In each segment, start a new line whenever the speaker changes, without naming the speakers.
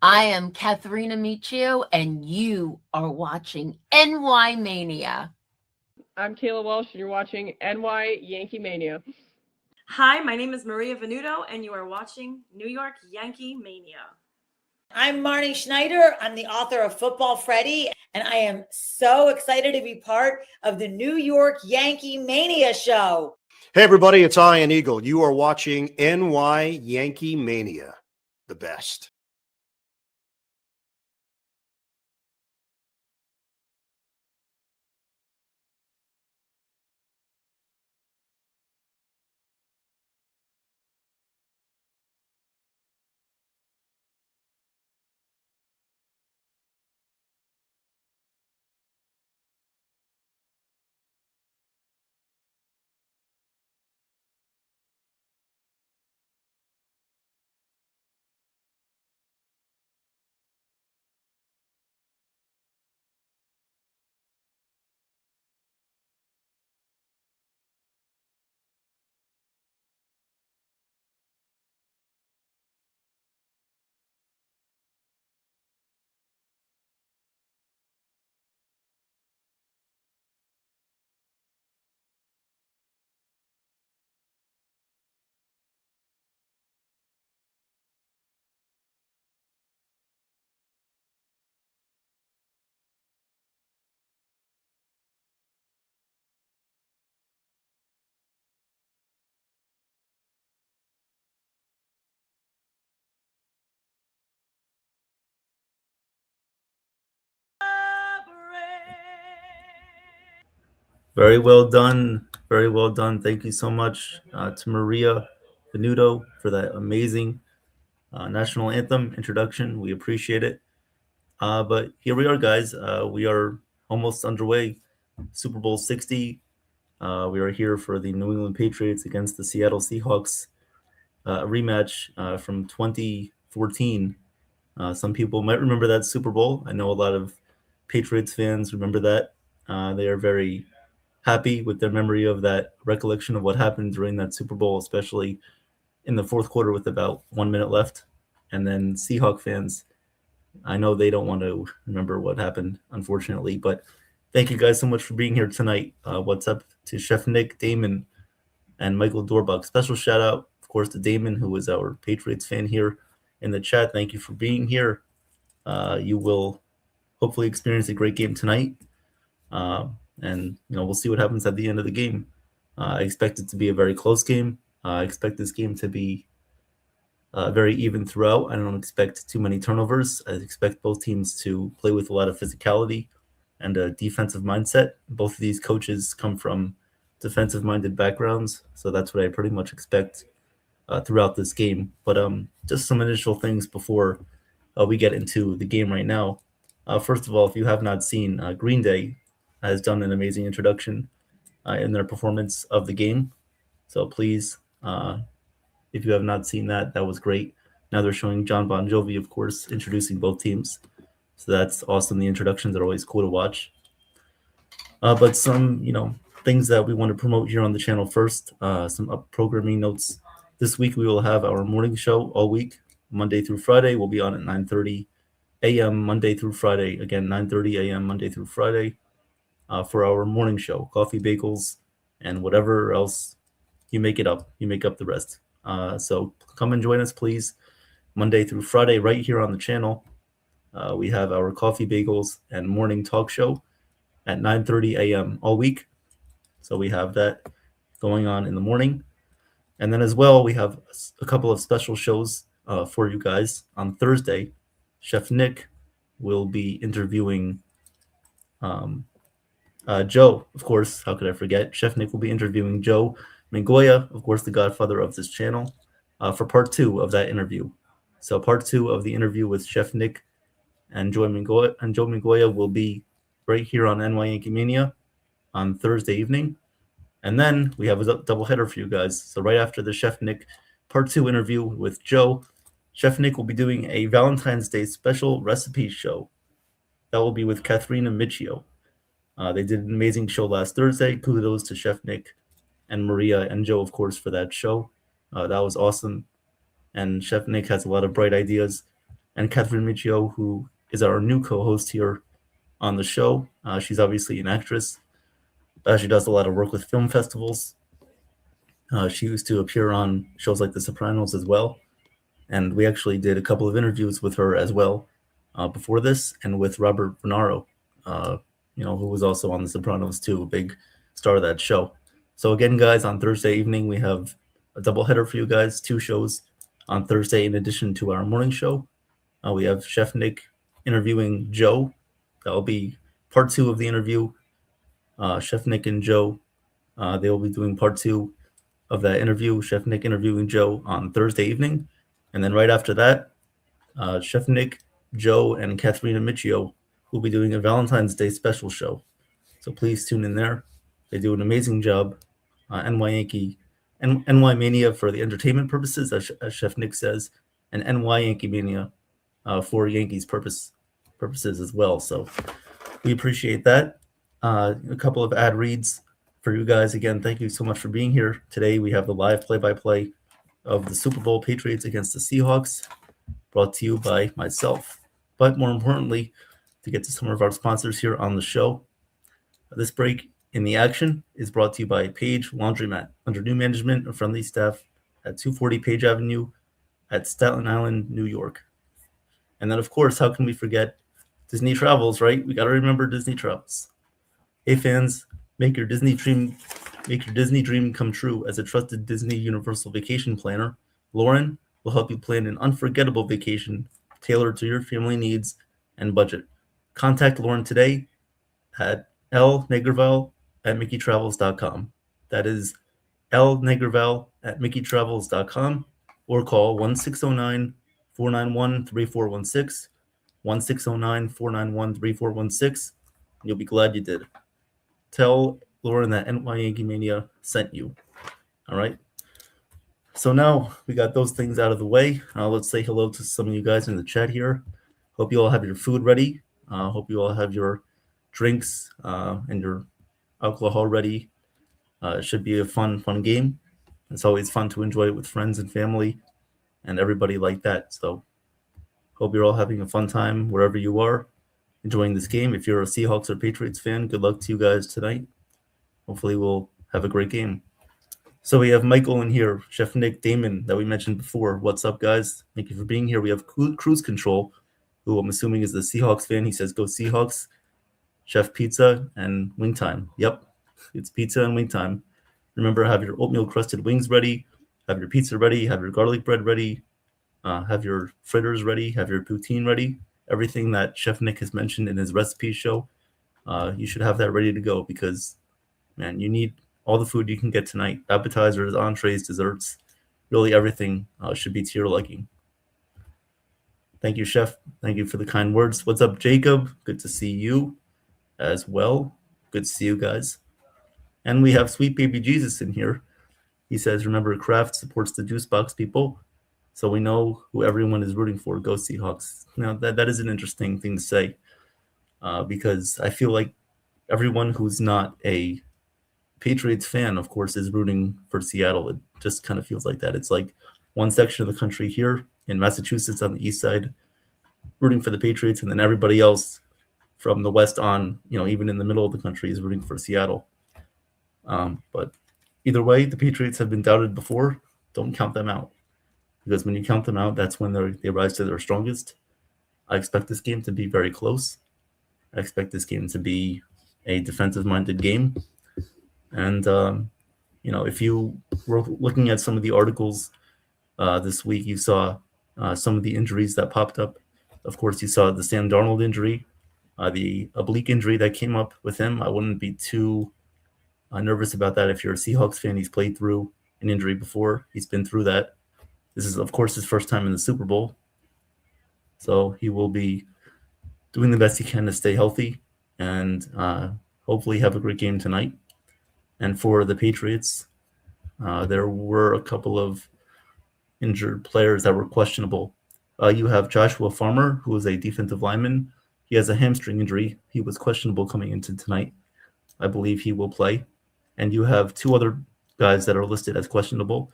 I am Katharina Michio, and you are watching NY Mania.
I'm Kayla Walsh, and you're watching NY Yankee Mania.
Hi, my name is Maria Venuto, and you are watching New York Yankee Mania.
I'm Marnie Schneider. I'm the author of Football Freddy, and I am so excited to be part of the New York Yankee Mania show.
Hey, everybody, it's Ian Eagle. You are watching NY Yankee Mania, the best.
Very well done. Very well done. Thank you so much to Maria Venuto for that amazing national anthem introduction. We appreciate it. But here we are, guys. We are almost underway. Super Bowl 60. We are here for the New England Patriots against the Seattle Seahawks rematch from 2014. Some people might remember that Super Bowl. I know a lot of Patriots fans remember that. They are very happy with their memory of that recollection of what happened during that Super Bowl, especially in the fourth quarter with about 1 minute left. And then Seahawk fans, I know they don't want to remember what happened, unfortunately. But thank you guys so much for being here tonight. What's up to Chef Nick, Damon, and Michael Dorbuck. Special shout out, of course, to Damon, who is our Patriots fan here in the chat. Thank you for being here. You will hopefully experience a great game tonight. And we'll see what happens at the end of the game. I expect it to be a very close game. I expect this game to be very even throughout. I don't expect too many turnovers. I expect both teams to play with a lot of physicality and a defensive mindset. Both of these coaches come from defensive-minded backgrounds, so that's what I pretty much expect throughout this game. But just some initial things before we get into the game right now. First of all, if you have not seen Green Day, has done an amazing introduction in their performance of the game. So please, if you have not seen that, that was great. Now they're showing John Bon Jovi, of course, introducing both teams. So that's awesome. The introductions are always cool to watch. But some, things that we want to promote here on the channel first, some programming notes. This week we will have our morning show all week, Monday through Friday. We'll be on at 9:30 a.m. Monday through Friday. Again, 9:30 a.m. Monday through Friday. For our morning show, coffee, bagels, and whatever else you make up the rest. So come and join us, please. Monday through Friday, right here on the channel. We have our coffee, bagels, and morning talk show at 9:30 a.m. all week. So we have that going on in the morning. And then as well, we have a couple of special shows for you guys. On Thursday, Chef Nick will be interviewing Joe, of course. How could I forget? Chef Nick will be interviewing Joe Mangoya, of course, the godfather of this channel, for part 2 of that interview. So part 2 of the interview with Chef Nick and Joe Mangoya will be right here on NY Yankee Mania on Thursday evening. And then we have a doubleheader for you guys. So right after the Chef Nick part 2 interview with Joe, Chef Nick will be doing a Valentine's Day special recipe show. That will be with Katharina Michio. They did an amazing show last Thursday. Kudos to Chef Nick and Maria and Joe, of course, for that show. That was awesome. And Chef Nick has a lot of bright ideas and Catherine Michio, who is our new co-host here on the show. She's obviously an actress. She does a lot of work with film festivals. She used to appear on shows like The Sopranos as well. And we actually did a couple of interviews with her as well before this, and with Robert Bernaro, who was also on The Sopranos too, a big star of that show. So again, guys, on Thursday evening, we have a doubleheader for you guys, 2 shows on Thursday in addition to our morning show. We have Chef Nick interviewing Joe. That will be part 2 of the interview. Chef Nick and Joe, they will be doing part 2 of that interview. Chef Nick interviewing Joe on Thursday evening. And then right after that, Chef Nick, Joe, and Katharina Michio will be doing a Valentine's Day special show. So please tune in there. They do an amazing job. NY Yankee and NY Mania for the entertainment purposes, as Chef Nick says, and NY Yankee Mania for Yankees purposes as well. So we appreciate that. A couple of ad reads for you guys. Again, thank you so much for being here. Today we have the live play-by-play of the Super Bowl Patriots against the Seahawks, brought to you by myself. But more importantly, to get to some of our sponsors here on the show, this break in the action is brought to you by Page Laundromat, under new management and friendly staff at 240 Page Avenue at Staten Island, New York. And then, of course, how can we forget Disney Travels, right? We got to remember Disney Travels. Hey, fans, make your Disney dream come true. As a trusted Disney Universal vacation planner, Lauren will help you plan an unforgettable vacation tailored to your family needs and budget. Contact Lauren today at lnegerval@mickeytravels.com. That is lnegerval@mickeytravels.com, or call 1-609-491-3416, 1-609-491-3416. You'll be glad you did. Tell Lauren that NY Yankee Mania sent you. All right. So now we got those things out of the way. Let's say hello to some of you guys in the chat here. Hope you all have your food ready. Hope you all have your drinks and your alcohol ready. It should be a fun game. It's always fun to enjoy it with friends and family and everybody like that. So hope you're all having a fun time wherever you are enjoying this game. If you're a Seahawks or Patriots fan, good luck to you guys tonight. Hopefully we'll have a great game. So we have Michael in here, Chef Nick, Damon, that we mentioned before. What's up, guys? Thank you for being here. We have Cruise Control, who I'm assuming is the Seahawks fan. He says, go Seahawks. Chef Pizza and Wing Time. Yep, it's pizza and wing time. Remember, have your oatmeal crusted wings ready, have your pizza ready, have your garlic bread ready, have your fritters ready, have your poutine ready. Everything that Chef Nick has mentioned in his recipe show, you should have that ready to go, because, man, you need all the food you can get tonight. Appetizers, entrees, desserts, really everything should be to your liking. Thank you, Chef. Thank you for the kind words. What's up, Jacob? Good to see you as well. Good to see you guys. And we have Sweet Baby Jesus in here. He says, remember, Kraft supports the juice box people, so we know who everyone is rooting for. Go Seahawks. Now, that is an interesting thing to say, because I feel like everyone who's not a Patriots fan, of course, is rooting for Seattle. It just kind of feels like that. It's like one section of the country here in Massachusetts on the east side rooting for the Patriots, and then everybody else from the west on, even in the middle of the country, is rooting for Seattle. But either way, the Patriots have been doubted before. Don't count them out, because when you count them out, that's when they rise to their strongest. I expect this game to be very close. I expect this game to be a defensive-minded game. And, if you were looking at some of the articles this week, you saw some of the injuries that popped up. Of course, you saw the Sam Darnold injury, the oblique injury that came up with him. I wouldn't be too nervous about that. If you're a Seahawks fan, he's played through an injury before. He's been through that. This is, of course, his first time in the Super Bowl. So he will be doing the best he can to stay healthy and hopefully have a great game tonight. And for the Patriots, there were a couple of injured players that were questionable. You have Joshua Farmer, who is a defensive lineman. He has a hamstring injury. He was questionable coming into tonight. I believe he will play. And you have 2 other guys that are listed as questionable,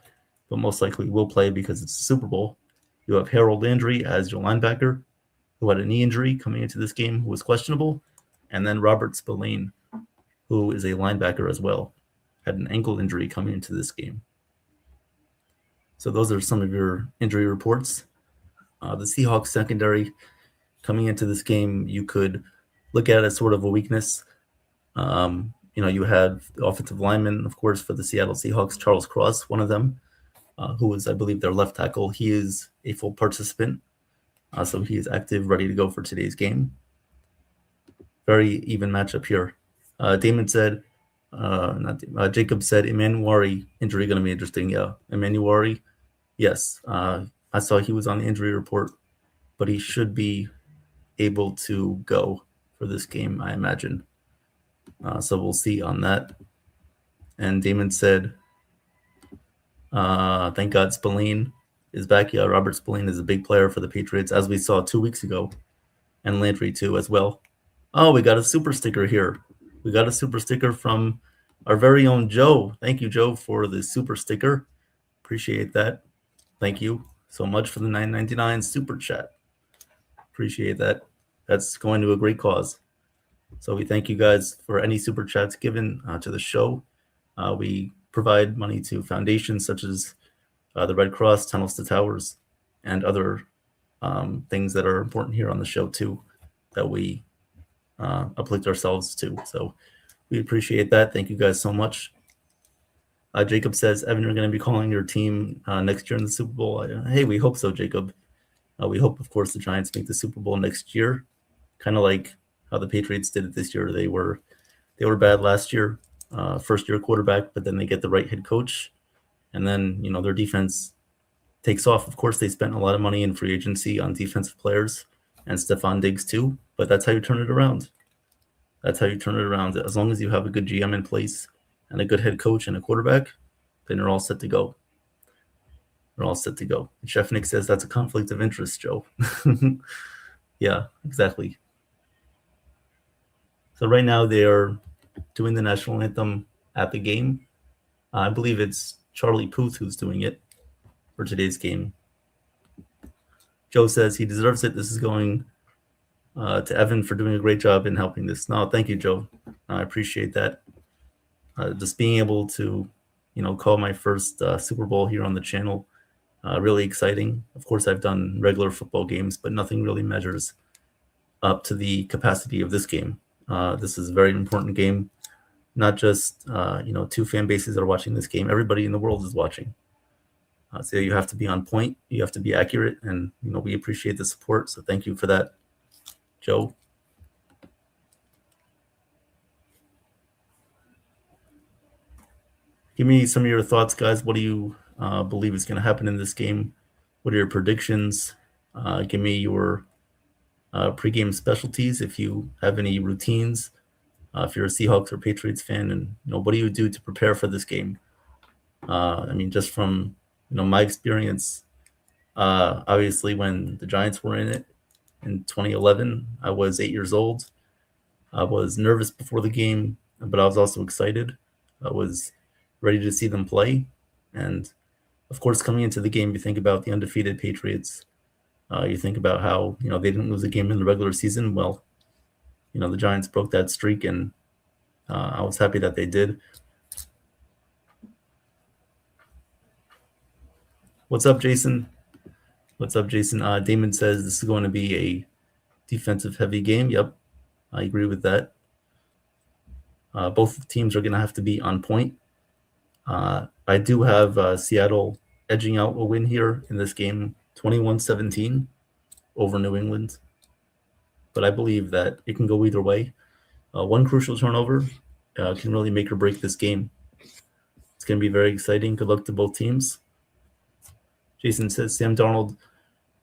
but most likely will play because it's the Super Bowl. You have Harold Landry as your linebacker, who had a knee injury coming into this game, who was questionable. And then Robert Spillane, who is a linebacker as well, had an ankle injury coming into this game. So those are some of your injury reports. The Seahawks secondary coming into this game, you could look at it as sort of a weakness. You had the offensive lineman, of course, for the Seattle Seahawks, Charles Cross, one of them, who is, I believe, their left tackle. He is a full participant, so he is active, ready to go for today's game. Very even matchup here. Jacob said Emanuari injury going to be interesting. Yeah, Emanuari, yes. I saw he was on the injury report, but he should be able to go for this game, I imagine. So we'll see on that. And Damon said, thank God Spillane is back. Yeah, Robert Spillane is a big player for the Patriots, as we saw 2 weeks ago, and Landry too as well. Oh, we got a super sticker here. We got a super sticker from our very own Joe. Thank you, Joe, for the super sticker. Appreciate that. Thank you so much for the $9.99 super chat. Appreciate that. That's going to a great cause. So we thank you guys for any super chats given to the show. We provide money to foundations such as the Red Cross, Tunnels to Towers, and other things that are important here on the show too, that we uplift ourselves to. So we appreciate that. Thank you guys so much. Jacob says, Evan, you're going to be calling your team next year in the Super Bowl. Hey, we hope so, Jacob. We hope, of course, the Giants make the Super Bowl next year, kind of like how the Patriots did it this year. They were bad last year, first-year quarterback, but then they get the right head coach, and then their defense takes off. Of course, they spent a lot of money in free agency on defensive players and Stephon Diggs too, but that's how you turn it around. That's how you turn it around. As long as you have a good GM in place and a good head coach and a quarterback, then you're all set to go. We're all set to go. Chef Nick says that's a conflict of interest, Joe. Yeah, exactly. So right now they are doing the national anthem at the game. I believe it's Charlie Puth who's doing it for today's game. Joe says he deserves it. This is going to Evan for doing a great job in helping this. No, thank you, Joe. I appreciate that. Just being able to, call my first Super Bowl here on the channel, really exciting. Of course, I've done regular football games, but nothing really measures up to the capacity of this game. This is a very important game. Not just, two fan bases that are watching this game. Everybody in the world is watching. So you have to be on point. You have to be accurate. And, we appreciate the support. So thank you for that, Joe. Give me some of your thoughts, guys. What do you believe is going to happen in this game? What are your predictions? Give me your pregame specialties if you have any routines. If you're a Seahawks or Patriots fan, and what do you do to prepare for this game? Just from my experience, obviously when the Giants were in it in 2011, I was 8 years old. I was nervous before the game, but I was also excited. I was ready to see them play. And of course, coming into the game, you think about the undefeated Patriots. You think about how, they didn't lose a game in the regular season. Well, the Giants broke that streak, and I was happy that they did. What's up, Jason? What's up, Jason? Damon says this is going to be a defensive-heavy game. Yep, I agree with that. Both teams are going to have to be on point. I do have Seattle edging out a win here in this game, 21-17 over New England. But I believe that it can go either way. One crucial turnover can really make or break this game. It's going to be very exciting. Good luck to both teams. Jason says Sam Darnold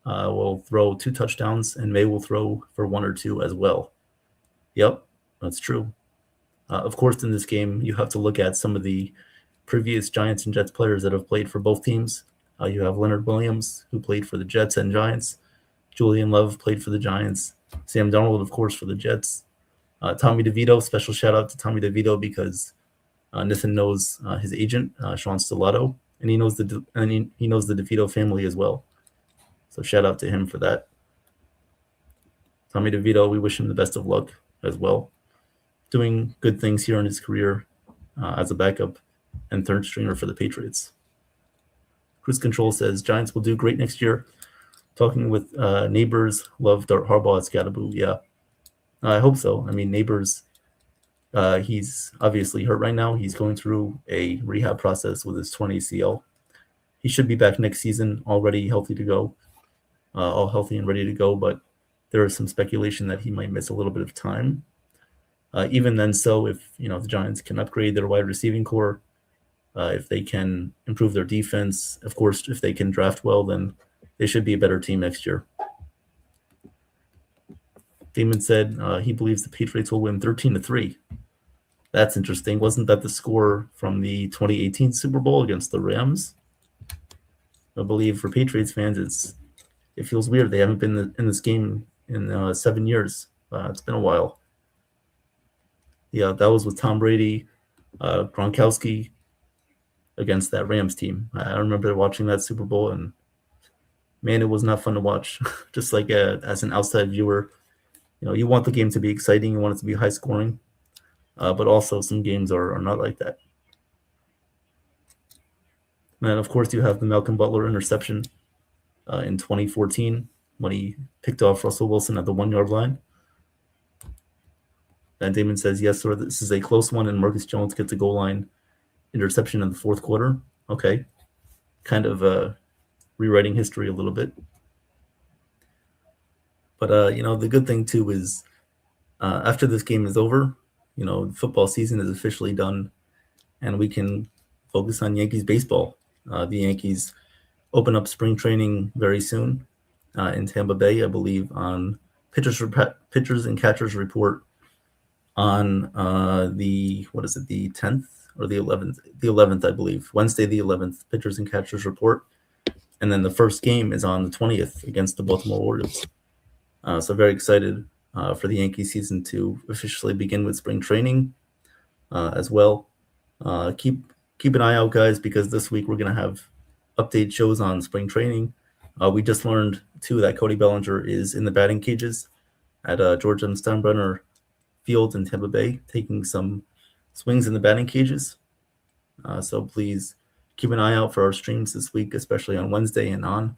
will throw 2 touchdowns, and May will throw for 1 or 2 as well. Yep, that's true. Of course, in this game, you have to look at some of the previous Giants and Jets players that have played for both teams. You have Leonard Williams, who played for the Jets and Giants. Julian Love played for the Giants. Sam Darnold, of course, for the Jets. Tommy DeVito, special shout out to Tommy DeVito because Nathan knows his agent, Sean Stellato, and he knows the DeVito family as well. So shout out to him for that. Tommy DeVito, we wish him the best of luck as well. Doing good things here in his career as a backup and third stringer for the Patriots. Cruise Control says Giants will do great next year. Talking with neighbors, love Dart Harbaugh at Scatterboo. Yeah, I hope so. I mean, neighbors, he's obviously hurt right now. He's going through a rehab process with his torn ACL. He should be back next season, already healthy to go, all healthy and ready to go. But there is some speculation that he might miss a little bit of time. Even then, so if the Giants can upgrade their wide receiving core, if they can improve their defense, of course, if they can draft well, then they should be a better team next year. Damon said he believes the Patriots will win 13-3. That's interesting. Wasn't that the score from the 2018 Super Bowl against the Rams? I believe for Patriots fans, it feels weird. They haven't been in this game in 7 years. It's been a while. Yeah, that was with Tom Brady, Gronkowski against that Rams team. I remember watching that Super Bowl, and man, it was not fun to watch. Just like as an outside viewer, you want the game to be exciting, you want it to be high scoring, but also some games are not like that. And of course, you have the Malcolm Butler interception in 2014 when he picked off Russell Wilson at the 1 yard line. And Damon says, yes, sir, this is a close one, and Marcus Jones gets a goal line interception in the fourth quarter. Okay. Kind of rewriting history a little bit. But, the good thing, too, is after this game is over, football season is officially done, and we can focus on Yankees baseball. The Yankees open up spring training very soon in Tampa Bay, I believe, on pitchers and catchers report on the 10th or the 11th? The 11th, I believe. Wednesday, the 11th, pitchers and catchers report. And then the first game is on the 20th against the Baltimore Orioles. So very excited for the Yankee season to officially begin with spring training as well. Keep an eye out, guys, because this week we're going to have update shows on spring training. We just learned, too, that Cody Bellinger is in the batting cages at George M. Steinbrenner Field in Tampa Bay, taking some swings in the batting cages. So please keep an eye out for our streams this week, especially on Wednesday and on.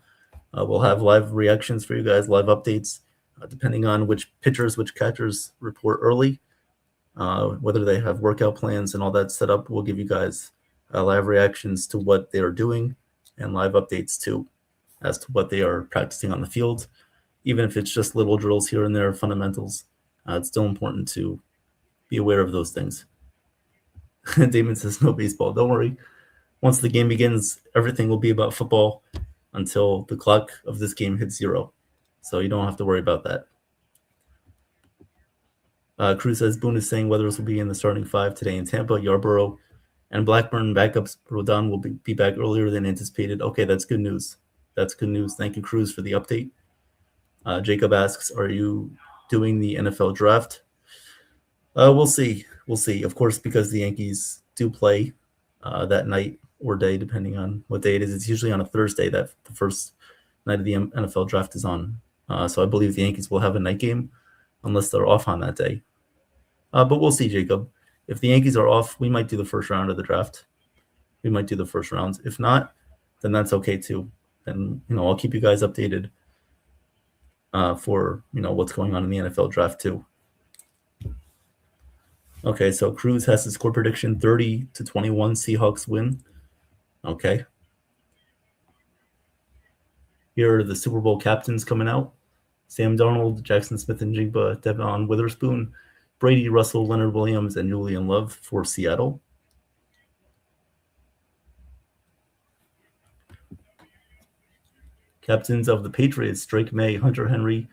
We'll have live reactions for you guys, live updates, depending on which pitchers, which catchers report early, whether they have workout plans and all that set up. We'll give you guys live reactions to what they are doing and live updates too as to what they are practicing on the field. Even if it's just little drills here and there, fundamentals, it's still important to be aware of those things. Damon says no baseball. Don't worry. Once the game begins, everything will be about football until the clock of this game hits 0. So you don't have to worry about that. Cruz says Boone is saying Weathers will be in the starting 5 today in Tampa. Yarborough and Blackburn backups. Rodon will be back earlier than anticipated. Okay, that's good news. That's good news. Thank you, Cruz, for the update. Jacob asks, are you doing the NFL draft? We'll see. We'll see. Of course, because the Yankees do play that night or day, depending on what day it is. It's usually on a Thursday that the first night of the NFL draft is on. So I believe the Yankees will have a night game unless they're off on that day. But we'll see, Jacob. If the Yankees are off, we might do the first round of the draft. We might do the first rounds. If not, then that's okay too. And I'll keep you guys updated for what's going on in the NFL draft too. Okay, so Cruz has his score prediction 30-21 Seahawks win. Okay. Here are the Super Bowl captains coming out. Sam Darnold, Jackson Smith and Jigba, Devon Witherspoon, Brady, Russell, Leonard Williams, and Julian Love for Seattle. Captains of the Patriots, Drake May, Hunter Henry,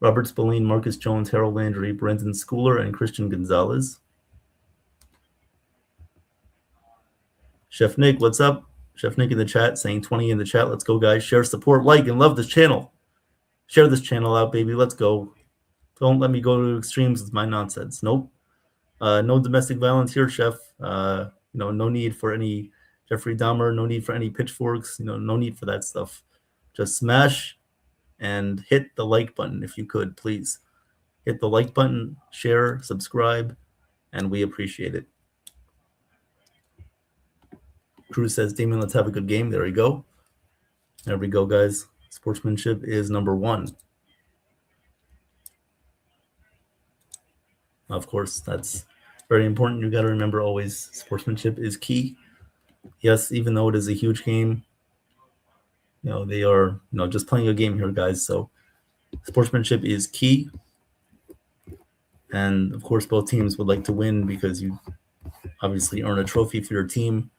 Robert Spillane, Marcus Jones, Harold Landry, Brandon Schooler, and Christian Gonzalez. Chef Nick, what's up? Chef Nick in the chat saying 20 in the chat. Let's go, guys. Share, support, like, and love this channel. Share this channel out, baby. Let's go. Don't let me go to extremes with my nonsense. Nope. No domestic violence here, Chef. No need for any Jeffrey Dahmer. No need for any pitchforks. No need for that stuff. Just smash and hit the like button if you could, please. Hit the like button, share, subscribe, and we appreciate it. Cruz says, Damien, let's have a good game. There we go. There we go, guys. Sportsmanship is number one. Of course, that's very important. You got to remember always sportsmanship is key. Yes, even though it is a huge game, they are, just playing a game here, guys. So sportsmanship is key. And of course, both teams would like to win because you obviously earn a trophy for your team,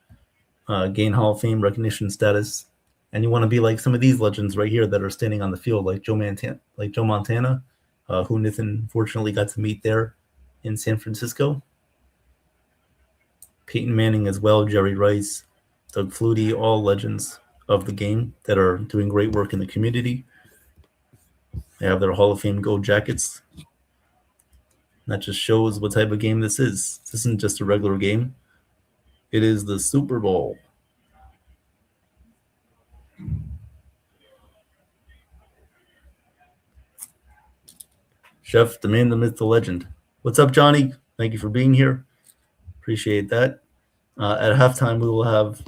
gain Hall of Fame recognition status, and you want to be like some of these legends right here that are standing on the field, like Joe Montana, who Nathan fortunately got to meet there in San Francisco. Peyton Manning as well, Jerry Rice, Doug Flutie, all legends of the game that are doing great work in the community. They have their Hall of Fame gold jackets. That just shows what type of game this is. This isn't just a regular game. It is the Super Bowl. Chef, the man, the myth, the legend. What's up, Johnny? Thank you for being here. Appreciate that. At halftime, we will have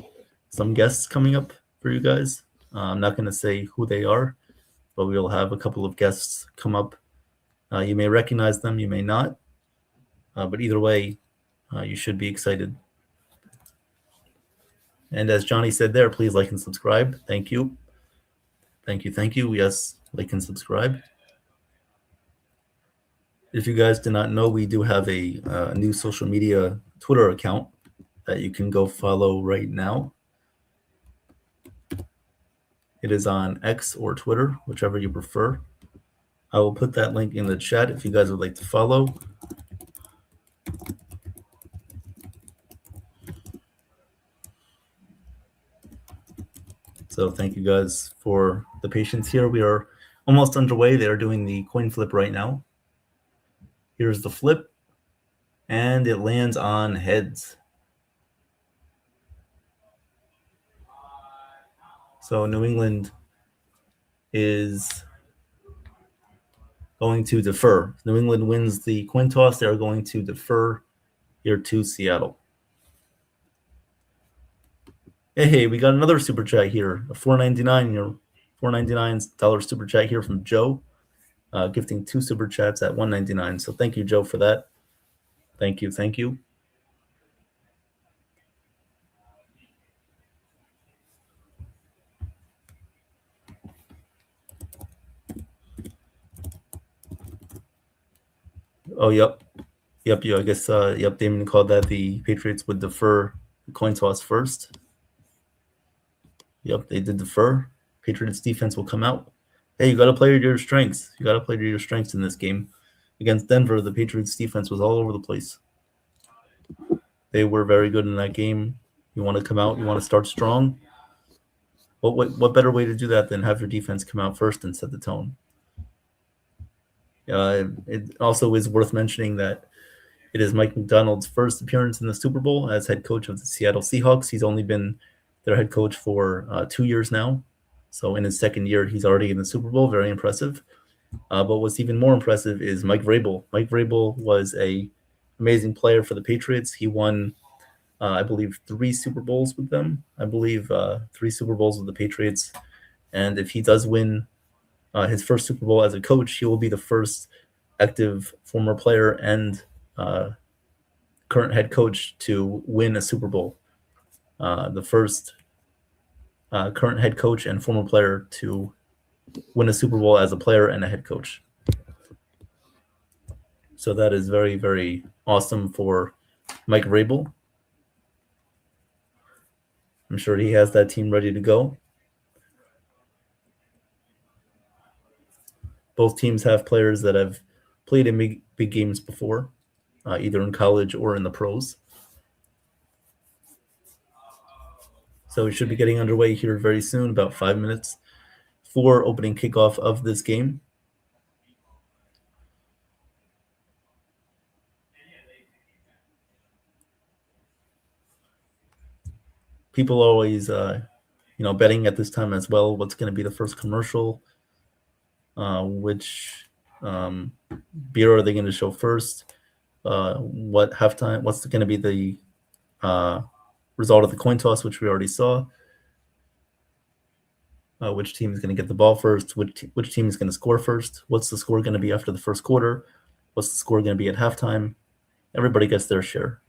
some guests coming up for you guys. I'm not going to say who they are, but we will have a couple of guests come up. You may recognize them, you may not. But either way, you should be excited. And as Johnny said there, please like and subscribe. Thank you. Thank you. Thank you. Yes, like and subscribe. If you guys did not know, we do have a new social media Twitter account that you can go follow right now. It is on X or Twitter, whichever you prefer. I will put that link in the chat if you guys would like to follow. So thank you guys for the patience here. We are almost underway. They are doing the coin flip right now. Here's the flip, and it lands on heads. So New England is going to defer. New England wins the coin toss. They are going to defer here to Seattle. Hey, we got another super chat here, a $4.99, your $4.99 super chat here from Joe, gifting 2 super chats at $1.99. So thank you, Joe, for that. Thank you, thank you. Oh, yep. I guess, Damon called that the Patriots would defer the coin toss first. Yep, they did defer. Patriots defense will come out. Hey, you got to play to your strengths. You got to play to your strengths in this game. Against Denver, the Patriots defense was all over the place. They were very good in that game. You want to come out, you want to start strong. What better way to do that than have your defense come out first and set the tone? It also is worth mentioning that it is Mike McDonald's first appearance in the Super Bowl as head coach of the Seattle Seahawks. He's only been their head coach for 2 years now. So in his second year, he's already in the Super Bowl. Very impressive. But what's even more impressive is Mike Vrabel. Mike Vrabel was an amazing player for the Patriots. He won, I believe, 3 Super Bowls with them. 3 Super Bowls with the Patriots. And if he does win his first Super Bowl as a coach, he will be the first active former player and current head coach to win a Super Bowl. The first current head coach and former player to win a Super Bowl as a player and a head coach. So that is very, very awesome for Mike Vrabel. I'm sure he has that team ready to go. Both teams have players that have played in big games before, either in college or in the pros. So we should be getting underway here very soon, about 5 minutes for opening kickoff of this game. People always, betting at this time as well. What's going to be the first commercial? Which beer are they going to show first? What halftime? What's going to be the result of the coin toss, which we already saw? Which team is going to get the ball first? Which team is going to score first? What's the score going to be after the first quarter? What's the score going to be at halftime? Everybody gets their share.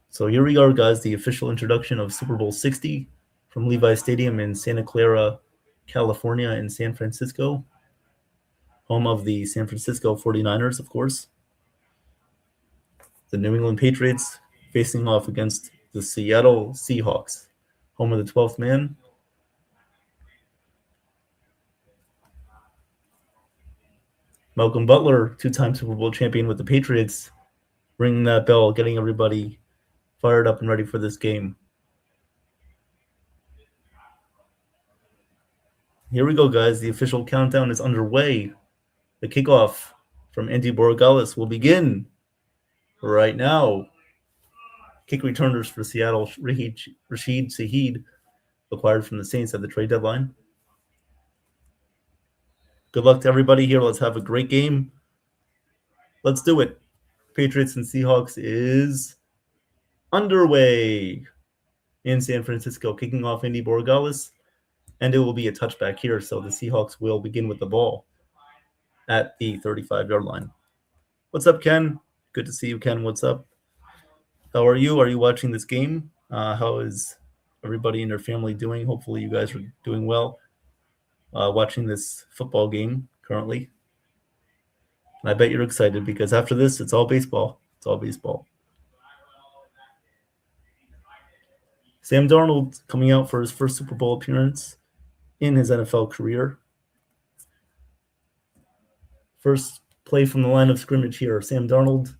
So here we are, guys, the official introduction of Super Bowl 60 from Levi Stadium in Santa Clara, California, in San Francisco, home of the San Francisco 49ers, of course. The New England Patriots facing off against the Seattle Seahawks, home of the 12th man. Malcolm Butler, two-time Super Bowl champion with the Patriots, ringing that bell, getting everybody fired up and ready for this game. Here we go, guys. The official countdown is underway. The kickoff from Andy Borregales will begin right now. Kick returners for Seattle, Rashid Shaheed, acquired from the Saints at the trade deadline. Good luck to everybody here. Let's have a great game. Let's do it. Patriots and Seahawks is underway in San Francisco, kicking off Andy Borregales, and it will be a touchback here, so the Seahawks will begin with the ball at the 35-yard line. What's up, Ken? Good to see you, Ken. What's up? How are you? Are you watching this game? How is everybody in your family doing? Hopefully you guys are doing well watching this football game currently. And I bet you're excited because after this, it's all baseball. It's all baseball. Sam Darnold coming out for his first Super Bowl appearance in his NFL career. First play from the line of scrimmage here, Sam Darnold.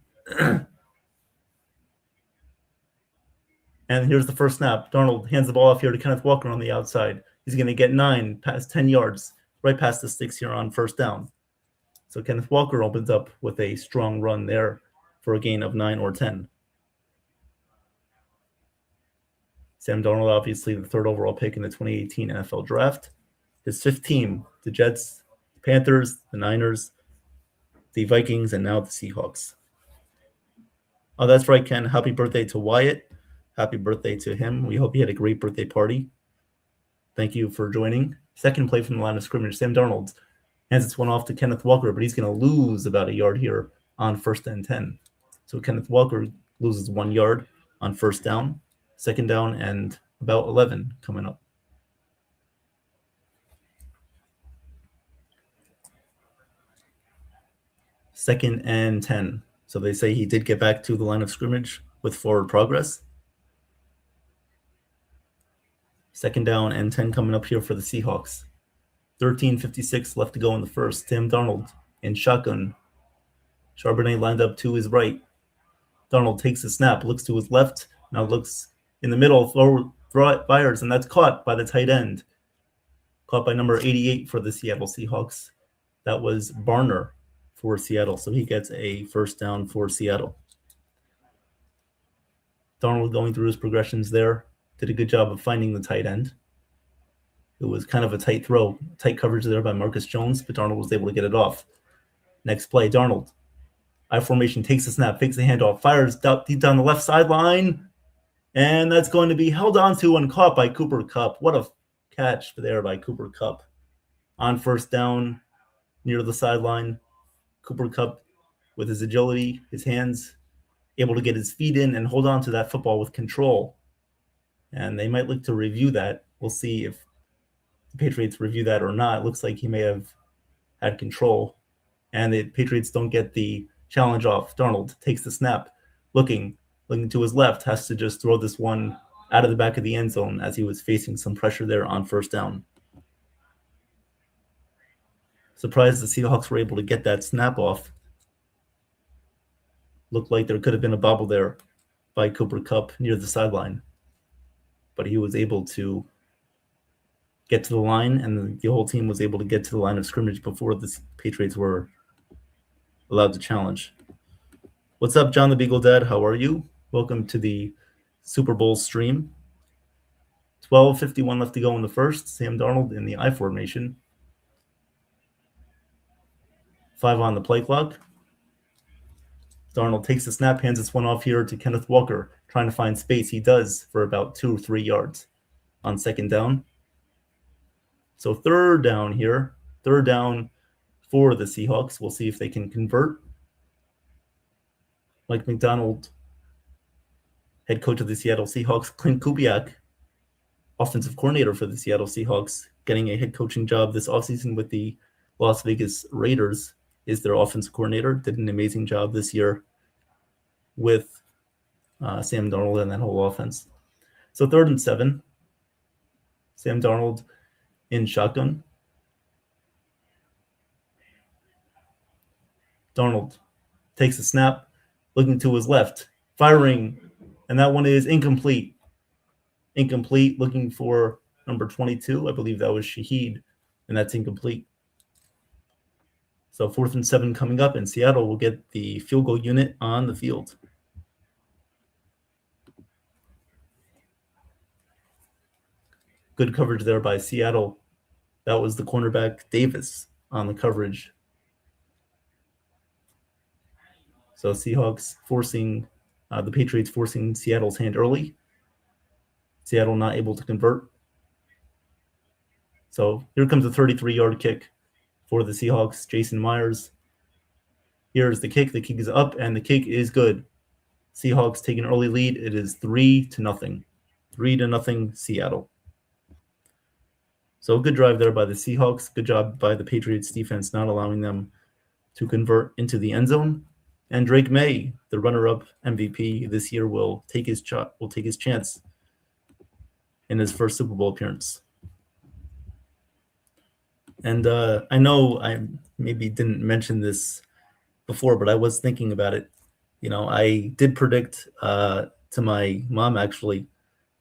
And here's the first snap. Darnold hands the ball off here to Kenneth Walker on the outside. He's going to get 9 past 10 yards, right past the sticks here on first down. So Kenneth Walker opens up with a strong run there for a gain of 9 or 10. Sam Darnold, obviously the third overall pick in the 2018 NFL Draft. His fifth team, the Jets, the Panthers, the Niners, the Vikings, and now the Seahawks. Oh, that's right, Ken. Happy birthday to Wyatt. Happy birthday to him. We hope he had a great birthday party. Thank you for joining. Second play from the line of scrimmage. Sam Darnold hands this one off to Kenneth Walker, but he's going to lose about a yard here on 1st and 10. So Kenneth Walker loses 1 yard on first down. Second down and about 11 coming up. Second and 10. So they say he did get back to the line of scrimmage with forward progress. Second down and 10 coming up here for the Seahawks. 13:56 left to go in the first. Sam Darnold in shotgun. Charbonnet lined up to his right. Darnold takes the snap, looks to his left, now looks in the middle, fires, and that's caught by the tight end. Caught by number 88 for the Seattle Seahawks. That was Barner for Seattle, so he gets a first down for Seattle. Darnold going through his progressions there. Did a good job of finding the tight end. It was kind of a tight throw, tight coverage there by Marcus Jones, but Darnold was able to get it off. Next play, Darnold. I formation, takes the snap, fakes the handoff, fires deep down the left sideline, and that's going to be held on to and caught by Cooper Kupp. What a catch there by Cooper Kupp. On first down, near the sideline, Cooper Kupp, with his agility, his hands, able to get his feet in and hold on to that football with control. And they might look to review that. We'll see if the Patriots review that or not. It looks like he may have had control. And the Patriots don't get the challenge off. Darnold takes the snap, looking to his left, has to just throw this one out of the back of the end zone as he was facing some pressure there on first down. Surprised the Seahawks were able to get that snap off. Looked like there could have been a bobble there by Cooper Kupp near the sideline. But he was able to get to the line, and the whole team was able to get to the line of scrimmage before the Patriots were allowed to challenge. What's up, John the Beagle Dad? How are you? Welcome to the Super Bowl stream. 12:51 left to go in the first. Sam Darnold in the I formation. 5 on the play clock. Darnold takes the snap, hands this one off here to Kenneth Walker, trying to find space. He does for about 2 or 3 yards on second down. So third down here. Third down for the Seahawks. We'll see if they can convert. Mike McDonald, head coach of the Seattle Seahawks. Clint Kubiak, offensive coordinator for the Seattle Seahawks, getting a head coaching job this offseason with the Las Vegas Raiders, is their offensive coordinator. Did an amazing job this year with Sam Darnold and that whole offense. So 3rd and 7. Sam Darnold in shotgun. Darnold takes a snap, looking to his left, firing, and that one is incomplete. Incomplete, looking for number 22. I believe that was Shaheed, and that's incomplete. So 4th and 7 coming up, and Seattle will get the field goal unit on the field. Good coverage there by Seattle. That was the cornerback Davis on the coverage. So Seahawks forcing the Patriots forcing Seattle's hand early. Seattle not able to convert. So here comes a 33-yard kick for the Seahawks. Jason Myers. Here's the kick. The kick is up, and the kick is good. Seahawks take an early lead. It is 3-0. 3-0 Seattle. So a good drive there by the Seahawks. Good job by the Patriots defense not allowing them to convert into the end zone. And Drake May, the runner-up MVP this year, will take his chance in his first Super Bowl appearance. And I know I maybe didn't mention this before, but I was thinking about it. You know, I did predict to my mom, actually,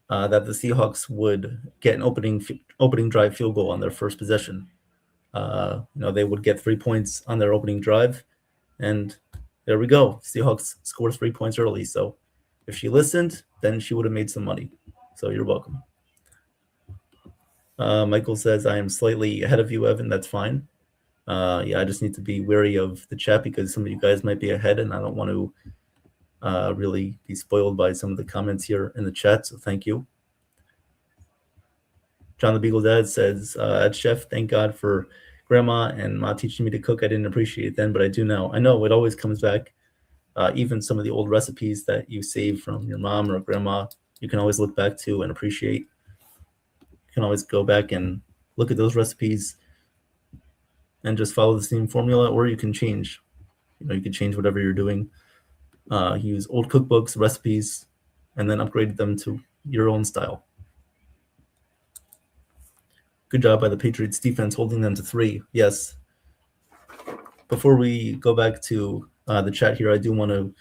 that the Seahawks would get an opening drive field goal on their first possession. They would get 3 points on their opening drive, and there we go. Seahawks scored 3 points early. So if she listened, then she would have made some money. So you're welcome. Michael says, I am slightly ahead of you, Evan. That's fine. I just need to be wary of the chat because some of you guys might be ahead, and I don't want to really be spoiled by some of the comments here in the chat. So thank you. John the Beagle Dad says, Chef, thank God for Grandma and Ma teaching me to cook. I didn't appreciate it then, but I do now. I know it always comes back. Even some of the old recipes that you save from your mom or grandma, you can always look back to and appreciate. You can always go back and look at those recipes and just follow the same formula, or you can change. You can change whatever you're doing. Use old cookbooks, recipes, and then upgrade them to your own style. Good job by the Patriots defense holding them to 3. Yes. Before we go back to the chat here, I do want to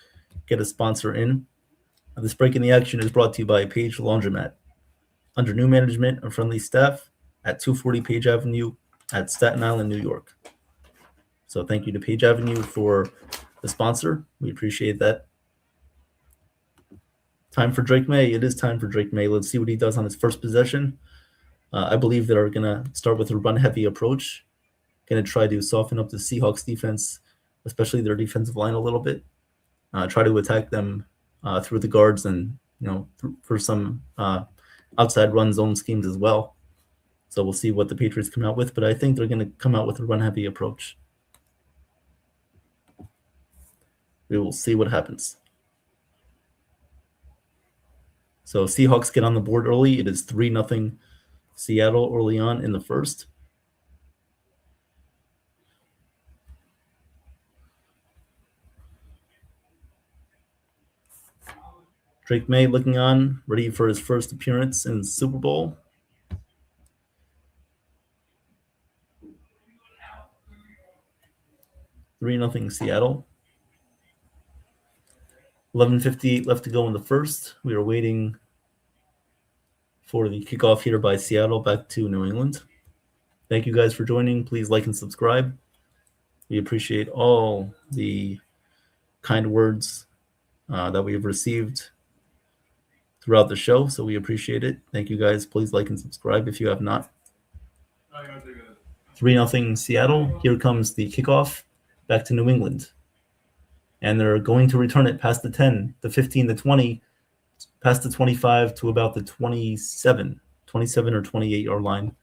get a sponsor in. This break in the action is brought to you by Page Laundromat. Under new management and friendly staff at 240 Page Avenue at Staten Island, New York. So thank you to Page Avenue for the sponsor. We appreciate that. Time for Drake May. It is time for Drake May. Let's see what he does on his first possession. I believe they're going to start with a run-heavy approach. Going to try to soften up the Seahawks defense, especially their defensive line a little bit. Try to attack them through the guards and, for some outside run zone schemes as well. So we'll see what the Patriots come out with, but I think they're going to come out with a run-heavy approach. We will see what happens. So Seahawks get on the board early. It is 3-0 Seattle early on in the first. Drake May looking on, ready for his first appearance in the Super Bowl. $3-0 Seattle. 11:58 left to go in the first. We are waiting for the kickoff here by Seattle back to New England. Thank you guys for joining. Please like and subscribe. We appreciate all the kind words that we have received throughout the show, so we appreciate it. Thank you guys. Please like and subscribe if you have not. 3-0 Seattle. Here comes the kickoff. back to New England. And they're going to return it past the 10, the 15, the 20, past the 25 to about the 27 or 28-yard line.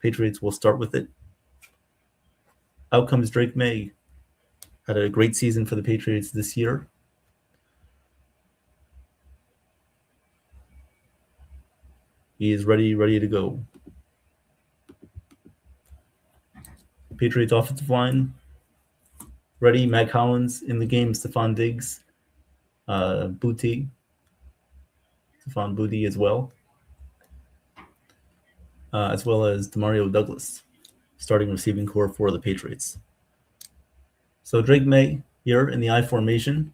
Patriots will start with it. Out comes Drake May. Had a great season for the Patriots this year. He is ready to go. Patriots offensive line. Ready, Matt Collins in the game, Stephon Diggs, Stephon Booty as well as Demario Douglas, starting receiving core for the Patriots. So Drake May here in the I formation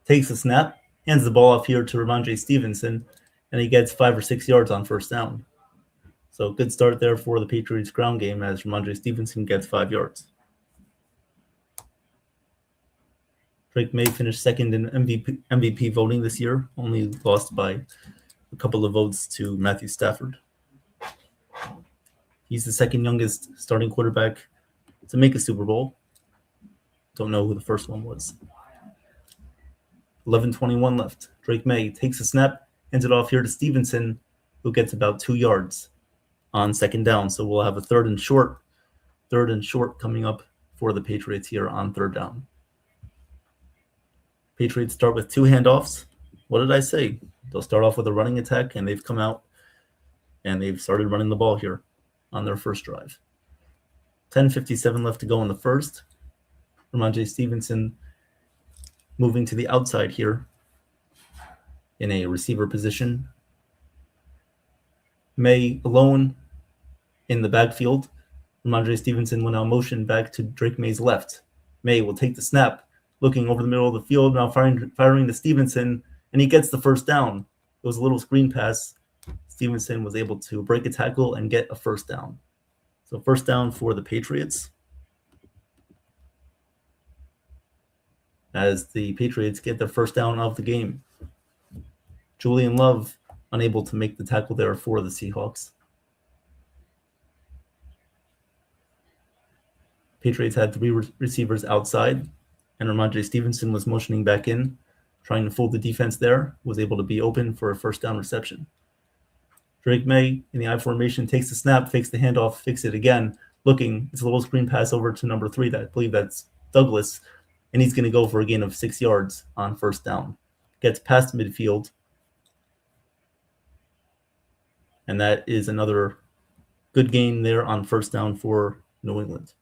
takes a snap, hands the ball off here to Ramondre Stevenson, and he gets 5 or 6 yards on first down. So good start there for the Patriots ground game as Ramondre Stevenson gets 5 yards. Drake May finished second in MVP voting this year, only lost by a couple of votes to Matthew Stafford. He's the second youngest starting quarterback to make a Super Bowl. Don't know who the first one was. 11:21 left. Drake May takes a snap, hands it off here to Stevenson, who gets about 2 yards on second down. So we'll have a third and short coming up for the Patriots here on third down. Patriots start with 2 handoffs. What did I say? They'll start off with a running attack, and they've come out and they've started running the ball here on their first drive. 10:57 left to go in the first. Ramondre Stevenson moving to the outside here in a receiver position. May alone in the backfield. Ramondre Stevenson will now motion back to Drake May's left. May will take the snap, looking over the middle of the field, now firing to Stevenson, and he gets the first down. It was a little screen pass. Stevenson was able to break a tackle and get a first down. So first down for the Patriots. As the Patriots get their first down of the game. Julian Love unable to make the tackle there for the Seahawks. Patriots had 3 receivers outside, and Ramondre Stevenson was motioning back in, trying to fool the defense there, was able to be open for a first down reception. Drake May in the I formation takes the snap, fakes the handoff, fakes it again, looking. It's a little screen pass over to number 3, I believe that's Douglas, and he's going to go for a gain of 6 yards on first down. Gets past midfield, and that is another good gain there on first down for New England.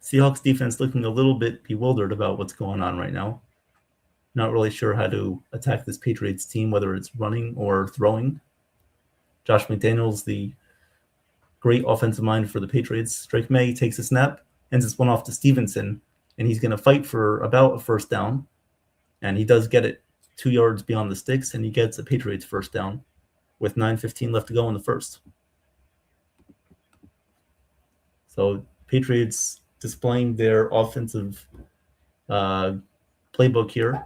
Seahawks defense looking a little bit bewildered about what's going on right now. Not really sure how to attack this Patriots team, whether it's running or throwing. Josh McDaniels, the great offensive mind for the Patriots. Drake May takes a snap, hands this one off to Stevenson, and he's going to fight for about a first down. And he does get it 2 yards beyond the sticks, and he gets a Patriots first down with 9:15 left to go in the first. So Patriots displaying their offensive playbook here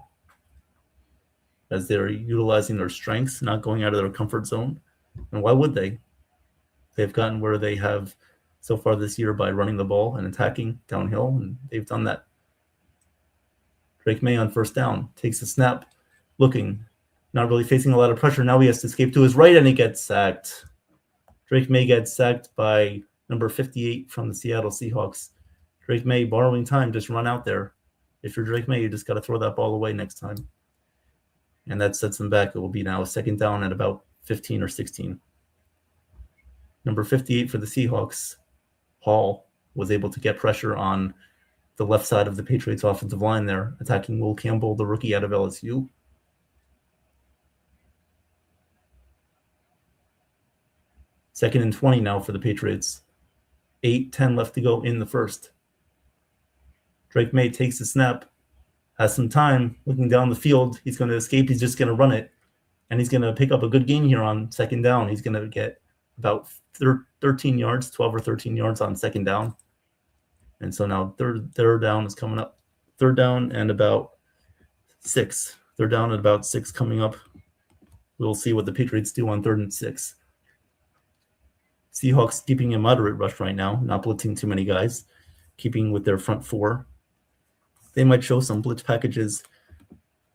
as they're utilizing their strengths, not going out of their comfort zone. And why would they? They've gotten where they have so far this year by running the ball and attacking downhill, and they've done that. Drake May on first down takes a snap, looking, not really facing a lot of pressure. Now he has to escape to his right, and he gets sacked. Drake May gets sacked by number 58 from the Seattle Seahawks. Drake May borrowing time, just run out there. If you're Drake May, you just got to throw that ball away next time. And that sets them back. It will be now a second down at about 15 or 16. Number 58 for the Seahawks, Hall, was able to get pressure on the left side of the Patriots offensive line there, attacking Will Campbell, the rookie out of LSU. Second and 20 now for the Patriots. 8:10 left to go in the first. Drake May takes the snap, has some time, looking down the field. He's going to escape. He's just going to run it, and he's going to pick up a good gain here on second down. He's going to get about 13 yards, 12 or 13 yards on second down. And so now third down is coming up. Third down and about 6. Third down and about 6 coming up. We'll see what the Patriots do on 3rd and 6. Seahawks keeping a moderate rush right now, not blitzing too many guys, keeping with their front four. They might show some blitz packages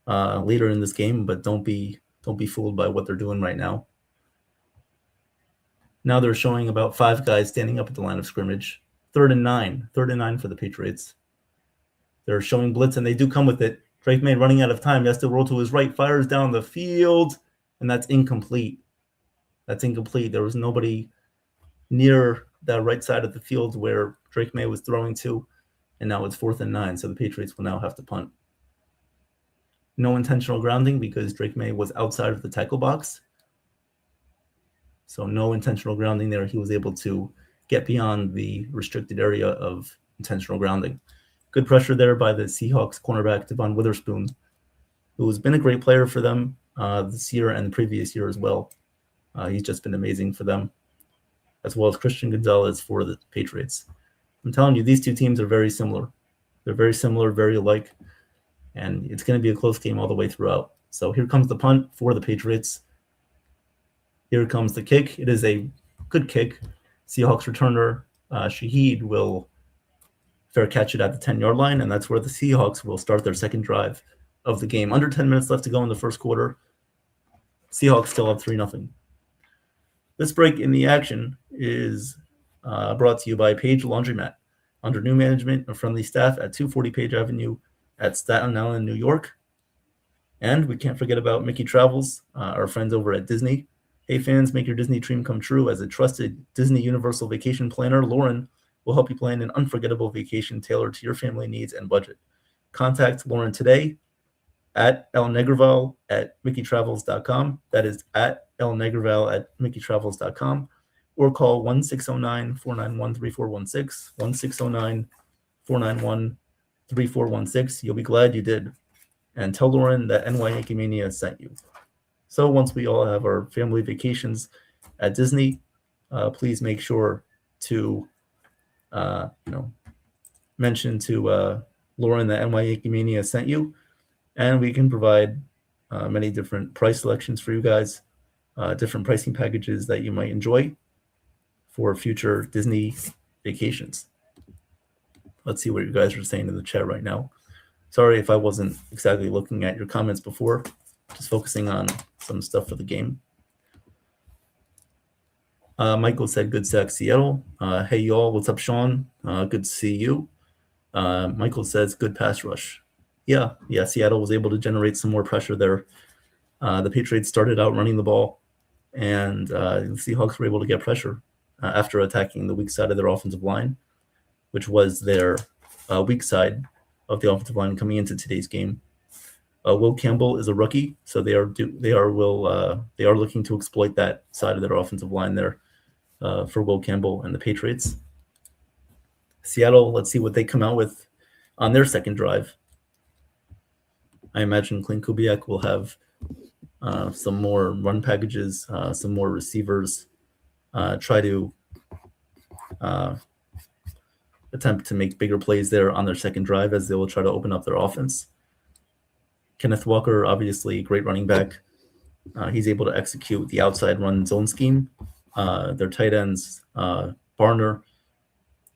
later in this game, but don't be fooled by what they're doing right now. Now they're showing about 5 guys standing up at the line of scrimmage. 3rd and 9 for the Patriots. They're showing blitz, and they do come with it. Drake May running out of time. He has to roll to his right, fires down the field, and that's incomplete. There was nobody near that right side of the field where Drake May was throwing to, and now it's 4th and 9, so the Patriots will now have to punt. No intentional grounding because Drake May was outside of the tackle box. So no intentional grounding there. He was able to get beyond the restricted area of intentional grounding. Good pressure there by the Seahawks cornerback, Devon Witherspoon, who has been a great player for them this year and the previous year as well. He's just been amazing for them, as well as Christian Gonzalez for the Patriots. I'm telling you, these two teams are very similar. They're very similar, very alike, and it's going to be a close game all the way throughout. So here comes the punt for the Patriots. Here comes the kick. It is a good kick. Seahawks returner Shaheed will fair catch it at the 10-yard line, and that's where the Seahawks will start their second drive of the game. Under 10 minutes left to go in the first quarter. Seahawks still up 3-0. This break in the action is brought to you by Page Laundromat. Under new management and friendly staff at 240 Page Avenue at Staten Island, New York. And we can't forget about Mickey Travels, our friends over at Disney. Hey fans, make your Disney dream come true. As a trusted Disney Universal Vacation planner, Lauren will help you plan an unforgettable vacation tailored to your family needs and budget. Contact Lauren today at lnegraval@mickeytravels.com. That is at lnegraval@mickeytravels.com. Or call 1-609-491-3416, 1-609-491-3416. You'll be glad you did. And tell Lauren that NY Yankee Mania sent you. So once we all have our family vacations at Disney, please make sure to mention to Lauren that NY Yankee Mania sent you, and we can provide many different price selections for you guys, different pricing packages that you might enjoy for future Disney vacations. Let's see what you guys are saying in the chat right now. Sorry if I wasn't exactly looking at your comments before. Just focusing on some stuff for the game. Michael said, good sack, Seattle. Hey, y'all. What's up, Sean? Good to see you. Michael says, good pass rush. Yeah, Seattle was able to generate some more pressure there. The Patriots started out running the ball, and the Seahawks were able to get pressure after attacking the weak side of their offensive line, which was their weak side of the offensive line coming into today's game. Will Campbell is a rookie, so they are looking to exploit that side of their offensive line there for Will Campbell and the Patriots. Seattle, let's see what they come out with on their second drive. I imagine Clint Kubiak will have some more run packages, some more receivers, try to attempt to make bigger plays there on their second drive as they will try to open up their offense. Kenneth Walker, obviously, great running back. He's able to execute the outside run zone scheme. Their tight ends, Barner,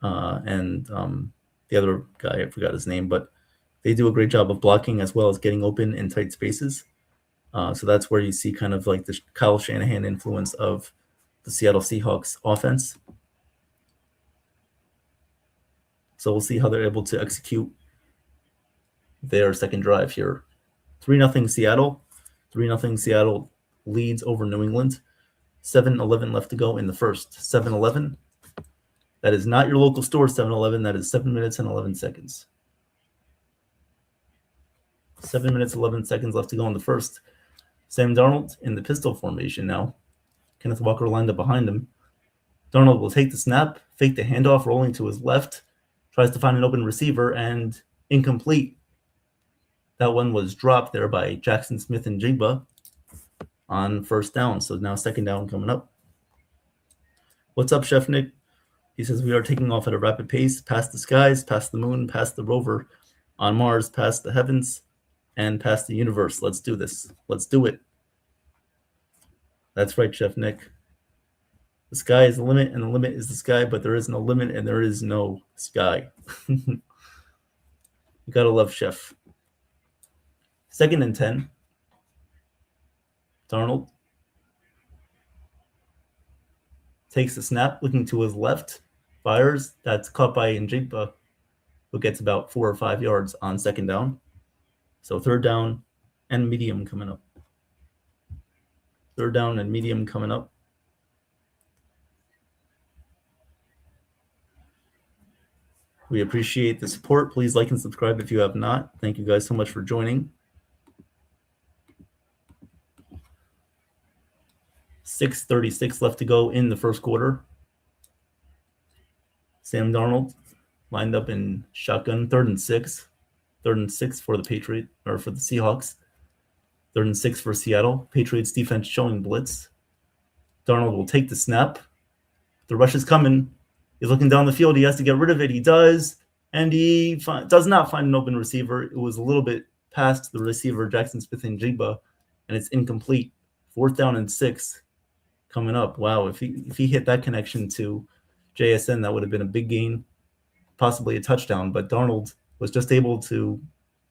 and the other guy, I forgot his name, but they do a great job of blocking as well as getting open in tight spaces. So that's where you see kind of like the Kyle Shanahan influence of the Seattle Seahawks offense. So we'll see how they're able to execute their second drive here. 3-0 Seattle. 3-0 Seattle leads over New England. 7-11 left to go in the first. 7-11. That is not your local store 7-Eleven. That is 7 minutes and 11 seconds. 7 minutes, 11 seconds left to go in the first. Sam Darnold in the pistol formation now. Kenneth Walker lined up behind him. Darnold will take the snap, fake the handoff, rolling to his left. Tries to find an open receiver, and incomplete. That one was dropped there by Jackson Smith and Jigba on first down. So now second down coming up. What's up, Chef Nick? He says, we are taking off at a rapid pace, past the skies, past the moon, past the rover, on Mars, past the heavens, and past the universe. Let's do this. Let's do it. That's right, Chef Nick. The sky is the limit, and the limit is the sky, but there is no limit, and there is no sky. You gotta love Chef. 2nd and 10. Darnold takes the snap, looking to his left, fires. That's caught by Njigba, who gets about 4 or 5 yards on 2nd down. So 3rd down and medium coming up. 3rd down and medium coming up. We appreciate the support. Please like and subscribe if you have not. Thank you guys so much for joining. 6:36 left to go in the first quarter. Sam Darnold lined up in shotgun, 3rd and 6. 3rd and 6 for the Patriots, or for the Seahawks. 3rd and 6 for Seattle. Patriots defense showing blitz. Darnold will take the snap. The rush is coming. He's looking down the field. He has to get rid of it. He does, and he does not find an open receiver. It was a little bit past the receiver, Jackson Smith-Njigba, and it's incomplete. 4th down and 6 coming up. Wow, if he hit that connection to JSN, that would have been a big gain, possibly a touchdown. But Darnold was just able to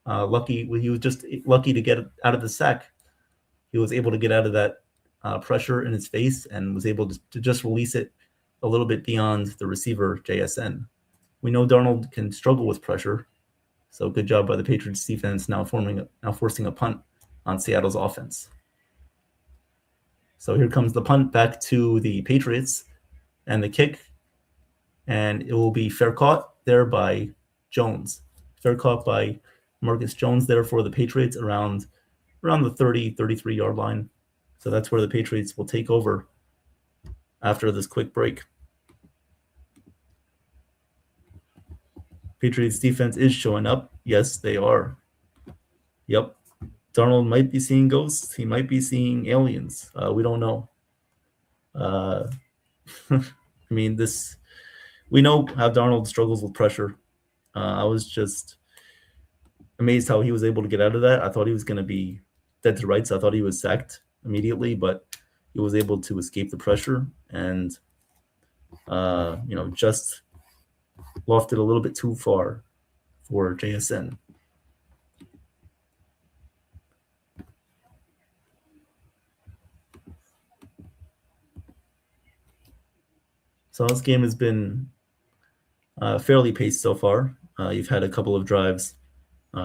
he was just lucky to get out of the sack. He was able to get out of that pressure in his face and was able to just release it a little bit beyond the receiver, JSN. We know Darnold can struggle with pressure, so good job by the Patriots defense now forcing a punt on Seattle's offense. So here comes the punt back to the Patriots and the kick, and it will be fair caught there by Jones. Fair caught by Marcus Jones there for the Patriots around the 30, 33-yard line. So that's where the Patriots will take over after this quick break. Patriots defense is showing up. Yes, they are. Yep. Darnold might be seeing ghosts. He might be seeing aliens. We don't know. I mean, we know how Darnold struggles with pressure. I was just amazed how he was able to get out of that. I thought he was going to be dead to rights. I thought he was sacked immediately, but he was able to escape the pressure and, just lofted a little bit too far for JSN. So this game has been fairly paced so far. You've had a couple of drives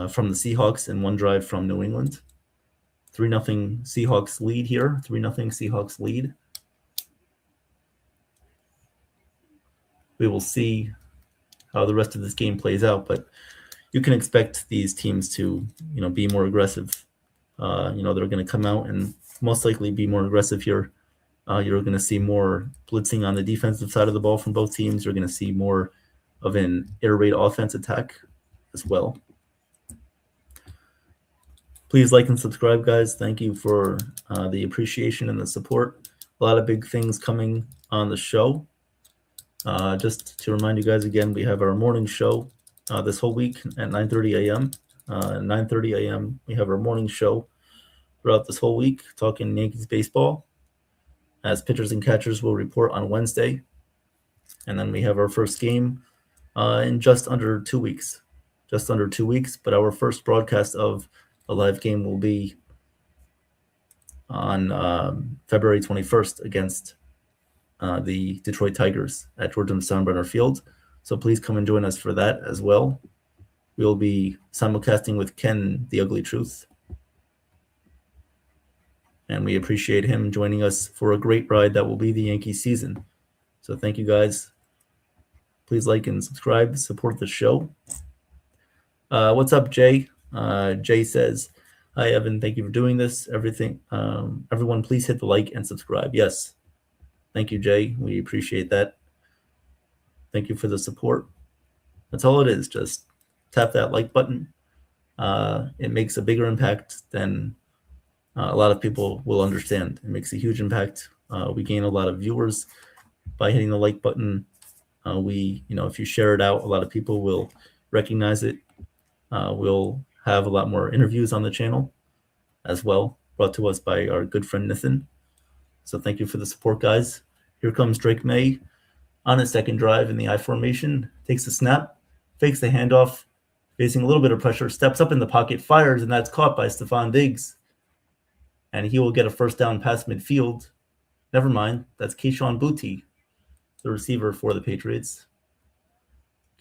from the Seahawks and one drive from New England. 3-0 Seahawks lead here. 3-0 Seahawks lead. We will see how the rest of this game plays out, but you can expect these teams to, be more aggressive. They're going to come out and most likely be more aggressive here. You're going to see more blitzing on the defensive side of the ball from both teams. You're going to see more of an air raid offense attack as well. Please like and subscribe, guys. Thank you for the appreciation and the support. A lot of big things coming on the show. Just to remind you guys again, we have our morning show this whole week at 9:30 a.m. 9:30 a.m. We have our morning show throughout this whole week, talking Yankees baseball, as pitchers and catchers will report on Wednesday. And then we have our first game in just under 2 weeks. But our first broadcast of a live game will be on February 21st against the Detroit Tigers at Georgia Steinbrenner Field. So please come and join us for that as well. We'll be simulcasting with Ken, the Ugly Truth. And we appreciate him joining us for a great ride that will be the Yankee season. So thank you, guys. Please like and subscribe, support the show. What's up, Jay? Jay says, "Hi, Evan. Thank you for doing this. Everyone, please hit the like and subscribe." Yes. Thank you, Jay. We appreciate that. Thank you for the support. That's all it is. Just tap that like button. It makes a bigger impact than a lot of people will understand. It makes a huge impact. We gain a lot of viewers by hitting the like button. If you share it out, a lot of people will recognize it. We'll have a lot more interviews on the channel as well, brought to us by our good friend Nathan. So thank you for the support, guys. Here comes Drake May on his second drive in the I formation, takes the snap, fakes the handoff, facing a little bit of pressure, steps up in the pocket, fires, and that's caught by Stephon Diggs. And he will get a first down past midfield. Never mind, that's Keyshawn Booty, the receiver for the Patriots.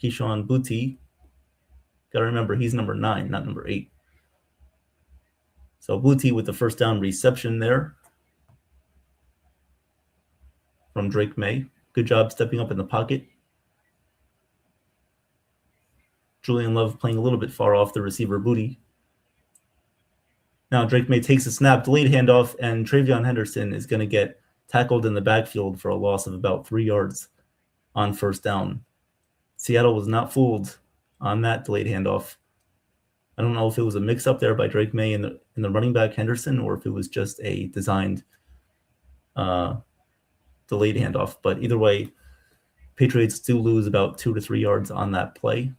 Keyshawn Booty, got to remember, he's number 9, not number 8. So Booty with the first down reception there from Drake May. Good job stepping up in the pocket. Julian Love playing a little bit far off the receiver Booty. Now Drake May takes a snap, delayed handoff, and Travion Henderson is going to get tackled in the backfield for a loss of about 3 yards on first down. Seattle was not fooled on that delayed handoff. I don't know if it was a mix-up there by Drake May and the running back Henderson, or if it was just a designed delayed handoff. But either way, Patriots do lose about 2 to 3 yards on that play.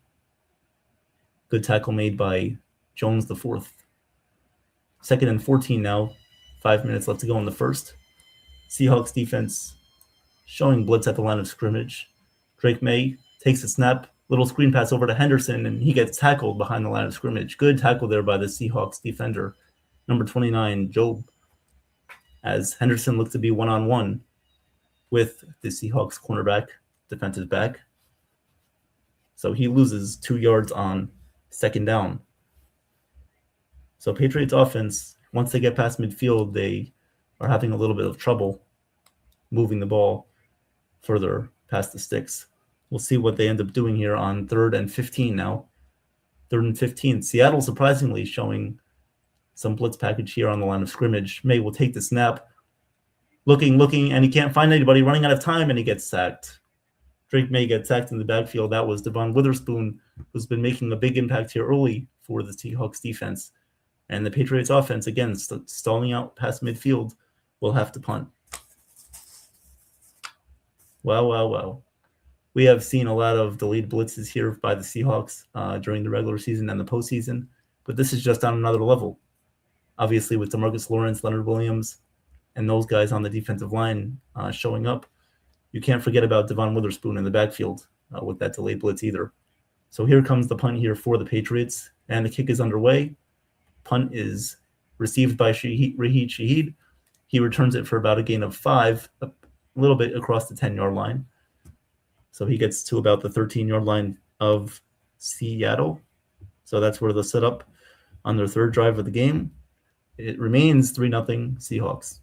Good tackle made by Jones the fourth. 2nd and 14 now. 5 minutes left to go in the first. Seahawks defense showing blitz at the line of scrimmage. Drake May takes a snap, little screen pass over to Henderson, and he gets tackled behind the line of scrimmage. Good tackle there by the Seahawks defender, number 29, Job, as Henderson looked to be one-on-one with the Seahawks cornerback, defensive back. So he loses 2 yards on second down. So Patriots offense, once they get past midfield, they are having a little bit of trouble moving the ball further past the sticks. We'll see what they end up doing here on 3rd and 15 now. 3rd and 15. Seattle surprisingly showing some blitz package here on the line of scrimmage. May will take the snap. Looking, and he can't find anybody, running out of time, and he gets sacked. Drake May gets sacked in the backfield. That was Devon Witherspoon, who's been making a big impact here early for the Seahawks defense. And the Patriots offense, again, stalling out past midfield, will have to punt. Wow. We have seen a lot of delayed blitzes here by the Seahawks during the regular season and the postseason, but this is just on another level. Obviously, with DeMarcus Lawrence, Leonard Williams, and those guys on the defensive line showing up, you can't forget about Devon Witherspoon in the backfield with that delayed blitz either. So here comes the punt here for the Patriots, and the kick is underway. Punt is received by Raheed Shaheed. He returns it for about a gain of 5, a little bit across the 10-yard line. So he gets to about the 13-yard line of Seattle. So that's where they'll set up on their 3rd drive of the game. It remains 3-0 Seahawks.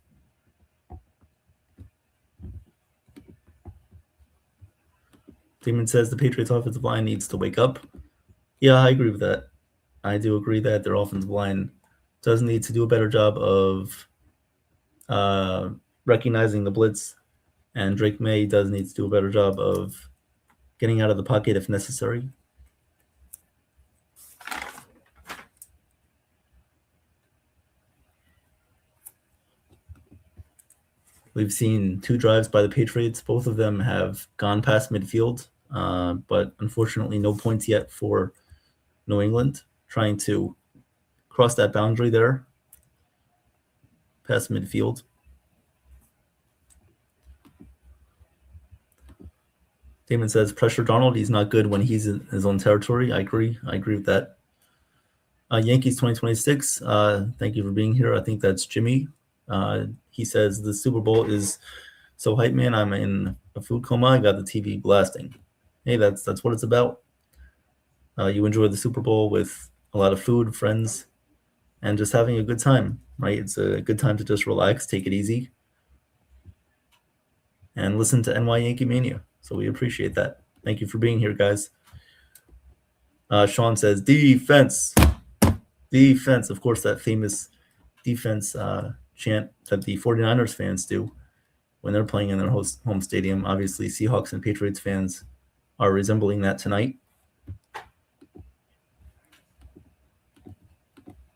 Damon says the Patriots offensive line needs to wake up. Yeah, I agree with that. I do agree that their offensive line does need to do a better job of recognizing the blitz, and Drake May does need to do a better job of getting out of the pocket if necessary. We've seen 2 drives by the Patriots. Both of them have gone past midfield, but unfortunately no points yet for New England, trying to cross that boundary there past midfield. Damon says, pressure Darnold. He's not good when he's in his own territory. I agree with that. Yankees 2026. Thank you for being here. I think that's Jimmy. He says the Super Bowl is so hype, man. I'm in a food coma. I got the TV blasting. Hey, that's what it's about. You enjoy the Super Bowl with a lot of food, friends, and just having a good time, right? It's a good time to just relax, take it easy, and listen to NY Yankee Mania. So we appreciate that. Thank you for being here, guys. Sean says, defense. Of course, that famous defense chant that the 49ers fans do when they're playing in their home stadium. Obviously, Seahawks and Patriots fans are resembling that tonight.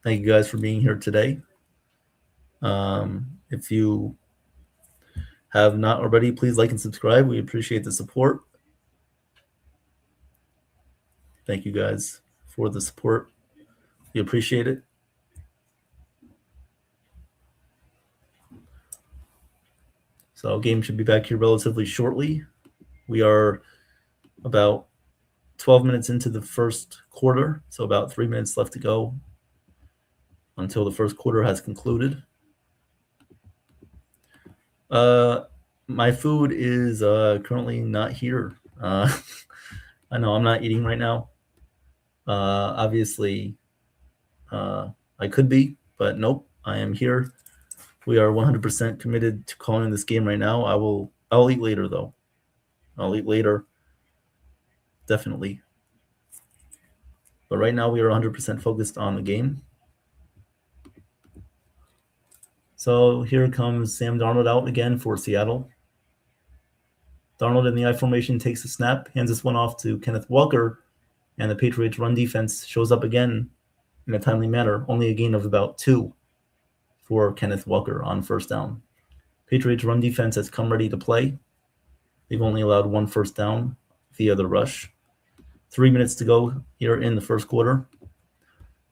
Thank you guys for being here today. If you have not already, please like and subscribe. We appreciate the support. Thank you guys for the support. We appreciate it. So game should be back here relatively shortly. We are about 12 minutes into the first quarter, so about 3 minutes left to go until the first quarter has concluded. My food is currently not here. I know I'm not eating right now. Obviously, I could be, but nope, I am here. We are 100% committed to calling this game right now. I'll eat later though. I'll eat later, definitely. But right now we are 100% focused on the game. So here comes Sam Darnold out again for Seattle. Darnold in the I formation takes a snap, hands this one off to Kenneth Walker, and the Patriots run defense shows up again in a timely manner. Only a gain of about 2 for Kenneth Walker on first down. Patriots run defense has come ready to play. They've only allowed 1 first down via the rush. 3 minutes to go here in the first quarter.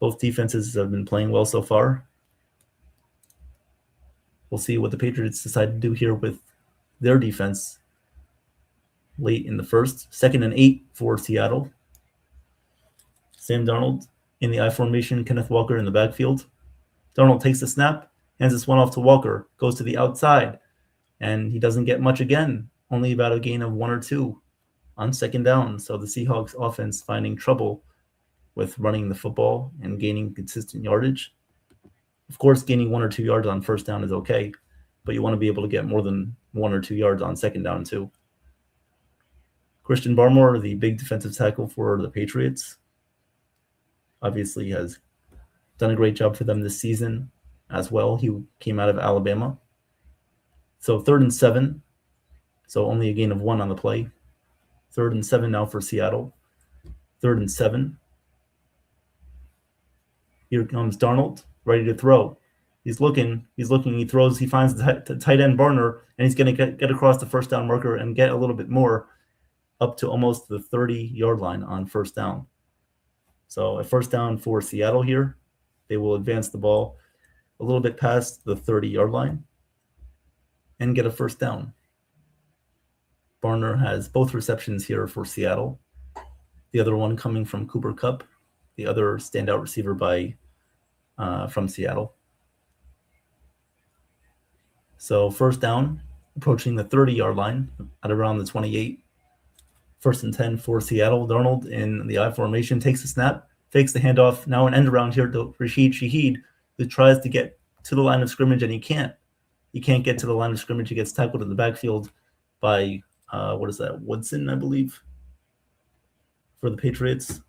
Both defenses have been playing well so far. We'll see what the Patriots decide to do here with their defense late in the first. 2nd and 8 for Seattle. Sam Darnold in the I formation, Kenneth Walker in the backfield. Darnold takes the snap, hands this one off to Walker, goes to the outside, and he doesn't get much again, only about a gain of 1 or 2 on second down. So the Seahawks offense finding trouble with running the football and gaining consistent yardage. Of course, gaining 1 or 2 yards on first down is okay, but you want to be able to get more than 1 or 2 yards on second down too. Christian Barmore, the big defensive tackle for the Patriots, obviously has done a great job for them this season as well. He came out of Alabama. So 3rd and 7. So only a gain of 1 on the play. 3rd and 7 now for Seattle. 3rd and 7. Here comes Darnold, ready to throw. He's looking, he throws, he finds the tight end Barner, and he's going to get across the first down marker and get a little bit more up to almost the 30-yard line on first down. So a first down for Seattle here. They will advance the ball a little bit past the 30-yard line and get a first down. Barner has both receptions here for Seattle. The other one coming from Cooper Kupp, the other standout receiver from Seattle. So first down, approaching the 30-yard line at around the 28. 1st and 10 for Seattle. Darnold in the I formation takes the snap, fakes the handoff. Now an end around here to Rashid Shaheed, who tries to get to the line of scrimmage, and he can't. He can't get to the line of scrimmage. He gets tackled in the backfield by, Woodson, I believe, for the Patriots.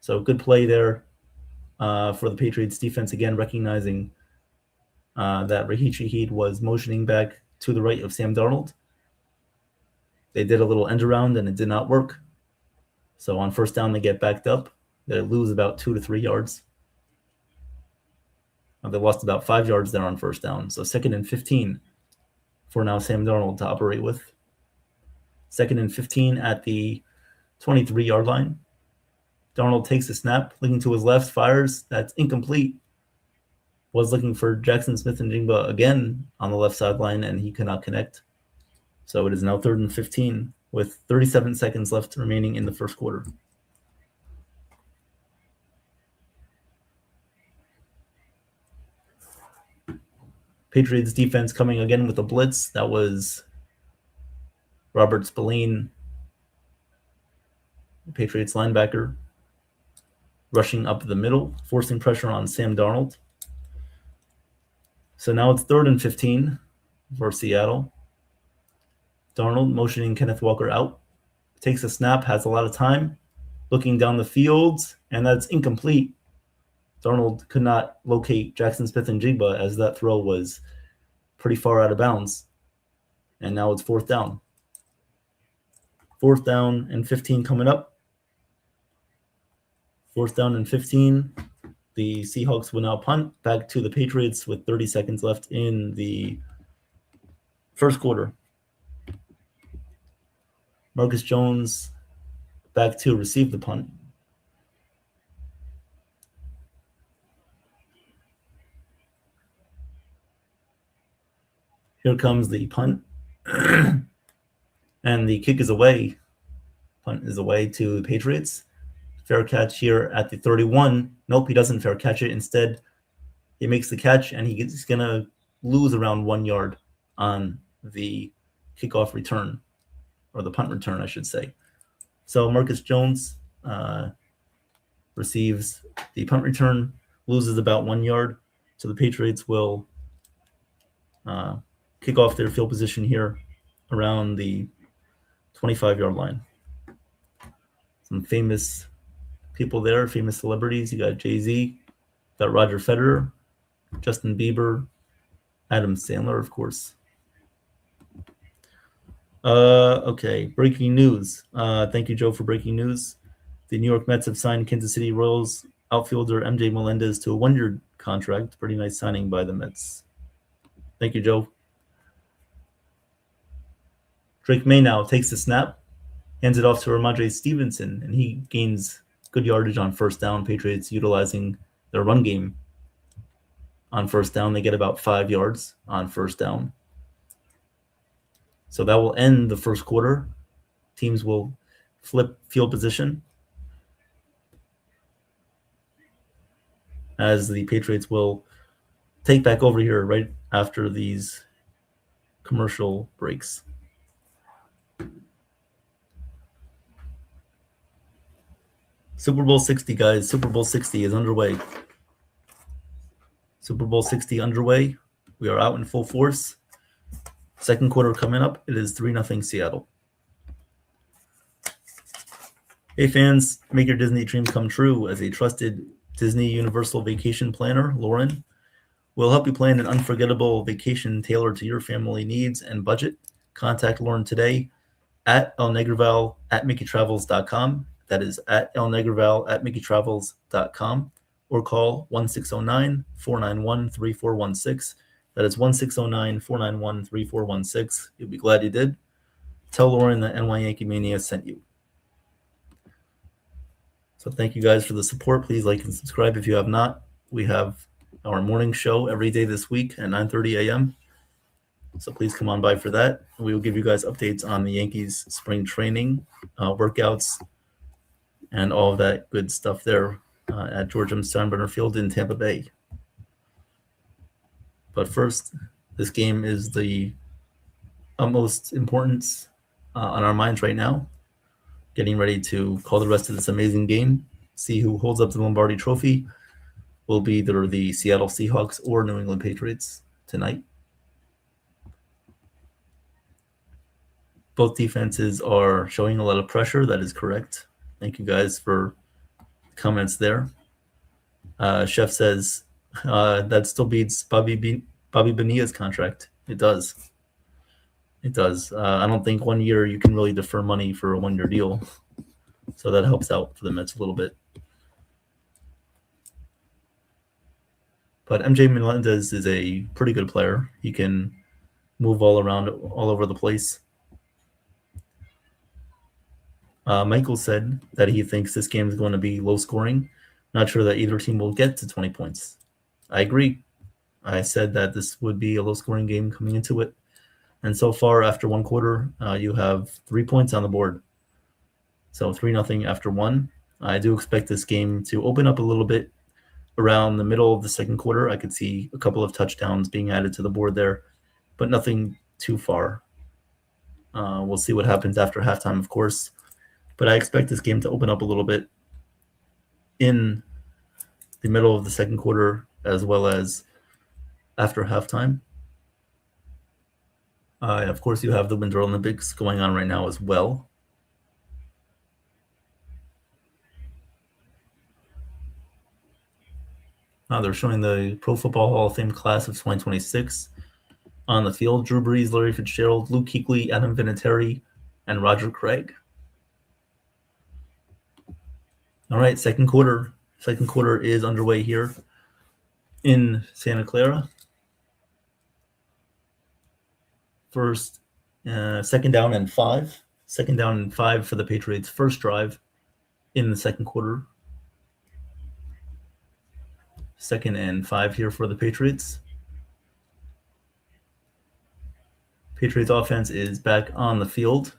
So good play there for the Patriots defense, again recognizing that Rashid Shaheed was motioning back to the right of Sam Darnold. They did a little end around and it did not work. So on first down, they get backed up. They lose about 2 to 3 yards. They lost about 5 yards there on first down. So 2nd and 15 for now Sam Darnold to operate with. 2nd and 15 at the 23-yard line. Darnold takes the snap, looking to his left, fires. That's incomplete. Was looking for Jackson Smith-Njigba again on the left sideline, and he could not connect. So it is now 3rd and 15 with 37 seconds left remaining in the first quarter. Patriots defense coming again with a blitz. That was Robert Spillane, the Patriots linebacker, rushing up the middle, forcing pressure on Sam Darnold. So now it's 3rd and 15 for Seattle. Darnold motioning Kenneth Walker out, takes a snap, has a lot of time, looking down the field, and that's incomplete. Darnold could not locate Jackson Smith-Njigba as that throw was pretty far out of bounds. And now it's 4th down. 4th down and 15 coming up. 4th down and 15. The Seahawks will now punt back to the Patriots with 30 seconds left in the first quarter. Marcus Jones back to receive the punt. Here comes the punt. And the kick is away. Punt is away to the Patriots. Fair catch here at the 31. Nope, he doesn't fair catch it. Instead, he makes the catch, and he's going to lose around 1 yard on the kickoff return, or the punt return, I should say. So Marcus Jones receives the punt return, loses about 1 yard. So the Patriots will kick off their field position here around the 25-yard line. Some famous people there, famous celebrities. You got Jay-Z, got Roger Federer, Justin Bieber, Adam Sandler, of course. Okay, breaking news. Thank you, Joe, for breaking news. The New York Mets have signed Kansas City Royals outfielder MJ Melendez to a 1-year contract. Pretty nice signing by the Mets. Thank you, Joe. Drake May now takes the snap, hands it off to Ramondre Stevenson, and he gains good yardage on first down. Patriots utilizing their run game on first down. They get about 5 yards on first down. So that will end the first quarter. Teams will flip field position as the Patriots will take back over here right after these commercial breaks. Super Bowl 60, guys. Super Bowl 60 is underway. Super Bowl 60 underway. We are out in full force. Second quarter coming up. It is 3-0 Seattle. Hey fans, make your Disney dreams come true. As a trusted Disney Universal vacation planner, Lauren will help you plan an unforgettable vacation tailored to your family needs and budget. Contact Lauren today at elnegraval@mickeytravels.com. That is at elnegraval@mickeytravels.com, or call 1-609-491-3416. That is 1-609-491-3416. You'll be glad you did. Tell Lauren that NY Yankee Mania sent you. So thank you guys for the support. Please like and subscribe if you have not. We have our morning show every day this week at 9:30 a.m. So please come on by for that. We will give you guys updates on the Yankees spring training, workouts, and all of that good stuff there at George M. Steinbrenner Field in Tampa Bay. But first, this game is the utmost importance on our minds right now. Getting ready to call the rest of this amazing game. See who holds up the Lombardi Trophy. Will be either the Seattle Seahawks or New England Patriots tonight. Both defenses are showing a lot of pressure. That is correct. Thank you guys for comments there. Chef says that still beats Bobby Bonilla's contract. It does. It does. I don't think 1 year you can really defer money for a 1-year deal. So that helps out for the Mets a little bit. But MJ Melendez is a pretty good player. He can move all around, all over the place. Michael said that he thinks this game is going to be low scoring. Not sure that either team will get to 20 points. I agree. I said that this would be a low scoring game coming into it. And so far, after one quarter, you have 3 points on the board. So 3-0 after one. I do expect this game to open up a little bit around the middle of the second quarter. I could see a couple of touchdowns being added to the board there, but nothing too far. We'll see what happens after halftime, of course. But I expect this game to open up a little bit in the middle of the second quarter as well as after halftime. Of course, you have the Winter Olympics going on right now as well. They're showing the Pro Football Hall of Fame class of 2026 on the field. Drew Brees, Larry Fitzgerald, Luke Kuechly, Adam Vinatieri, and Roger Craig. All right, second quarter. Second quarter is underway here in Santa Clara. First, second down and 5. Second down and 5 for the Patriots' first drive in the second quarter. Second and 5 here for the Patriots. Patriots offense is back on the field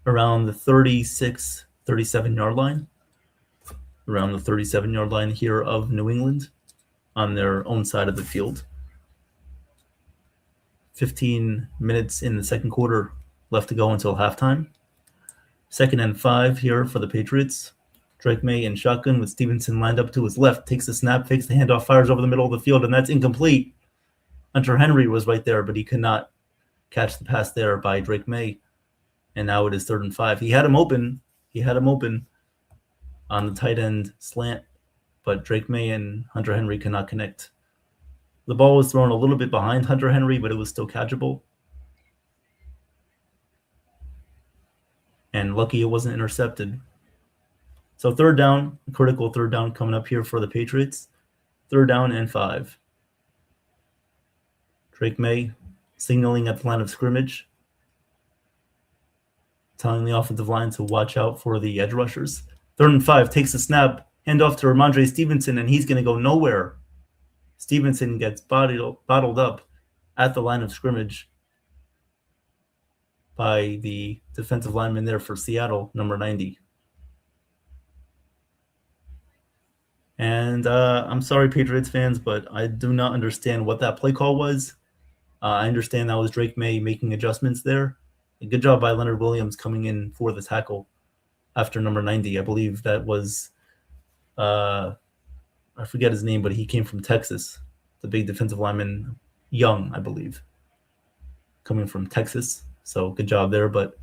around the 36, 37-yard line. Around the 37-yard line here of New England on their own side of the field. 15 minutes in the second quarter left to go until halftime. 2nd and 5 here for the Patriots. Drake May in shotgun with Stevenson lined up to his left. Takes the snap, fakes the handoff, fires over the middle of the field, and that's incomplete. Hunter Henry was right there, but he could not catch the pass there by Drake May. And now it is 3rd and 5. He had him open. On the tight end slant, but Drake May and Hunter Henry cannot connect. The ball was thrown a little bit behind Hunter Henry, but it was still catchable. And lucky it wasn't intercepted. So 3rd down, critical 3rd down coming up here for the Patriots. 3rd down and 5. Drake May signaling at the line of scrimmage, telling the offensive line to watch out for the edge rushers. 3rd and 5, takes the snap, handoff to Ramondre Stevenson, and he's going to go nowhere. Stevenson gets bottled up at the line of scrimmage by the defensive lineman there for Seattle, number 90. And I'm sorry, Patriots fans, but I do not understand what that play call was. I understand that was Drake May making adjustments there. A good job by Leonard Williams coming in for the tackle after number 90. I believe that was, I forget his name, but he came from Texas. The big defensive lineman, Young, I believe, coming from Texas. So good job there, but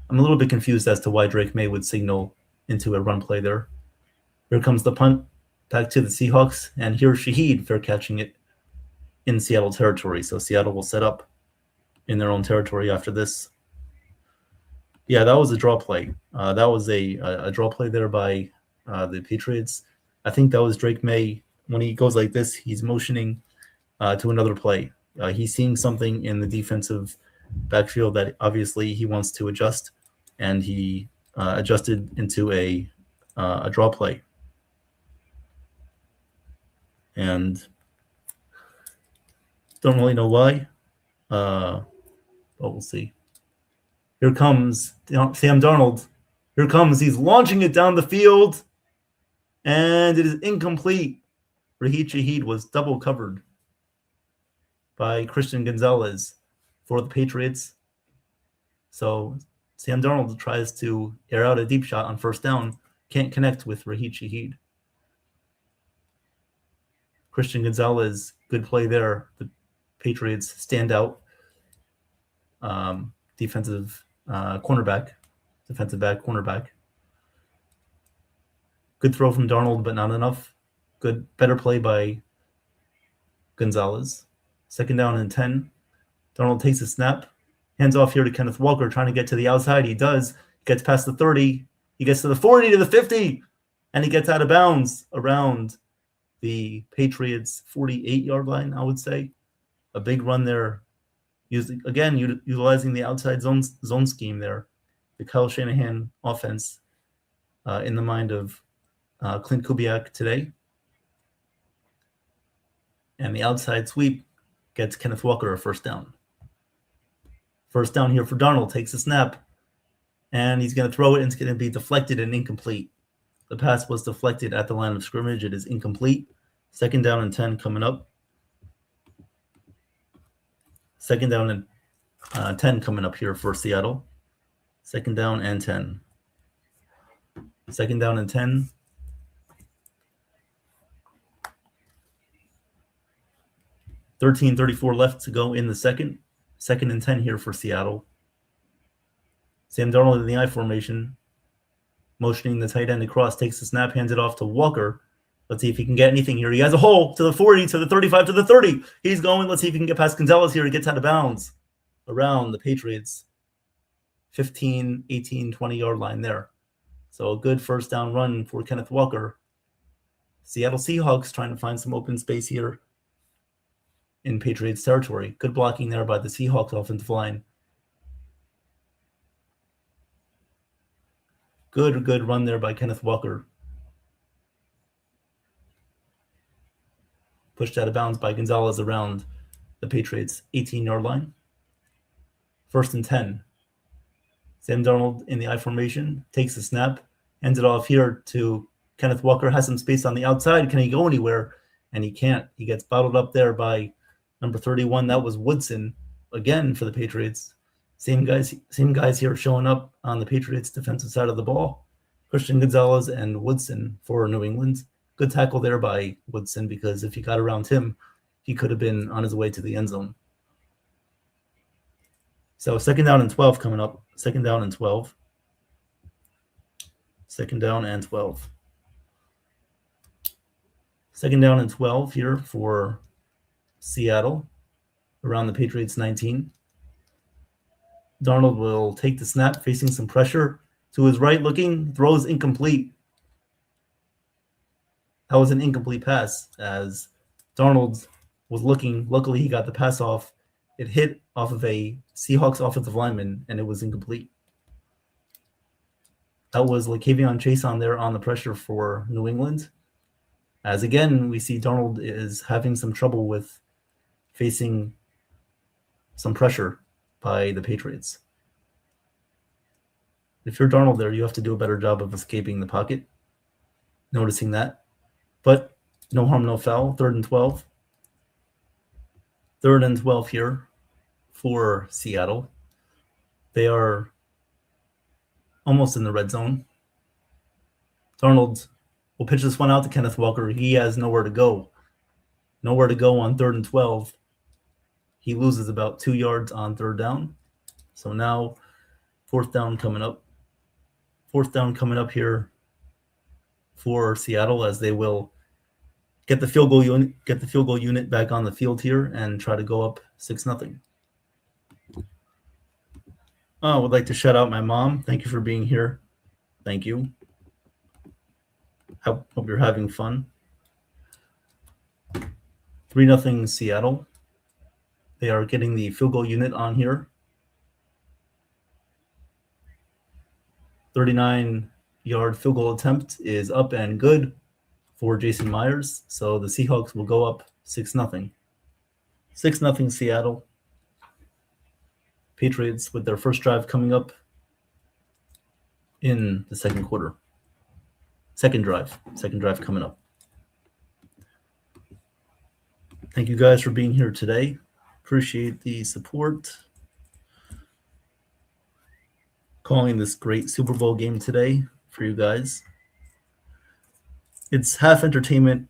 I'm a little bit confused as to why Drake May would signal into a run play there. Here comes the punt back to the Seahawks, and here's Shaheed fair catching it in Seattle territory. So Seattle will set up in their own territory after this. Yeah, that was a draw play. That was a draw play there by the Patriots. I think that was Drake May. When he goes like this, he's motioning to another play. He's seeing something in the defensive backfield that obviously he wants to adjust, and he adjusted into a draw play. And don't really know why, but we'll see. Here comes Sam Darnold. Here comes. He's launching it down the field, and it is incomplete. Raheem Shaheed was double covered by Christian Gonzalez for the Patriots. So Sam Darnold tries to air out a deep shot on 1st down. Can't connect with Raheem Shaheed. Christian Gonzalez, good play there. The Patriots standout defensive back cornerback. Good throw from Darnold, but not enough. Better play by Gonzalez. 2nd down and 10. Darnold takes a snap, hands off here to Kenneth Walker, trying to get to the outside. He does. Gets past the 30. He gets to the 40, to the 50, and he gets out of bounds around the Patriots' 48-yard line, I would say. A big run there. Utilizing the outside zone scheme there. The Kyle Shanahan offense in the mind of Clint Kubiak today. And the outside sweep gets Kenneth Walker a 1st down. 1st down here for Darnold. Takes a snap. And he's going to throw it, and it's going to be deflected and incomplete. The pass was deflected at the line of scrimmage. It is incomplete. 2nd down and 10 coming up. 2nd down and 10 coming up here for Seattle. 2nd down and 10. 2nd down and 10. 13:34 left to go in the second. 2nd and 10 here for Seattle. Sam Darnold in the I formation, motioning the tight end across, takes the snap, hands it off to Walker. Let's see if he can get anything here. He has a hole to the 40, to the 35, to the 30. He's going. Let's see if he can get past Gonzalez here. He gets out of bounds around the Patriots' 15, 18, 20-yard line there. So a good 1st down run for Kenneth Walker. Seattle Seahawks trying to find some open space here in Patriots territory. Good blocking there by the Seahawks offensive line. Good run there by Kenneth Walker. Pushed out of bounds by Gonzalez around the Patriots' 18-yard line. 1st and 10. Sam Darnold in the I formation takes the snap, hands it off here to Kenneth Walker, has some space on the outside. Can he go anywhere? And he can't. He gets bottled up there by number 31. That was Woodson again for the Patriots. Same guys here showing up on the Patriots defensive side of the ball. Christian Gonzalez and Woodson for New England. Good tackle there by Woodson, because if he got around him, he could have been on his way to the end zone. So 2nd down and 12 coming up. 2nd down and 12. 2nd down and 12. 2nd down and 12 here for Seattle around the Patriots 19. Darnold will take the snap, facing some pressure. To his right looking, throws incomplete. That was an incomplete pass as Darnold was looking. Luckily, he got the pass off. It hit off of a Seahawks offensive lineman, and it was incomplete. That was La'Kavion Chase on there on the pressure for New England. As again, we see Darnold is having some trouble with facing some pressure by the Patriots. If you're Darnold there, you have to do a better job of escaping the pocket, noticing that. But no harm, no foul. 3rd and 12. 3rd and 12 here for Seattle. They are almost in the red zone. Darnold will pitch this one out to Kenneth Walker. He has nowhere to go. Nowhere to go on 3rd and 12. He loses about 2 yards on 3rd down. So now 4th down coming up. 4th down coming up here for Seattle, as they will get the field goal unit back on the field here and try to go up 6-0. I would like to shout out my mom. Thank you for being here. Thank you. Hope you're having fun. 3-0 Seattle. They are getting the field goal unit on here. 39-yard field goal attempt is up and good for Jason Myers. So the Seahawks will go up 6-0. 6-0 Seattle. Patriots with their first drive coming up in the 2nd quarter. Second drive coming up. Thank you guys for being here today. Appreciate the support. Calling this great Super Bowl game today for you guys. It's half entertainment,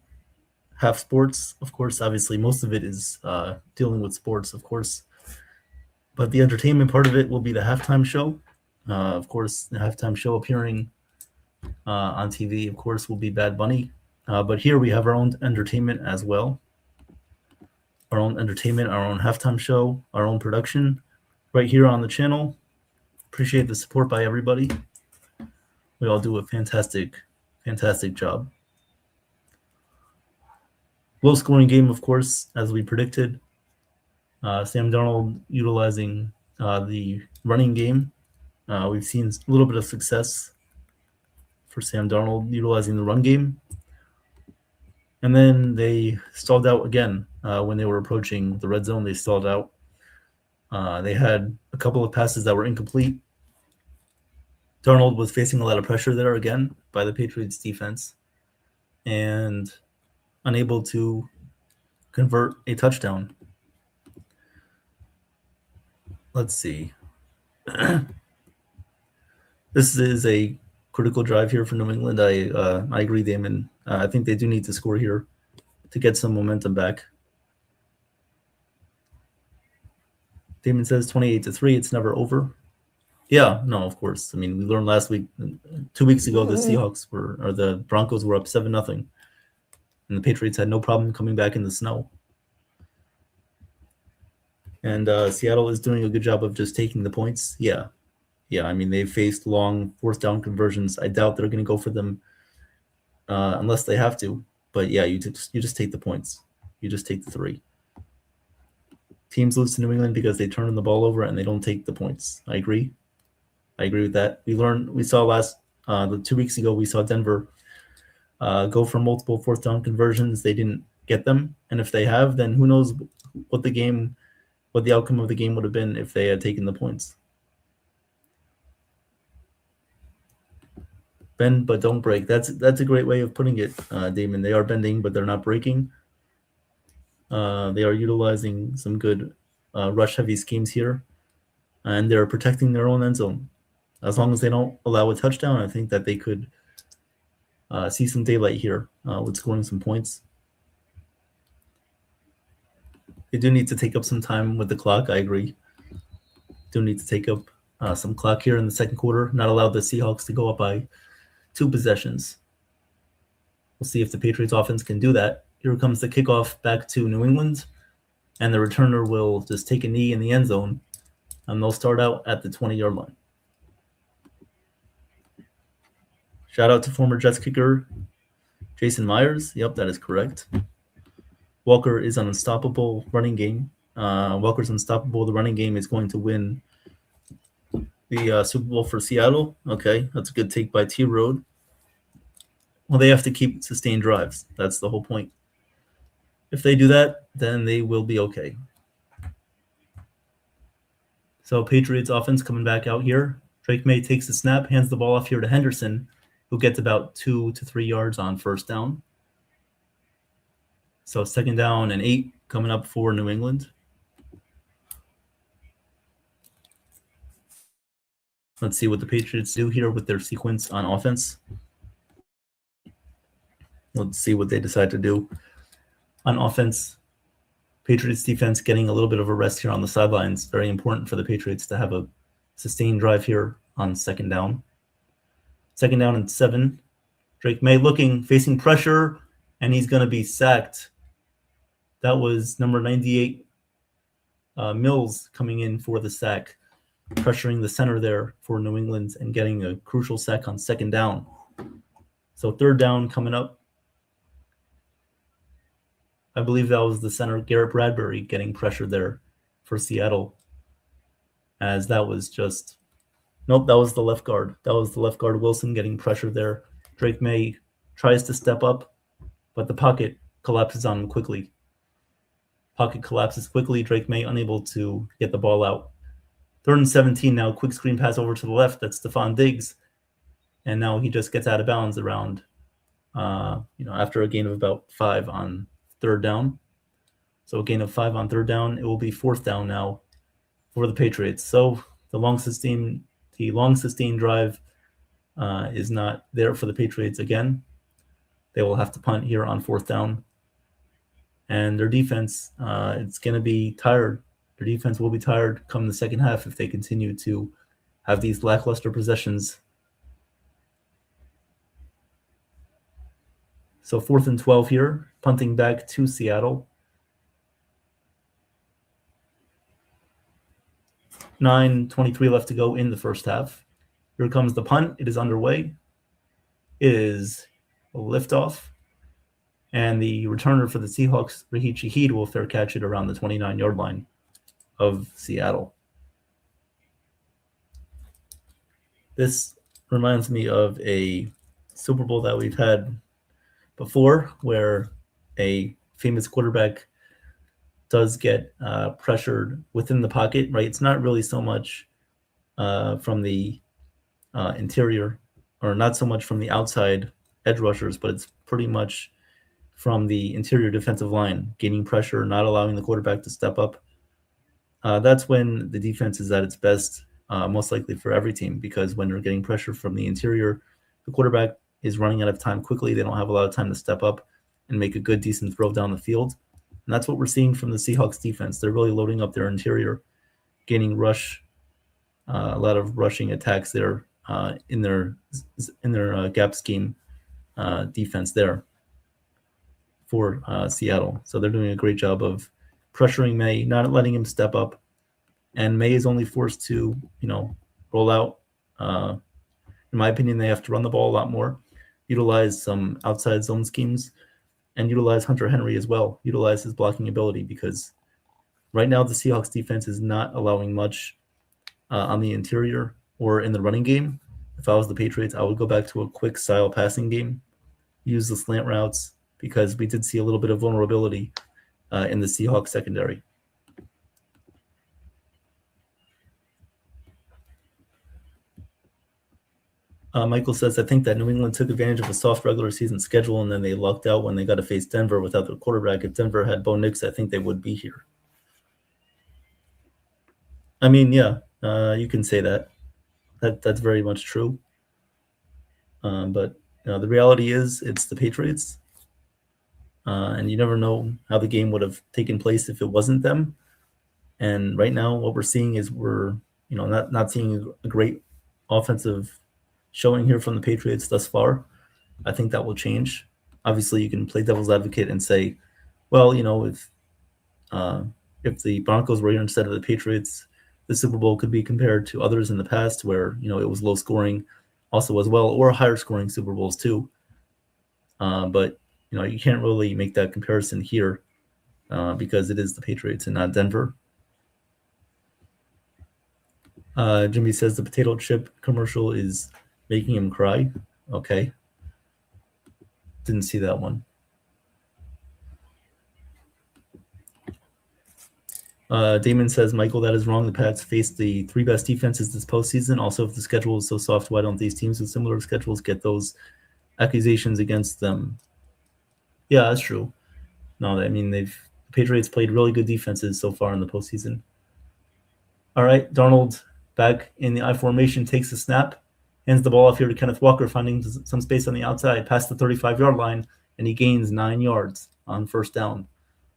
half sports. Of course, obviously, most of it is dealing with sports, of course. But the entertainment part of it will be the halftime show. Of course, the halftime show appearing on TV, of course, will be Bad Bunny. But here we have our own entertainment as well. Our own entertainment, our own halftime show, our own production right here on the channel. Appreciate the support by everybody. We all do a fantastic job. Low scoring game, of course, as we predicted. Sam Darnold utilizing the running game. We've seen a little bit of success for Sam Darnold utilizing the run game. And then they stalled out again when they were approaching the red zone. They stalled out. They had a couple of passes that were incomplete. Darnold was facing a lot of pressure there again by the Patriots defense and unable to convert a touchdown. Let's see. This is a critical drive here for New England. I agree, Damon. I think they do need to score here to get some momentum back. Damon says 28-3. It's never over. Yeah, no, of course. I mean, we learned last week, 2 weeks ago, the the Broncos were up 7-0, and the Patriots had no problem coming back in the snow. And Seattle is doing a good job of just taking the points. Yeah. I mean, they've faced long 4th down conversions. I doubt they're going to go for them unless they have to. But yeah, you just take the points. You just take the 3. Teams lose to New England because they turn the ball over and they don't take the points. I agree with that. We saw 2 weeks ago, we saw Denver go for multiple 4th down conversions. They didn't get them. And if they have, then who knows what the game what the outcome of the game would have been if they had taken the points. Bend but don't break. That's a great way of putting it, Damon. They are bending, but they're not breaking. They are utilizing some good rush-heavy schemes here, and they're protecting their own end zone. As long as they don't allow a touchdown, I think that they could see some daylight here with scoring some points. They do need to take up some time with the clock. I agree. Do need to take up some clock here in the second quarter. Not allow the Seahawks to go up by 2 possessions. We'll see if the Patriots offense can do that. Here comes the kickoff back to New England, and the returner will just take a knee in the end zone, and they'll start out at the 20-yard line. Shout out to former Jets kicker Jason Myers. Yep, that is correct. Walker is an unstoppable running game. Walker's unstoppable. The running game is going to win the Super Bowl for Seattle. Okay, that's a good take by T-Road. Well, they have to keep sustained drives. That's the whole point. If they do that, then they will be okay. So Patriots offense coming back out here. Drake May takes the snap, hands the ball off here to Henderson, who gets about 2 to 3 yards on first down. So 2nd down and 8 coming up for New England. Let's see what the Patriots do here with their sequence on offense. Let's see what they decide to do on offense. Patriots defense getting a little bit of a rest here on the sidelines. Very important for the Patriots to have a sustained drive here on 2nd down. 2nd down and 7. Drake May looking, facing pressure, and he's going to be sacked. That was number 98, Mills, coming in for the sack, pressuring the center there for New England and getting a crucial sack on 2nd down. So 3rd down coming up. I believe that was the center, Garrett Bradbury, getting pressure there for Seattle. As that was just, nope, that was the left guard. That was the left guard, Wilson, getting pressure there. Drake May tries to step up, but the pocket collapses on him quickly. Pocket collapses quickly. Drake May unable to get the ball out. 3rd and 17 now. Quick screen pass over to the left. That's Stephon Diggs. And now he just gets out of bounds around, after a gain of about 5 on 3rd down. So a gain of 5 on 3rd down. It will be 4th down now for the Patriots. So the long sustained drive is not there for the Patriots again. They will have to punt here on 4th down. And their defense, it's going to be tired. Their defense will be tired come the second half if they continue to have these lackluster possessions. So 4th and 12 here, punting back to Seattle. 9:23 left to go in the first half. Here comes the punt. It is underway. It is a liftoff. And the returner for the Seahawks, Raheem Shaheed, will fair catch it around the 29-yard line of Seattle. This reminds me of a Super Bowl that we've had before where a famous quarterback does get pressured within the pocket, right? It's not really so much from the interior, or not so much from the outside edge rushers, but it's pretty much from the interior defensive line, gaining pressure, not allowing the quarterback to step up. That's when the defense is at its best, most likely for every team, because when they're getting pressure from the interior, the quarterback is running out of time quickly. They don't have a lot of time to step up and make a good, decent throw down the field. And that's what we're seeing from the Seahawks defense. They're really loading up their interior, gaining rush, a lot of rushing attacks there in their gap scheme defense there for Seattle. So they're doing a great job of pressuring May, not letting him step up. And May is only forced to, roll out. In my opinion, they have to run the ball a lot more, utilize some outside zone schemes, and utilize Hunter Henry as well, utilize his blocking ability, because right now the Seahawks defense is not allowing much on the interior or in the running game. If I was the Patriots, I would go back to a quick style passing game, use the slant routes, because we did see a little bit of vulnerability in the Seahawks secondary. Michael says, I think that New England took advantage of a soft regular season schedule, and then they lucked out when they got to face Denver without their quarterback. If Denver had Bo Nix, I think they would be here. I mean, yeah, you can say that. That's very much true. But the reality is it's the Patriots. And you never know how the game would have taken place if it wasn't them. And right now, what we're seeing is we're not seeing a great offensive showing here from the Patriots thus far. I think that will change. Obviously, you can play devil's advocate and say, well, if the Broncos were here instead of the Patriots, the Super Bowl could be compared to others in the past where it was low scoring, also as well, or higher scoring Super Bowls too. But you can't really make that comparison here because it is the Patriots and not Denver. Jimmy says the potato chip commercial is making him cry. Okay. Didn't see that one. Damon says, Michael, that is wrong. The Pats faced the 3 best defenses this postseason. Also, if the schedule is so soft, why don't these teams with similar schedules get those accusations against them? Yeah, that's true. No, I mean, the Patriots played really good defenses so far in the postseason. All right, Darnold back in the I formation, takes a snap, hands the ball off here to Kenneth Walker, finding some space on the outside, past the 35-yard line, and he gains 9 yards on first down.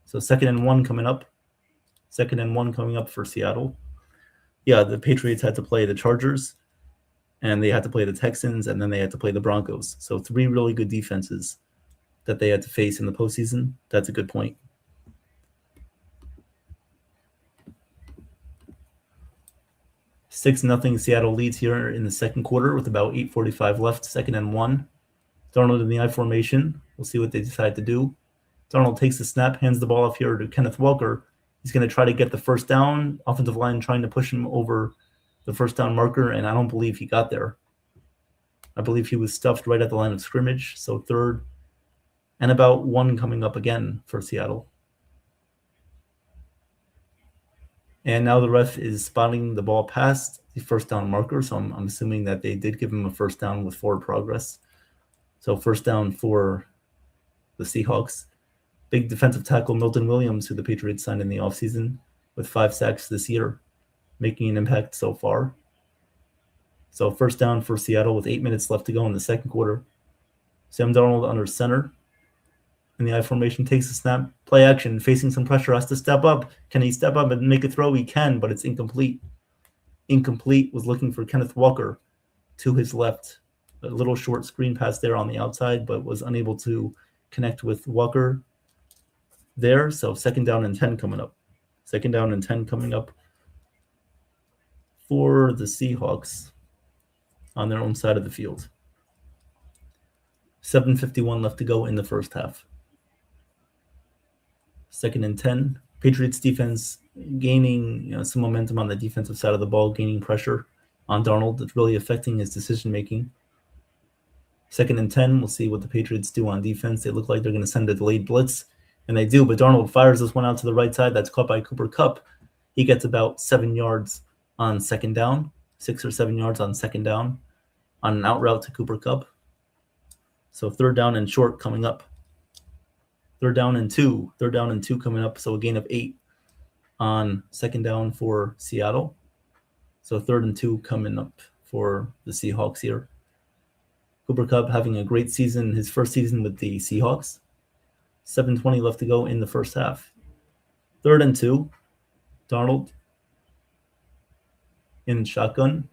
So 2nd and 1 coming up. 2nd and 1 coming up for Seattle. Yeah, the Patriots had to play the Chargers, and they had to play the Texans, and then they had to play the Broncos. So 3 really good defenses that they had to face in the postseason. That's a good point. (6-0) Seattle leads here in the second quarter with about 8:45 left. 2nd and 1. Darnold in the I formation. We'll see what they decide to do. Darnold takes the snap, hands the ball off here to Kenneth Walker. He's going to try to get the first down. Offensive line trying to push him over the first down marker, and I don't believe he got there. I believe he was stuffed right at the line of scrimmage. So 3rd and about 1 coming up again for Seattle. And now the ref is spotting the ball past the first down marker. So I'm assuming that they did give him a first down with forward progress. So first down for the Seahawks. Big defensive tackle Milton Williams, who the Patriots signed in the offseason with 5 sacks this year, making an impact so far. So first down for Seattle with 8 minutes left to go in the second quarter. Sam Darnold under center in the I formation, takes a snap, play action, facing some pressure, has to step up. Can he step up and make a throw? He can, but it's incomplete. Incomplete, was looking for Kenneth Walker to his left. A little short screen pass there on the outside, but was unable to connect with Walker there. So 2nd down and 10 coming up. 2nd down and 10 coming up for the Seahawks on their own side of the field. 7:51 left to go in the first half. 2nd and 10. Patriots defense gaining some momentum on the defensive side of the ball, gaining pressure on Darnold. It's really affecting his decision making. 2nd and 10. We'll see what the Patriots do on defense. They look like they're going to send a delayed blitz, and they do. But Darnold fires this one out to the right side. That's caught by Cooper Kupp. He gets about 7 yards on 2nd down, 6 or 7 yards on 2nd down on an out route to Cooper Kupp. So 3rd down and short coming up. 3rd down and 2. 3rd down and 2 coming up. So a gain of 8 on 2nd down for Seattle. So 3rd and 2 coming up for the Seahawks here. Cooper Kupp having a great season, his first season with the Seahawks. 7:20 left to go in the first half. 3rd and 2. Darnold in shotgun.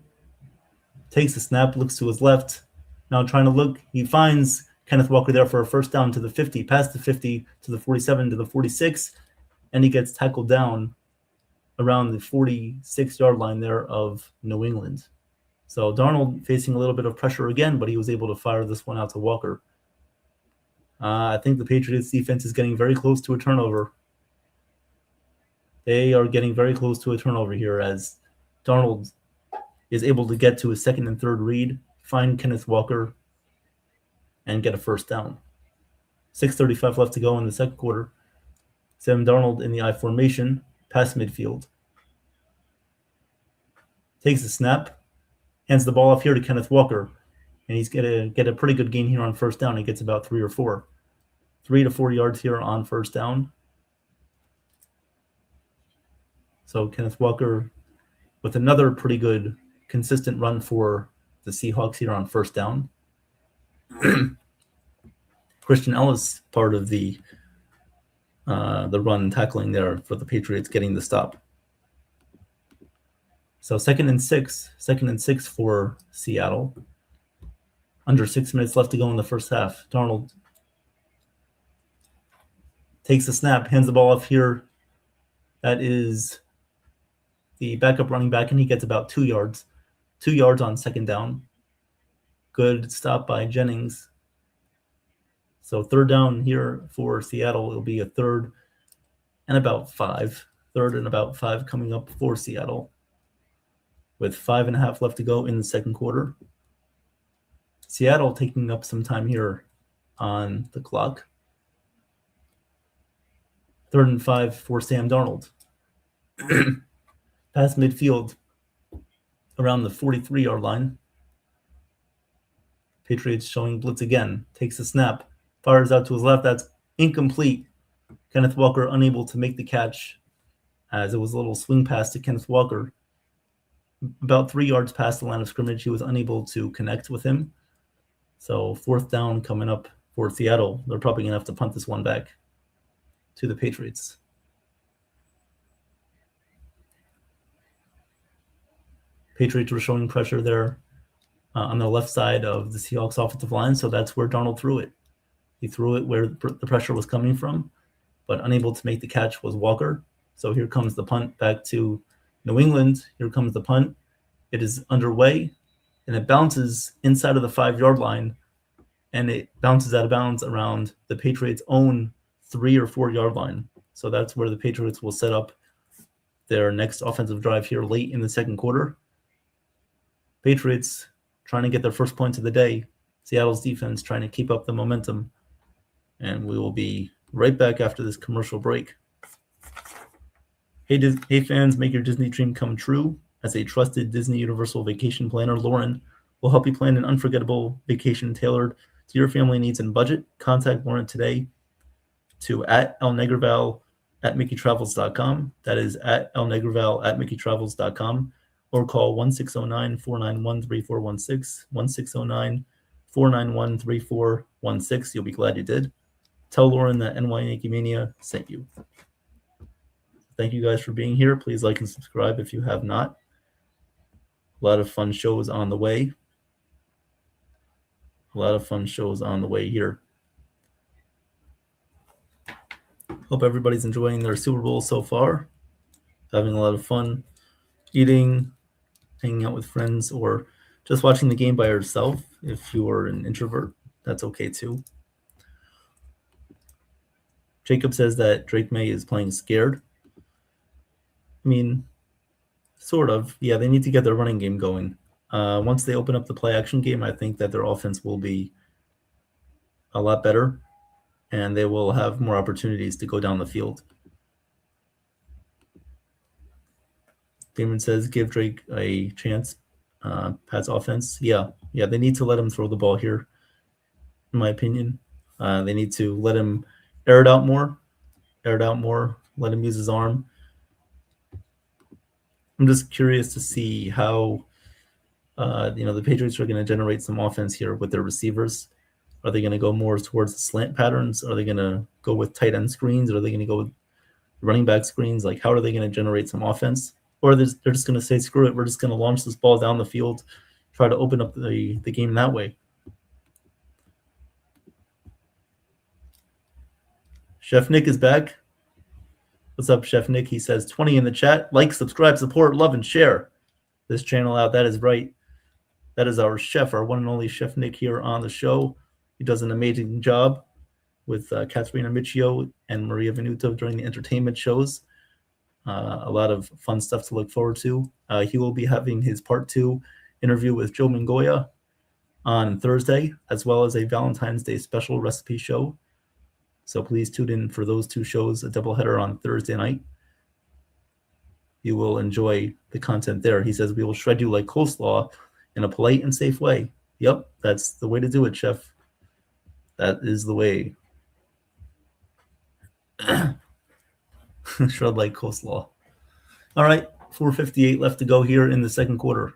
Takes the snap, looks to his left. Now trying to look. He finds Kenneth Walker there for a first down to the 50, past the 50, to the 47, to the 46, and he gets tackled down around the 46-yard line there of New England. So Darnold facing a little bit of pressure again, but he was able to fire this one out to Walker. I think the Patriots defense is getting very close to a turnover. They are getting very close to a turnover here as Darnold is able to get to his 2nd and 3rd read, find Kenneth Walker, and get a first down. 6:35 left to go in the second quarter. Sam Darnold in the I formation, past midfield. Takes the snap, hands the ball off here to Kenneth Walker. and he's going to get a pretty good gain here on first down. He gets about 3 to 4 yards here on first down. So Kenneth Walker with another pretty good consistent run for the Seahawks here on first down. Christian Ellis part of the run tackling there for the Patriots, getting the stop. So second and six for Seattle. Under 6 minutes left to go in the first half. Darnold takes the snap, hands the ball off here. That is the backup running back, and he gets about 2 yards. 2 yards on second down. Good stop by Jennings. So third down here for Seattle. It'll be a third and about 5. Third and about 5 coming up for Seattle, with 5.5 left to go in the second quarter. Seattle taking up some time here on the clock. 3rd and 5 for Sam Darnold. Past midfield around the 43-yard line. Patriots showing blitz again. Takes a snap. Fires out to his left. That's incomplete. Kenneth Walker unable to make the catch, as it was a little swing pass to Kenneth Walker. About 3 yards past the line of scrimmage, he was unable to connect with him. So 4th down coming up for Seattle. They're probably going to have to punt this one back to the Patriots. Patriots were showing pressure there on the left side of the Seahawks offensive line, so that's where Darnold threw it. He threw it where the pressure was coming from, but unable to make the catch was Walker. So here comes the punt back to New England. Here comes the punt. It is underway, and it bounces inside of the 5-yard line, and it bounces out of bounds around the Patriots' own 3 or 4 yard line. So that's where the Patriots will set up their next offensive drive here late in the second quarter. Patriots trying to get their first points of the day. Seattle's defense trying to keep up the momentum. And we will be right back after this commercial break. Hey fans, make your Disney dream come true. As a trusted Disney Universal vacation planner, Lauren will help you plan an unforgettable vacation tailored to your family needs and budget. Contact Lauren today to @elnegraval@mickeytravels.com. That is @elnegraval@mickeytravels.com. Or call 1-609-491-3416, 1-609-491-3416. You'll be glad you did. Tell Lauren that NY Yankee Mania sent you. Thank you guys for being here. Please like and subscribe if you have not. A lot of fun shows on the way. Here. Hope everybody's enjoying their Super Bowl so far. Having a lot of fun eating, hanging out with friends, or just watching the game by yourself. If you are an introvert, that's okay too. Jacob says that Drake May is playing scared. I mean, sort of. Yeah, they need to get their running game going. Once they open up the play action game, I think that their offense will be a lot better, and they will have more opportunities to go down the field. Damon says, give Drake a chance. Pat's offense. Yeah, they need to let him throw the ball here, in my opinion. They need to let him air it out more, let him use his arm. I'm just curious to see how, the Patriots are going to generate some offense here with their receivers. Are they going to go more towards the slant patterns? Are they going to go with tight end screens? Or are they going to go with running back screens? Like, how are they going to generate some offense? Or they're just going to say, screw it, we're just going to launch this ball down the field, try to open up the game that way. Chef Nick is back. What's up, Chef Nick? He says 20 in the chat. Like, subscribe, support, love, and share this channel out. That is right. That is our chef, our one and only Chef Nick here on the show. He does an amazing job with Katharina Miccio and Maria Venuto during the entertainment shows. A lot of fun stuff to look forward to. He will be having his part 2 interview with Joe Mangoya on Thursday, as well as a Valentine's Day special recipe show. So please tune in for those 2 shows, a doubleheader on Thursday night. You will enjoy the content there. He says, we will shred you like coleslaw in a polite and safe way. Yep, that's the way to do it, Chef. That is the way. Shred like coleslaw. All right, 4:58 left to go here in the second quarter.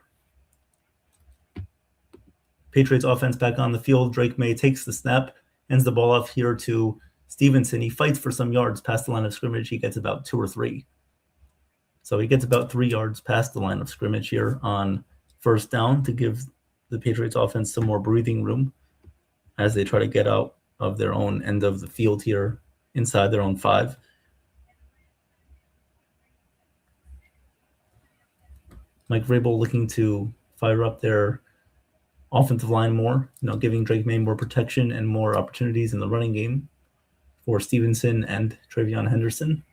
Patriots offense back on the field. Drake May takes the snap, hands the ball off here to Stevenson. He fights for some yards past the line of scrimmage. He gets about 2 or 3. So he gets about 3 yards past the line of scrimmage here on first down to give the Patriots offense some more breathing room as they try to get out of their own end of the field here inside their own 5. Mike Vrabel looking to fire up their offensive line more, giving Drake May more protection and more opportunities in the running game for Stevenson and Travion Henderson.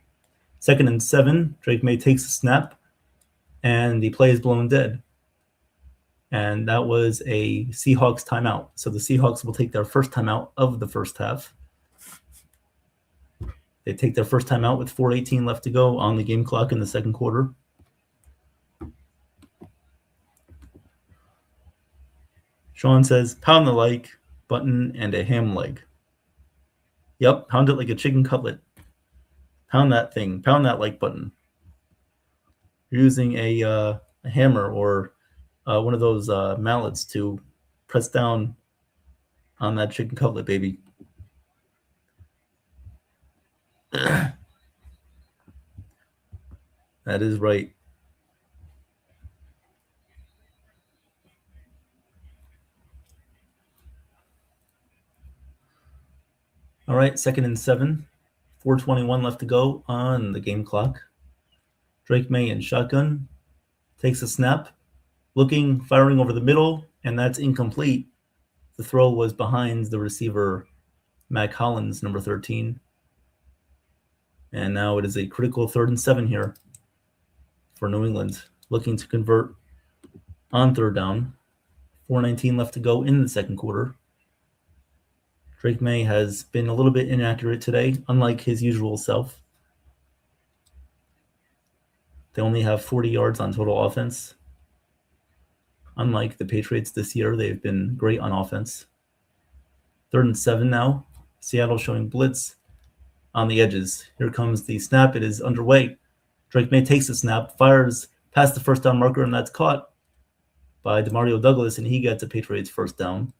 2nd and 7, Drake May takes a snap, and the play is blown dead. And that was a Seahawks timeout. So the Seahawks will take their first timeout of the first half. They take their first timeout with 4:18 left to go on the game clock in the second quarter. Sean says, pound the like button and a ham leg. Yep, pound it like a chicken cutlet. Pound that thing. Pound that like button. You're using a hammer or one of those mallets to press down on that chicken cutlet, baby. That is right. All right, 2nd and 7, 4:21 left to go on the game clock. Drake May in shotgun takes a snap, looking, firing over the middle, and that's incomplete. The throw was behind the receiver, Mac Hollins, number 13. And now it is a critical 3rd and 7 here for New England, looking to convert on 3rd down. 4:19 left to go in the second quarter. Drake May has been a little bit inaccurate today, unlike his usual self. They only have 40 yards on total offense. Unlike the Patriots this year, they've been great on offense. 3rd and 7 now. Seattle showing blitz on the edges. Here comes the snap. It is underway. Drake May takes the snap, fires past the first down marker, and that's caught by DeMario Douglas, and he gets a Patriots first down.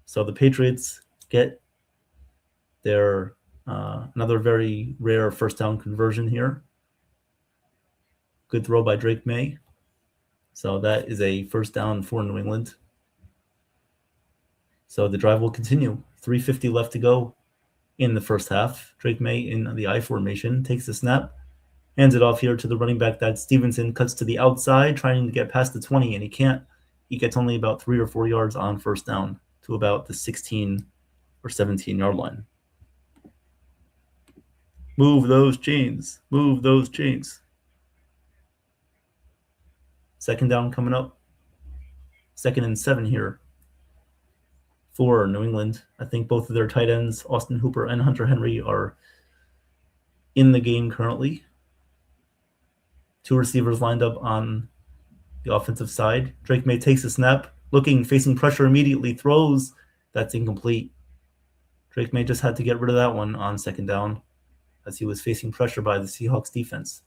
So the Patriots get their another very rare first down conversion here. Good throw by Drake May. So that is a first down for New England. So the drive will continue. 3:50 left to go in the first half. Drake May in the I formation takes the snap, hands it off here to the running back. That Stevenson cuts to the outside, trying to get past the 20, and he can't. He gets only about 3 or 4 yards on first down to about the 16 or 17-yard line. Move those chains. Move those chains. 2nd down coming up. 2nd and 7 here for New England. I think both of their tight ends, Austin Hooper and Hunter Henry, are in the game currently. 2 receivers lined up on the offensive side. Drake May takes a snap, looking, facing pressure immediately, throws. That's incomplete. Drake May just had to get rid of that one on 2nd down as he was facing pressure by the Seahawks defense.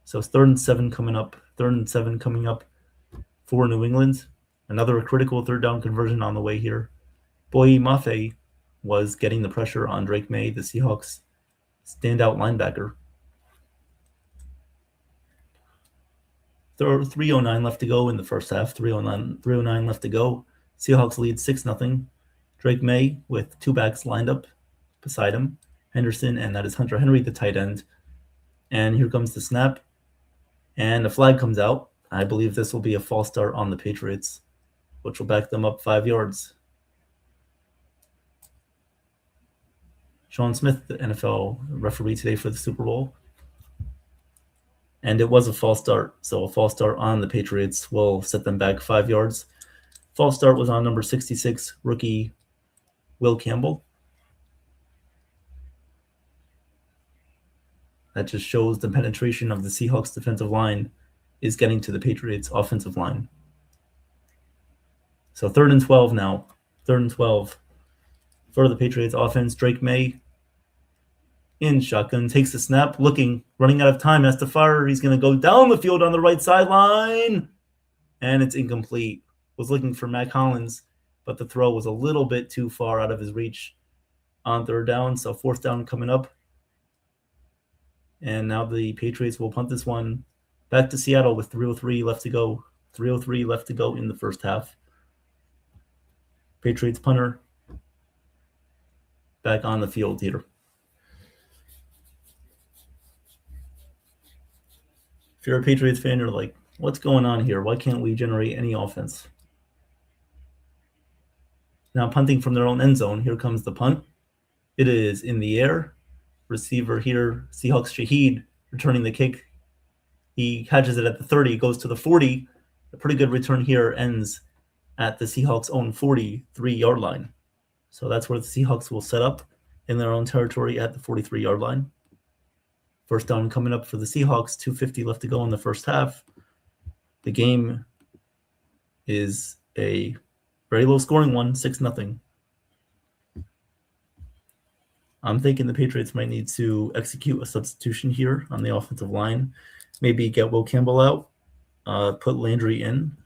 So it's 3rd and 7 coming up. 3rd and 7 coming up for New England. Another critical 3rd down conversion on the way here. Boye Mafe was getting the pressure on Drake May, the Seahawks standout linebacker. 3:09 left to go in the first half. 3:09 left to go. Seahawks lead 6-0. Drake May with 2 backs lined up beside him. Henderson, and that is Hunter Henry, the tight end. And here comes the snap. And a flag comes out. I believe this will be a false start on the Patriots, which will back them up 5 yards. Sean Smith, the NFL referee today for the Super Bowl. And it was a false start. So a false start on the Patriots will set them back 5 yards. False start was on number 66, rookie Will Campbell. That just shows the penetration of the Seahawks defensive line is getting to the Patriots offensive line. So 3rd and 12 now. 3rd and 12 for the Patriots offense. Drake May in shotgun, takes the snap, running out of time, has to fire. He's going to go down the field on the right sideline, and it's incomplete. Was looking for Matt Collins, but the throw was a little bit too far out of his reach on 3rd down, so 4th down coming up. And now the Patriots will punt this one back to Seattle with 3:03 left to go. 3:03 left to go in the first half. Patriots punter back on the field here. If you're a Patriots fan, you're like, what's going on here? Why can't we generate any offense? Now punting from their own end zone. Here comes the punt. It is in the air. Receiver here, Seahawks Shaheed, returning the kick. He catches it at the 30, goes to the 40. A pretty good return here, ends at the Seahawks' own 43-yard line. So that's where the Seahawks will set up in their own territory at the 43-yard line. First down coming up for the Seahawks, 2:50 left to go in the first half. The game is a very low-scoring one, 6-0. I'm thinking the Patriots might need to execute a substitution here on the offensive line. Maybe get Will Campbell out, put Landry in.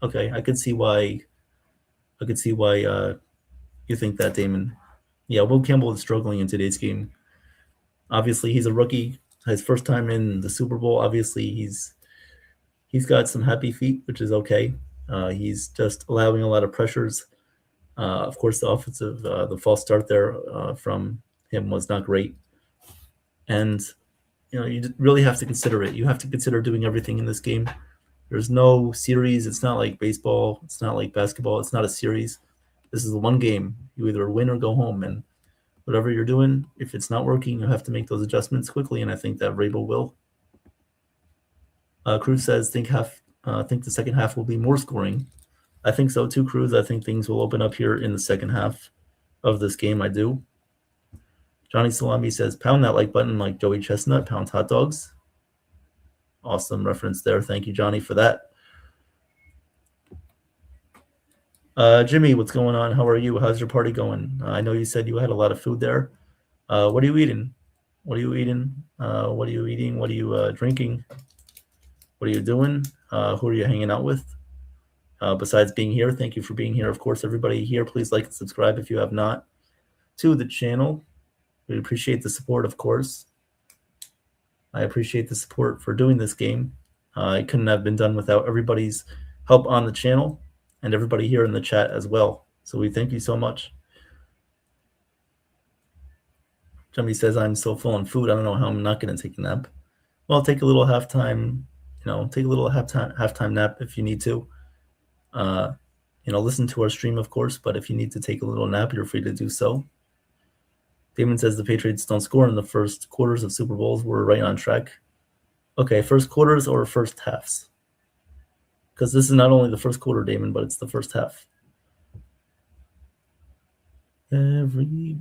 Okay, I could see why you think that, Damon. Yeah, Will Campbell is struggling in today's game. Obviously, he's a rookie. His first time in the Super Bowl. Obviously, he's got some happy feet, which is okay. He's just allowing a lot of pressures. Of course, the false start there from him was not great. And, you really have to consider it. You have to consider doing everything in this game. There's no series. It's not like baseball. It's not like basketball. It's not a series. This is the one game. You either win or go home. And whatever you're doing, if it's not working, you have to make those adjustments quickly. And I think that Rabel will. Cruz says, think the second half will be more scoring. I think so too, Cruz. I think things will open up here in the second half of this game. I do. Johnny Salami says, pound that like button like Joey Chestnut pounds hot dogs. Awesome reference there. Thank you, Johnny, for that. Jimmy, what's going on? How are you? How's your party going? I know you said you had a lot of food there. What are you eating? What are you eating? What are you eating? What are you drinking? What are you doing? Who are you hanging out with? Besides being here, thank you for being here. Of course, everybody here, please like and subscribe if you have not to the channel. We appreciate the support, of course. I appreciate the support for doing this game. It couldn't have been done without everybody's help on the channel and everybody here in the chat as well. So we thank you so much. Jimmy says, I'm so full on food. I don't know how I'm not going to take a nap. Well, take a little halftime, take a little halftime nap if you need to. Listen to our stream, of course, but if you need to take a little nap, you're free to do so. Damon says the Patriots don't score in the first quarters of Super Bowls. We're right on track. Okay, first quarters or first halves? Because this is not only the first quarter, Damon, but it's the first half. Everybody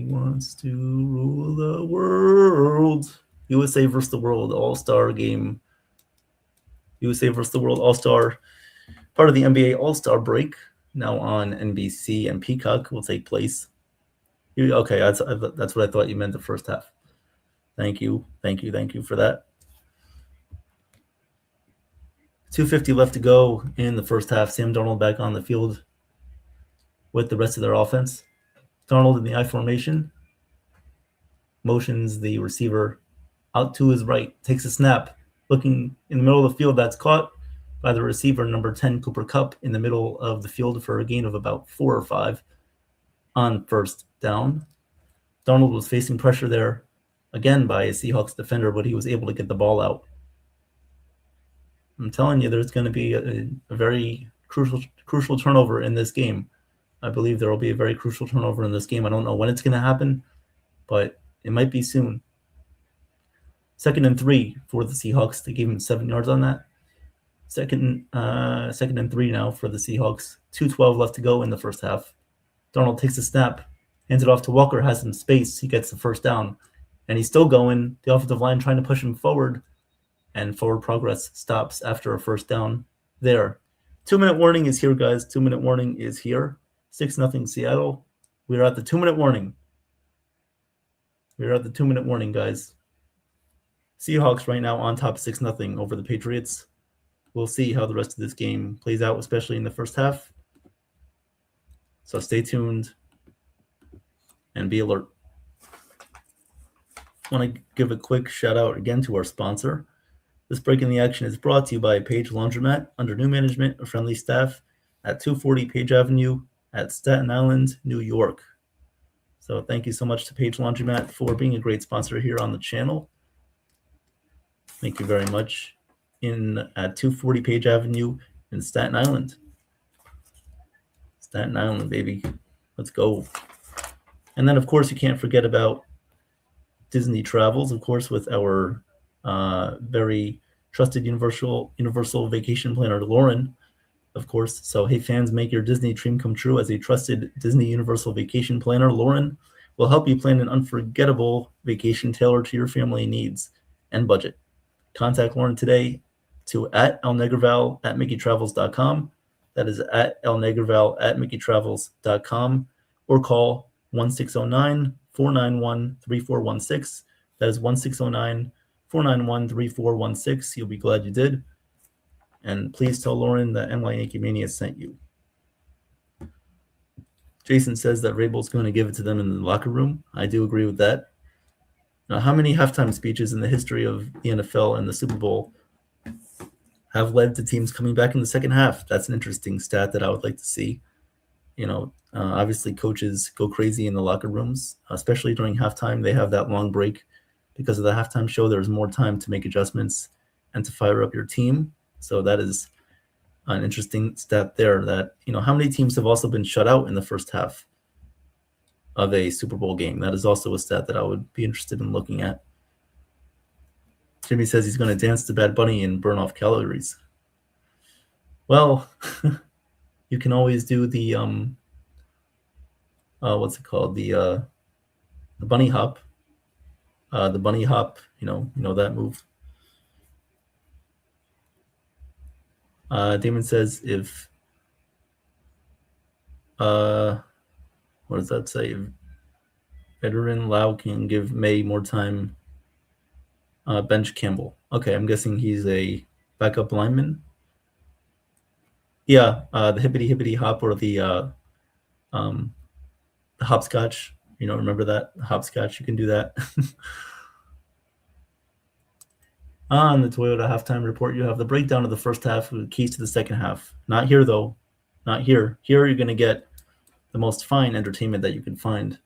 wants to rule the world. USA versus the World All-Star game. USA versus the World All-Star, part of the NBA All-Star break, now on NBC and Peacock, will take place. Okay, that's what I thought you meant, the first half. Thank you for that. 2:50 left to go in the first half. Sam Darnold back on the field with the rest of their offense. Darnold in the I formation. Motions the receiver out to his right. Takes a snap. Looking in the middle of the field. That's caught by the receiver, number 10, Cooper Kupp, in the middle of the field for a gain of about 4 or 5 on first down. Darnold was facing pressure there again by a Seahawks defender, but he was able to get the ball out. I'm telling you, there's going to be a very crucial turnover in this game. I believe there will be a very crucial turnover in this game. I don't know when it's going to happen, but it might be soon. 2nd and 3 for the Seahawks. They gave him 7 yards on that. Second and 3 now for the Seahawks. 2:12 left to go in the first half. Darnold takes a snap, hands it off to Walker, has some space. He gets the first down, and he's still going. The offensive line trying to push him forward, and forward progress stops after a first down there. 2-minute warning is here, guys. 2-minute warning is here. 6-0 Seattle. We are at the 2-minute warning. We are at the 2-minute warning, guys. Seahawks right now on top 6-0 over the Patriots. We'll see how the rest of this game plays out, especially in the first half. So stay tuned and be alert. I want to give a quick shout out again to our sponsor. This break in the action is brought to you by Page Laundromat under new management and friendly staff at 240 Page Avenue at Staten Island, New York. So thank you so much to Page Laundromat for being a great sponsor here on the channel. Thank you very much. At 240 Page Avenue in Staten Island. Staten Island, baby. Let's go. And then, of course, you can't forget about Disney Travels, of course, with our very trusted universal vacation planner, Lauren, of course. So, hey, fans, make your Disney dream come true as a trusted Disney Universal Vacation Planner. Lauren will help you plan an unforgettable vacation tailored to your family needs and budget. Contact Lauren today to @elnegerval@mickeystravels.com. That is @elnegerval@mickeystravels.com, or call 1-609-491-3416. That is 1-609-491-3416. You'll be glad you did. And please tell Lauren that NY Yankee Mania sent you. Jason says that Rabel's going to give it to them in the locker room. I do agree with that. Now, how many halftime speeches in the history of the NFL and the Super Bowl have led to teams coming back in the second half? That's an interesting stat that I would like to see. Obviously coaches go crazy in the locker rooms, especially during halftime. They have that long break because of the halftime show. There's more time to make adjustments and to fire up your team. So that is an interesting stat there that, how many teams have also been shut out in the first half of a Super Bowl game? That is also a stat that I would be interested in looking at. Jimmy says he's going to dance to Bad Bunny and burn off calories. Well, you can always do the what's it called? The bunny hop. The bunny hop, you know that move. Damon says if what does that say? Veteran Lau can give May more time. Bench Campbell. Okay, I'm guessing he's a backup lineman. Yeah, the hippity hop, or the hopscotch. Remember that hopscotch? You can do that. On the Toyota halftime report, you have the breakdown of the first half with keys to the second half. Not here, though. Not here. Here, you're going to get the most fine entertainment that you can find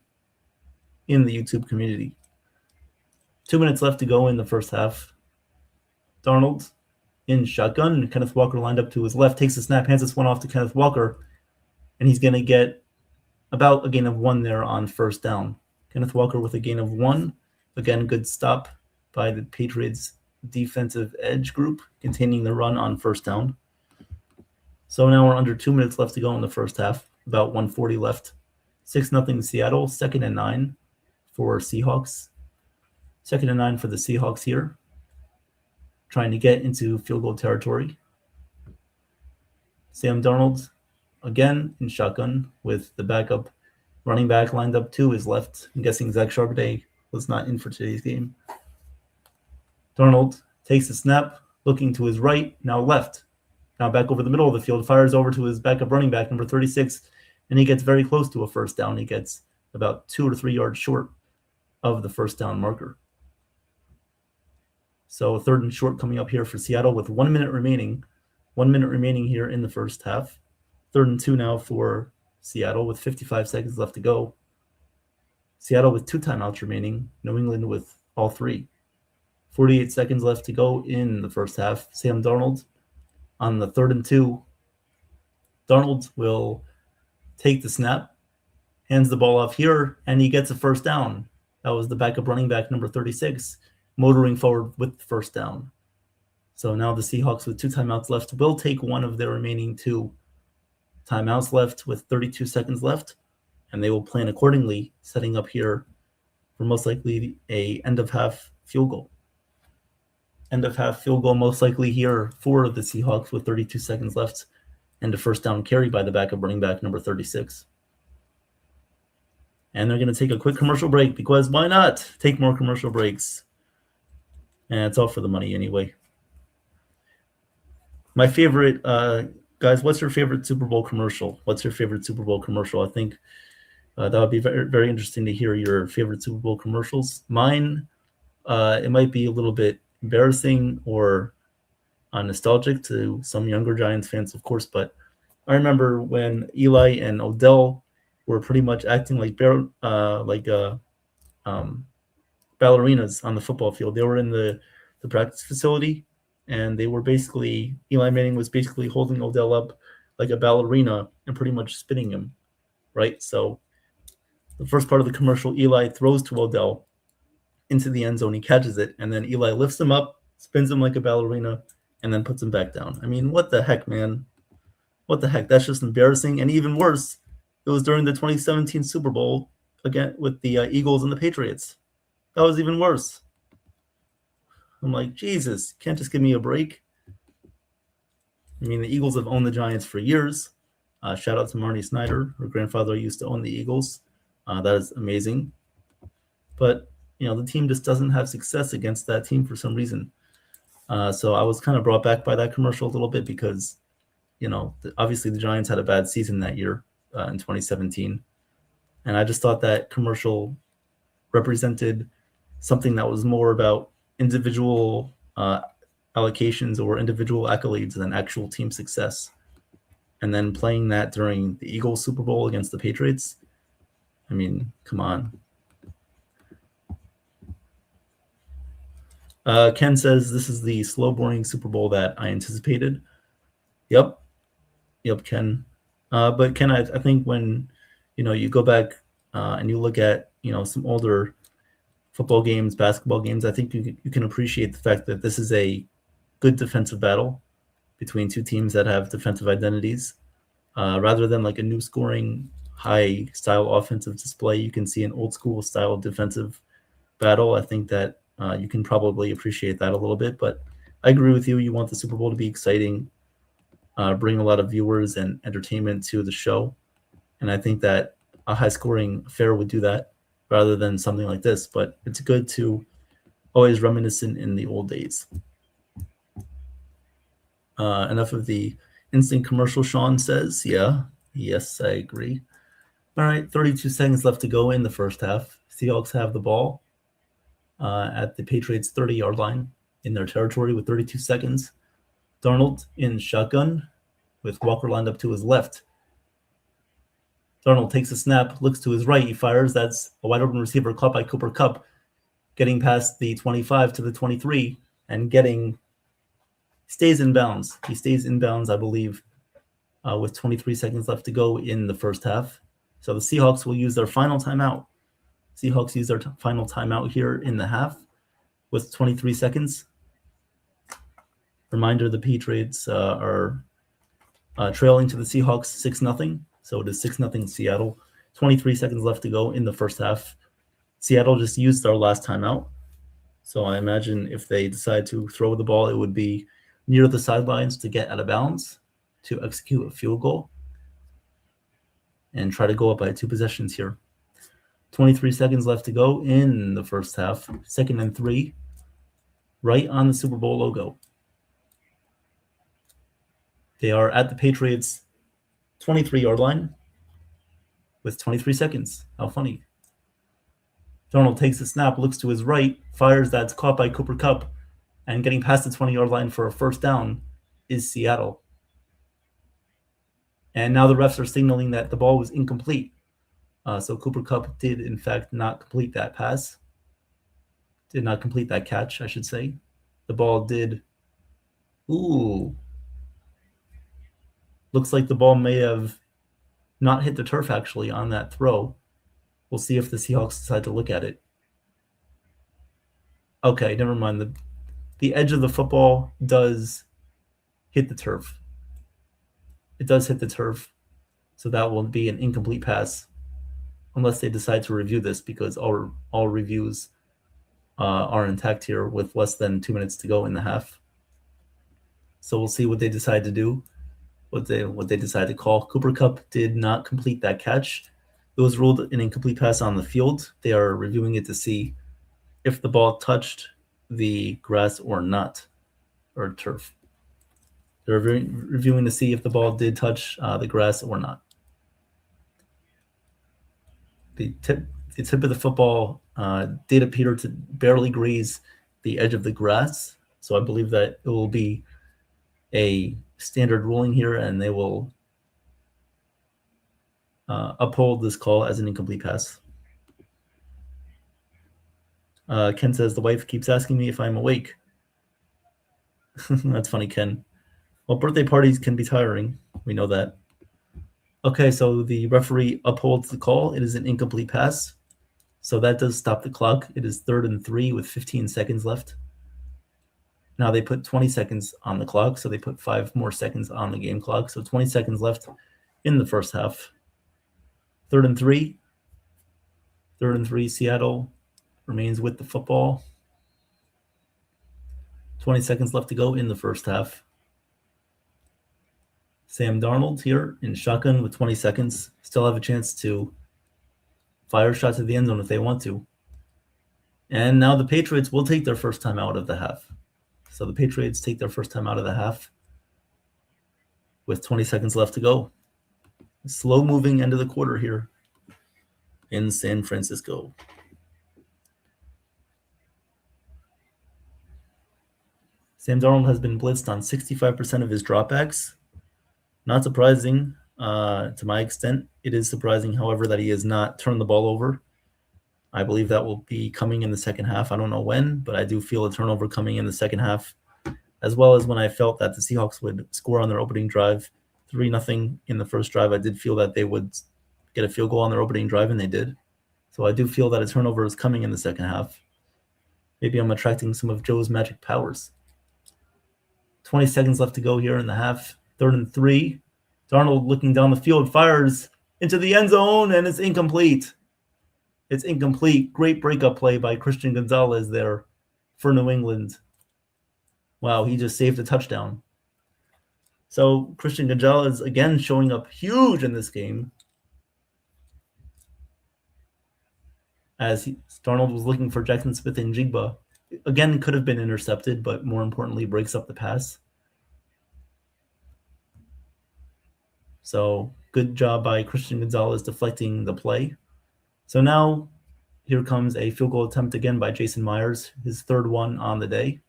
in the YouTube community. 2 minutes left to go in the first half. Darnold in shotgun. Kenneth Walker lined up to his left, takes the snap, hands this one off to Kenneth Walker, and he's going to get about a gain of 1 there on first down. Kenneth Walker with a gain of 1. Again, good stop by the Patriots defensive edge group, containing the run on first down. So now we're under 2 minutes left to go in the first half, about 1:40 left. 6-0 Seattle, 2nd and 9 for Seahawks. 2nd and 9 for the Seahawks here, trying to get into field goal territory. Sam Darnold, again in shotgun with the backup running back lined up to his left. I'm guessing Zach Charbonnet was not in for today's game. Darnold takes the snap, looking to his right, now left. Now back over the middle of the field, fires over to his backup running back, number 36, and he gets very close to a first down. He gets about 2 or 3 yards short of the first down marker. So 3rd and short coming up here for Seattle with 1 minute remaining. 1 minute remaining here in the first half. 3rd and 2 now for Seattle with 55 seconds left to go. Seattle with 2 timeouts remaining. New England with all 3. 48 seconds left to go in the first half. Sam Darnold on the 3rd and 2. Darnold will take the snap, hands the ball off here, and he gets a first down. That was the backup running back, number 36, motoring forward with the first down. So now the Seahawks with 2 timeouts left will take one of their remaining 2 timeouts left with 32 seconds left, and they will plan accordingly, setting up here for most likely a end-of-half field goal. End-of-half field goal most likely here for the Seahawks with 32 seconds left and a first down carry by the backup running back, number 36. And they're going to take a quick commercial break because why not? Take more commercial breaks. And it's all for the money anyway. My favorite, guys, what's your favorite Super Bowl commercial? What's your favorite Super Bowl commercial? I think that would be very, very interesting to hear your favorite Super Bowl commercials. Mine, it might be a little bit embarrassing or nostalgic to some younger Giants fans, of course, but I remember when Eli and Odell were pretty much acting like ballerinas on the football field. They were in the practice facility, and they were basically, Eli Manning was basically holding Odell up like a ballerina and pretty much spinning him, right? So the first part of the commercial, Eli throws to Odell into the end zone. He catches it, and then Eli lifts him up, spins him like a ballerina, and then puts him back down. I mean, what the heck, man? What the heck? That's just embarrassing. And even worse, it was during the 2017 Super Bowl again with the Eagles and the Patriots. That was even worse. I'm like, Jesus, can't just give me a break. I mean, the Eagles have owned the Giants for years. Shout out to Marnie Snyder. Her grandfather used to own the Eagles. That is amazing. But, you know, the team just doesn't have success against that team for some reason. So I was kind of brought back by that commercial a little bit because, you know, obviously the Giants had a bad season that year in 2017. And I just thought that commercial represented something that was more about individual allocations or individual accolades than actual team success. And then playing that during the Eagles Super Bowl against the Patriots, I mean, come on. Ken says this is the slow, boring Super Bowl that I anticipated. Yep, Ken. But Ken, I think when you go back and you look at some older football games, basketball games, I think you can appreciate the fact that this is a good defensive battle between two teams that have defensive identities, rather than like a new scoring, high style offensive display. You can see an old school style defensive battle. I think that you can probably appreciate that a little bit, but I agree with you. You want the Super Bowl to be exciting, bring a lot of viewers and entertainment to the show. And I think that a high scoring affair would do that rather than something like this, but it's good to always reminiscent in the old days. Enough of the instant commercial, Sean says. Yes, I agree. All right, 32 seconds left to go in the first half. Seahawks have the ball at the Patriots 30-yard line in their territory with 32 seconds. Darnold in shotgun with Walker lined up to his left. Darnold takes a snap, looks to his right, he fires. That's a wide open receiver caught by Cooper Kupp, getting past the 25 to the 23 and stays in bounds. He stays in bounds, I believe, with 23 seconds left to go in the first half. So the Seahawks will use their final timeout. Seahawks use their final timeout here in the half with 23 seconds. Reminder, the Patriots are trailing to the Seahawks 6-0. So it is 6-0 Seattle. 23 seconds left to go in the first half. Seattle just used their last timeout. So I imagine if they decide to throw the ball, it would be near the sidelines to get out of bounds to execute a field goal and try to go up by 2 possessions here. 23 seconds left to go in the first half. 2nd and 3, right on the Super Bowl logo. They are at the Patriots 23-yard line with 23 seconds. How funny. Darnold takes a snap, looks to his right, fires. That's caught by Cooper Kupp, and getting past the 20-yard line for a first down is Seattle. And now the refs are signaling that the ball was incomplete. So Cooper Kupp did, in fact, not complete that pass. Did not complete that catch, I should say. The ball did. Looks like the ball may have not hit the turf, actually, on that throw. We'll see if the Seahawks decide to look at it. Okay, never mind. The edge of the football does hit the turf. It does hit the turf. So that will be an incomplete pass unless they decide to review this, because all reviews are intact here with less than 2 minutes to go in the half. So we'll see what they decide to do. what they decided to call. Cooper Kupp did not complete that catch. It was ruled an incomplete pass on the field. They are reviewing it to see if the ball touched the grass or not, or turf. They're reviewing to see if the ball did touch the grass or not. The tip of the football did appear to barely graze the edge of the grass. So I believe that it will be a standard ruling here, and they will uphold this call as an incomplete pass. Ken says, the wife keeps asking me if I'm awake. That's funny, Ken. Well, birthday parties can be tiring. We know that. Okay, so the referee upholds the call. It is an incomplete pass. So that does stop the clock. It is 3rd and 3 with 15 seconds left. Now they put 20 seconds on the clock, so they put 5 more seconds on the game clock. So 20 seconds left in the first half. 3rd and 3. 3rd and 3, Seattle remains with the football. 20 seconds left to go in the first half. Sam Darnold here in shotgun with 20 seconds. Still have a chance to fire shots at the end zone if they want to. And now the Patriots will take their first time out of the half. So the Patriots take their first time out of the half with 20 seconds left to go. Slow moving end of the quarter here in San Francisco. Sam Darnold has been blitzed on 65% of his dropbacks. Not surprising to my extent. It is surprising, however, that he has not turned the ball over. I believe that will be coming in the second half. I don't know when, but I do feel a turnover coming in the second half, as well as when I felt that the Seahawks would score on their opening drive 3-0 in the first drive. I did feel that they would get a field goal on their opening drive, and they did. So I do feel that a turnover is coming in the second half. Maybe I'm attracting some of Joe's magic powers. 20 seconds left to go here in the half. 3rd and 3. Darnold looking down the field, fires into the end zone, and it's incomplete. It's incomplete. Great breakup play by Christian Gonzalez there for New England. Wow, he just saved a touchdown. So Christian Gonzalez again showing up huge in this game. As Darnold was looking for Jackson Smith and Jigba. Again, could have been intercepted, but more importantly, breaks up the pass. So good job by Christian Gonzalez deflecting the play. So now here comes a field goal attempt again by Jason Myers, his 3rd one on the day.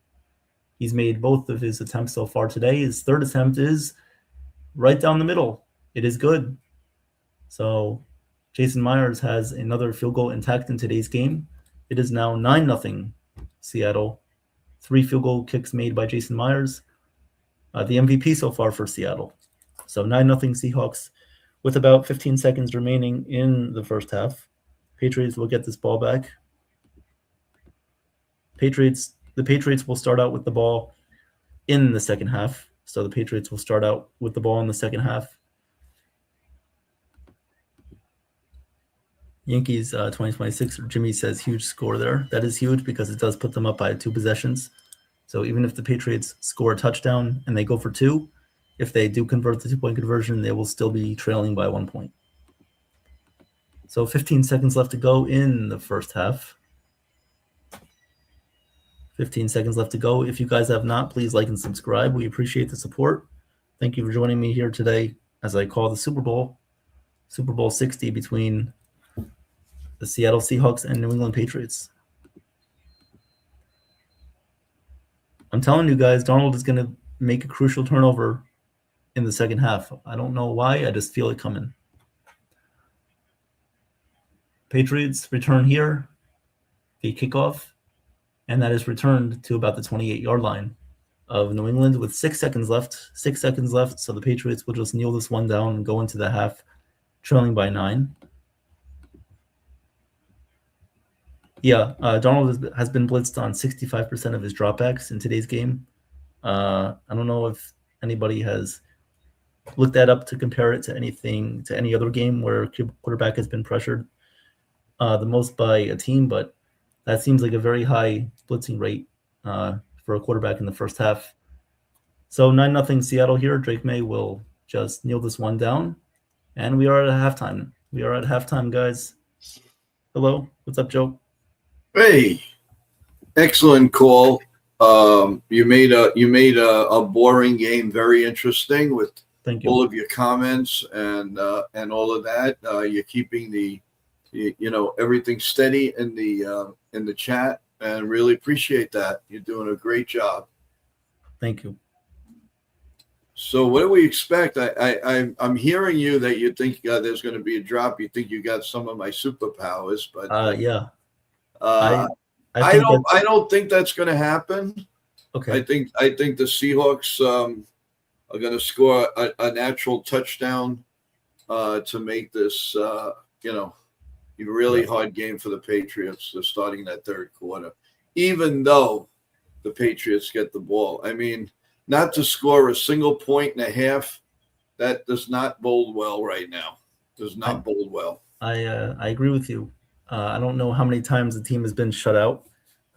He's made both of his attempts so far today. His 3rd attempt is right down the middle. It is good. So Jason Myers has another field goal intact in today's game. It is now 9-0 Seattle. 3 field goal kicks made by Jason Myers. The MVP so far for Seattle. So 9-0 Seahawks with about 15 seconds remaining in the first half. Patriots will get this ball back. The Patriots will start out with the ball in the second half. So the Patriots will start out with the ball in the second half. Yankees 2026, Jimmy says huge score there. That is huge because it does put them up by 2 possessions. So even if the Patriots score a touchdown and they go for 2, if they do convert the 2-point conversion, they will still be trailing by 1 point. So 15 seconds left to go in the first half. 15 seconds left to go. If you guys have not, please like and subscribe. We appreciate the support. Thank you for joining me here today as I call the Super Bowl 60 between the Seattle Seahawks and New England Patriots. I'm telling you guys, Darnold is going to make a crucial turnover in the second half. I don't know why. I just feel it coming. Patriots return here, the kickoff, and that is returned to about the 28-yard line of New England with 6 seconds left. 6 seconds left, so the Patriots will just kneel this one down and go into the half trailing by 9. Yeah, Darnold has been blitzed on 65% of his dropbacks in today's game. I don't know if anybody has looked that up to compare it to any other game where quarterback has been pressured the most by a team, but that seems like a very high blitzing rate for a quarterback in the first half. So 9-0 Seattle here. Drake May will just kneel this one down. And we are at halftime. We are at halftime, guys. Hello. What's up, Joe?
Hey, excellent call. You made a boring game very interesting with
Thank you.
all of your comments and all of that. You're keeping everything steady in the chat, and really appreciate that. You're doing a great job.
Thank you.
So what do we expect? I'm hearing you that you think there's going to be a drop. You think you got some of my superpowers, but
Yeah.
I don't think that's going to happen.
Okay.
I think the Seahawks are going to score a natural touchdown to make this a really hard game for the Patriots starting that third quarter. Even though the Patriots get the ball, I mean, not to score a single point and a half, that does not bode well right now. Does not bode well.
I agree with you. I don't know how many times the team has been shut out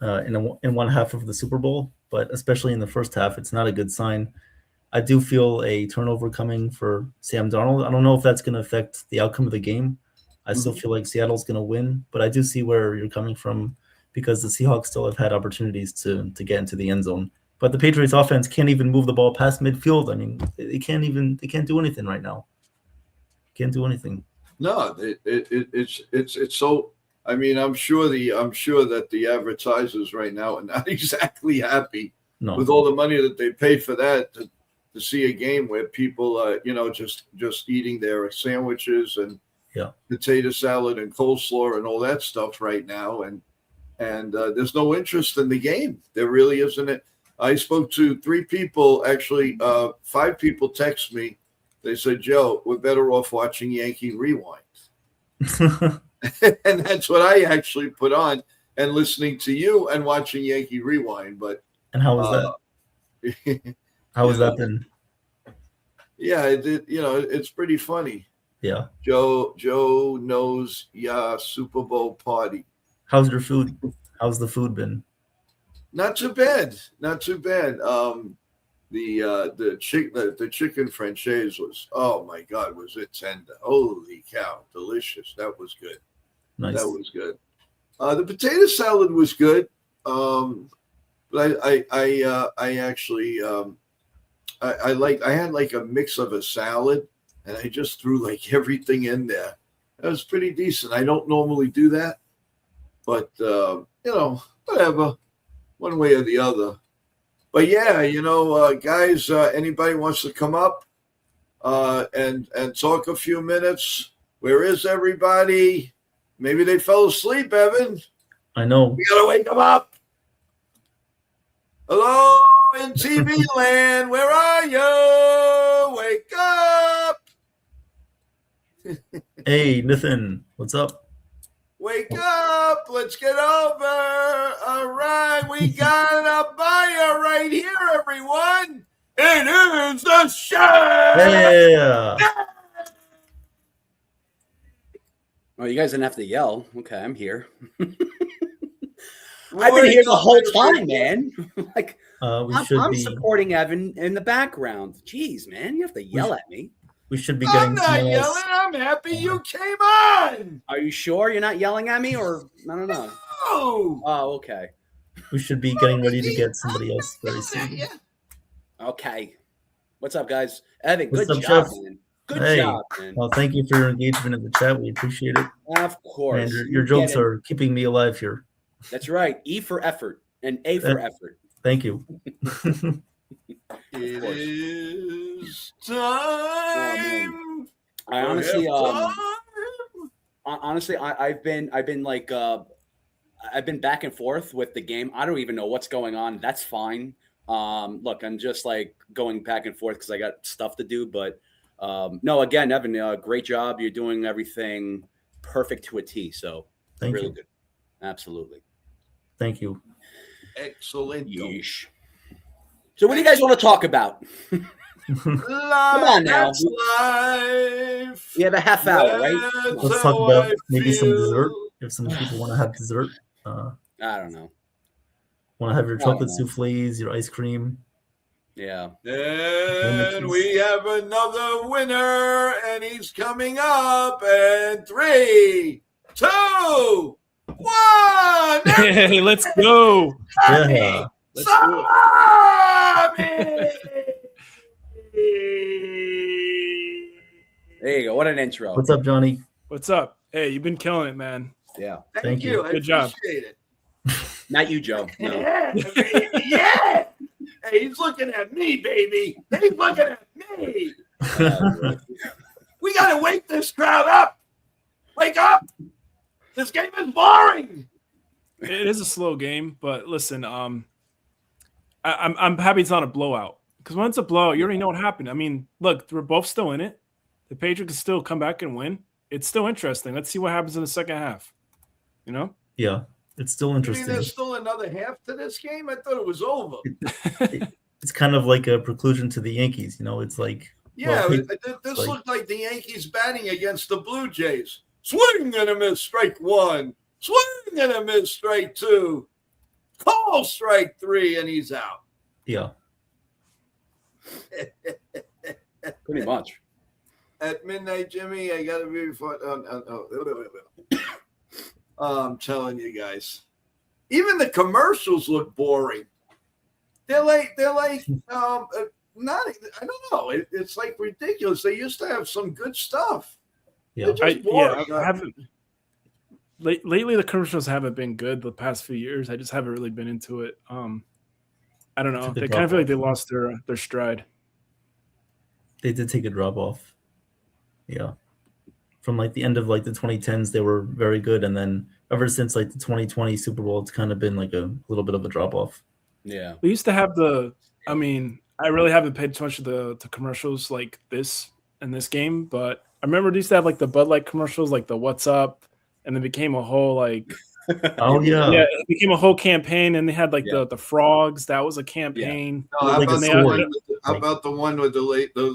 in one half of the Super Bowl, but especially in the first half, it's not a good sign. I do feel a turnover coming for Sam Darnold. I don't know if that's going to affect the outcome of the game. I still feel like Seattle's going to win, but I do see where you're coming from because the Seahawks still have had opportunities to get into the end zone. But the Patriots offense can't even move the ball past midfield. I mean, they can't do anything right now. Can't do anything.
No, it's so. I mean, I'm sure that the advertisers right now are not exactly happy with all the money that they paid for that to see a game where people, just eating their sandwiches and potato salad and coleslaw and all that stuff right now, and there's no interest in the game. There really isn't it. I spoke to 3 people, actually, 5 people text me. They said, Joe, we're better off watching Yankee Rewind. And that's what I actually put on and listening to you and watching Yankee Rewind. But
and how was that? How has that been?
Yeah, it's pretty funny.
Yeah.
Joe knows Super Bowl party.
How's your food? How's the food been?
Not too bad. Not too bad. The chicken franchise was, oh my God, was it tender? Holy cow, delicious. That was good.
Nice.
That was good. The potato salad was good. But I actually I had like a mix of a salad, and I just threw like everything in there. That was pretty decent. I don't normally do that, but whatever, one way or the other. But yeah, guys, anybody wants to come up and talk a few minutes? Where is everybody? Maybe they fell asleep, Evan.
I know.
We gotta wake them up. Hello in TV land, where are you? Wake up!
Hey, Nathan, what's up?
Wake up! Let's get over. All right, we got a buyer right here, everyone. It is the show.
Yeah.
Oh, you guys didn't have to yell. Okay, I'm here. I've been here the whole time, man. Like, I'm supporting Evan in the background. Jeez, man, you have to yell at me.
We should be getting.
I'm not yelling. I'm happy you came on.
Are you sure you're not yelling at me, or I don't know?
No.
Oh, okay.
We should be getting ready to get somebody else very soon.
Okay. What's up, guys? Evan,
What's
good
up,
job,
Jeff?
man. Good
Hey.
job, man.
Well, thank you for your engagement in the chat. We appreciate it.
Of course.
And your jokes are keeping me alive here.
That's right. E for effort and A for effort.
Thank you.
It is time.
I honestly, I've been like, I've been back and forth with the game. I don't even know what's going on. That's fine. Look, I'm just like going back and forth because I got stuff to do. But no, again, Evan, great job. You're doing everything perfect to a T. So really good. Absolutely.
Thank you.
Excellent.
Yeesh. So what do you guys want to talk about? Come on now.
Life.
We have a half hour, right?
Let's talk about maybe some dessert. If some people want to have dessert.
I don't know.
Want to have your chocolate souffles, your ice cream?
Yeah.
And we have another winner, and he's coming up. And 3, 2, 1.
Hey, let's go.
Yeah.
Let's do it.
There you go. What an intro.
What's up, Johnny?
What's up? Hey, you've been killing it, man.
Yeah.
Thank you. I
Good job.
appreciate it.
Not you, Joe. No.
Yeah, baby, yeah. Hey, he's looking at me, baby. He's looking at me. We got to wake this crowd up. Wake up. This game is boring.
It is a slow game, but listen, I'm happy it's not a blowout. Because when it's a blowout, you already know what happened. I mean, look, we're both still in it. The Patriots can still come back and win. It's still interesting. Let's see what happens in the second half. You know?
Yeah, it's still
You mean
interesting.
there's still another half to this game? I thought it was over.
It's kind of like a preclusion to the Yankees. You know, it's like
Yeah,
well,
this
like-
looked like the Yankees batting against the Blue Jays. Swing and a miss, strike 1. Swing and a miss, strike 2. Call strike 3, and he's out.
yeah.
Pretty much.
At midnight, Jimmy, I got to be before. I'm telling you guys, even the commercials look boring. They're like not. I don't know. It's like ridiculous. They used to have some good stuff.
Yeah.
They're just boring.
I haven't. Lately, the commercials haven't been good the past few years. I just haven't really been into it. I don't know.
Took a
They kind of feel like they
drop-off.
lost their stride.
They did take a drop off. Yeah. From like the end of like the 2010s, they were very good, and then ever since like the 2020 Super Bowl, it's kind of been like a little bit of a drop off.
Yeah.
We used to have I mean, I really haven't paid too much to commercials like this in this game, but I remember they used to have like the Bud Light commercials, like the "What's Up," and it became a whole like.
Oh yeah.
Yeah, it became a whole campaign, and they had like
Yeah.
the frogs. That was a campaign.
No, how,
Like
about
a
the
sword.
one, how about the one with the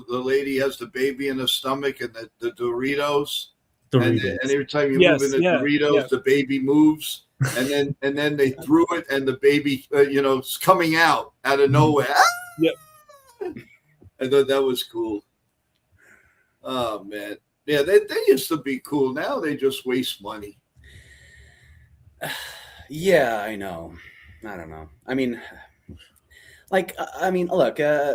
lady has the baby in her stomach and the Doritos?
Doritos.
And every time you
Yes,
move in the
yeah,
Doritos,
yeah.
the baby moves, and then they threw it, and the baby, it's coming out of nowhere.
Yep.
I thought that was cool. Oh man, yeah, they used to be cool. Now they just waste money.
Yeah, I know. I don't know. I mean, look,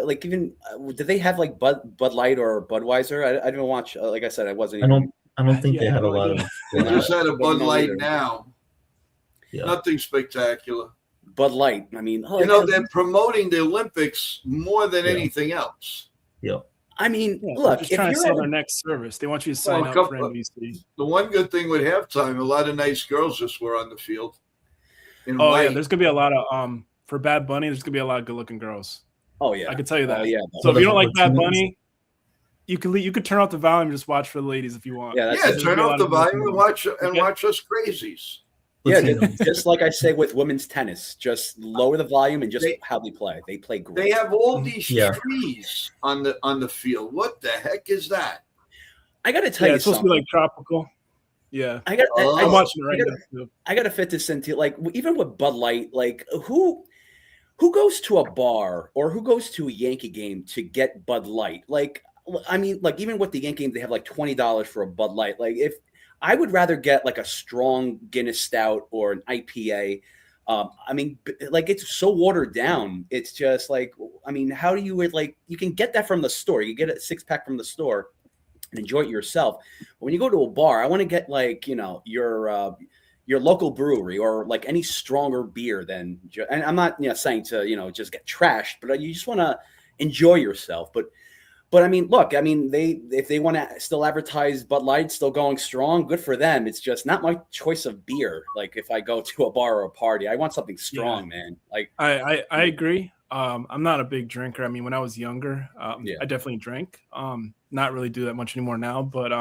like even did they have like Bud Light or Budweiser? I didn't watch. Like I said, I wasn't.
I don't think they
Yeah,
had a
no
lot
idea.
of.
They just had a
Don't
Bud
know
Light
either.
now.
Yeah.
Nothing spectacular.
Bud Light. I mean,
They're promoting the Olympics more than
Yeah.
anything else.
Yeah.
I mean,
Yeah,
look,
just
if
trying to
you're
sell
at-
their next service. They want you to sign
Well, a
up for
couple-
NBC.
The one good thing with halftime, a lot of nice girls just were on the field. In
Oh
white.
yeah, there's gonna be a lot of for Bad Bunny. There's gonna be a lot of good-looking girls.
oh yeah,
I can tell you that.
Oh yeah,
So if you don't like Bad
Opportunities.
Bunny, you could turn off the volume and just watch for the ladies if you want.
Yeah, that's
Yeah,
just-
turn
a
off
lot
the
of
volume
good
and watch
Okay.
watch us crazies.
yeah.
Latinos.
Just like I say with women's tennis, just lower the volume and just
They-
how they play. They play great.
They have all these
Yeah.
trees on the field. What the heck is that?
I got to tell
Yeah,
you
it's supposed to
something.
be like tropical. Yeah,
I got.
Oh.
I'm watching it right
I
now.
gotta-
too.
I got to fit this into like even with Bud Light, like who goes to a bar or who goes to a Yankee game to get Bud Light? Like, I mean, like even with the Yankee game, they have like $20 for a Bud Light. Like, if I would rather get like a strong Guinness Stout or an IPA. I mean, like it's so watered down. It's just like, I mean, how do you like? You can get that from the store. You get a 6-pack from the store and enjoy it yourself. But when you go to a bar, I want to get like your local brewery or like any stronger beer than. And I'm not saying to just get trashed, but you just want to enjoy yourself. But I mean, look, I mean, if they want to still advertise Bud Light still going strong, good for them. It's just not my choice of beer. Like if I go to a bar or a party, I want something strong, man. Like
I agree. I'm not a big drinker. I mean, when I was younger,
Yeah.
I definitely drank. Not really do that much anymore now. But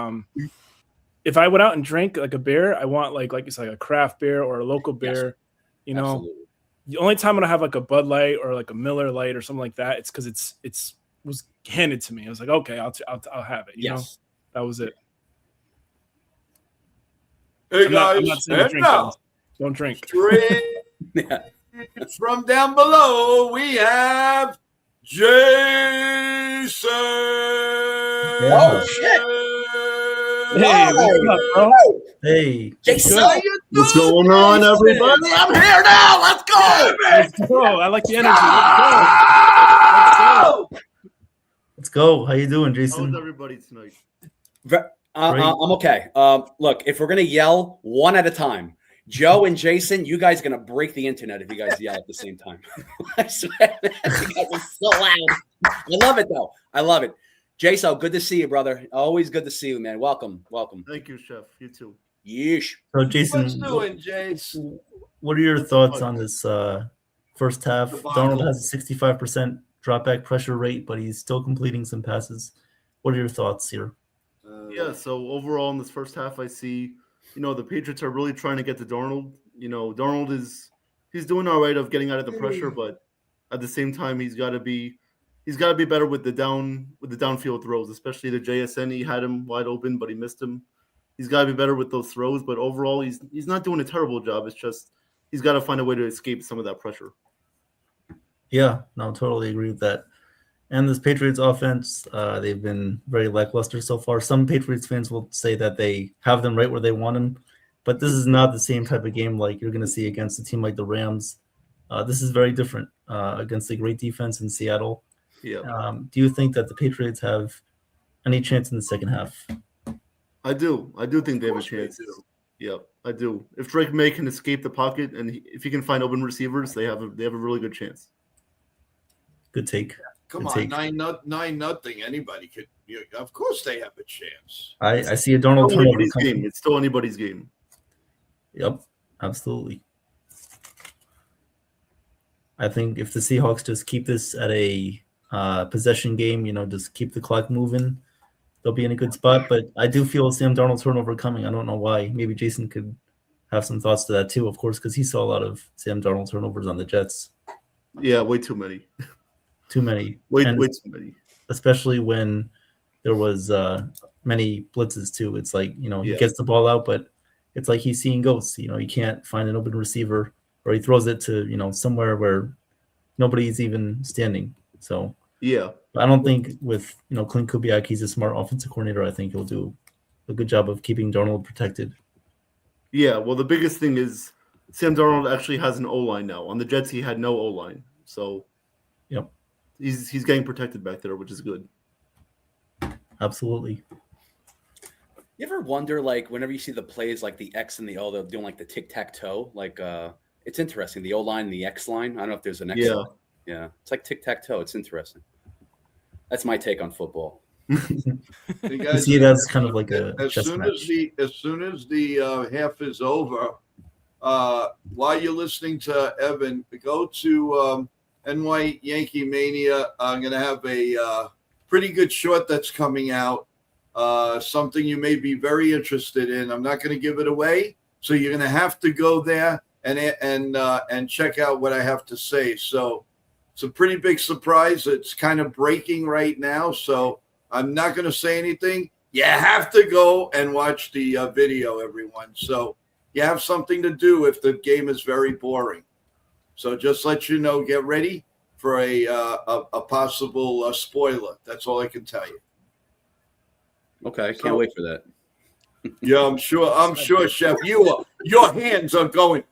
if I went out and drank like a beer, I want like you said, a craft beer or a local beer. You know,
absolutely.
the only time when I have like a Bud Light or like a Miller Light or something like that, it's because it's was handed to me. I was like, okay, I'll have it. You know,
Yes.
that was it.
Hey
I'm
guys,
not saying to
and
drink,
now,
guys. Don't drink.
straight
Yeah.
from down below, we have Jason.
Oh shit!
Hey, what's up, bro?
Hey,
Jason,
How you
What's
doing,
going on,
Jason?
everybody?
I'm here now. Let's go.
Let's go. I like the energy.
let's go. How you doing,
How's
Jason?
everybody tonight?
I'm okay. Look, if we're gonna yell one at a time, Joe and Jason, you guys are gonna break the internet if you guys yell at the same time. I swear, you guys are so loud. I love it though. I love it. Jason, good to see you, brother. Always good to see you, man. Welcome.
Thank you, Chef. You too.
Yeesh.
So, Jason,
What's doing, Jason?
what are your thoughts on this first half?
Debacle.
Donald has a 65% dropback pressure rate, but he's still completing some passes. What are your thoughts here?
Yeah, so overall in this first half, I see, the Patriots are really trying to get to Darnold. Darnold he's doing all right of getting out of the pressure, but at the same time, he's got to be better with the downfield throws, especially the JSN. He had him wide open, but he missed him. He's got to be better with those throws, but overall, he's not doing a terrible job. It's just he's got to find a way to escape some of that pressure.
Yeah, no, totally agree with that. And this Patriots offense, they've been very lackluster so far. Some Patriots fans will say that they have them right where they want them, but this is not the same type of game like you're going to see against a team like the Rams. This is very different against a great defense in Seattle.
Yeah.
Do you think that the Patriots have any chance in the second half?
I do. I do think they have a chance. Yeah, I do. If Drake May can escape the pocket and if he can find open receivers, they have a really good chance.
Good take.
Come
Good
on,
take.
9-0. Anybody could. Of course, they have a chance.
I see a Donald
It's
turnover
anybody's
coming.
game. It's still anybody's game.
Yep, absolutely. I think if the Seahawks just keep this at a possession game, just keep the clock moving, they'll be in a good spot. But I do feel a Sam Darnold turnover coming. I don't know why. Maybe Jason could have some thoughts to that too, of course, because he saw a lot of Sam Darnold turnovers on the Jets.
Yeah, way too many.
Too many.
Way
And
too many.
especially when there was many blitzes too. It's like, he
Yeah.
gets the ball out, but it's like he's seeing ghosts. He can't find an open receiver, or he throws it to, somewhere where nobody's even standing. So
Yeah.
I don't think with, Clint Kubiak, he's a smart offensive coordinator. I think he'll do a good job of keeping Darnold protected.
Yeah. Well, the biggest thing is Sam Darnold actually has an O-line now. On the Jets, he had no O-line. So
Yep,
he's getting protected back there, which is good.
absolutely.
You ever wonder, like, whenever you see the plays like the X and the O, they're doing like the tic-tac-toe? Like, it's interesting. The O-line and the X line. I don't know if there's an X line. Yeah. It's like tic-tac-toe. It's interesting. That's my take on football.
You
You
guys,
see it as kind of like a
as
chess
soon
match.
as the half is over, while you're listening to Evan, go to NY Yankee Mania. I'm going to have a pretty good short that's coming out. Something you may be very interested in. I'm not going to give it away, so you're going to have to go there and check out what I have to say. So it's a pretty big surprise. It's kind of breaking right now, so I'm not going to say anything. You have to go and watch the video, everyone. So you have something to do if the game is very boring. So just let you know, get ready for a possible spoiler. That's all I can tell you.
Okay. Can't wait for that.
Yeah, I'm sure, Chef. Your hands are going.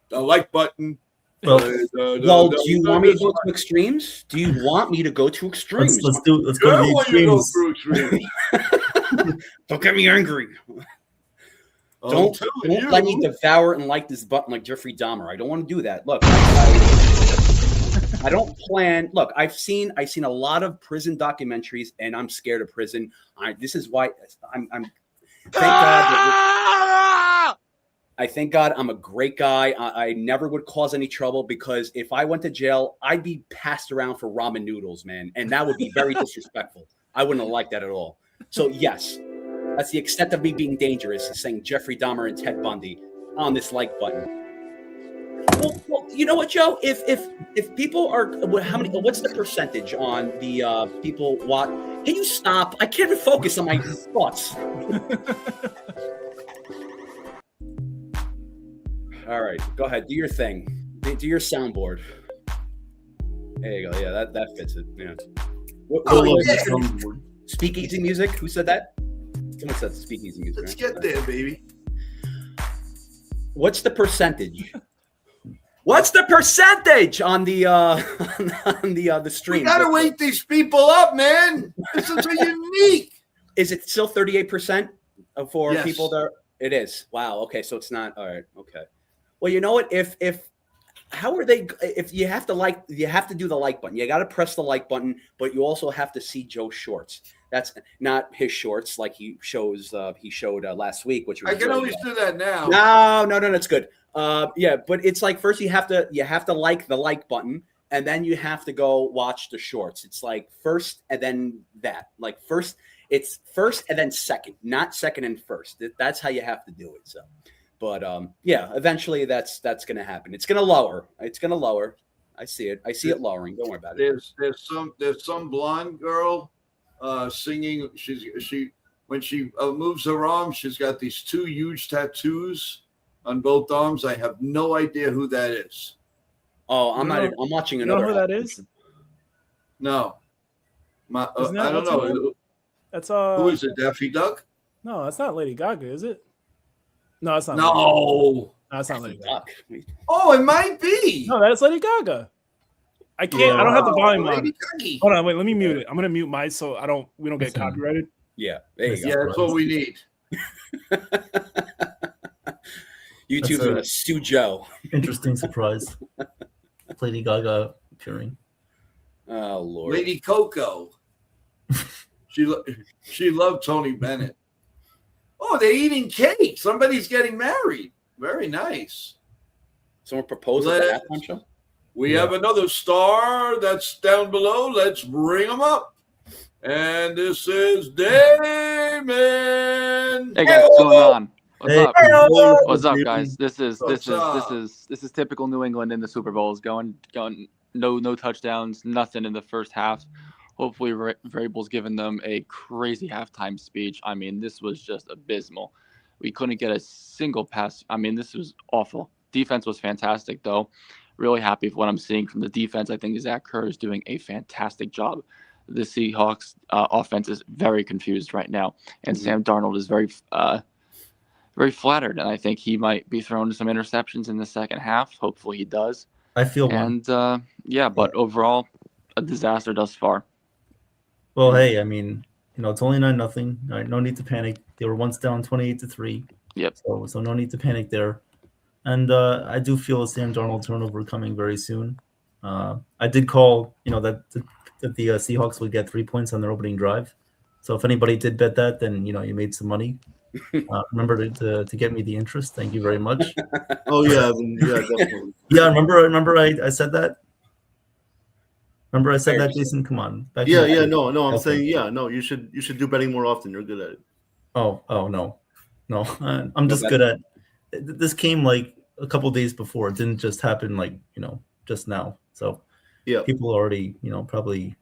The like button.
Well,
Well, do you want me to go to extremes? Do you want me to go to extremes?
let's go to
I
the
want you to go
extremes.
through extremes.
Don't get me angry.
I'm
Don't
telling you.
let me devour and like this button like Jeffrey Dahmer. I don't want to do that. Look, I don't plan. Look, I've seen a lot of prison documentaries, and I'm scared of prison. This is why I'm. Thank God. I thank God I'm a great guy. I never would cause any trouble, because if I went to jail, I'd be passed around for ramen noodles, man, and that would be very disrespectful. I wouldn't have liked that at all. So yes, that's the extent of me being dangerous, is saying Jeffrey Dahmer and Ted Bundy on this like button. Well, you know what, Joe? If people are what's the percentage on the people watch? Can you stop? I can't even focus on my thoughts. All right, go ahead. Do your thing. Do your soundboard. There you go. Yeah, that fits it. Yeah.
Oh,
Like
yeah.
the soundboard.
Speakeasy music. Who said that? Someone said speakeasy music.
Let's
right?
get there, baby.
What's the percentage? What's the percentage on the the stream?
We gotta wake these people up, man. This is a unique.
Is it still 38% for
Yes.
people that it is? Wow. Okay, so it's not all right. Okay. Well, you know what? If how are they? If you have to do the like button. You got to press the like button, but you also have to see Joe's shorts. That's not his shorts like he showed last week, which was
I can
really
always
good.
do that now.
No, it's good. Yeah, but it's like first you have to like the like button, and then you have to go watch the shorts. It's like first and then that. Like first, it's first and then second, not second and first. That's how you have to do it. So, but yeah, eventually that's gonna happen. It's gonna lower. I see it. I see it lowering. Don't worry about it.
There's some blonde girl singing. When she moves her arms, she's got these two huge tattoos on both arms. I have no idea who that is.
Oh, I'm
You
not. I'm watching
You know
another.
who that is?
No, I
Isn't that
don't
what's her
know.
name? That's
Who is it? Daffy Duck?
No, that's not Lady Gaga, is it? No, it's not. Lady Gaga.
No.
No, it's not Lady Gaga.
Duck.
Oh, it might be.
No, that's Lady Gaga. I can't. I don't have the volume on.
Lady Gaga.
Hold on, wait. Let me mute it. I'm gonna mute mine so we don't get
Listen.
copyrighted.
Yeah, there you go.
Yeah, that's what we need.
YouTube's
That's a-
gonna sue Joe.
Interesting surprise. Lady Gaga appearing.
Oh Lord.
Lady Coco. She loved Tony Bennett. Oh, they're eating cake. Somebody's getting married. Very nice.
Someone proposed at the halftime show.
We have another star that's down below. Let's bring him up. And this is Damon.
Hey guys, what's going on? What's
Hey.
up?
Hello.
What's up, guys? This is
What's up?
typical New England in the Superbowls. Going no touchdowns, nothing in the first half. Hopefully, Vrabel's giving them a crazy halftime speech. I mean, this was just abysmal. We couldn't get a single pass. I mean, this was awful. Defense was fantastic, though. Really happy with what I'm seeing from the defense. I think Zach Kerr is doing a fantastic job. The Seahawks offense is very confused right now, and Sam Darnold is very flattered, and I think he might be throwing some interceptions in the second half. Hopefully, he does.
I feel one.
And but overall, a disaster thus far.
Well, hey, I mean, it's only 9-0. All right, no need to panic. They were once down 28-3.
Yep.
So no need to panic there. And I do feel a Sam Darnold turnover coming very soon. I did call, that the Seahawks would get 3 points on their opening drive. So if anybody did bet that, then you made some money. Remember to get me the interest. Thank you very much.
Oh yeah, definitely.
Yeah, remember I said that. Remember I said that, Jason? Come on.
No. I'm
Okay.
saying you should do betting more often. You're good at it.
Oh no. I'm just good at. This came like a couple days before. It didn't just happen like just now. So
Yeah,
people already probably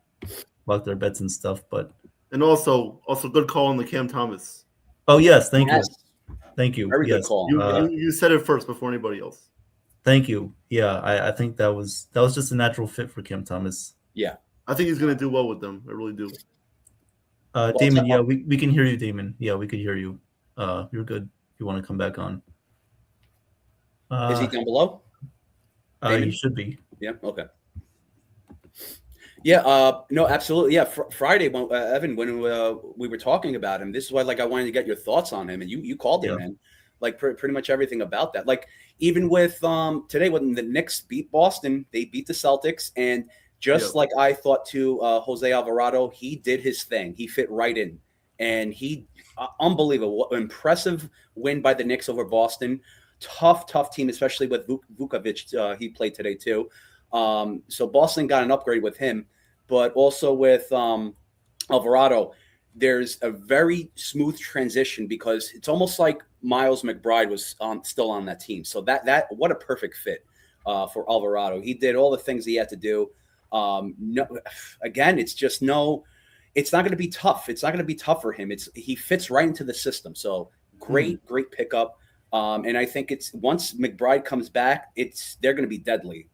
locked their bets and stuff. But
and also good call on the Cam Thomas.
oh yes, thank
Yes.
you.
Very good
Yes.
call.
You said it first before anybody else.
Thank you. Yeah, I think that was just a natural fit for Cam Thomas.
I think he's gonna do well with them. I really do.
Damon, yeah, we can hear you, Damon. Yeah, we could hear you. You're good. If you want to come back on.
Is he down below? Damon?
He should be.
Yeah. Okay. Yeah. No. Absolutely. Yeah. Friday, when, Evan, when we were talking about him, this is why, I wanted to get your thoughts on him, and you called him, man. Pretty much everything about that. Even with today, when the Knicks beat Boston, they beat the Celtics, and just like I thought to Jose Alvarado, he did his thing. He fit right in, and he unbelievable, impressive win by the Knicks over Boston. Tough team, especially with Vukovic. He played today too. So Boston got an upgrade with him, but also with Alvarado, there's a very smooth transition because it's almost like Miles McBride was still on that team. So that what a perfect fit for Alvarado. He did all the things he had to do. It's not going to be tough. It's not going to be tough for him. He fits right into the system. So great pickup. And I think it's once McBride comes back, they're going to be deadly.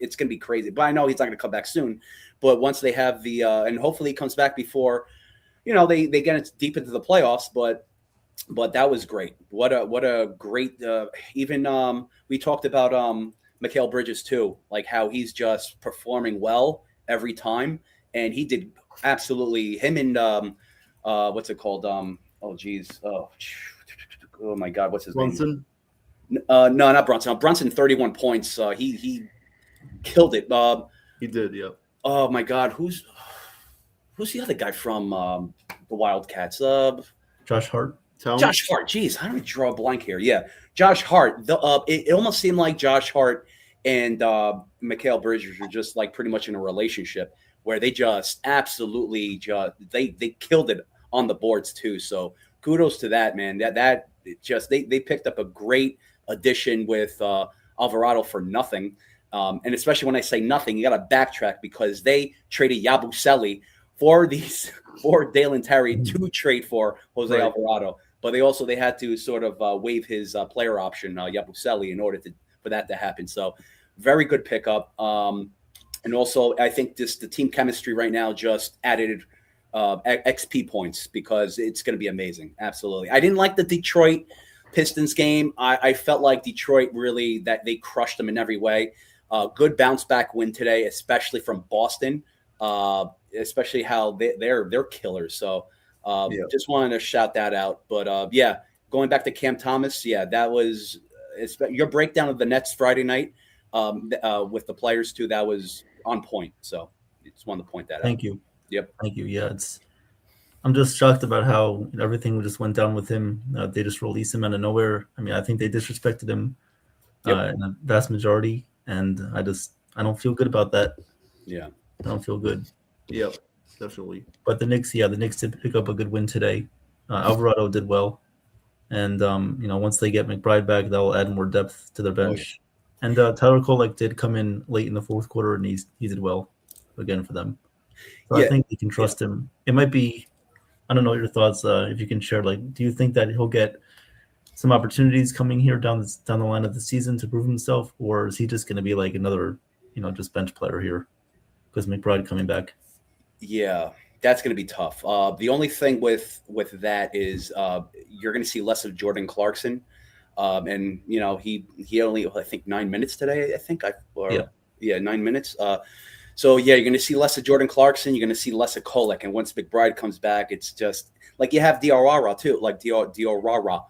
It's going to be crazy. But I know he's not going to come back soon. But once they have and hopefully he comes back before, they get deep into the playoffs. But that was great. What a great. Even we talked about Mikal Bridges too, like how he's just performing well every time, and he did absolutely. Him and what's it called? Oh my God, what's his
Brunson?
name? No, not Brunson. Brunson, 31 points. He killed it.
He did, yeah.
Oh my God, who's the other guy from the Wildcats?
Josh Hart.
Josh Hart. Jeez, how do I draw a blank here? Yeah, Josh Hart. It almost seemed like Josh Hart and Mikal Bridges were just like pretty much in a relationship where they just absolutely they killed it on the boards too. So kudos to that, man. That they picked up a great addition with Alvarado for nothing. And especially when I say nothing, you got to backtrack because they traded Yabusele for Dalen Terry to trade for Jose Alvarado. But they had to sort of waive his player option, Yabusele, in order for that to happen. So very good pickup. And also, I think the team chemistry right now just added XP points because it's going to be amazing. Absolutely. I didn't like the Detroit Pistons game. I felt like Detroit really that they crushed them in every way. Good bounce back win today, especially from Boston. Especially how they're killers. So just wanted to shout that out. But going back to Cam Thomas, that was your breakdown of the Nets Friday night with the players too. That was on point. So just wanted to point that out.
Thank you.
Yep.
Thank you. Yeah, I'm just shocked about how everything just went down with him. They just released him out of nowhere. I mean, I think they disrespected him in the vast majority, and I don't feel good about that.
Yeah,
I don't feel good.
Yep, definitely.
But the Knicks did pick up a good win today. Alvarado did well, and once they get McBride back, that'll add more depth to their bench. And Tyler Kolek did come in late in the fourth quarter, and he did well again for them. So I think you can trust him. It might be, I don't know your thoughts. If you can share, do you think that he'll get some opportunities coming here down the line of the season to prove himself, or is he just going to be like another, just bench player here because McBride coming back?
Yeah, that's going to be tough. The only thing with that is you're going to see less of Jordan Clarkson, and he only I think 9 minutes today. 9 minutes. So you're going to see less of Jordan Clarkson. You're going to see less of Kolek, and once McBride comes back, it's just like you have Diarra too. Like Diarra,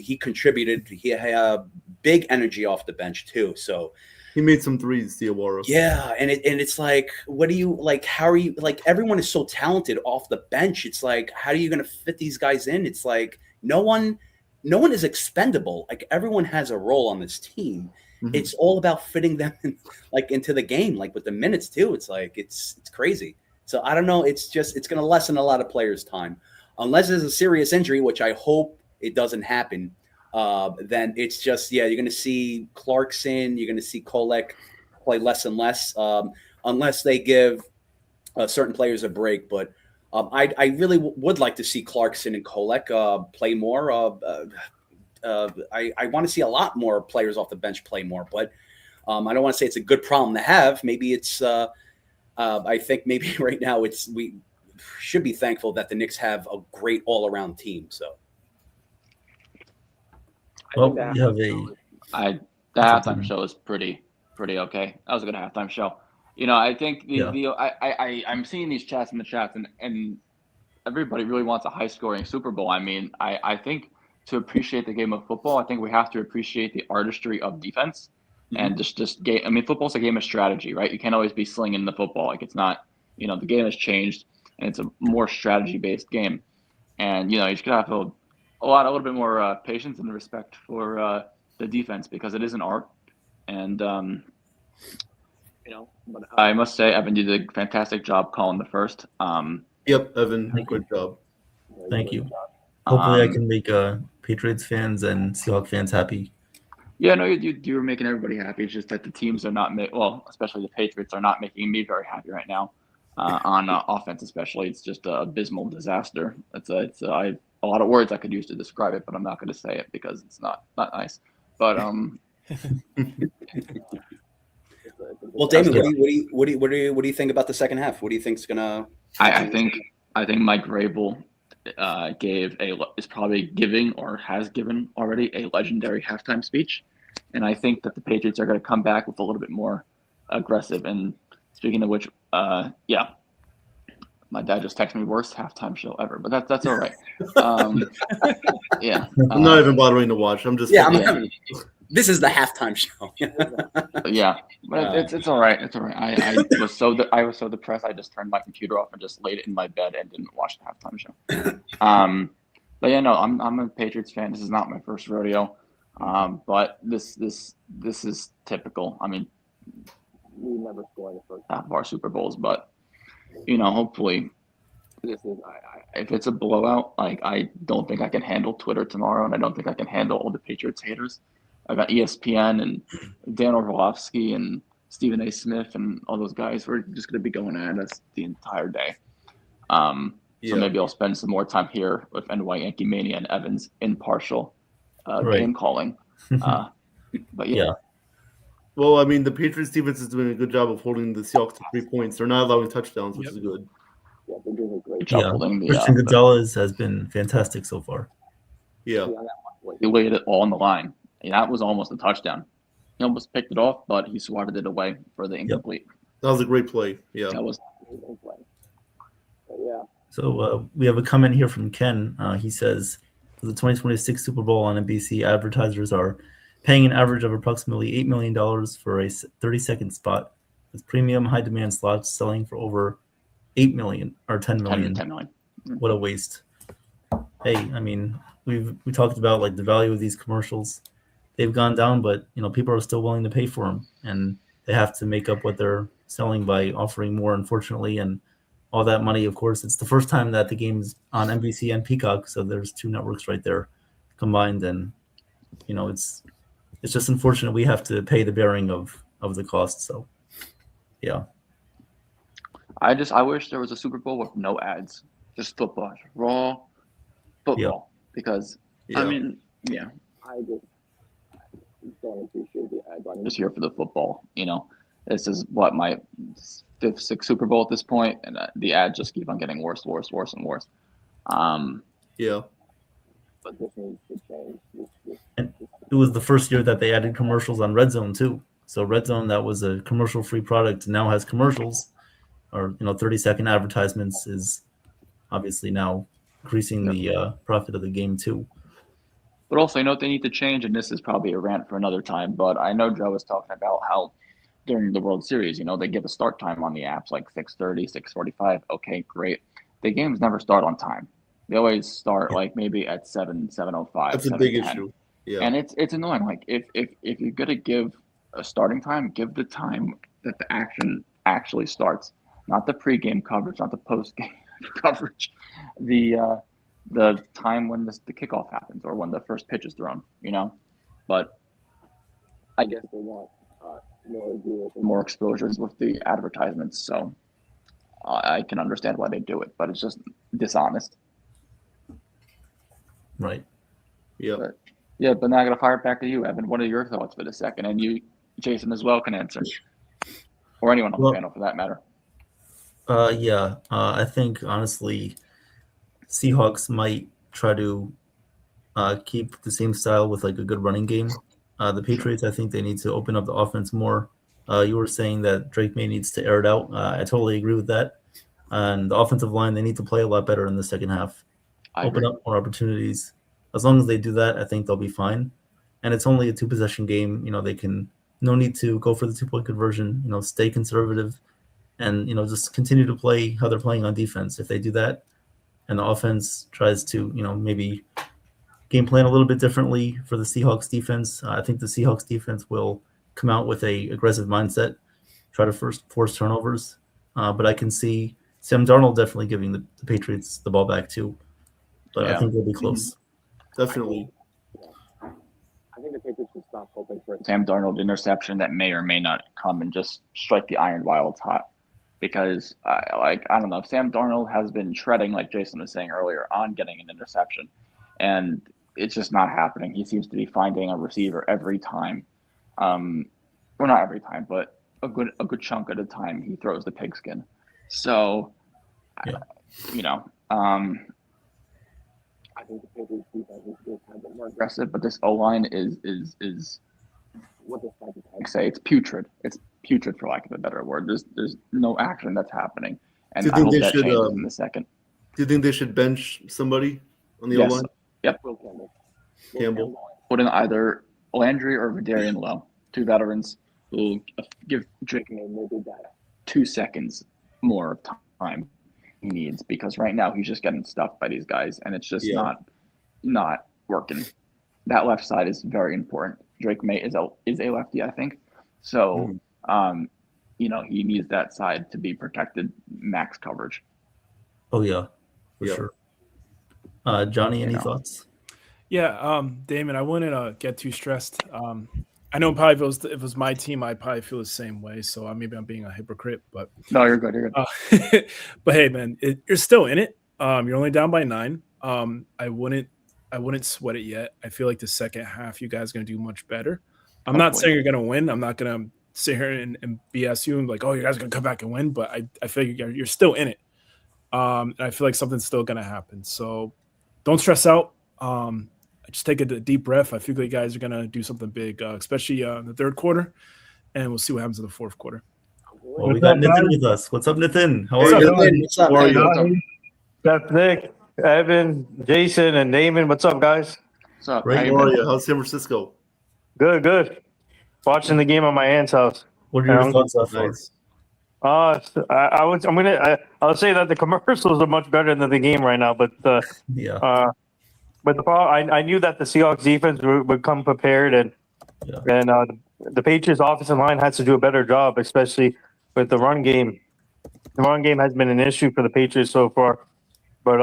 he contributed. He had big energy off the bench too. So.
He made some threes, Diawara.
Yeah, and it's like, what do you like? How are you like? Everyone is so talented off the bench. It's like, how are you going to fit these guys in? It's like no one is expendable. Like everyone has a role on this team. Mm-hmm. It's all about fitting them into the game, like with the minutes too. It's like it's crazy. So I don't know. It's going to lessen a lot of players' time, unless there's a serious injury, which I hope it doesn't happen. Then it's just you're going to see Clarkson, you're going to see Kolek play less and less, unless they give certain players a break. But I really would like to see Clarkson and Kolek play more. I want to see a lot more players off the bench play more, but I don't want to say it's a good problem to have. Maybe it's I think maybe right now we should be thankful that the Knicks have a great all-around team. So.
Well, we have the
halftime show is pretty okay. That was a good halftime show. I think I'm seeing these chats in the chats, and everybody really wants a high-scoring Super Bowl. I mean, I think to appreciate the game of football, I think we have to appreciate the artistry of defense and just game. I mean, football's a game of strategy, right? You can't always be slinging the football. Like it's not, the game has changed, and it's a more strategy-based game. And you just gotta have a little bit more patience and respect for the defense because it is an art. And, but I must say, Evan, you did a fantastic job calling the first.
Yep, Evan, good job.
Thank you. Hopefully I can make Patriots fans and Seahawks fans happy.
Yeah, no, you were making everybody happy. It's just that the teams are not especially the Patriots are not making me very happy right now. On offense especially. It's just an abysmal disaster. a lot of words I could use to describe it, but I'm not going to say it because it's not nice. But
Well, Damon, what do you think about the second half? What do you think's gonna?
I think Mike Vrabel is probably giving or has given already a legendary halftime speech, and I think that the Patriots are going to come back with a little bit more aggressive. And speaking of which, yeah, my dad just texted me worst halftime show ever, but that's all right. Yeah,
I'm not even bothering to watch. I'm just
This is the halftime show.
Yeah, but it's all right. It's all right. I was so depressed. I just turned my computer off and just laid it in my bed and didn't watch the halftime show. But yeah, no, I'm a Patriots fan. This is not my first rodeo. But this is typical. I mean, we never score in the first half of our Super Bowls, but hopefully this is. If it's a blowout, like I don't think I can handle Twitter tomorrow, and I don't think I can handle all the Patriots haters. I got ESPN and Dan Orlovsky and Stephen A. Smith and all those guys. We're just going to be going at us the entire day. So maybe I'll spend some more time here with NY Yankee Mania and Evans impartial game calling. But yeah.
Well, I mean, the Patriots defense is doing a good job of holding the Seahawks to 3 points. They're not allowing touchdowns, which is good.
Yeah, they're doing a great job holding the.
Christian Gonzalez has been fantastic so far.
Yeah.
He laid it all on the line. And that was almost a touchdown. He almost picked it off, but he swatted it away for the incomplete.
That was a great play. Yeah.
That was a great play. Yeah.
So we have a comment here from Ken. He says, for the 2026 Super Bowl on NBC, advertisers are paying an average of approximately $8 million for a 30-second spot, with premium high-demand slots selling for over $8 million or $10 million.
10 million.
What a waste. Hey, I mean, we talked about like the value of these commercials. They've gone down, but people are still willing to pay for them, and they have to make up what they're selling by offering more, unfortunately, and all that money. Of course, it's the first time that the game's on NBC and Peacock, so there's two networks right there combined, and it's just unfortunate we have to pay the bearing of the cost. So, yeah.
I wish there was a Super Bowl with no ads, just football, raw football, because I mean, I just don't appreciate the ads. I'm just here for the football. This is what my 5th, 6th Super Bowl at this point, and the ads just keep on getting worse, and worse.
Yeah.
But this needs to change.
And it was the first year that they added commercials on Red Zone too. So Red Zone, that was a commercial-free product, now has commercials, or 30-second advertisements is obviously now increasing the profit of the game too.
But also, what they need to change, and this is probably a rant for another time, but I know Joe was talking about how during the World Series, they give a start time on the apps, like 6:30, 6:45. Okay, great. The games never start on time. They always start like maybe at 7:05.
That's a big issue. Yeah.
And it's annoying. Like if you're gonna give a starting time, give the time that the action actually starts, not the pregame coverage, not the postgame coverage, the time when the kickoff happens or when the first pitch is thrown, But I guess they want more exposures with the advertisements, so I can understand why they do it, but it's just dishonest.
Right.
Yeah.
But now I got to fire it back to you, Evan. What are your thoughts for the second? And you, Jason, as well, can answer, or anyone on the panel for that matter.
I think honestly, Seahawks might try to keep the same style with like a good running game. The Patriots, I think they need to open up the offense more. You were saying that Drake May needs to air it out. I totally agree with that. And the offensive line, they need to play a lot better in the second half. Open up more opportunities. As long as they do that, I think they'll be fine. And it's only a 2-possession game. They can, no need to go for the 2-point conversion, stay conservative and, just continue to play how they're playing on defense. If they do that and the offense tries to, maybe game plan a little bit differently for the Seahawks defense, I think the Seahawks defense will come out with a aggressive mindset, try to force turnovers. But I can see Sam Darnold definitely giving the Patriots the ball back too. But I think they'll be close.
Definitely.
I think the Patriots should stop hoping for a Sam Darnold interception that may or may not come and just strike the iron while it's hot. because I don't know. Sam Darnold has been treading, like Jason was saying earlier, on getting an interception, and it's just not happening. He seems to be finding a receiver every time. Well, not every time, but a good chunk at a time he throws the pigskin. So, you know, I think the Patriots defense is still kind of more aggressive, but this O-line is what does Tag say? It's putrid. It's putrid, for lack of a better word. There's no action that's happening, and
Do you
I
think
hope
they
that
should?
changes in the second.
Do you think they should bench somebody on the
Yes.
O-line?
Yep.
Campbell.
Put in either Landry or Vidarian Lowe, two veterans who will give Drake May maybe that 2 seconds more of time he needs, because right now he's just getting stuffed by these guys, and it's just not working. That left side is very important. Drake May is a lefty, I think. So, you know, he needs that side to be protected, max coverage.
Oh yeah, for sure. Johnny, any thoughts?
Yeah, Damon, I wouldn't get too stressed. I know probably if it was my team, I'd probably feel the same way. So maybe I'm being a hypocrite, but
no, you're good. You're
good. But hey, man, you're still in it. You're only down by 9. I wouldn't sweat it yet. I feel like the second half, you guys are going to do much better. I'm not saying you're going to win. I'm not going to sit here and BS you and be like, oh, you guys are going to come back and win. But I feel like you're still in it. And I feel like something's still going to happen. So don't stress out. Just take a deep breath. I feel like you guys are going to do something big, especially in the third quarter. And we'll see what happens in the fourth quarter.
Well, we got Nitin with us. What's up, Nitin? How are you?
What's up, man? That's Nick, Evan, Jason, and Damon. What's up, guys?
What's up?
Great. How are you? How's San Francisco?
Good. Watching the game at my aunt's house.
What are your thoughts so far?
I'll say that the commercials are much better than the game right now, but but the problem, I knew that the Seahawks defense would come prepared, and the Patriots offensive line has to do a better job, especially with the run game. The run game has been an issue for the Patriots so far, but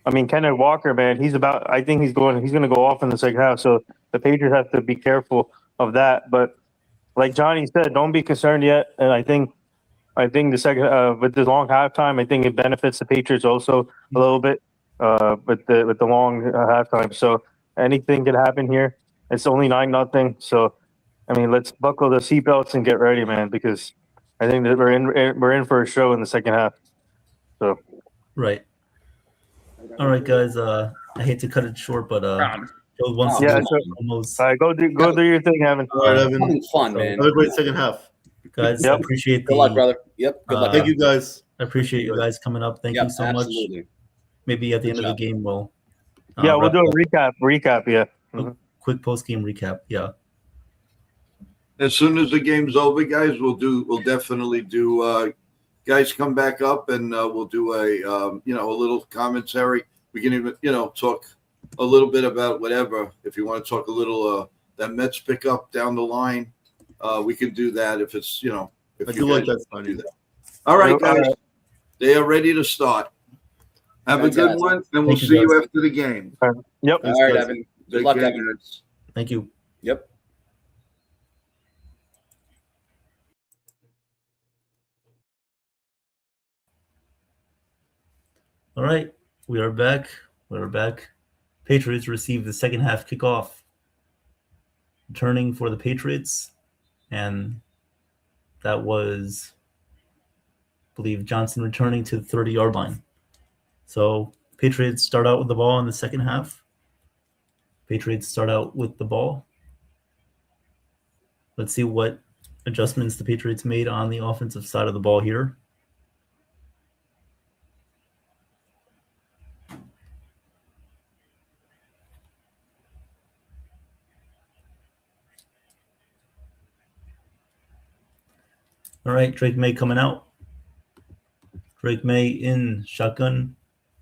I mean, Kenneth Walker, man, I think he's going to go off in the second half, so the Patriots have to be careful of that. But like Johnny said, don't be concerned yet, and I think the second with the long halftime, I think it benefits the Patriots also a little bit with the long halftime. So anything can happen here. It's only 9-0. So I mean, let's buckle the seatbelts and get ready, man, because I think that we're in for a show in the second half. So
right. All right, guys. I hate to cut it short, but Joe wants
yeah.
to
All right, go do your thing, Evan.
All right, Evan.
Having fun, man.
Have a great second half.
Guys, I appreciate
Good luck, brother. Yep. Good luck.
Thank you, guys.
I appreciate you guys coming up. Thank you so much. Maybe at the end of the game, we'll
we'll do a recap. Yeah.
A quick post game recap. Yeah.
As soon as the game's over, guys, we'll definitely do. Guys, come back up and we'll do a little commentary. We can even talk a little bit about whatever. If you want to talk a little that Mets pick up down the line, we can do that. If it's if
I
you
do like
guys
that.
do that. All right, guys, they are ready to start. Have a good one, and we'll see you after the game.
Yep.
All right, Evan. Good luck, Evan.
Thank you.
Yep.
All right, we are back. Patriots received the second half kickoff. Returning for the Patriots, and that was, I believe, Johnson returning to the 30-yard line. So Patriots start out with the ball in the second half. Patriots start out with the ball. Let's see what adjustments the Patriots made on the offensive side of the ball here. All right, Drake May coming out. Drake May in shotgun,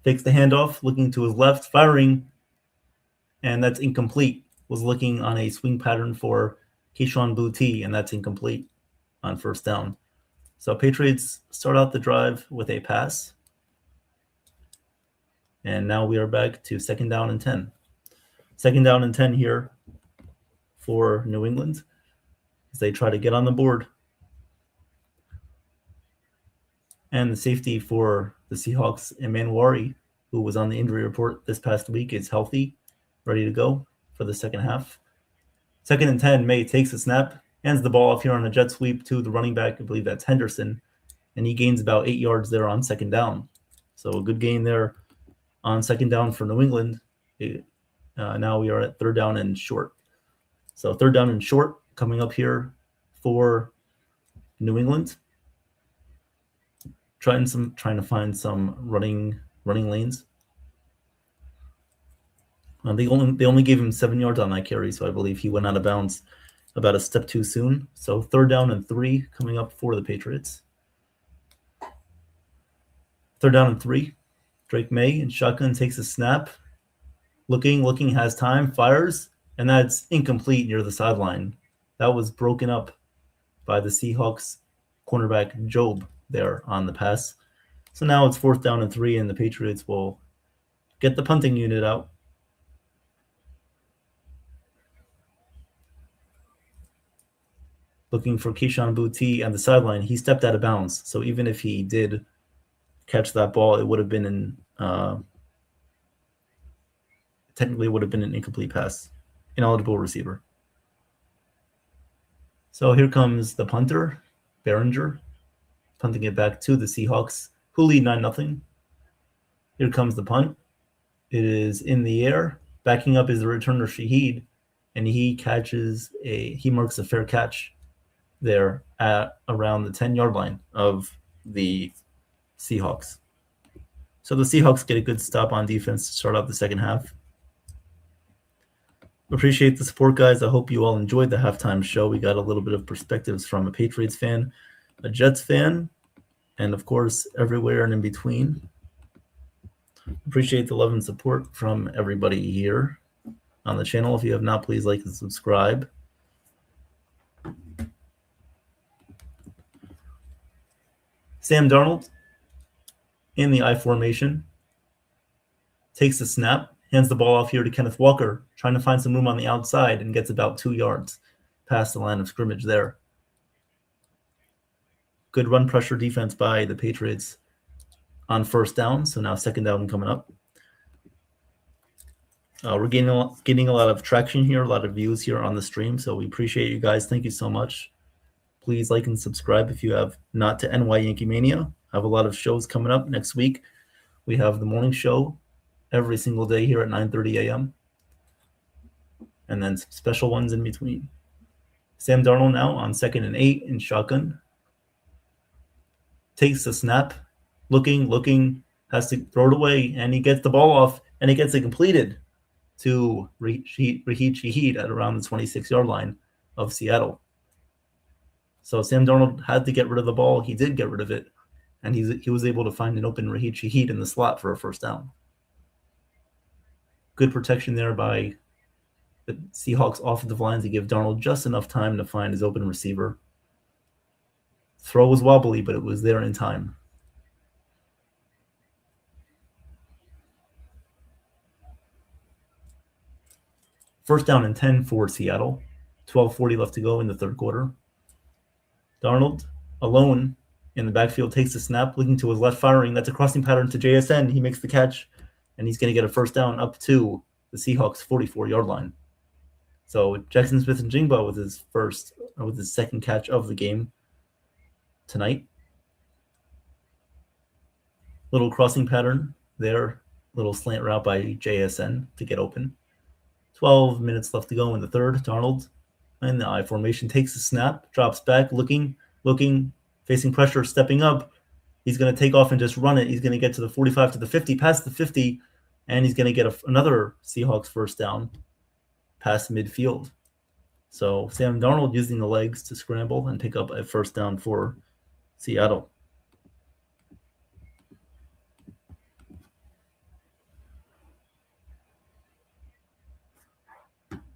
takes the handoff, looking to his left, firing, and that's incomplete. Was looking on a swing pattern for Keyshawn Boutte, and that's incomplete on first down. So Patriots start out the drive with a pass. And now we are back to 2nd down and 10. 2nd down and 10 here for New England as they try to get on the board. And the safety for the Seahawks, Emmanuel, who was on the injury report this past week, is healthy, ready to go for the second half. 2nd and 10, May takes a snap, hands the ball off here on a jet sweep to the running back. I believe that's Henderson, and he gains about 8 yards there on 2nd down. So a good gain there on 2nd down for New England. Now we are at 3rd down and short. So 3rd down and short coming up here for New England. Trying to find some running lanes. They only gave him 7 yards on that carry, so I believe he went out of bounds about a step too soon. So 3rd down and 3 coming up for the Patriots. 3rd down and 3. Drake May in shotgun takes a snap. Looking, has time, fires, and that's incomplete near the sideline. That was broken up by the Seahawks cornerback Job there on the pass. So now it's 4th down and 3, and the Patriots will get the punting unit out. Looking for Keyshawn Boutte on the sideline. He stepped out of bounds. So even if he did catch that ball, it would have been technically would have been an incomplete pass. Ineligible receiver. So here comes the punter, Behringer, punting it back to the Seahawks, who lead 9-0. Here comes the punt. It is in the air. Backing up is the returner Shaheed, and he marks a fair catch there at around the 10-yard line of the Seahawks. So the Seahawks get a good stop on defense to start off the second half. Appreciate the support, guys. I hope you all enjoyed the halftime show. We got a little bit of perspectives from a Patriots fan, a Jets fan, and of course, everywhere and in between. Appreciate the love and support from everybody here on the channel. If you have not, please like and subscribe. Sam Darnold in the I formation takes the snap, hands the ball off here to Kenneth Walker, trying to find some room on the outside, and gets about 2 yards past the line of scrimmage there. Good run pressure defense by the Patriots on 1st down, so now 2nd down coming up. We're getting a lot of traction here, a lot of views here on the stream, so we appreciate you guys. Thank you so much. Please like and subscribe if you have not to NY Yankee Mania. I have a lot of shows coming up next week. We have the morning show every single day here at 9:30 a.m. and then some special ones in between. Sam Darnold now on 2nd and 8 in shotgun. Takes the snap, looking, has to throw it away, and he gets the ball off, and he gets it completed to Raheed Shaheed at around the 26-yard line of Seattle. So Sam Darnold had to get rid of the ball. He did get rid of it, and he was able to find an open Raheed Shaheed in the slot for a 1st down. Good protection there by the Seahawks offensive line to give Darnold just enough time to find his open receiver. Throw was wobbly, but it was there in time. First down and 10 for Seattle. 12:40 left to go in the 3rd quarter. Darnold, alone in the backfield, takes the snap, looking to his left, firing. That's a crossing pattern to JSN. He makes the catch, and he's going to get a 1st down up to the Seahawks 44-yard line. So Jackson Smith-Njigba with his 2nd catch of the game tonight. Little crossing pattern there, little slant route by JSN to get open. 12 minutes left to go in the 3rd. Darnold in the I formation takes the snap, drops back, looking, facing pressure, stepping up. He's going to take off and just run it. He's going to get to the 45 to the 50, past the 50, and he's going to get another Seahawks 1st down past midfield. So Sam Darnold using the legs to scramble and pick up a 1st down for Seattle.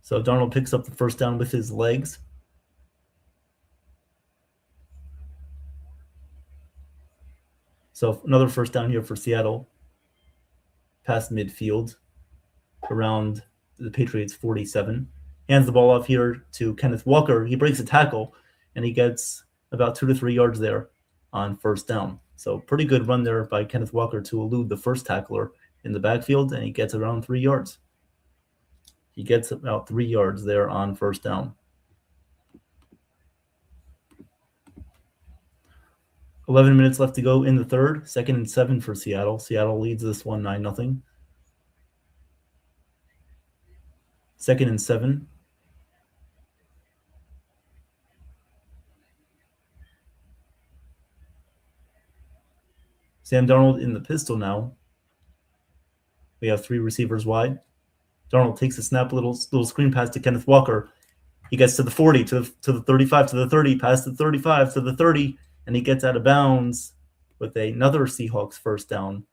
So Darnold picks up the 1st down with his legs. So another 1st down here for Seattle, past midfield, around the Patriots 47. Hands the ball off here to Kenneth Walker. He breaks a tackle, and he gets about 2 to 3 yards there on 1st down. So pretty good run there by Kenneth Walker to elude the first tackler in the backfield, and he gets around 3 yards. He gets about 3 yards there on first down. 11 minutes left to go in the third. 2nd and 7 for Seattle. Seattle leads this one 9-0. 2nd and 7. Sam Darnold in the pistol now. We have 3 receivers wide. Darnold takes a snap, little screen pass to Kenneth Walker. He gets to the 40, to the 35, to the 30, past the 35, to the 30, and he gets out of bounds with another Seahawks first down.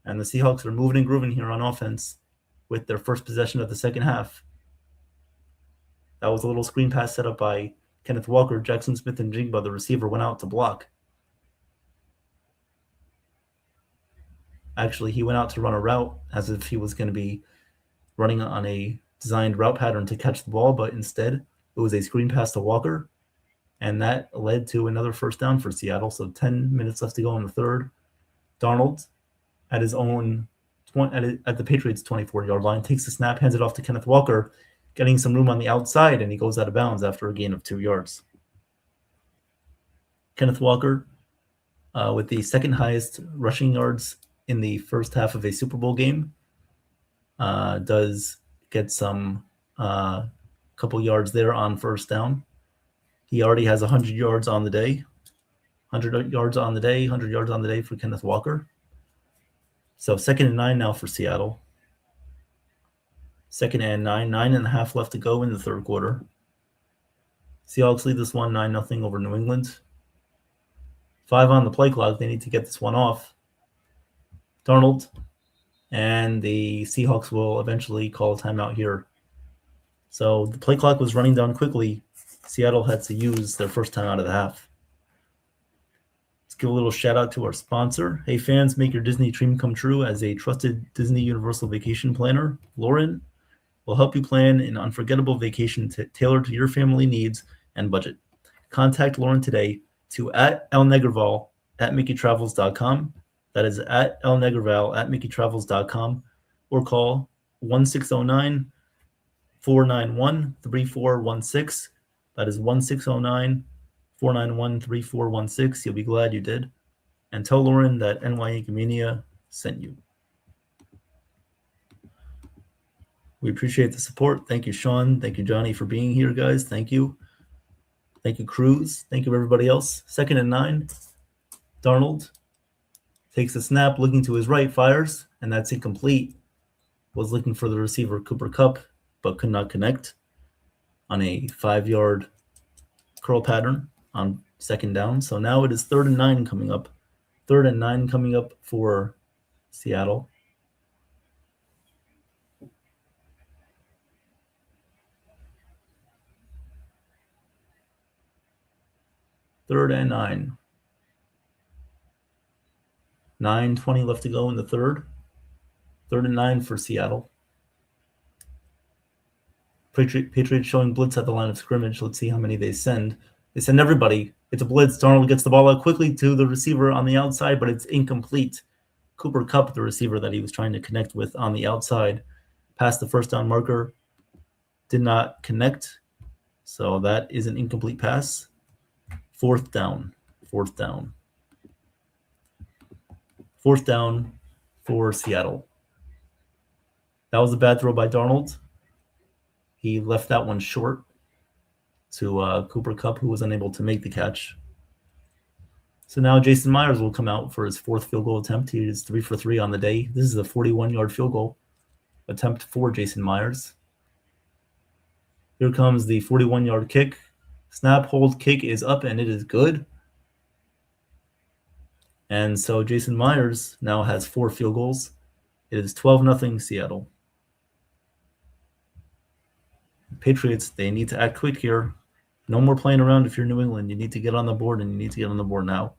And the Seahawks are moving and grooving here on offense with their first possession of the second half. That was a little screen pass set up by Kenneth Walker. Jackson Smith and Jigba, the receiver, went out to block. Actually, he went out to run a route as if he was going to be running on a designed route pattern to catch the ball, but instead it was a screen pass to Walker, and that led to another first down for Seattle. So 10 minutes left to go in the third. Darnold at his own at the Patriots 24-yard line takes the snap, hands it off to Kenneth Walker, getting some room on the outside, and he goes out of bounds after a gain of 2 yards. Kenneth Walker with the second highest rushing yards in the first half of a Super Bowl game, does get some couple yards there on first down. He already has 100 yards on the day. 100 yards on the day, 100 yards on the day for Kenneth Walker. So 2nd and 9 now for Seattle. 2nd and 9, 9.5 left to go in the third quarter. Seahawks lead this one 9-0 over New England. 5 on the play clock. They need to get this one off. Darnold, and the Seahawks will eventually call a timeout here. So the play clock was running down quickly. Seattle had to use their first time out of the half. Let's give a little shout out to our sponsor. Hey fans, make your Disney dream come true. As a trusted Disney Universal vacation planner, Lauren will help you plan an unforgettable vacation tailored to your family needs and budget. Contact Lauren today to @elnegerval @MickeyTravels.com. That is @elnegerval @MickeyTravels.com, or call 1609-491-3416. That is 1609-491-3416. You'll be glad you did. And tell Lauren that NY Yankee Mania sent you. We appreciate the support. Thank you, Sean. Thank you, Johnny, for being here, guys. Thank you. Thank you, Cruz. Thank you, everybody else. 2nd and 9. Darnold takes a snap, looking to his right, fires, and that's incomplete. Was looking for the receiver, Cooper Kupp, but could not connect on a 5-yard curl pattern on 2nd down. So now it is 3rd and 9 coming up. 3rd and 9 coming up for Seattle. Third and 9. 9:20 left to go in the third. 3rd and 9 for Seattle. Patriots showing blitz at the line of scrimmage. Let's see how many they send. They send everybody. It's a blitz. Darnold gets the ball out quickly to the receiver on the outside, but it's incomplete. Cooper Kupp, the receiver that he was trying to connect with on the outside, past the first down marker, did not connect. So that is an incomplete pass. 4th down. 4th down. 4th down for Seattle. That was a bad throw by Darnold. He left that one short to Cooper Kupp, who was unable to make the catch. So now Jason Myers will come out for his 4th field goal attempt. He is 3 for 3 on the day. This is a 41-yard field goal attempt for Jason Myers. Here comes the 41-yard kick. Snap, hold, kick is up, and it is good. And so Jason Myers now has 4 field goals. It is 12-0 Seattle. Patriots, they need to act quick here. No more playing around if you're New England. You need to get on the board, and you need to get on the board now.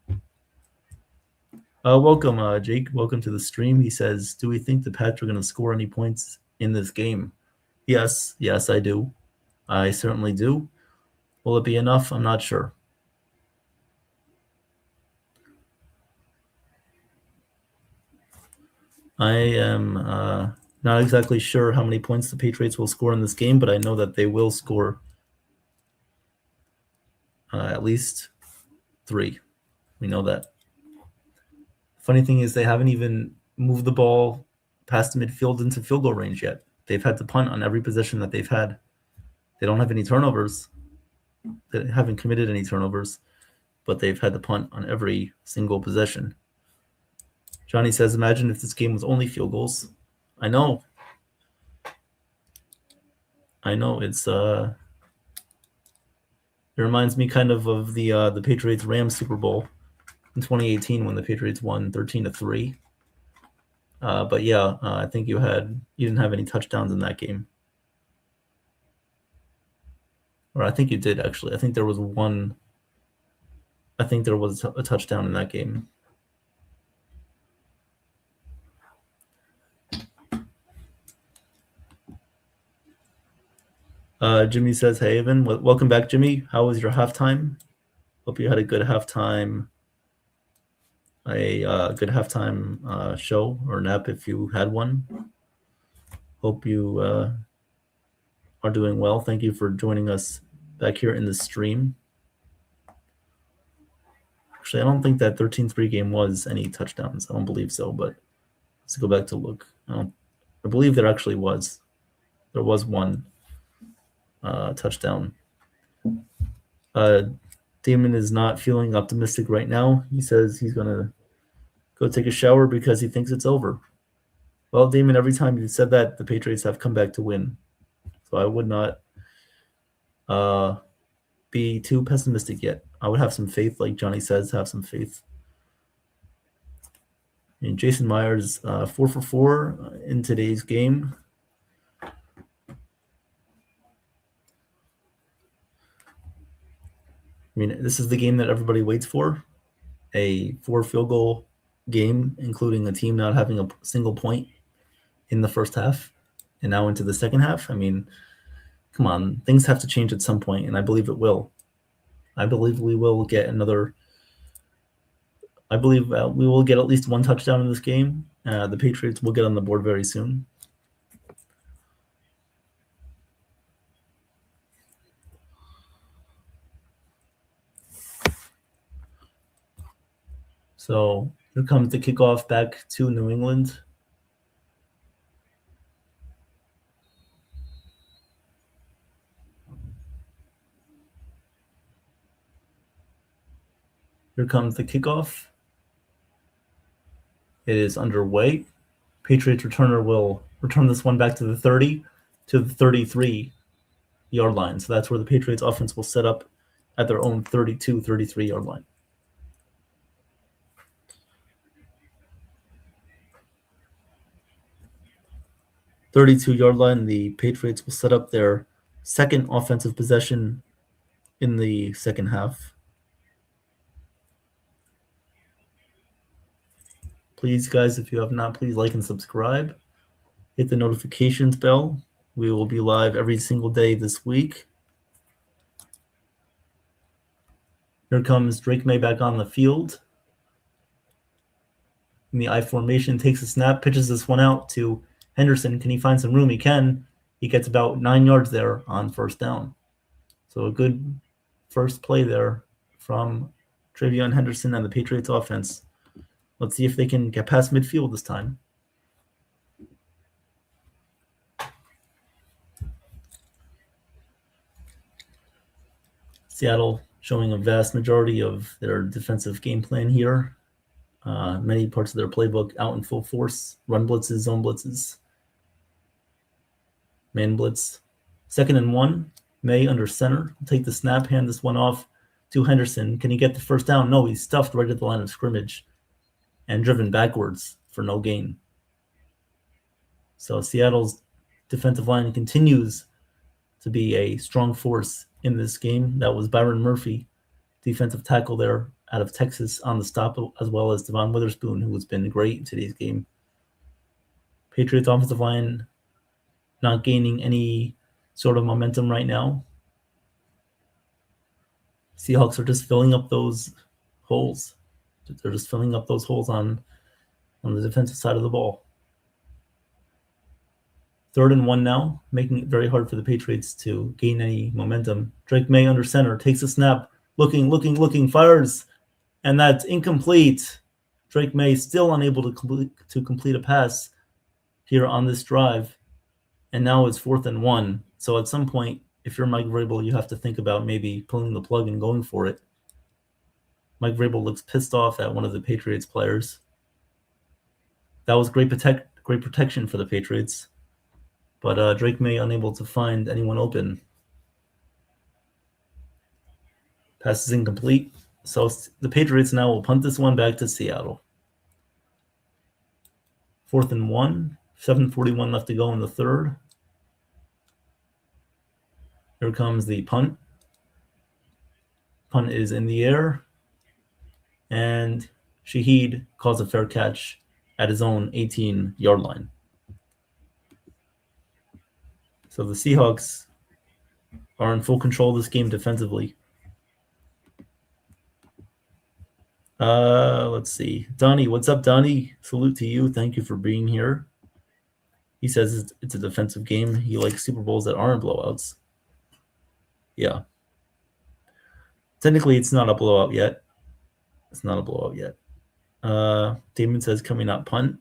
Welcome, Jake. Welcome to the stream. He says, do we think the Pats are going to score any points in this game? Yes, I do. I certainly do. Will it be enough? I'm not sure. I am not exactly sure how many points the Patriots will score in this game, but I know that they will score at least 3. We know that. Funny thing is they haven't even moved the ball past the midfield into field goal range yet. They've had to punt on every possession that they've had. They don't have any turnovers. They haven't committed any turnovers, but they've had to punt on every single possession. Johnny says, imagine if this game was only field goals. I know. It's it reminds me kind of the Patriots Rams Super Bowl in 2018 when the Patriots won 13-3. But yeah, I think you didn't have any touchdowns in that game. Or I think you did actually. I think there was a touchdown in that game. Jimmy says, hey, Evan, welcome back, Jimmy. How was your halftime? Hope you had a good halftime, show or nap if you had one. Hope you are doing well. Thank you for joining us back here in the stream. Actually, I don't think that 13-3 game was any touchdowns. I don't believe so, but let's go back to look. I believe there actually was. There was one touchdown. Damon is not feeling optimistic right now. He says he's going to go take a shower because he thinks it's over. Well, Damon, every time you said that, the Patriots have come back to win. So I would not be too pessimistic yet. I would have some faith, like Johnny says, have some faith. And Jason Myers, 4 for 4 in today's game. I mean, this is the game that everybody waits for. A 4 field goal game, including a team not having a single point in the first half and now into the second half. I mean, come on, things have to change at some point, and I believe it will. I believe we will get another. I believe we will get at least one touchdown in this game. The Patriots will get on the board very soon. So here comes the kickoff back to New England. Here comes the kickoff. It is underway. Patriots returner will return this one back to the 30 to the 33-yard line. So that's where the Patriots offense will set up at their own 32, 33-yard line. .32-yard line, the Patriots will set up their second offensive possession in the second half. Please, guys, if you have not, please like and subscribe. Hit the notifications bell. We will be live every single day this week. Here comes Drake May back on the field. In the I formation, takes a snap, pitches this one out to Henderson. Can he find some room? He can. He gets about 9 yards there on first down. So a good first play there from Travion Henderson and the Patriots offense. Let's see if they can get past midfield this time. Seattle showing a vast majority of their defensive game plan here. Many parts of their playbook out in full force. Run blitzes, zone blitzes, man blitz. 2nd and 1. May under center. Take the snap, hand this one off to Henderson. Can he get the first down? No, he's stuffed right at the line of scrimmage and driven backwards for no gain. So Seattle's defensive line continues to be a strong force in this game. That was Byron Murphy, defensive tackle there out of Texas on the stop, as well as Devon Witherspoon, who has been great in today's game. Patriots offensive line not gaining any sort of momentum right now. Seahawks are just filling up those holes. They're just filling up those holes on the defensive side of the ball. 3rd and 1 now, making it very hard for the Patriots to gain any momentum. Drake May under center, takes a snap, looking, fires, and that's incomplete. Drake May still unable to complete a pass here on this drive, and now it's 4th and 1. So at some point, if you're Mike Vrabel, you have to think about maybe pulling the plug and going for it. Mike Vrabel looks pissed off at one of the Patriots players. That was great protection for the Patriots, but Drake May unable to find anyone open. Pass is incomplete. So the Patriots now will punt this one back to Seattle. 4th and 1, 7:41 left to go in the 3rd. Here comes the punt. Punt is in the air. And Shaheed calls a fair catch at his own 18-yard line. So the Seahawks are in full control of this game defensively. Let's see. Donnie, what's up, Donnie? Salute to you. Thank you for being here. He says it's a defensive game. He likes Super Bowls that aren't blowouts. Yeah. Technically, it's not a blowout yet. It's not a blowout yet. Damon says coming out punt.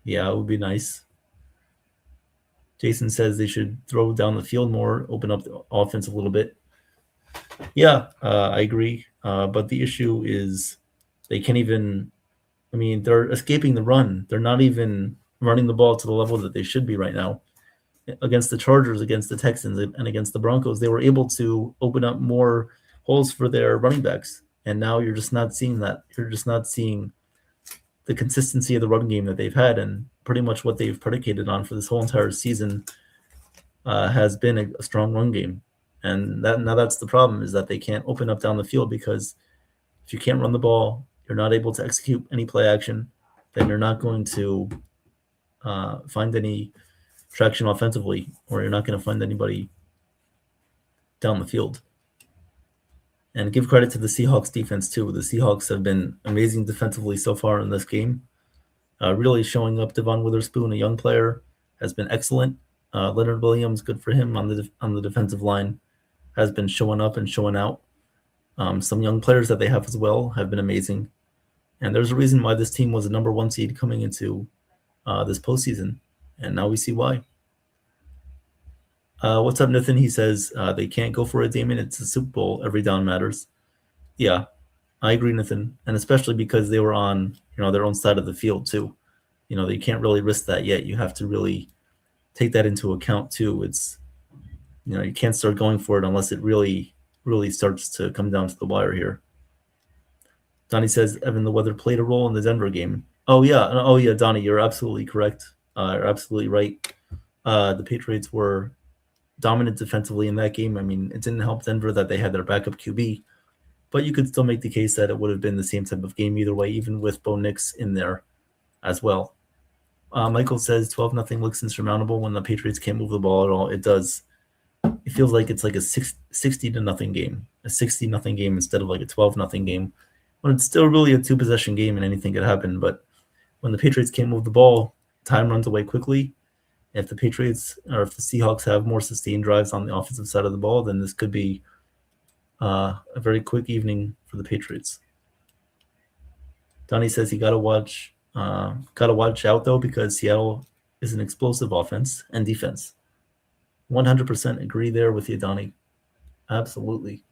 Yeah, it would be nice. Jason says they should throw down the field more, open up the offense a little bit. Yeah, I agree. But the issue is they can't even, they're escaping the run. They're not even running the ball to the level that they should be right now. Against the Chargers, against the Texans, and against the Broncos, they were able to open up more holes for their running backs. And now you're just not seeing that. You're just not seeing the consistency of the run game that they've had, and pretty much what they've predicated on for this whole entire season has been a strong run game. And that's the problem, is that they can't open up down the field, because if you can't run the ball, you're not able to execute any play action, then you're not going to find any traction offensively, or you're not going to find anybody down the field. And give credit to the Seahawks defense too. The Seahawks have been amazing defensively so far in this game. Really showing up. Devon Witherspoon, a young player, has been excellent. Leonard Williams, good for him on the defensive line, has been showing up and showing out. Some young players that they have as well have been amazing. And there's a reason why this team was a number 1 seed coming into this postseason. And now we see why. What's up, Nathan? He says they can't go for it, Damon. It's a Super Bowl. Every down matters. Yeah, I agree, Nathan. And especially because they were on their own side of the field too. They can't really risk that yet. You have to really take that into account too. It's you can't start going for it unless it really, really starts to come down to the wire here. Donnie says, Evan, the weather played a role in the Denver game. Oh yeah, Donnie, you're absolutely correct. You're absolutely right. The Patriots were dominant defensively in that game. It didn't help Denver that they had their backup QB, but you could still make the case that it would have been the same type of game either way, even with Bo Nix in there as well. Michael says 12-0 looks insurmountable when the Patriots can't move the ball at all. It does. It feels like it's like a 60-0 game, a 60-0 game instead of like a 12-0 game, when it's still really a 2-possession game and anything could happen. But when the Patriots can't move the ball, time runs away quickly. If the Patriots or if the Seahawks have more sustained drives on the offensive side of the ball, then this could be a very quick evening for the Patriots. Donnie says he gotta watch out though, because Seattle is an explosive offense and defense. 100% agree there with you, Donnie. Absolutely.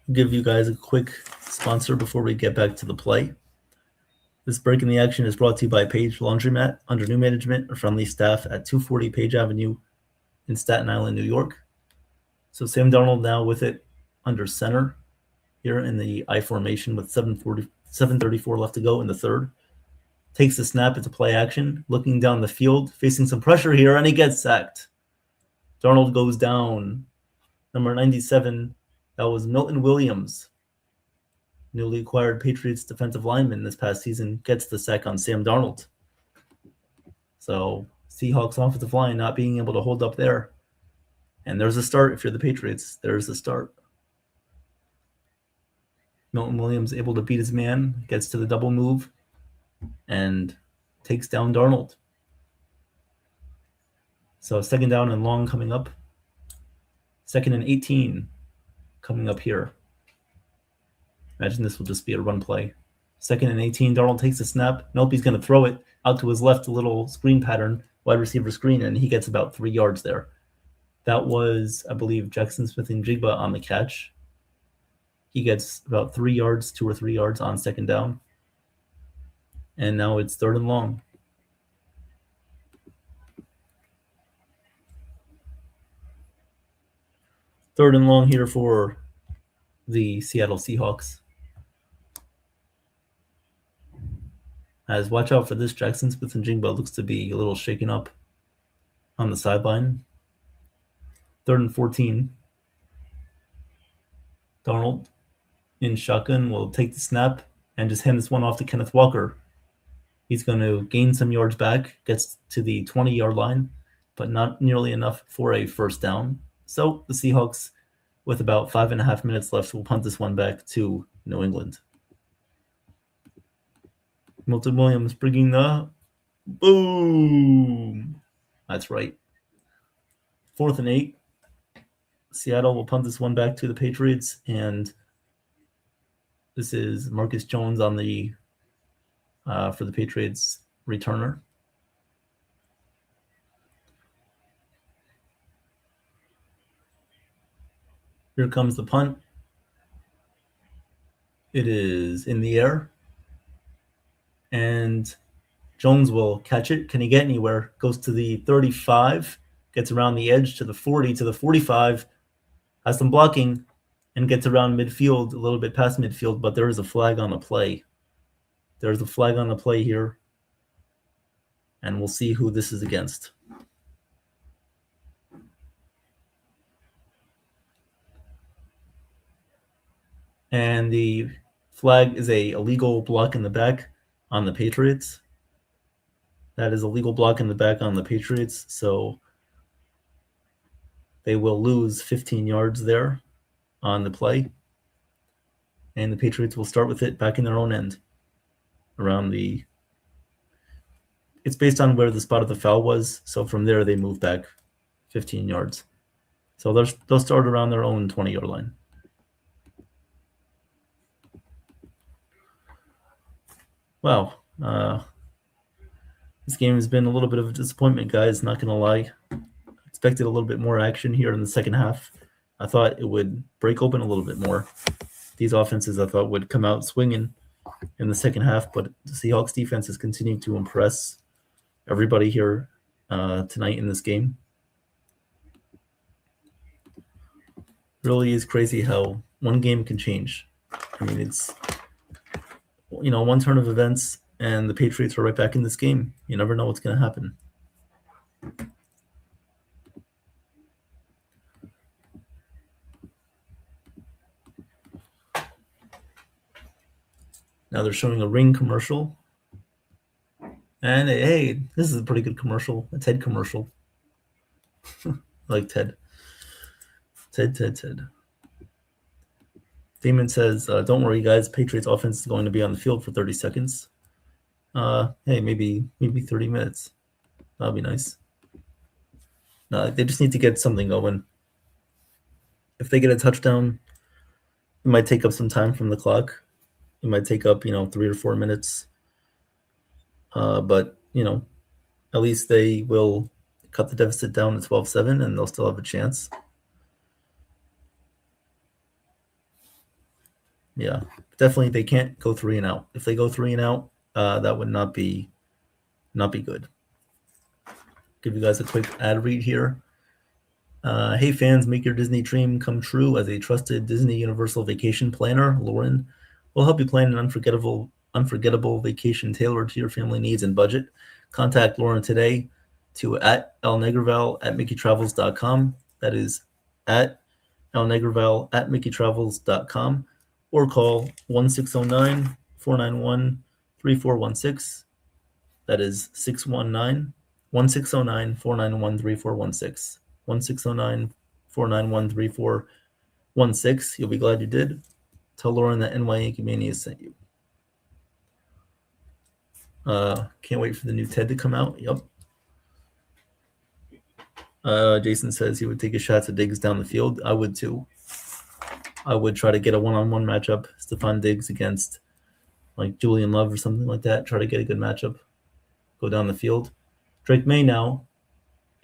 I'll give you guys a quick sponsor before we get back to the play. This break in the action is brought to you by Page Laundromat. Under new management or friendly staff at 240 Page Avenue in Staten Island, New York. So Sam Darnold now with it under center here in the I formation with 7:34 left to go in the 3rd. Takes the snap. It's a play action. Looking down the field, facing some pressure here, and he gets sacked. Darnold goes down. Number 97, that was Milton Williams. Newly acquired Patriots defensive lineman this past season, gets the sack on Sam Darnold. So Seahawks offensive line not being able to hold up there. And there's a start if you're the Patriots. There's a start. Milton Williams able to beat his man, gets to the double move, and takes down Darnold. So 2nd down and long coming up. 2nd and 18 coming up here. Imagine this will just be a run play. 2nd and 18, Darnold takes a snap. Nope, he's going to throw it out to his left, a little screen pattern, wide receiver screen, and he gets about 3 yards there. That was, I believe, Jackson Smith-Njigba on the catch. He gets about 3 yards, 2 or 3 yards on 2nd down. And now it's 3rd and long. Third and long here for the Seattle Seahawks. As watch out for this, Jackson Smith-Njigba looks to be a little shaken up on the sideline. 3rd and 14. Darnold in shotgun will take the snap and just hand this one off to Kenneth Walker. He's going to gain some yards back, gets to the 20-yard line, but not nearly enough for a 1st down. So the Seahawks, with about 5.5 minutes left, will punt this one back to New England. Milton Williams bringing the boom. That's right. 4th and 8. Seattle will punt this one back to the Patriots, and this is Marcus Jones on the for the Patriots returner. Here comes the punt. It is in the air. And Jones will catch it. Can he get anywhere? Goes to the 35, gets around the edge to the 40, to the 45, has some blocking, and gets around midfield, a little bit past midfield, but there is a flag on the play. There's a flag on the play here. And we'll see who this is against. And the flag is a illegal block in the back on the Patriots. That is a legal block in the back on the Patriots, so they will lose 15 yards there on the play. And the Patriots will start with it back in their own end. It's based on where the spot of the foul was, so from there they move back 15 yards. So they'll start around their own 20-yard line. Wow. This game has been a little bit of a disappointment, guys, not going to lie. Expected a little bit more action here in the second half. I thought it would break open a little bit more. These offenses, I thought, would come out swinging in the second half, but the Seahawks defense has continued to impress everybody here tonight in this game. Really is crazy how one game can change. I mean, it's, one turn of events and the Patriots are right back in this game. You never know what's going to happen. Now they're showing a Ring commercial. And hey, this is a pretty good commercial, a Ted commercial. I like Ted. Ted. Damon says, don't worry, guys. Patriots offense is going to be on the field for 30 seconds. Hey, maybe 30 minutes. That'll be nice. No, they just need to get something going. If they get a touchdown, it might take up some time from the clock. It might take up, 3 or 4 minutes. But, at least they will cut the deficit down to 12-7 and they'll still have a chance. Yeah, definitely they can't go 3 and out. If they go 3 and out, that would not be good. Give you guys a quick ad read here. Hey fans, make your Disney dream come true. As a trusted Disney Universal vacation planner, Lauren will help you plan an unforgettable vacation tailored to your family needs and budget. Contact Lauren today to @lnegraval@mickeytravels.com. That is @lnegraval@mickeytravels.com. Or call 1-609-491-3416. That is 619-1609-491-3416. 1-609-491-3416. You'll be glad you did. Tell Lauren that NY Yankee Mania sent you. Can't wait for the new TED to come out. Yep. Jason says he would take a shot at Diggs down the field. I would too. I would try to get a one-on-one matchup, Stephon Diggs against like Julian Love or something like that. Try to get a good matchup. Go down the field. Drake May now.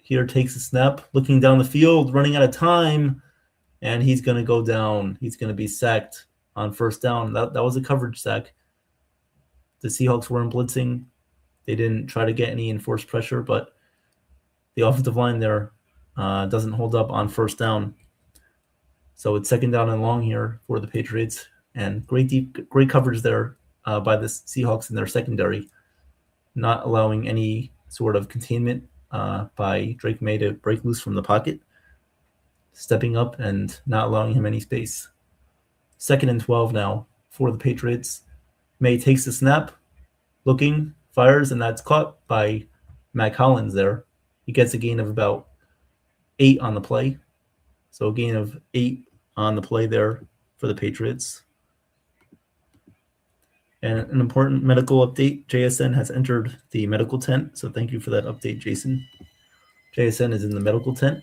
Here takes a snap, looking down the field, running out of time, and he's going to go down. He's going to be sacked on first down. That was a coverage sack. The Seahawks weren't blitzing. They didn't try to get any enforced pressure, but the offensive line there doesn't hold up on first down. So it's second down and long here for the Patriots, and great coverage there by the Seahawks in their secondary, not allowing any sort of containment by Drake May to break loose from the pocket, stepping up and not allowing him any space. 2nd and 12 now for the Patriots. May takes the snap, looking, fires, and that's caught by Mac Hollins there. He gets a gain of about 8 on the play. So a gain of 8 on the play there for the Patriots. And an important medical update, JSN has entered the medical tent. So thank you for that update, Jason. JSN is in the medical tent.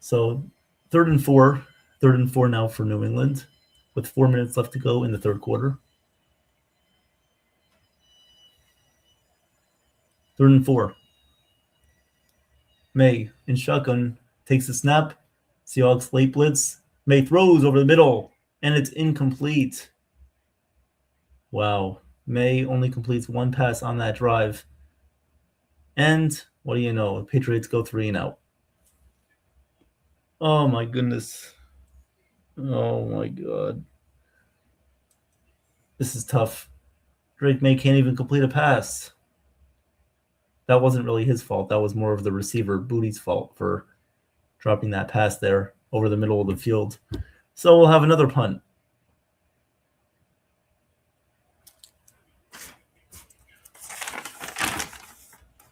So 3rd and 4. 3rd and 4 now for New England with 4 minutes left to go in the third quarter. 3rd and 4. May in shotgun takes a snap. Seahawks late blitz. May throws over the middle, and it's incomplete. Wow. May only completes one pass on that drive. And what do you know? The Patriots go 3 and out. Oh, my goodness. Oh, my God. This is tough. Drake May can't even complete a pass. That wasn't really his fault. That was more of the receiver, Booty's fault, for dropping that pass there over the middle of the field. So we'll have another punt.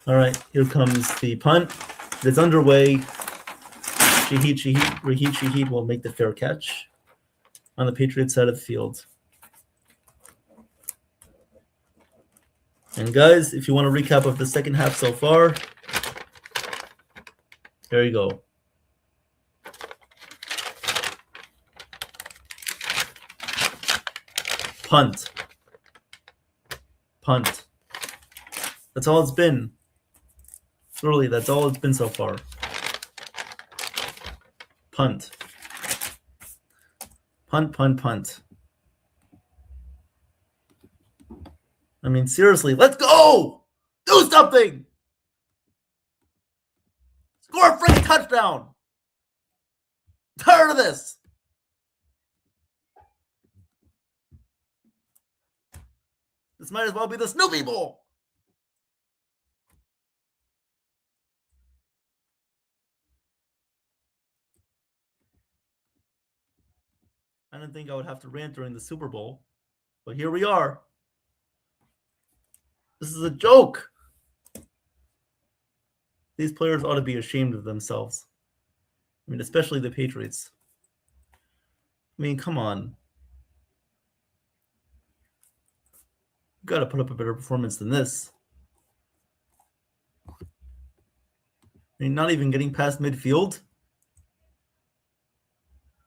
All right, here comes the punt. It's underway. Shaheed will make the fair catch on the Patriots side of the field. And guys, if you want a recap of the second half so far, there you go. Punt. Punt. That's all it's been. Literally, that's all it's been so far. Punt. Punt, punt, punt. I mean, seriously, let's go! Do something! Score a freaking touchdown! I'm tired of this! This might as well be the Snoopy Bowl! I didn't think I would have to rant during the Super Bowl, but here we are. This is a joke. These players ought to be ashamed of themselves. I mean, especially the Patriots. I mean, come on. You've got to put up a better performance than this. I mean, not even getting past midfield.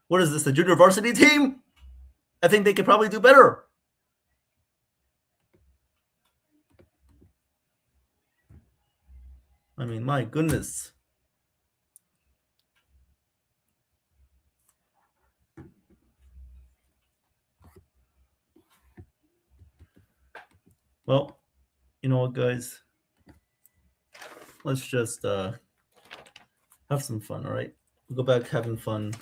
What is this, a junior varsity team? I think they could probably do better. I mean, my goodness. Well, you know what, guys? Let's just have some fun, all right? We'll go back having fun.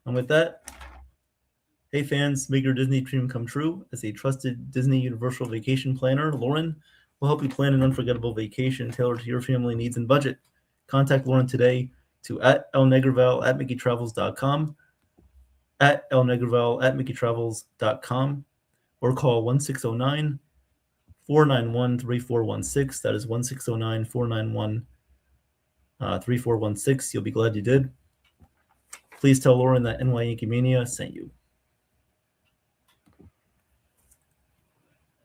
And with that, hey fans, make your Disney dream come true. As a trusted Disney Universal Vacation planner, Lauren will help you plan an unforgettable vacation tailored to your family needs and budget. Contact Lauren today to @elnegraval@mickeystravels.com, @elnegraval@mickeystravels.com, or call 1609-491-3416. That is 1609-491-3416. You'll be glad you did. Please tell Lauren that NY Yankee Mania sent you.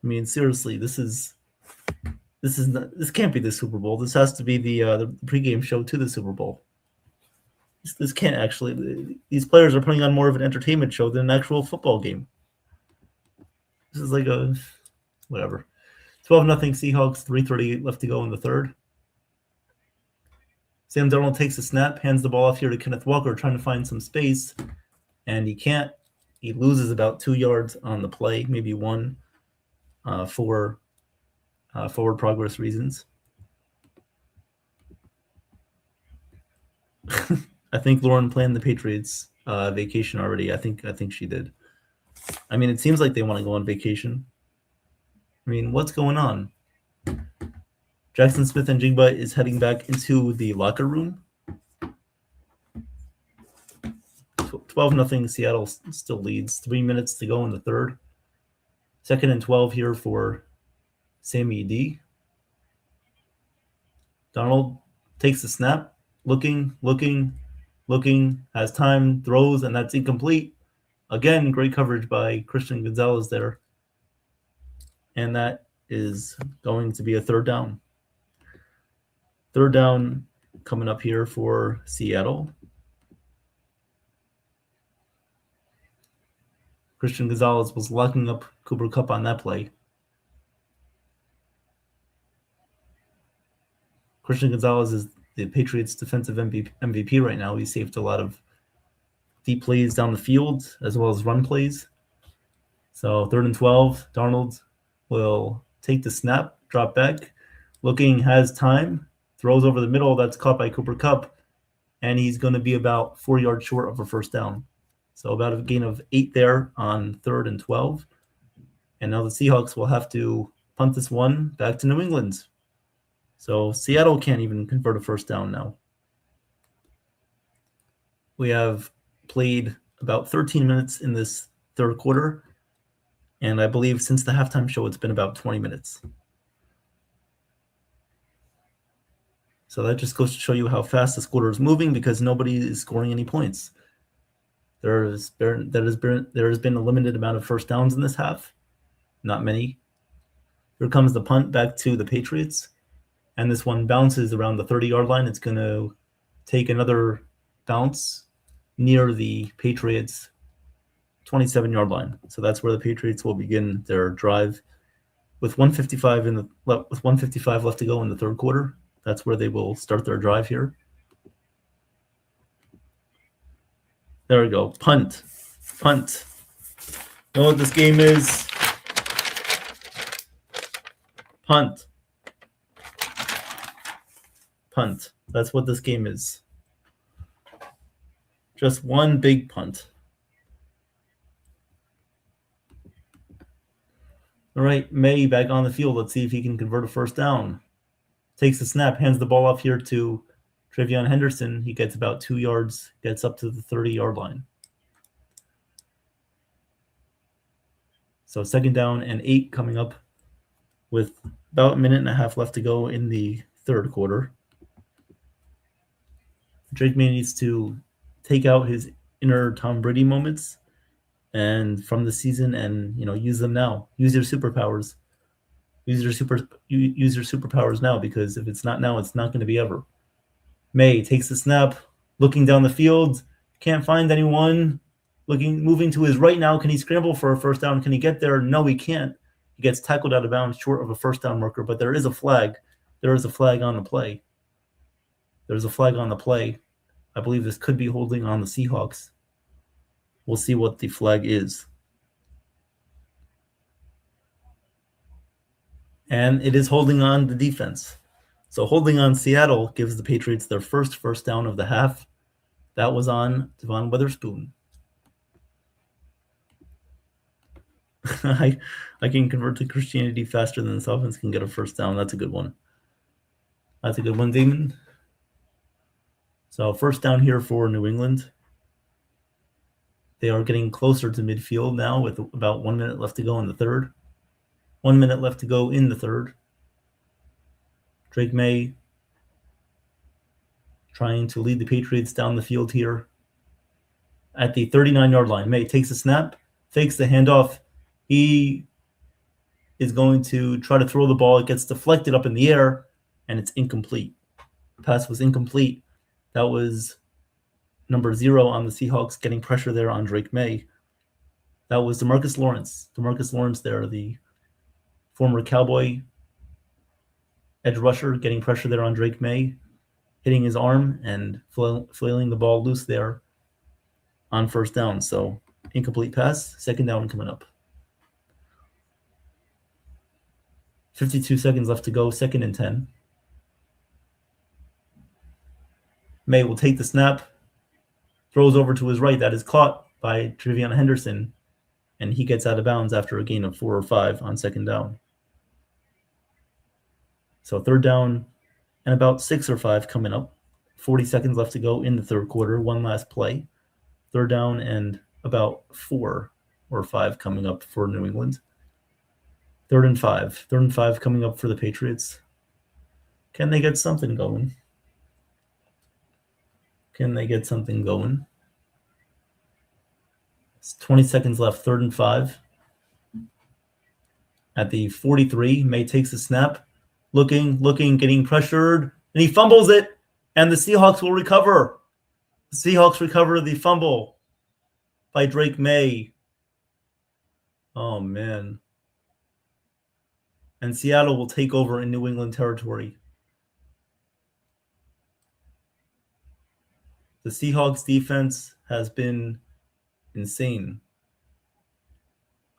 I mean, seriously, this can't be the Super Bowl. This has to be the pregame show to the Super Bowl. This can't actually. These players are putting on more of an entertainment show than an actual football game. This is like a whatever. 12-0 Seahawks. 3:38 left to go in the third. Sam Darnold takes a snap, hands the ball off here to Kenneth Walker, trying to find some space, and he can't. He loses about 2 yards on the play, maybe one, for forward progress reasons. I think Lauren planned the Patriots vacation already. I think she did. I mean, it seems like they want to go on vacation. I mean, what's going on? Jackson Smith and Jigba is heading back into the locker room. 12-0 Seattle still leads. 3 minutes to go in the third. 2nd and 12 here for Sammy D. Donald takes the snap, looking, has time, throws, and that's incomplete. Again, great coverage by Christian Gonzalez there. And that is going to be a third down. Third down coming up here for Seattle. Christian Gonzalez was locking up Cooper Kupp on that play. Christian Gonzalez is the Patriots' defensive MVP right now. He saved a lot of deep plays down the field as well as run plays. So 3rd and 12, Darnold will take the snap, drop back, looking, has time, throws over the middle. That's caught by Cooper Kupp, and he's going to be about 4 yards short of a first down. So about a gain of 8 there on 3rd and 12. And now the Seahawks will have to punt this one back to New England. So Seattle can't even convert a first down now. We have played about 13 minutes in this third quarter. And I believe since the halftime show, it's been about 20 minutes. So that just goes to show you how fast this quarter is moving because nobody is scoring any points. There has been a limited amount of first downs in this half. Not many. Here comes the punt back to the Patriots. And this one bounces around the 30-yard line. It's going to take another bounce near the Patriots' 27-yard line. So that's where the Patriots will begin their drive with 155 left to go in the third quarter. That's where they will start their drive here. There we go. Punt. You know what this game is? Punt. That's what this game is. Just one big punt. All right, May back on the field. Let's see if he can convert a first down. Takes the snap, hands the ball off here to Trevion Henderson. He gets about 2 yards, gets up to the 30-yard line. So 2nd down and 8 coming up with about a minute and a half left to go in the third quarter. Drake May needs to take out his inner Tom Brady moments and from the season and use them now. Use your superpowers. Use your superpowers now, because if it's not now, it's not going to be ever. May takes the snap, looking down the field, can't find anyone. Moving to his right now. Can he scramble for a first down? Can he get there? No, he can't. He gets tackled out of bounds short of a first down marker, but there is a flag. There is a flag on the play. There's a flag on the play. I believe this could be holding on the Seahawks. We'll see what the flag is. And it is holding on the defense. So holding on Seattle gives the Patriots their first down of the half. That was on Devon Witherspoon. I can convert to Christianity faster than this offense can get a first down. That's a good one. That's a good one, Damon. So first down here for New England. They are getting closer to midfield now with about 1 minute left to go in the third. 1 minute left to go in the third. Drake May trying to lead the Patriots down the field here. At the 39-yard line, May takes a snap, fakes the handoff. He is going to try to throw the ball. It gets deflected up in the air, and it's incomplete. The pass was incomplete. That was number 0 on the Seahawks, getting pressure there on Drake May. That was DeMarcus Lawrence. DeMarcus Lawrence there, the former Cowboy edge rusher, getting pressure there on Drake May, hitting his arm and flailing the ball loose there on first down. So incomplete pass, second down coming up. 52 seconds left to go, 2nd and 10. May will take the snap, throws over to his right. That is caught by Trevion Henderson, and he gets out of bounds after a gain of 4 or 5 on 2nd down. So 3rd down and about 6 or 5 coming up. 40 seconds left to go in the 3rd quarter. One last play. 3rd down and about 4 or 5 coming up for New England. 3rd and 5. 3rd and 5 coming up for the Patriots. Can they get something going? Can they get something going? It's 20 seconds left. 3rd and 5. At the 43, May takes the snap. Looking, getting pressured, and he fumbles it, and the Seahawks will recover. The Seahawks recover the fumble by Drake May. Oh, man. And Seattle will take over in New England territory. The Seahawks defense has been insane.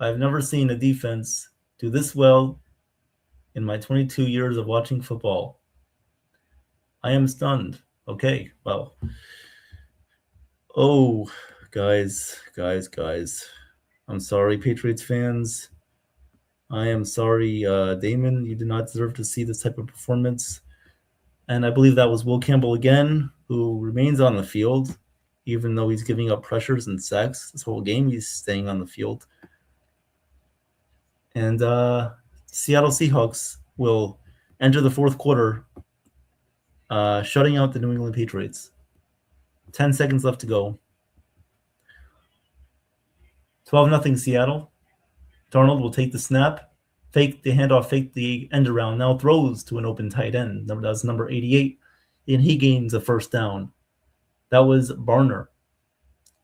I've never seen a defense do this well in my 22 years of watching football. I am stunned. Okay, well. Oh, guys. I'm sorry, Patriots fans. I am sorry, Damon. You did not deserve to see this type of performance. And I believe that was Will Campbell again, who remains on the field, even though he's giving up pressures and sacks. This whole game, he's staying on the field. And Seattle Seahawks will enter the 4th quarter, shutting out the New England Patriots. 10 seconds left to go. 12-0 Seattle. Darnold will take the snap, fake the handoff, fake the end around, now throws to an open tight end. That's number 88, and he gains a 1st down. That was Barner,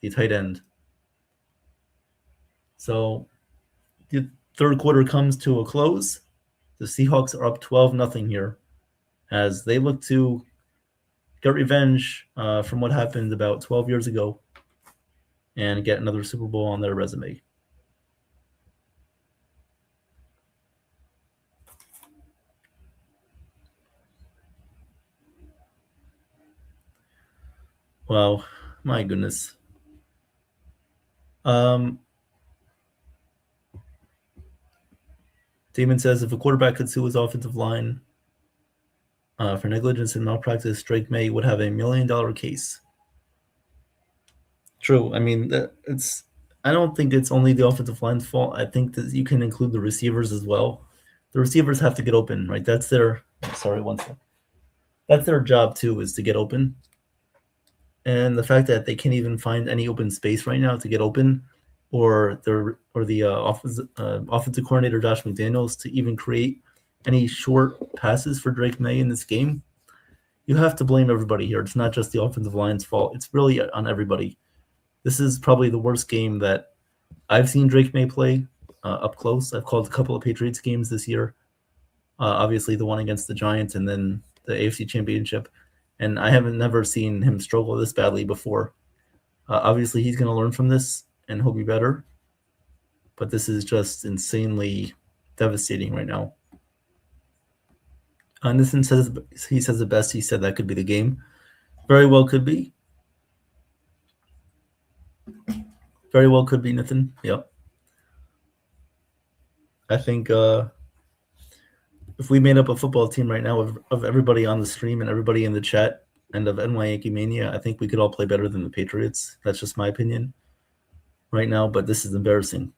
the tight end. So the 3rd quarter comes to a close. The Seahawks are up 12-0 here as they look to get revenge from what happened about 12 years ago and get another Super Bowl on their resume. Wow, my goodness. Damon says if a quarterback could sue his offensive line for negligence and malpractice, Drake May would have $1 million case. True. I mean, I don't think it's only the offensive line's fault. I think that you can include the receivers as well. The receivers have to get open, right? That's their job too, is to get open. And the fact that they can't even find any open space right now to get open, or the offensive coordinator Josh McDaniels to even create any short passes for Drake May in this game, you have to blame everybody here. It's not just the offensive line's fault. It's really on everybody. This is probably the worst game that I've seen Drake May play up close. I've called a couple of Patriots games this year. Obviously, the one against the Giants and then the AFC Championship. And I haven't never seen him struggle this badly before. Obviously, he's going to learn from this, and he'll be better. But this is just insanely devastating right now. Nathan says he says it best. He said that could be the game. Very well could be. Very well could be, Nathan. Yep. I think if we made up a football team right now of everybody on the stream and everybody in the chat and of NY Yankee Mania, I think we could all play better than the Patriots. That's just my opinion right now, but this is embarrassing.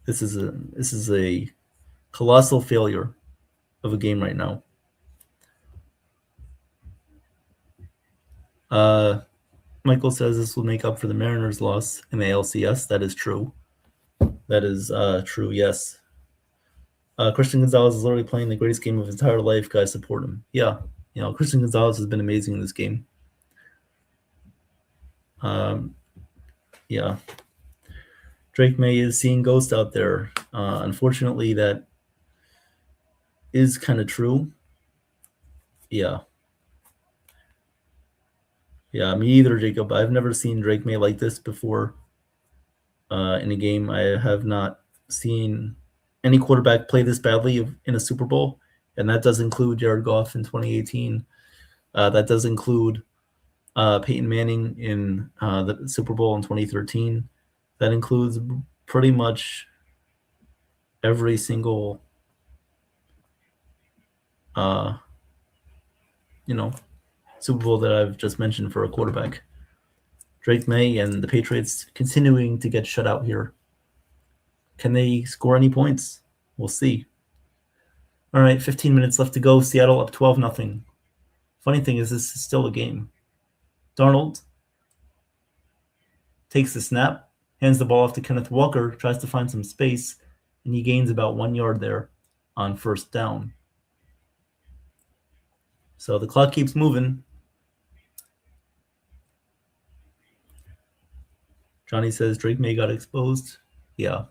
This is a colossal failure of a game right now. Michael says this will make up for the Mariners' loss in the ALCS. That is true. That is true, yes. Christian Gonzalez is literally playing the greatest game of his entire life. Guys, support him. Yeah, Christian Gonzalez has been amazing in this game. Yeah. Drake May is seeing ghosts out there. Unfortunately, that is kind of true. Yeah. Yeah, me either, Jacob. I've never seen Drake May like this before in a game. I have not seen any quarterback play this badly in a Super Bowl, and that does include Jared Goff in 2018. That does include Peyton Manning in the Super Bowl in 2013. That includes pretty much every single, Super Bowl that I've just mentioned for a quarterback. Drake May and the Patriots continuing to get shut out here. Can they score any points? We'll see. All right, 15 minutes left to go. Seattle up 12-0. Funny thing is, this is still a game. Darnold takes the snap, hands the ball off to Kenneth Walker, tries to find some space, and he gains about 1 yard there on first down. So the clock keeps moving. Johnny says Drake May got exposed. Yeah.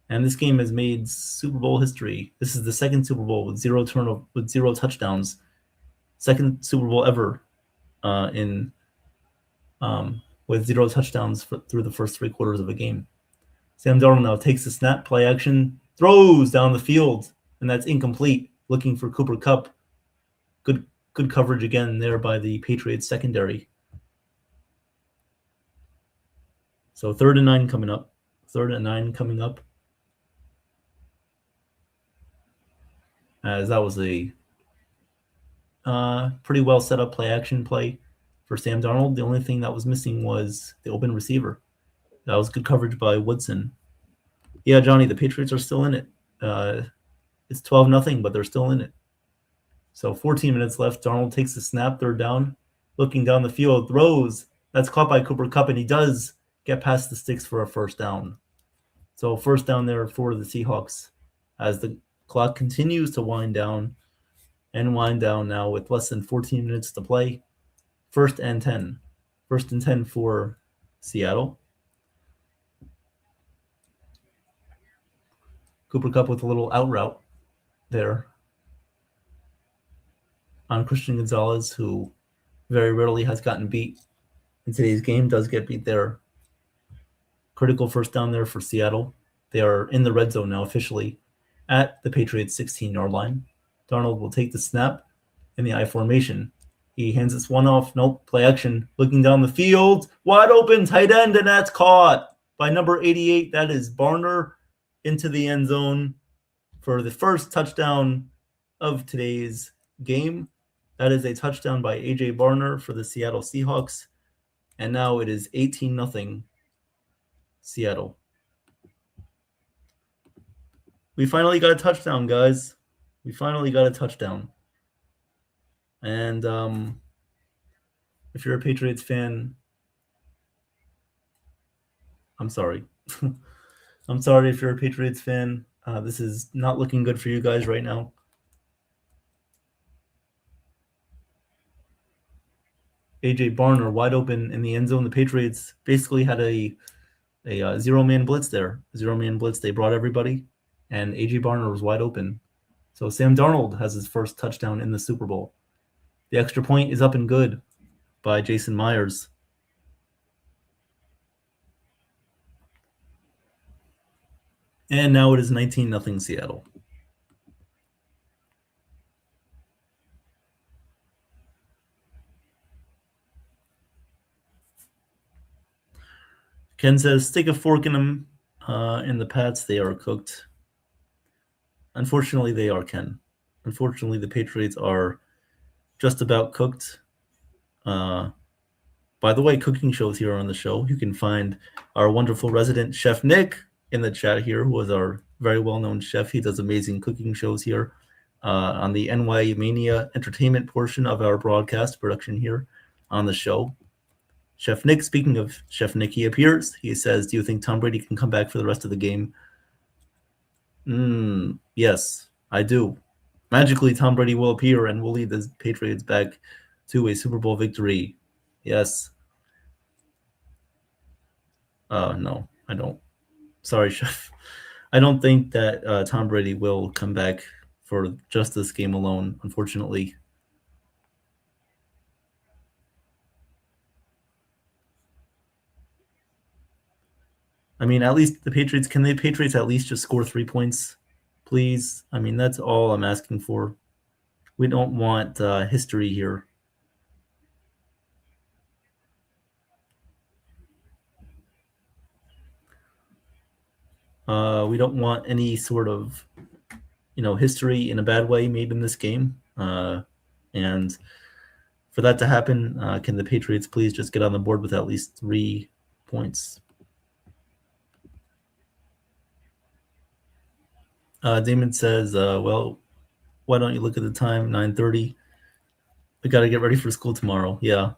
And this game has made Super Bowl history. This is the second Super Bowl with zero touchdowns. Second Super Bowl ever with 0 touchdowns through the first 3 quarters of a game. Sam Darnold now takes the snap, play action, throws down the field, and that's incomplete. Looking for Cooper Kupp. Good coverage again there by the Patriots secondary. So 3rd and 9 coming up. 3rd and 9 coming up. As that was a pretty well set up play action play for Sam Darnold. The only thing that was missing was the open receiver. That was good coverage by Woodson. Yeah, Johnny, the Patriots are still in it. It's 12-0, but they're still in it. So 14 minutes left. Darnold takes the snap, 3rd down, looking down the field, throws. That's caught by Cooper Kupp, and he does get past the sticks for a first down. So first down there for the Seahawks as the clock continues to wind down now with less than 14 minutes to play. 1st and 10. 1st and 10 for Seattle. Cooper Kupp with a little out route there on Christian Gonzalez, who very rarely has gotten beat in today's game, does get beat there. Critical first down there for Seattle. They are in the red zone now officially at the Patriots 16-yard line. Darnold will take the snap in the I formation. He hands this one off. Nope, play action. Looking down the field. Wide open, tight end, and that's caught by number 88. That is Barner into the end zone for the first touchdown of today's game. That is a touchdown by A.J. Barner for the Seattle Seahawks. And now it is 18-0 Seattle. We finally got a touchdown, guys. We finally got a touchdown. And if you're a Patriots fan, I'm sorry. I'm sorry if you're a Patriots fan. This is not looking good for you guys right now. A.J. Barner wide open in the end zone. The Patriots basically had a zero-man blitz there. Zero-man blitz. They brought everybody, and A.J. Barner was wide open. So Sam Darnold has his first touchdown in the Super Bowl. The extra point is up and good by Jason Myers. And now it is 19-0 Seattle. Ken says, stick a fork in them. In the Pats, they are cooked. Unfortunately, they are, Ken. Unfortunately, the Patriots are just about cooked. By the way, cooking shows here on the show. You can find our wonderful resident chef, Nick, in the chat here, who is our very well-known chef. He does amazing cooking shows here on the NY Mania entertainment portion of our broadcast production here on the show. Chef Nick, speaking of Chef Nick, he appears. He says, do you think Tom Brady can come back for the rest of the game? Yes, I do. Magically, Tom Brady will appear and will lead the Patriots back to a Super Bowl victory. Yes. No, I don't. Sorry, Chef. I don't think that Tom Brady will come back for just this game alone, unfortunately. I mean, at least the Patriots, can the Patriots at least just score 3 points, please? I mean, that's all I'm asking for. We don't want history here. We don't want any sort of, history in a bad way made in this game. And for that to happen, can the Patriots please just get on the board with at least 3 points? Damon says, well, why don't you look at the time, 9:30? I got to get ready for school tomorrow. Yeah.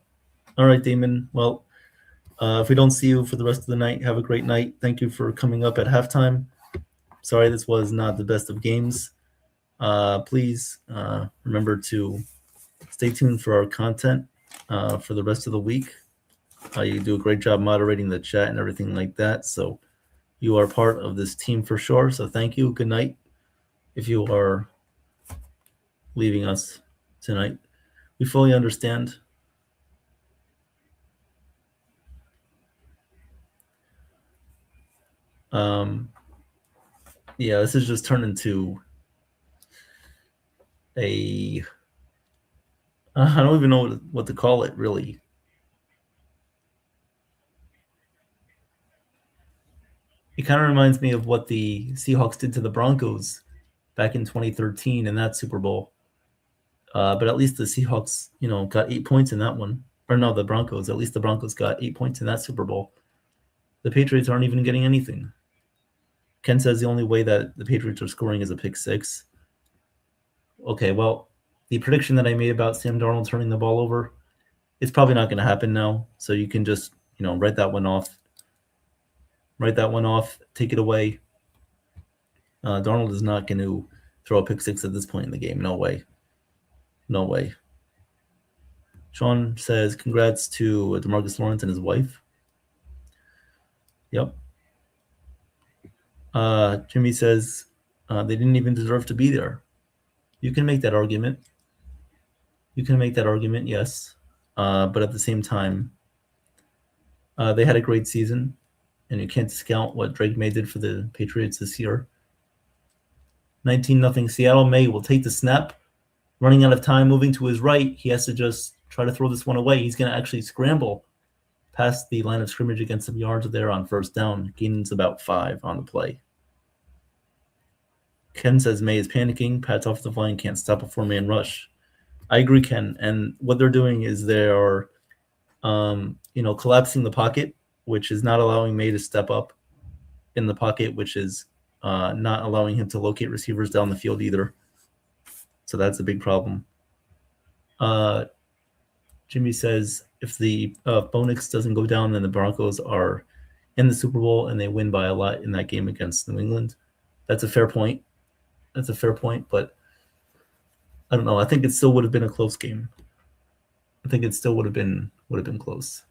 All right, Damon. Well, if we don't see you for the rest of the night, have a great night. Thank you for coming up at halftime. Sorry, this was not the best of games. Please remember to stay tuned for our content for the rest of the week. You do a great job moderating the chat and everything like that. So you are part of this team for sure. So thank you. Good night. If you are leaving us tonight, we fully understand. Yeah, this has just turned into I don't even know what to call it, really. It kind of reminds me of what the Seahawks did to the Broncos back in 2013 in that Super Bowl. But at least the Seahawks, got 8 points in that one. Or no, the Broncos. At least the Broncos got 8 points in that Super Bowl. The Patriots aren't even getting anything. Ken says the only way that the Patriots are scoring is a pick six. Okay, well, the prediction that I made about Sam Darnold turning the ball over, it's probably not going to happen now. So you can just, write that one off. Write that one off. Take it away. Darnold is not going to throw a pick six at this point in the game. No way. No way. Sean says, congrats to DeMarcus Lawrence and his wife. Yep. Jimmy says they didn't even deserve to be there. You can make that argument. Yes. But at the same time, they had a great season, and you can't discount what Drake May did for the Patriots this year. 19-0 Seattle. May will take the snap. Running out of time, moving to his right. He has to just try to throw this one away. He's going to actually scramble past the line of scrimmage against some yards there on first down. Gains about 5 on the play. Ken says May is panicking. Pat's offensive line can't stop a 4-man rush. I agree, Ken. And what they're doing is they are, collapsing the pocket, which is not allowing May to step up in the pocket, which is not allowing him to locate receivers down the field either. So that's a big problem. Jimmy says if the Bonix doesn't go down, then the Broncos are in the Super Bowl and they win by a lot in that game against New England. That's a fair point. But I don't know. I think it still would have been a close game. I think it still would have been close.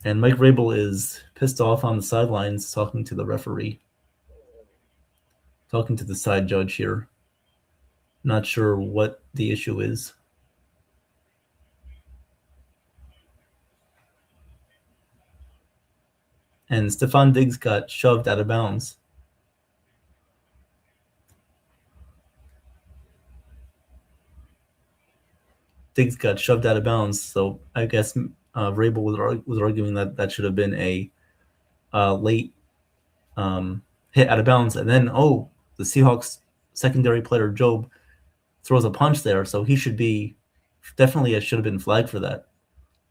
And Mike Vrabel is pissed off on the sidelines talking to the referee, talking to the side judge here. Not sure what the issue is. And Stephon Diggs got shoved out of bounds. Diggs got shoved out of bounds, so I guess Vrabel was arguing that should have been a late hit out of bounds. And then, the Seahawks secondary player, Job, throws a punch there, so he should have been flagged for that.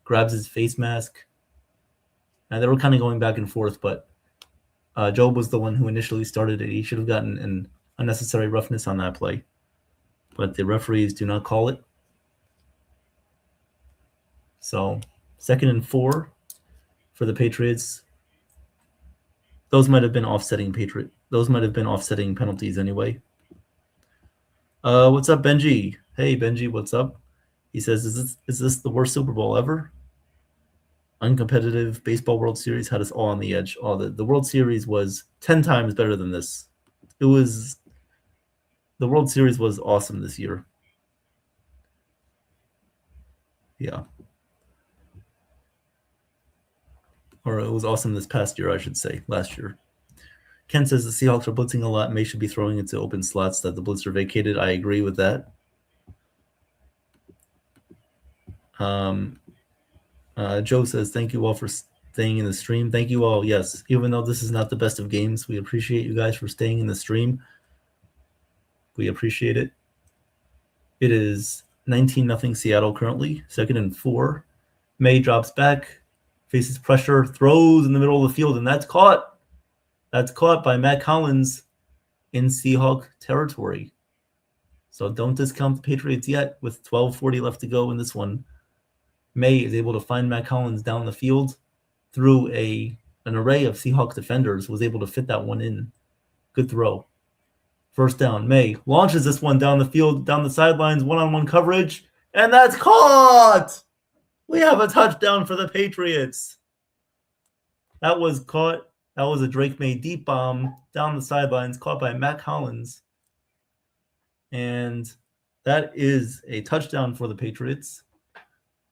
Grabs his face mask. And they were kind of going back and forth, but Job was the one who initially started it. He should have gotten an unnecessary roughness on that play. but the referees do not call it. So 2nd and 4 for the Patriots. Those might have been offsetting penalties anyway. What's up, Benji? Hey, Benji, what's up? He says, is this the worst Super Bowl ever? Uncompetitive baseball World Series had us all on the edge. The World Series was 10 times better than this. The World Series was awesome this year. Yeah. Or it was awesome this past year, I should say, last year. Ken says the Seahawks are blitzing a lot. May should be throwing into open slots that the blitzer vacated. I agree with that. Joe says, thank you all for staying in the stream. Thank you all. Yes, even though this is not the best of games, we appreciate you guys for staying in the stream. We appreciate it. It is 19-0 Seattle currently, 2nd and 4. May drops back, faces pressure, throws in the middle of the field, and that's caught. That's caught by Matt Collins in Seahawk territory. So don't discount the Patriots yet with 12:40 left to go in this one. May is able to find Matt Collins down the field through an array of Seahawks defenders, was able to fit that one in. Good throw. First down. May launches this one down the field, down the sidelines, one-on-one coverage, and that's caught! We have a touchdown for the Patriots. That was caught. That was a Drake May deep bomb down the sidelines, caught by Matt Collins. And that is a touchdown for the Patriots.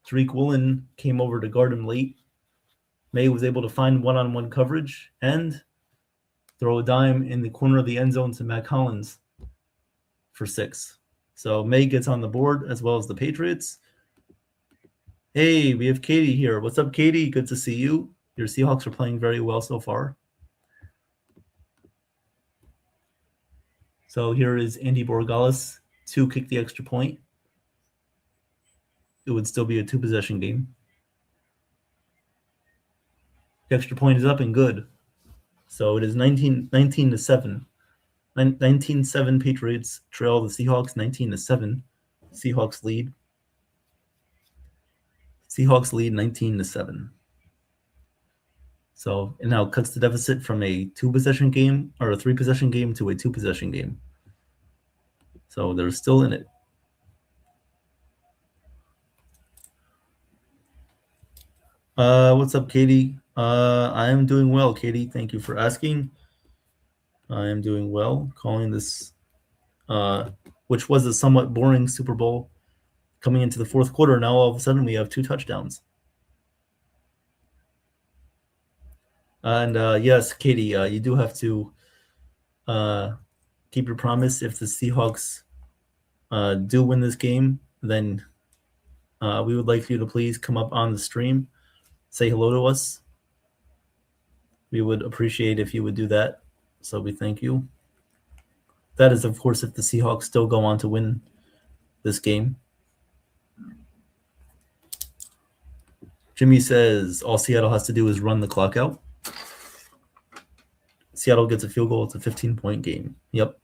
Tariq Woolen came over to guard him late. May was able to find one-on-one coverage and throw a dime in the corner of the end zone to Matt Collins for 6. So May gets on the board as well as the Patriots. Hey, we have Katie here. What's up, Katie? Good to see you. Your Seahawks are playing very well so far. So here is Andy Borregales to kick the extra point. It would still be a 2-possession game. The extra point is up and good. So it is 19-7. 19-7 Patriots trail the Seahawks. 19-7. Seahawks lead. Seahawks lead 19-7. So it now cuts the deficit from a 2-possession game or a 3-possession game to a 2-possession game. So they're still in it. What's up, Katie? I am doing well, Katie. Thank you for asking. I am doing well. Calling this, which was a somewhat boring Super Bowl, coming into the fourth quarter. Now all of a sudden we have 2 touchdowns. And yes, Katie, you do have to keep your promise. If the Seahawks do win this game, then we would like you to please come up on the stream, say hello to us. We would appreciate if you would do that. So we thank you. That is, of course, if the Seahawks still go on to win this game. Jimmy says all Seattle has to do is run the clock out. Seattle gets a field goal. It's a 15-point game. Yep.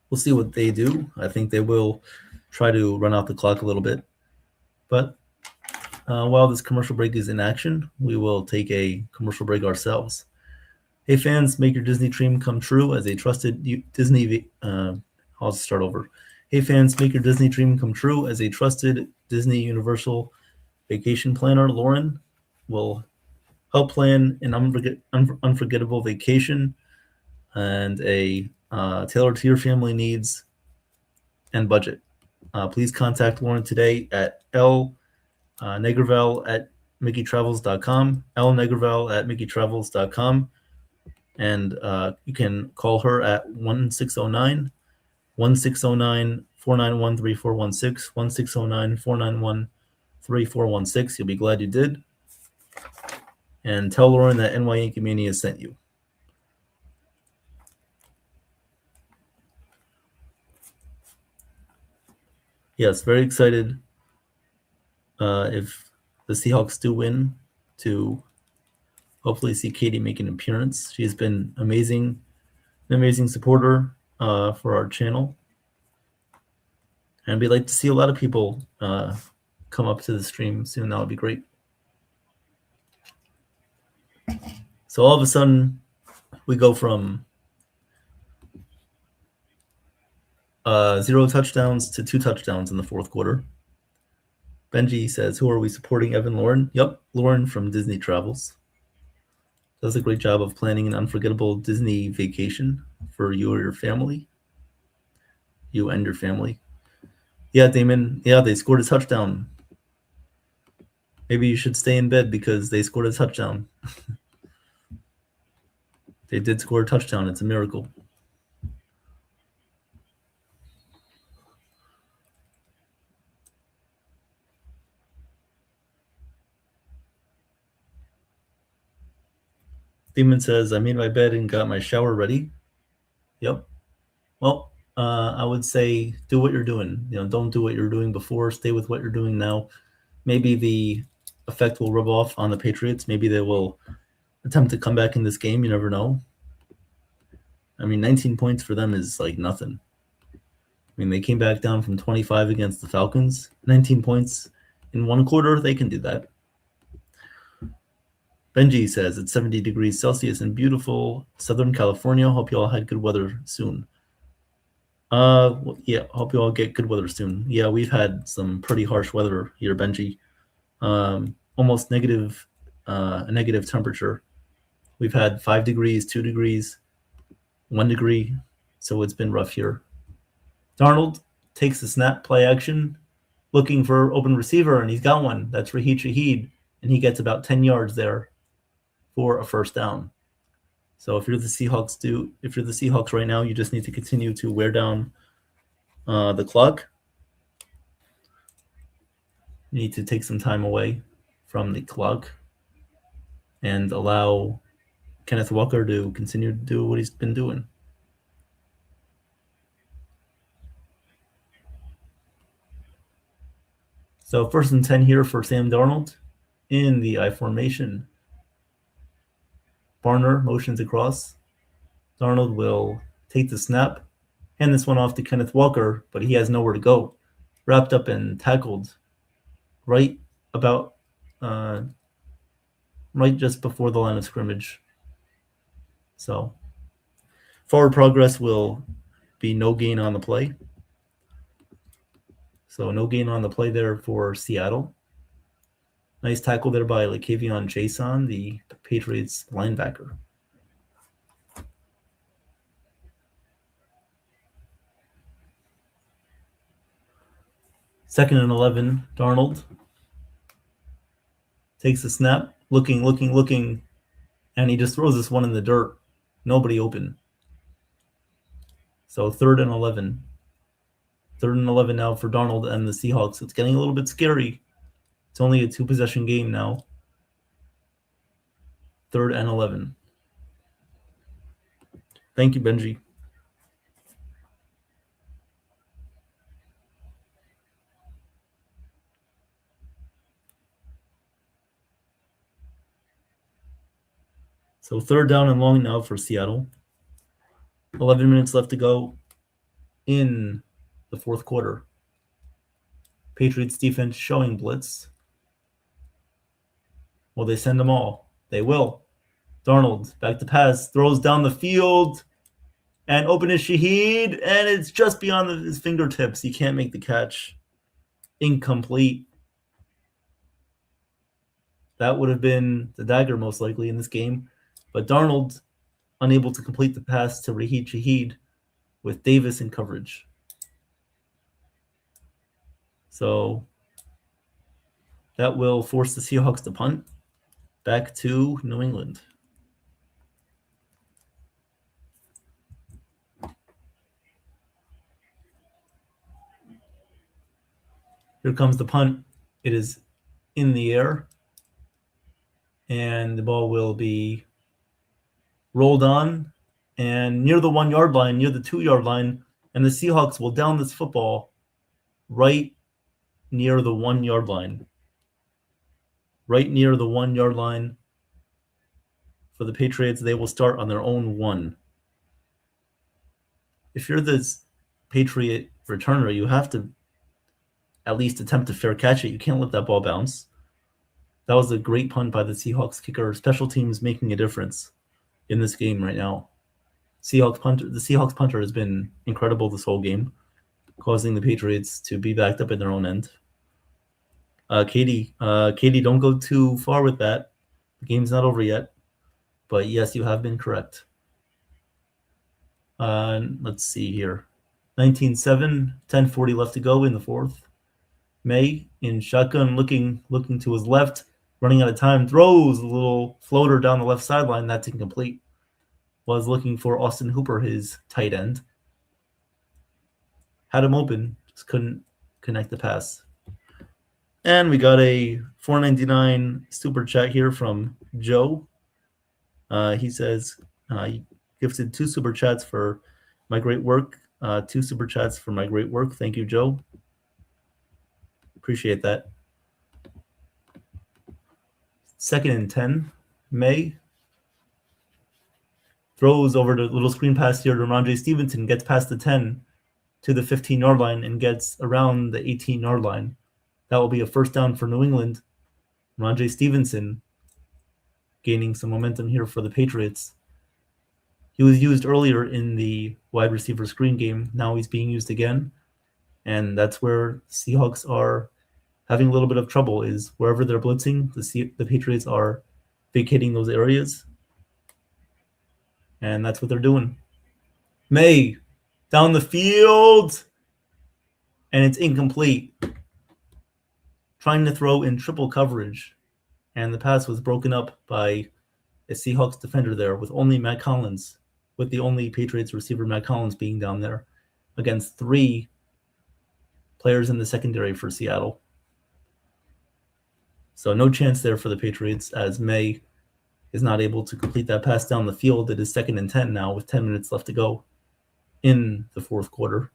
We'll see what they do. I think they will try to run out the clock a little bit. But while this commercial break is in action, we will take a commercial break ourselves. Hey, fans, make your Disney dream come true as a trusted Disney. I'll start over. Hey, fans, make your Disney dream come true as a trusted Disney Universal vacation planner. Lauren will help plan an unforgettable vacation and a tailored to your family needs and budget. Please contact Lauren today at lnegravel@mickeystravels.com, lnegravel@mickeystravels.com, and you can call her at 1-609-491-3416, 1-609-491-3416. You'll be glad you did. And tell Lauren that NY Yankee Mania sent you. Yes, very excited if the Seahawks do win to hopefully see Katie make an appearance. She's been an amazing supporter for our channel. And we'd like to see a lot of people come up to the stream soon. That would be great. So all of a sudden, we go from 0 touchdowns to 2 touchdowns in the fourth quarter. Benji says, who are we supporting? Evan Lauren? Yep, Lauren from Disney Travels. Does a great job of planning an unforgettable Disney vacation for you or your family. You and your family. Yeah, Damon. Yeah, they scored a touchdown. Maybe you should stay in bed because they scored a touchdown. They did score a touchdown. It's a miracle. Demon says, I made my bed and got my shower ready. Yep. Well, I would say do what you're doing. Don't do what you're doing before. Stay with what you're doing now. Maybe the effect will rub off on the Patriots. Maybe they will attempt to come back in this game. You never know. I mean, 19 points for them is like nothing. I mean, they came back down from 25 against the Falcons. 19 points in one quarter, they can do that. Benji says it's 70 degrees Celsius in beautiful Southern California. Hope you all had good weather soon. Yeah, hope you all get good weather soon. Yeah, we've had some pretty harsh weather here, Benji. Almost a negative temperature. We've had 5 degrees, 2 degrees, 1 degree. So it's been rough here. Darnold takes the snap, play action, looking for open receiver, and he's got one. That's Raheed Shaheed, and he gets about 10 yards there for a first down. So if you're the Seahawks right now, you just need to continue to wear down the clock. You need to take some time away from the clock and allow Kenneth Walker to continue to do what he's been doing. So 1st and 10 here for Sam Darnold in the I formation. Barner motions across. Darnold will take the snap, hand this one off to Kenneth Walker, but he has nowhere to go. Wrapped up and tackled right just before the line of scrimmage. So forward progress will be no gain on the play. So no gain on the play there for Seattle. Nice tackle there by Lakavion Jason, the Patriots linebacker. Second and 11, Darnold takes the snap, looking, and he just throws this one in the dirt. Nobody open. So 3rd and 11. 3rd and 11 now for Darnold and the Seahawks. It's getting a little bit scary. It's only a 2-possession game now. 3rd and 11. Thank you, Benji. So 3rd down and long now for Seattle. 11 minutes left to go in the fourth quarter. Patriots defense showing blitz. Will they send them all? They will. Darnold back to pass, throws down the field, and open is Shaheed, and it's just beyond his fingertips. He can't make the catch. Incomplete. That would have been the dagger most likely in this game. But Darnold unable to complete the pass to Raheed Shaheed with Davis in coverage. So that will force the Seahawks to punt back to New England. Here comes the punt. It is in the air. And the ball will be rolled on and near the 1 yard line, near the 2 yard line. And the Seahawks will down this football right near the 1 yard line. Right near the 1 yard line for the Patriots. They will start on their own 1. If you're this Patriot returner, you have to at least attempt to fair catch it. You can't let that ball bounce. That was a great punt by the Seahawks kicker. Special teams making a difference in this game right now. The Seahawks punter has been incredible this whole game, causing the Patriots to be backed up in their own end. Katie, don't go too far with that. The game's not over yet. But yes, you have been correct. Let's see here. 19-7, 10:40 left to go in the fourth. May in shotgun, looking to his left, running out of time, throws a little floater down the left sideline. That's incomplete. Was looking for Austin Hooper, his tight end. Had him open, just couldn't connect the pass. And we got a $4.99 super chat here from Joe. He says he gifted 2 super chats for my great work. 2 super chats for my great work. Thank you, Joe. Appreciate that. 2nd and 10. May throws over the little screen pass here to Ramondre Stevenson, gets past the 10 to the 15-yard line and gets around the 18-yard line. That will be a first down for New England. Ramondre Stevenson gaining some momentum here for the Patriots. He was used earlier in the wide receiver screen game. Now he's being used again. And that's where Seahawks are having a little bit of trouble, is wherever they're blitzing, the Patriots are vacating those areas. And that's what they're doing. May down the field. And it's incomplete. Trying to throw in triple coverage. And the pass was broken up by a Seahawks defender there with only Matt Collins, with the only Patriots receiver, Matt Collins, being down there against 3 players in the secondary for Seattle. So no chance there for the Patriots, as May is not able to complete that pass down the field. It is 2nd and 10 now with 10 minutes left to go in the fourth quarter.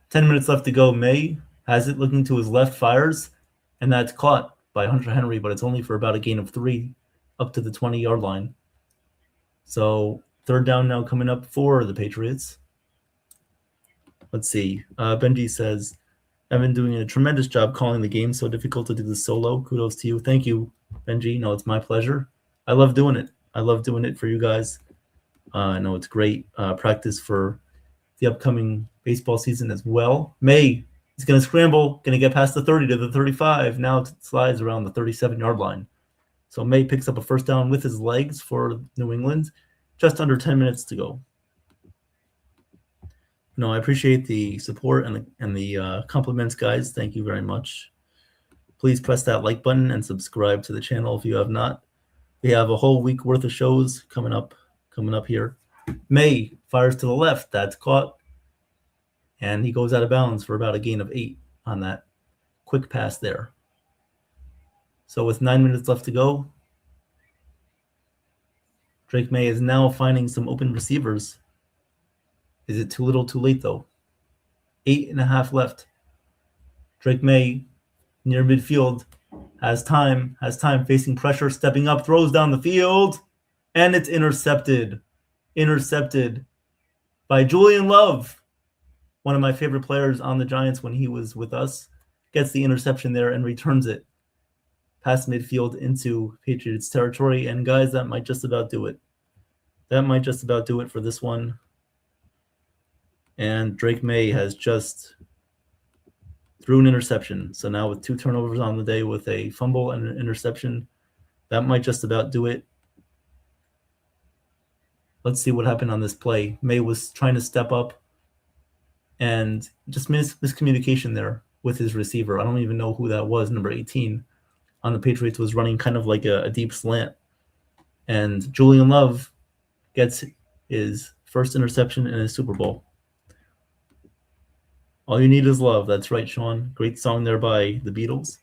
Ten minutes left to go. May has it looking to his left, fires, and that's caught by Hunter Henry, but it's only for about a gain of 3 up to the 20-yard line. So 3rd down now coming up for the Patriots. Let's see. Benji says, I've been doing a tremendous job calling the game. So difficult to do this solo. Kudos to you. Thank you, Benji. No, it's my pleasure. I love doing it. I love doing it for you guys. I know it's great practice for the upcoming baseball season as well. May is going to scramble, going to get past the 30 to the 35. Now it slides around the 37-yard line. So May picks up a first down with his legs for New England. Just under 10 minutes to go. No, I appreciate the support and the compliments, guys. Thank you very much. Please press that like button and subscribe to the channel if you have not. We have a whole week worth of shows coming up here. May fires to the left. That's caught. And he goes out of bounds for about a gain of 8 on that quick pass there. So with 9 minutes left to go, Drake May is now finding some open receivers. Is it too little, too late, though? 8.5 left. Drake May near midfield has time, facing pressure, stepping up, throws down the field, and it's intercepted. Intercepted by Julian Love, one of my favorite players on the Giants when he was with us. Gets the interception there and returns it past midfield into Patriots territory. And guys, that might just about do it. That might just about do it for this one. And Drake May has just threw an interception. So now with 2 turnovers on the day with a fumble and an interception, that might just about do it. Let's see what happened on this play. May was trying to step up and just miscommunication there with his receiver. I don't even know who that was. Number 18 on the Patriots was running kind of like a deep slant. And Julian Love gets his first interception in a Super Bowl. All you need is love. That's right, Sean. Great song there by the Beatles.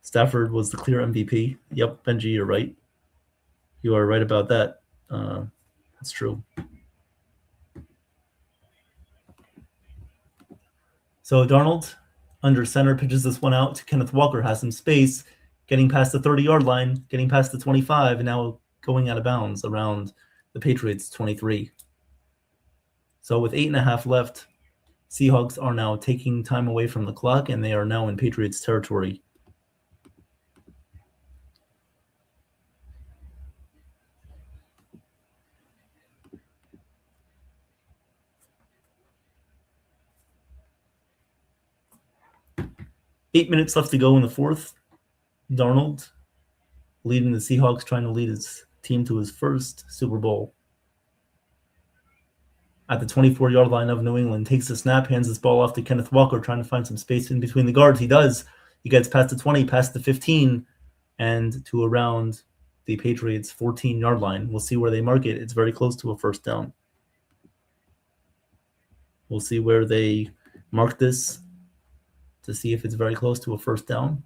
Stafford was the clear MVP. Yep, Benji, you're right. You are right about that. That's true. So Darnold, under center, pitches this one out to Kenneth Walker, has some space, getting past the 30-yard line, getting past the 25, and now going out of bounds around the Patriots 23. So with 8.5 left, Seahawks are now taking time away from the clock, and they are now in Patriots territory. Eight minutes left to go in the fourth. Darnold leading the Seahawks, trying to lead his team to his first Super Bowl. At the 24-yard line of New England, takes the snap, hands this ball off to Kenneth Walker, trying to find some space in between the guards. He does. He gets past the 20, past the 15, and to around the Patriots' 14-yard line. We'll see where they mark it. It's very close to a first down. We'll see where they mark this to see if it's very close to a first down.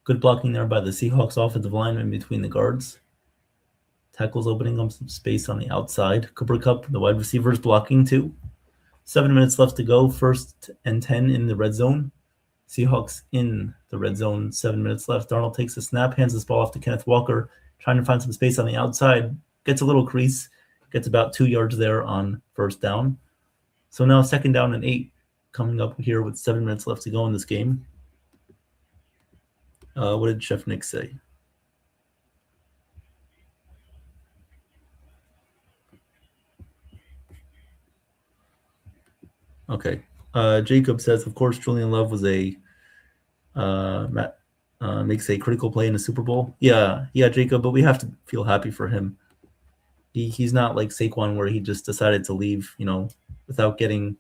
Good blocking there by the Seahawks offensive lineman between the guards. Tackles opening up some space on the outside. Cooper Kupp, the wide receiver, is blocking too. 7 minutes left to go. 1st and 10 in the red zone. Seahawks in the red zone. 7 minutes left. Darnold takes a snap, hands this ball off to Kenneth Walker, trying to find some space on the outside. Gets a little crease. Gets about 2 yards there on first down. So now 2nd down and 8 coming up here with 7 minutes left to go in this game. What did Chef Nick say? Okay. Jacob says, of course, Julian Love was makes a critical play in the Super Bowl. Yeah, Jacob, but we have to feel happy for him. He's not like Saquon where he just decided to leave, without getting,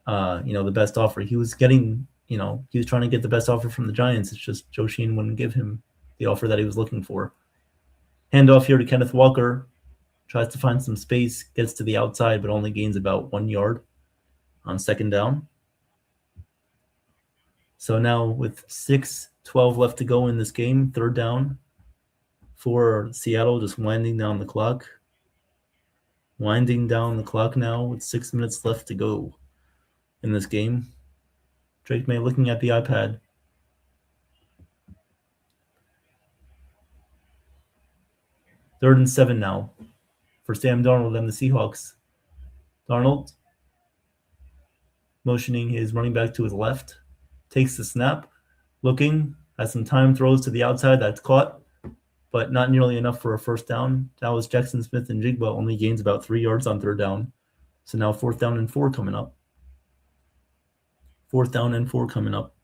the best offer. He was getting, he was trying to get the best offer from the Giants. It's just Joe Sheen wouldn't give him the offer that he was looking for. Handoff here to Kenneth Walker. Tries to find some space, gets to the outside, but only gains about 1 yard on 2nd down. So now with 6:12 left to go in this game, 3rd down for Seattle, just winding down the clock. Winding down the clock now with 6 minutes left to go in this game. Drake May looking at the iPad. Third and 7 now for Sam Darnold and the Seahawks. Darnold motioning his running back to his left. Takes the snap. Looking. Has some time. Throws to the outside. That's caught. But not nearly enough for a first down. That was Jackson Smith and Jigba. Only gains about 3 yards on 3rd down. So now 4th down and 4 coming up. 4th down and 4 coming up.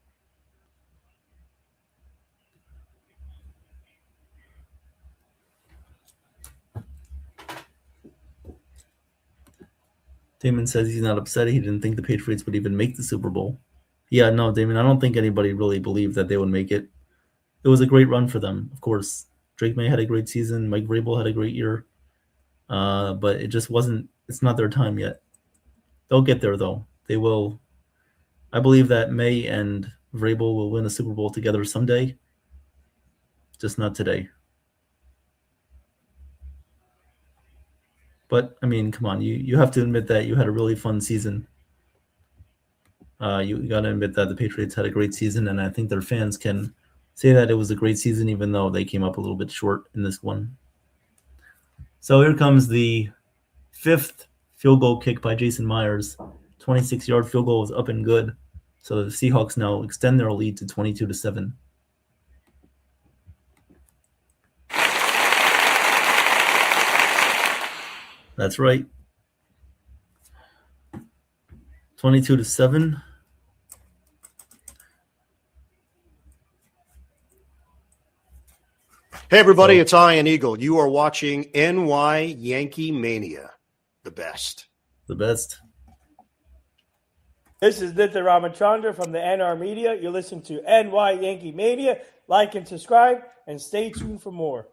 Damon says he's not upset. He didn't think the Patriots would even make the Super Bowl. Yeah, no, Damon, I don't think anybody really believed that they would make it. It was a great run for them, of course. Drake May had a great season. Mike Vrabel had a great year. But it just wasn't – it's not their time yet. They'll get there, though. They will – I believe that May and Vrabel will win a Super Bowl together someday. Just not today. But, I mean, come on. You have to admit that you had a really fun season. You got to admit that the Patriots had a great season, and I think their fans can say that it was a great season, even though they came up a little bit short in this one. So here comes the 5th field goal kick by Jason Myers. 26-yard field goal is up and good. So the Seahawks now extend their lead to 22-7. That's right. 22-7.
Hey, everybody, it's Ian Eagle. You are watching NY Yankee Mania. The best.
The best.
This is Nitya Ramachandra from the NR Media. You're listening to NY Yankee Mania. Like and subscribe, and stay tuned for more.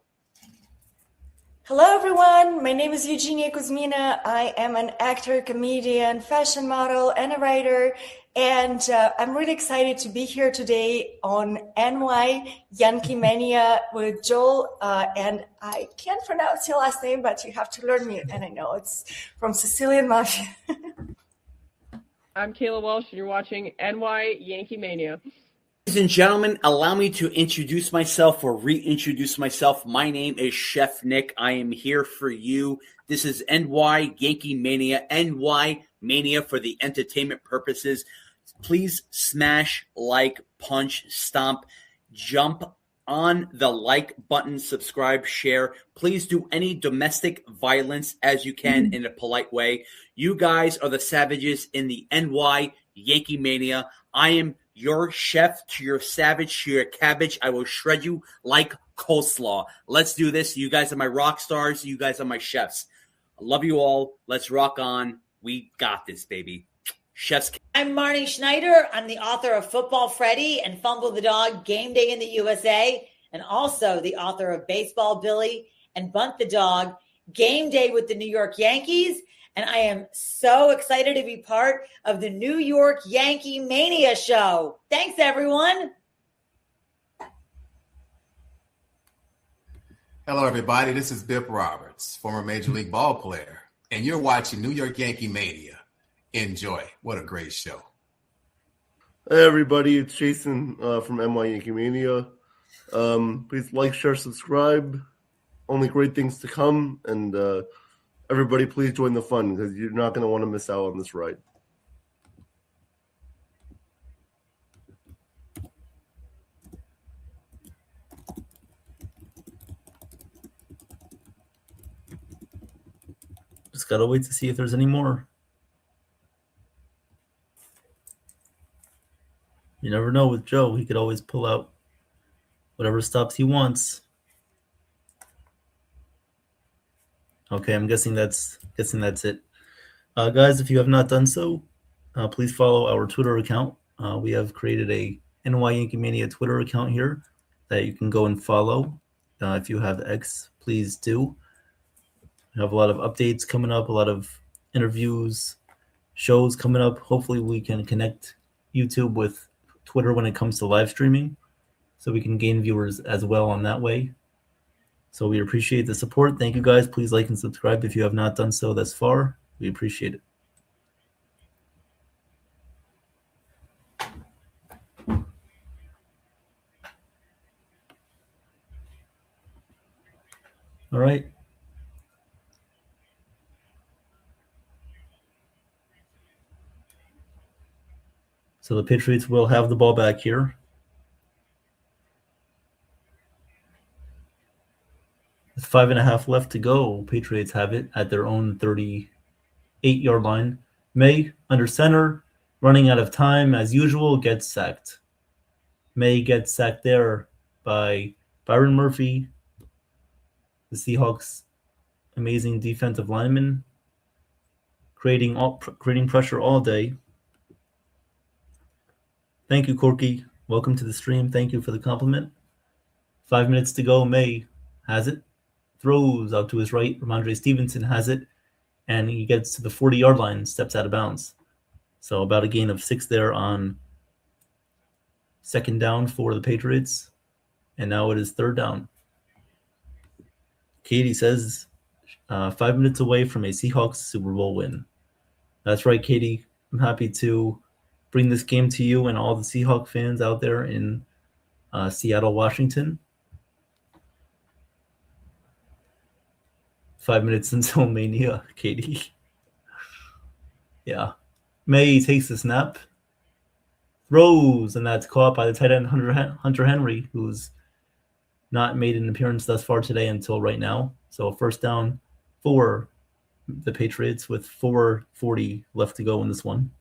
Hello, everyone. My name is Eugenia Kuzmina. I am an actor, comedian, fashion model, and a writer. And I'm really excited to be here today on NY Yankee Mania with Joel. And I can't pronounce your last name, but you have to learn me. And I know it's from Sicilian Mafia.
I'm Kayla Welsh, and you're watching NY Yankee Mania.
Ladies and gentlemen, allow me to introduce myself or reintroduce myself. My name is Chef Nick. I am here for you. This is NY Yankee Mania, NY Mania for the entertainment purposes. Please smash, like, punch, stomp, jump on the like button, subscribe, share. Please do any domestic violence as you can in a polite way. You guys are the savages in the NY Yankee Mania. I am your chef to your savage to your cabbage. I will shred you like coleslaw. Let's do this. You guys are my rock stars. You guys are my chefs. I love you all. Let's rock on. We got this, baby. Chefs.
I'm Marnie Schneider. I'm the author of Football Freddy and Fumble the Dog, Game Day in the USA, and also the author of Baseball Billy and Bunt the Dog, Game Day with the New York Yankees. And I am so excited to be part of the New York Yankee Mania show. Thanks, everyone.
Hello, everybody. This is Bip Roberts, former Major League ball player, and you're watching New York Yankee Mania. Enjoy. What a great show.
Hey, everybody. It's Jason from NY Yankee Mania. Please like, share, subscribe. Only great things to come. And everybody, please join the fun because you're not going to want to miss out on this ride.
Just got to wait to see if there's any more. You never know with Joe. He could always pull out whatever stops he wants. Okay, I'm guessing that's it. Guys, if you have not done so, please follow our Twitter account. We have created a NY Yankee Mania Twitter account here that you can go and follow. If you have X, please do. We have a lot of updates coming up, a lot of interviews, shows coming up. Hopefully we can connect YouTube with Twitter when it comes to live streaming so we can gain viewers as well on that way. So we appreciate the support. Thank you, guys. Please like and subscribe if you have not done so thus far. We appreciate it. All right. So the Patriots will have the ball back here. With 5.5 left to go, Patriots have it at their own 38-yard line. May, under center, running out of time as usual, gets sacked. May gets sacked there by Byron Murphy, the Seahawks' amazing defensive lineman, creating pressure all day. Thank you, Corky. Welcome to the stream. Thank you for the compliment. 5 minutes to go. May has it. Throws out to his right. Ramondre Stevenson has it. And he gets to the 40-yard line, steps out of bounds. So about a gain of 6 there on second down for the Patriots. And now it is third down. Katie says 5 minutes away from a Seahawks Super Bowl win. That's right, Katie. I'm happy to bring this game to you and all the Seahawks fans out there in Seattle, Washington. 5 minutes until Mania, Katie. Yeah. May takes the snap, throws, and that's caught by the tight end Hunter Henry, who's not made an appearance thus far today until right now. So first down for the Patriots with 4:40 left to go in this one.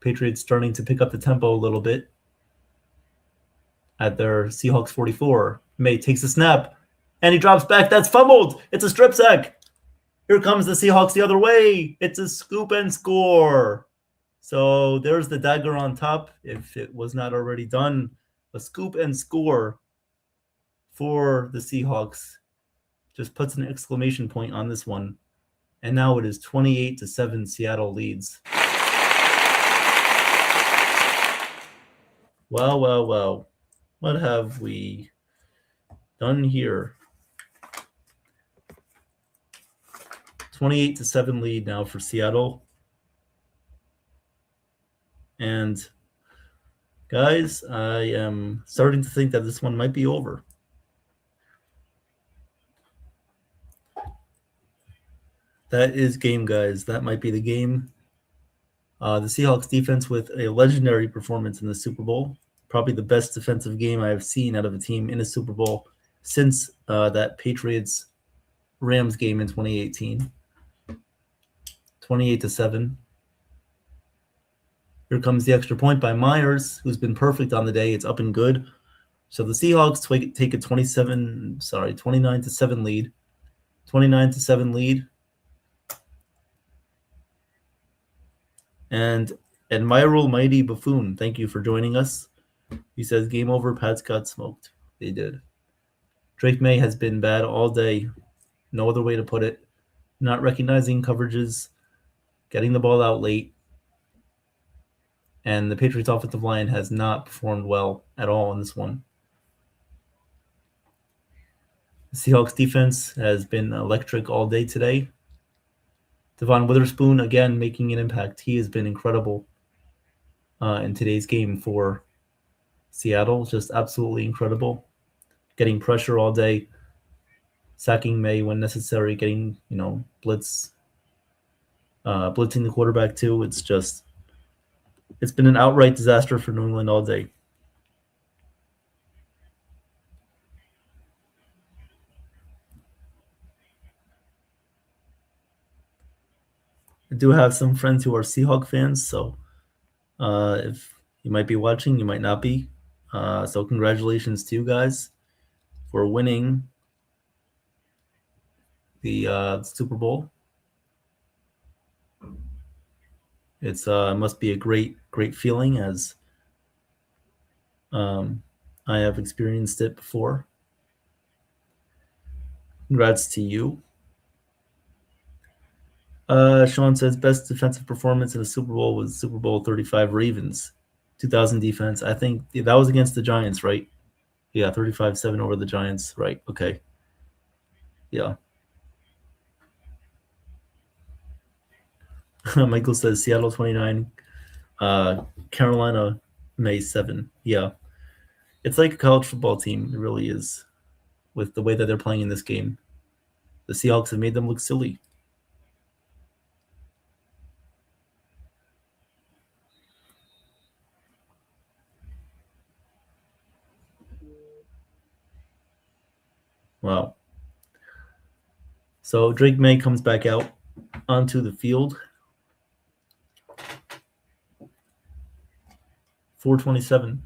Patriots starting to pick up the tempo a little bit at their Seahawks 44. May takes a snap, and he drops back. That's fumbled. It's a strip sack. Here comes the Seahawks the other way. It's a scoop and score. So there's the dagger on top, if it was not already done. A scoop and score for the Seahawks. Just puts an exclamation point on this one. And now it is 28-7 Seattle leads. Well. What have we done here? 28-7 lead now for Seattle. And guys, I am starting to think that this one might be over. That is game, guys. That might be the game. The Seahawks defense with a legendary performance in the Super Bowl. Probably the best defensive game I have seen out of a team in a Super Bowl since that Patriots-Rams game in 2018. 28-7. Here comes the extra point by Myers, who's been perfect on the day. It's up and good. So the Seahawks take a 29-7 lead. 29-7 lead. And Admiral Mighty Buffoon, thank you for joining us. He says, game over, Pats got smoked. They did. Drake May has been bad all day. No other way to put it. Not recognizing coverages, getting the ball out late. And the Patriots offensive line has not performed well at all in this one. The Seahawks defense has been electric all day today. Devon Witherspoon, again, making an impact. He has been incredible in today's game for Seattle. Just absolutely incredible. Getting pressure all day. Sacking May when necessary. Getting, blitzing the quarterback too. It's been an outright disaster for New England all day. I do have some friends who are Seahawks fans, so if you might be watching, you might not be. So congratulations to you guys for winning the Super Bowl. It's must be a great feeling, as I have experienced it before. Congrats to you. Sean says best defensive performance in a Super Bowl was Super Bowl 35 Ravens, 2000 defense. I think that was against the Giants, right? Yeah, 35-7 over the Giants, right? Okay. Yeah. Michael says Seattle 29, Carolina May 7. Yeah. It's like a college football team. It really is, with the way that they're playing in this game. The Seahawks have made them look silly. Wow. So Drake May comes back out onto the field. 4:27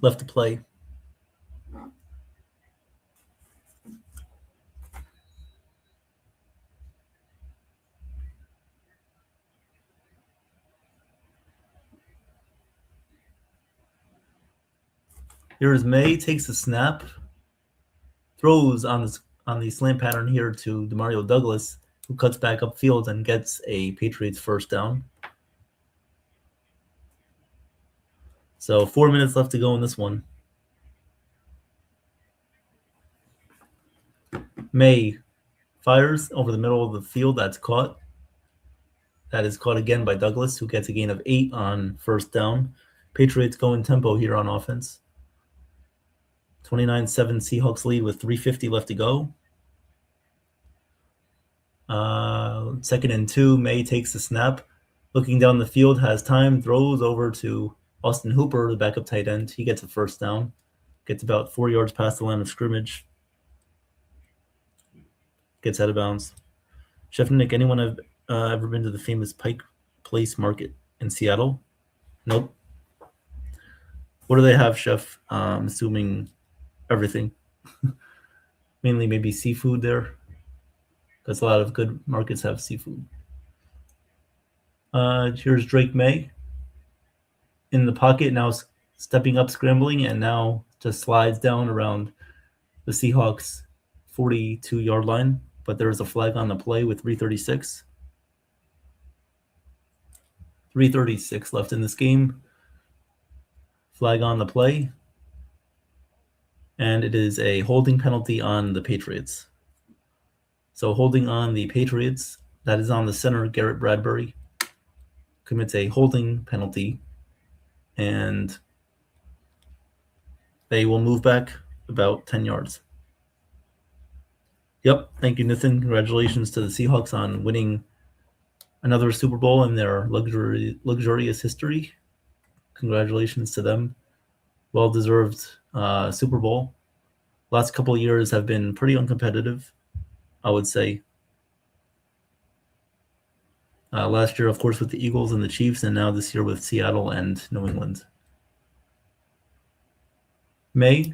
left to play. Here's May, takes the snap, throws on the slant pattern here to Demario Douglas, who cuts back upfield and gets a Patriots first down. So 4 minutes left to go in this one. May fires over the middle of the field. That's caught. That is caught again by Douglas, who gets a gain of 8 on first down. Patriots go in tempo here on offense. 29-7 Seahawks lead with 3:50 left to go. 2nd and 2. May takes the snap. Looking down the field, has time, throws over to Austin Hooper, the backup tight end. He gets a first down. Gets about 4 yards past the line of scrimmage. Gets out of bounds. Chef Nick, anyone have ever been to the famous Pike Place Market in Seattle? Nope. What do they have, Chef? I'm assuming everything. Mainly maybe seafood there, because a lot of good markets have seafood. Here's Drake May in the pocket, now stepping up, scrambling, and now just slides down around the Seahawks 42-yard line. But there is a flag on the play with 3:36. 3:36 left in this game. Flag on the play. And it is a holding penalty on the Patriots. So holding on the Patriots, that is on the center, Garrett Bradbury. commits a holding penalty, and they will move back about 10 yards. Yep. Thank you, Nathan. Congratulations to the Seahawks on winning another Super Bowl in their luxurious history. Congratulations to them. Well-deserved Super Bowl. Last couple of years have been pretty uncompetitive, I would say. Last year, of course, with the Eagles and the Chiefs, and now this year with Seattle and New England. May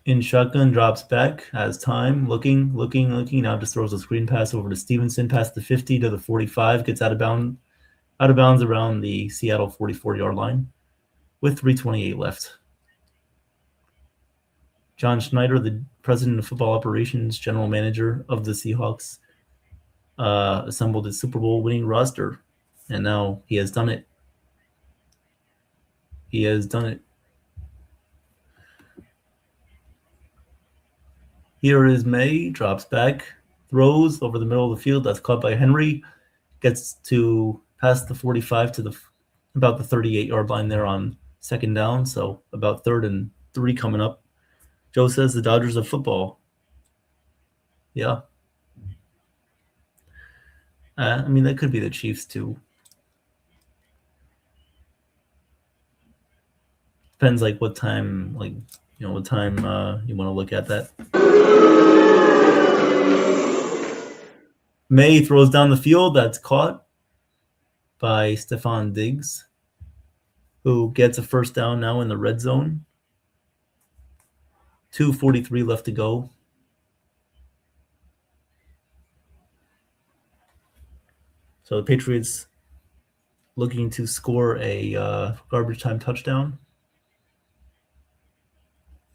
in shotgun drops back, has time, looking, now just throws a screen pass over to Stevenson, past the 50 to the 45, gets out of bounds around the Seattle 44-yard line with 3:28 left. John Schneider, the president of football operations, general manager of the Seahawks, assembled his Super Bowl winning roster, and now he has done it. He has done it. Here is May, drops back, throws over the middle of the field. That's caught by Henry. Gets to past the 45 to about the 38-yard line there on second down. So about 3rd and 3 coming up. Joe says the Dodgers of football. Yeah. I mean, that could be the Chiefs too. Depends like what time, you want to look at that. May throws down the field. That's caught by Stephon Diggs, who gets a first down now in the red zone. 2:43 left to go. So the Patriots looking to score a garbage time touchdown.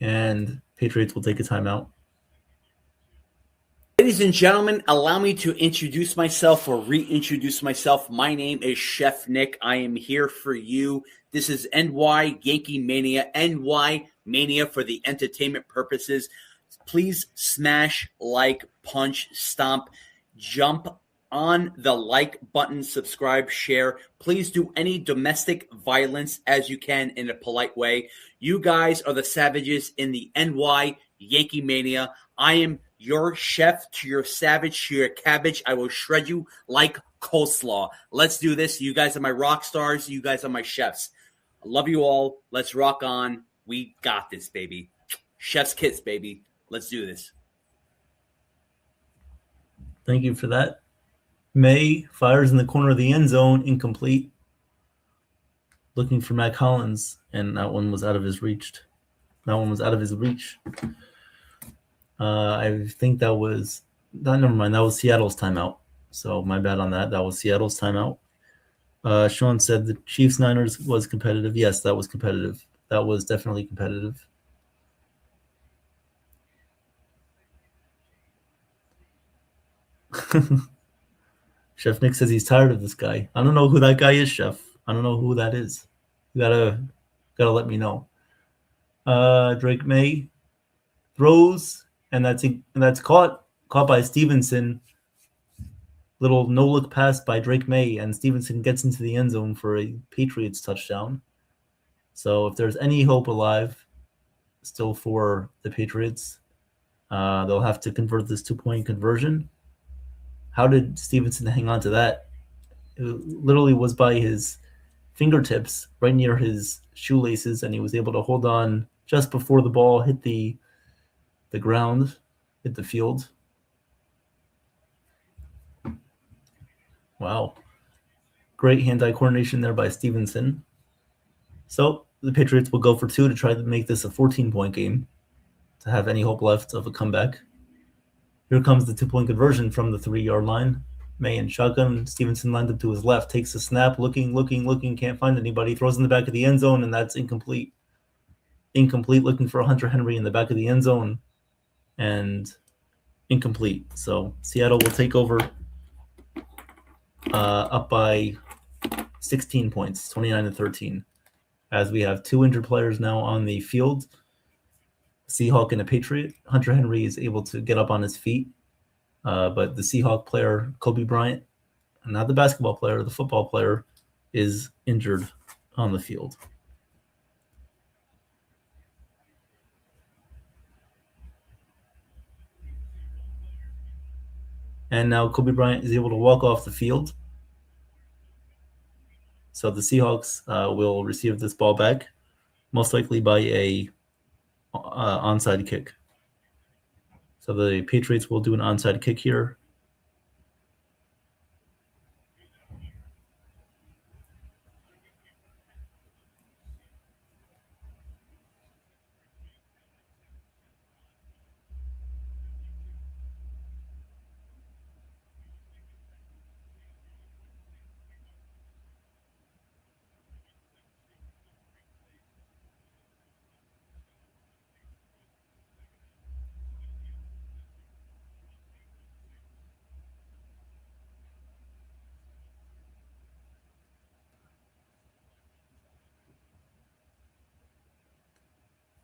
And Patriots will take a timeout.
Ladies and gentlemen, allow me to introduce myself or reintroduce myself. My name is Chef Nick. I am here for you. This is NY Yankee Mania, NY Mania for the entertainment purposes. Please smash, like, punch, stomp, jump on the like button, subscribe, share. Please do any domestic violence as you can in a polite way. You guys are the savages in the NY Yankee Mania. I am your chef to your savage to your cabbage. I will shred you like coleslaw. Let's do this. You guys are my rock stars. You guys are my chefs. I love you all. Let's rock on. We got this, baby. Chef's kiss, baby. Let's do this.
Thank you for that. May fires in the corner of the end zone, incomplete. Looking for Matt Collins, and that one was out of his reach. I think that was never mind. That was Seattle's timeout. So my bad on that. That was Seattle's timeout. Sean said the Chiefs-Niners was competitive. Yes, that was competitive. That was definitely competitive. Chef Nick says he's tired of this guy. I don't know who that guy is, Chef. I don't know who that is. You gotta let me know. Drake May throws, and that's caught by Stevenson. Little no-look pass by Drake May, and Stevenson gets into the end zone for a Patriots touchdown. So if there's any hope alive still for the Patriots, they'll have to convert this 2-point conversion. How did Stevenson hang on to that? It literally was by his fingertips, right near his shoelaces, and he was able to hold on just before the ball hit the ground, hit the field. Wow. Great hand-eye coordination there by Stevenson. So the Patriots will go for 2 to try to make this a 14-point game to have any hope left of a comeback. Here comes the 2-point conversion from the 3-yard line. May in shotgun. Stevenson lined up to his left. Takes a snap. Looking. Can't find anybody. Throws in the back of the end zone, and that's incomplete. Looking for Hunter Henry in the back of the end zone, and incomplete. So Seattle will take over up by 16 points, 29-13, as we have 2 injured players now on the field. Seahawk and a Patriot. Hunter Henry is able to get up on his feet, but the Seahawk player, Kobe Bryant, not the basketball player, the football player, is injured on the field. And now Kobe Bryant is able to walk off the field. So the Seahawks will receive this ball back, most likely by a onside kick. So the Patriots will do an onside kick here.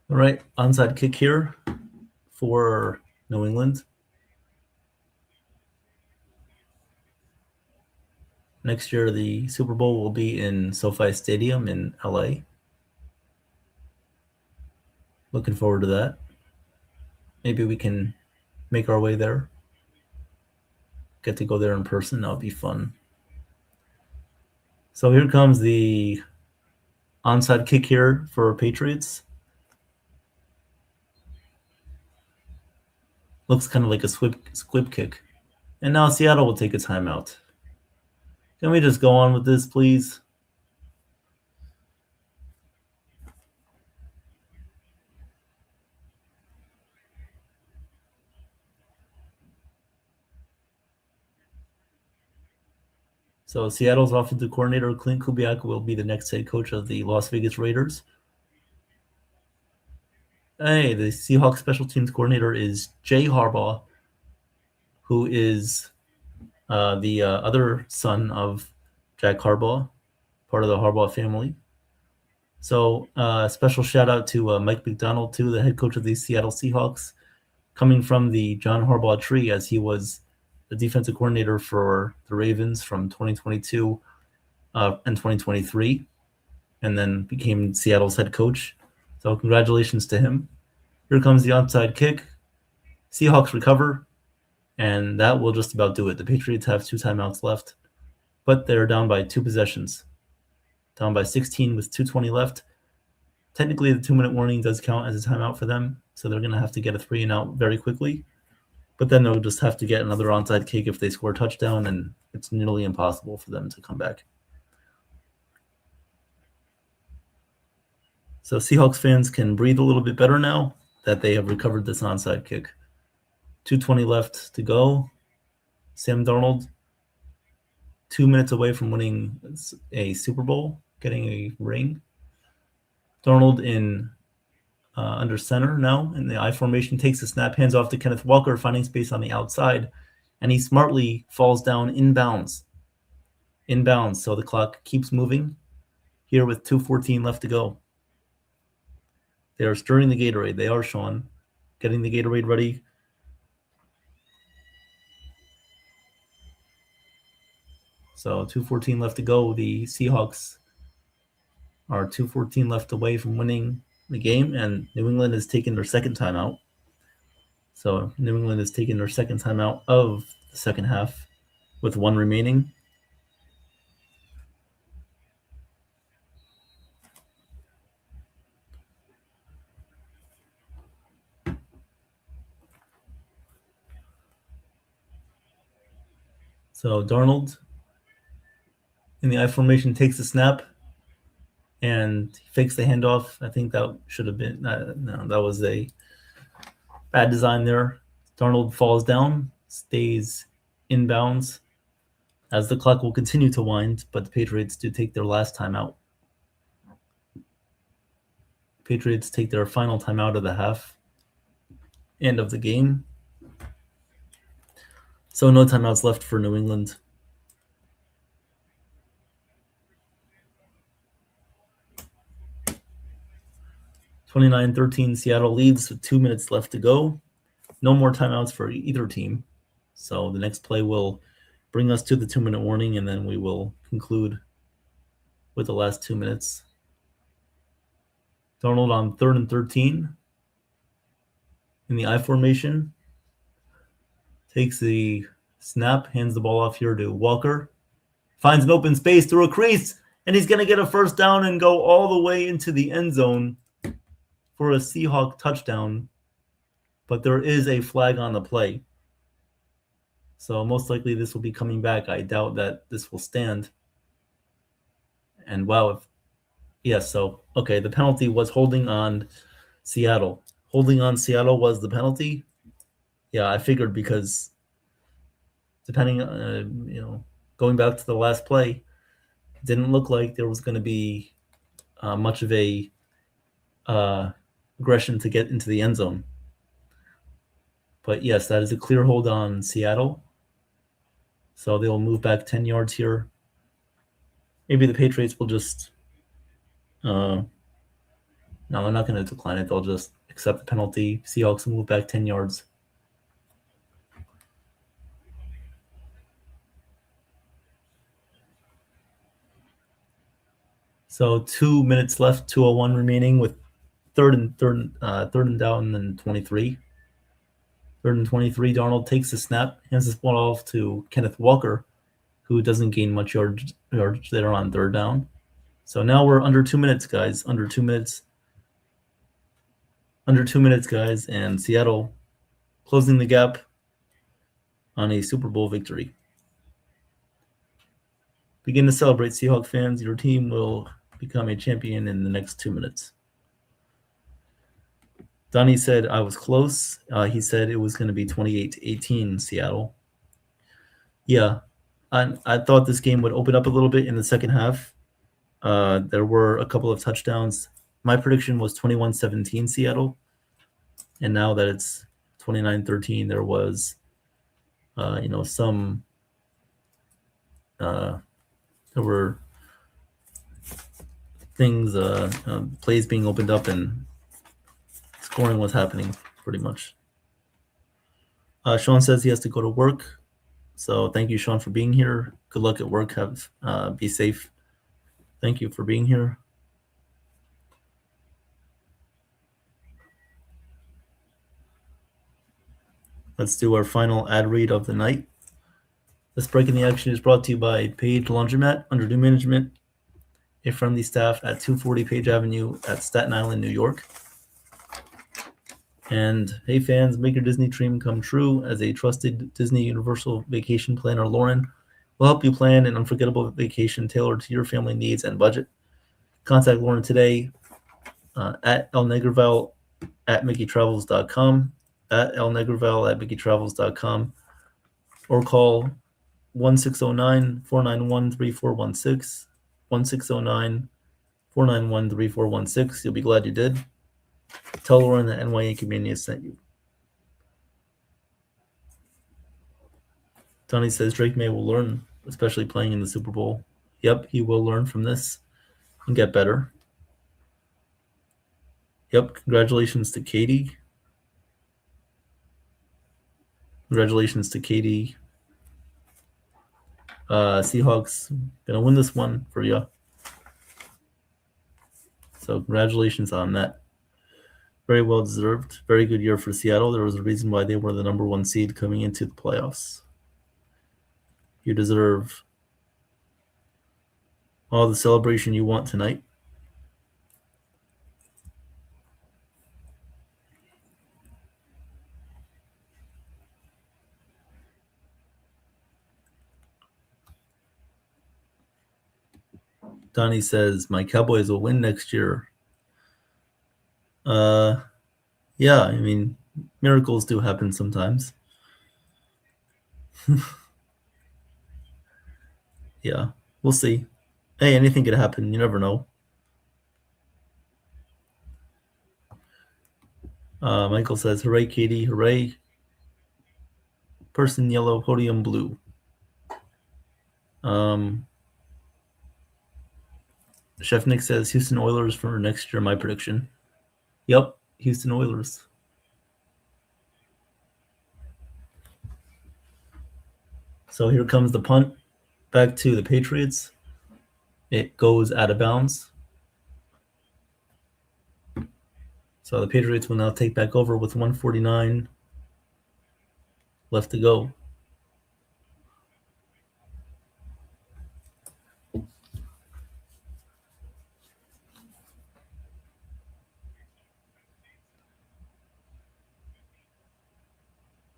All right, onside kick here for New England. Next year, the Super Bowl will be in SoFi Stadium in LA. Looking forward to that. Maybe we can make our way there. Get to go there in person. That would be fun. So here comes the onside kick here for Patriots. Looks kind of like a squib kick. And now Seattle will take a timeout. Can we just go on with this, please? So Seattle's offensive coordinator, Clint Kubiak, will be the next head coach of the Las Vegas Raiders. Hey, the Seahawks special teams coordinator is Jay Harbaugh, who is the other son of Jack Harbaugh, part of the Harbaugh family. So special shout out to Mike McDonald, too, the head coach of the Seattle Seahawks, coming from the John Harbaugh tree, as he was the defensive coordinator for the Ravens from 2022 and 2023, and then became Seattle's head coach. So congratulations to him. Here comes the onside kick. Seahawks recover, and that will just about do it. The Patriots have 2 timeouts left, but they're down by 2 possessions. Down by 16 with 2:20 left. Technically, the 2-minute warning does count as a timeout for them, so they're going to have to get a 3-and-out very quickly. But then they'll just have to get another onside kick if they score a touchdown, and it's nearly impossible for them to come back. So Seahawks fans can breathe a little bit better now that they have recovered this onside kick. 2:20 left to go. Sam Darnold, 2 minutes away from winning a Super Bowl, getting a ring. Darnold in under center now in the I formation, takes the snap, hands off to Kenneth Walker, finding space on the outside, and he smartly falls down inbounds. Inbounds, so the clock keeps moving here with 2:14 left to go. They are stirring the Gatorade. They are, Sean, getting the Gatorade ready. So 2:14 left to go. The Seahawks are 2:14 left away from winning the game, and New England has taken their second timeout. So New England has taken their second timeout of the second half with 1 remaining. So Darnold in the I formation takes the snap and fakes the handoff. I think that should have been no, that was a bad design there. Darnold falls down, stays inbounds as the clock will continue to wind, but the Patriots do take their last timeout. Patriots take their final timeout of the half and of the game. So no timeouts left for New England. (29-13) Seattle leads with 2 minutes left to go. No more timeouts for either team. So the next play will bring us to the 2-minute warning, and then we will conclude with the last 2 minutes. Darnold on 3rd and 13 in the I formation. Takes the snap, hands the ball off here to Walker. Finds an open space through a crease, and he's going to get a first down and go all the way into the end zone for a Seahawk touchdown. But there is a flag on the play. So most likely this will be coming back. I doubt that this will stand. And wow, okay, the penalty was holding on Seattle. Holding on Seattle was the penalty. Yeah, I figured because depending on, going back to the last play, it didn't look like there was going to be much of a aggression to get into the end zone. But yes, that is a clear hold on Seattle. So they'll move back 10 yards here. Maybe the Patriots will just no, they're not going to decline it. They'll just accept the penalty. Seahawks will move back 10 yards. So 2 minutes left, 2:01 remaining with third and down and 23. 3rd and 23, Darnold takes the snap, hands this ball off to Kenneth Walker, who doesn't gain much yardage there on 3rd down. So now we're under 2 minutes, guys. Under 2 minutes. Under 2 minutes, guys, and Seattle closing the gap on a Super Bowl victory. Begin to celebrate, Seahawk fans. Your team will become a champion in the next 2 minutes. Donnie said I was close. He said it was going to be 28-18 Seattle. Yeah, I thought this game would open up a little bit in the second half. There were a couple of touchdowns. My prediction was 21-17 Seattle. And now that it's 29-13, there was, some there were things, plays being opened up and scoring was happening pretty much. Sean says he has to go to work. So thank you, Sean, for being here. Good luck at work. Be safe. Thank you for being here. Let's do our final ad read of the night. This break in the action is brought to you by Page Laundromat under new management, a friendly staff at 240 Page Avenue at Staten Island, New York. And hey fans, make your Disney dream come true. As a trusted Disney Universal vacation planner, Lauren will help you plan an unforgettable vacation tailored to your family needs and budget. Contact Lauren today at elnegerval at mickeystravels.com, at elnegerval at mickeystravels.com, or call 1-609-491-3416, 1-609-491-3416. You'll be glad you did. Tell Lauren that NY Yankee Mania sent you. Tony says Drake May will learn, especially playing in the Super Bowl. Yep, he will learn from this and get better. Yep, congratulations to Katie. Congratulations to Katie. Seahawks gonna win this one for you. So congratulations on that. Very well deserved. Very good year for Seattle. There was a reason why they were the number 1 seed coming into the playoffs. You deserve all the celebration you want tonight. Donnie says, my Cowboys will win next year. Yeah, I mean, miracles do happen sometimes. Yeah, we'll see. Hey, anything could happen. You never know. Michael says, hooray, Katie, hooray. Person yellow, podium blue. Chef Nick says, Houston Oilers for next year, my prediction. Yep, Houston Oilers. So here comes the punt back to the Patriots. It goes out of bounds. So the Patriots will now take back over with 1:49 left to go.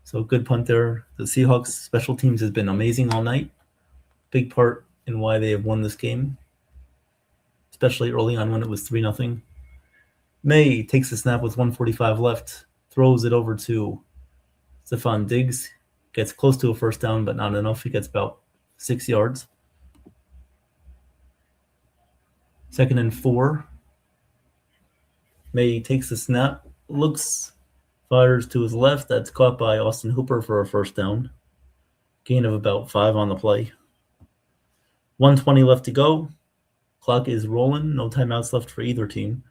So good punt there. The Seahawks special teams has been amazing all night. Big part in why they have won this game, especially early on when it was 3-0. May takes the snap with 1:45 left, throws it over to Stephon Diggs, gets close to a first down, but not enough. He gets about 6 yards. 2nd and 4. May takes the snap, looks, fires to his left. That's caught by Austin Hooper for a first down. Gain of about 5 on the play. 1:20 left to go. Clock is rolling. No timeouts left for either team.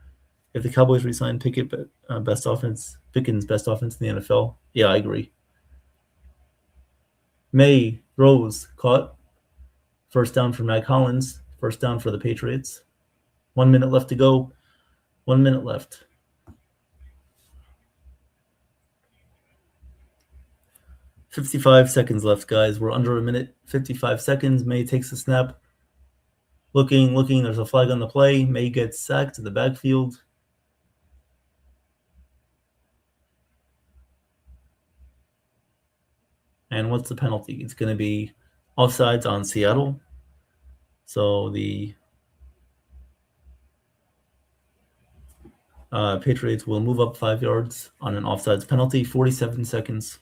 If the Cowboys resign Pickens, best offense in the NFL. Yeah, I agree. May throws, caught. First down for Mac Hollins. First down for the Patriots. 1 minute left to go. 1 minute left. $55 seconds left, guys. We're under a minute. 55 seconds. May takes the snap. Looking. There's a flag on the play. May gets sacked to the backfield. And what's the penalty? It's going to be offsides on Seattle. So the Patriots will move up 5 yards on an offsides penalty. 47 seconds.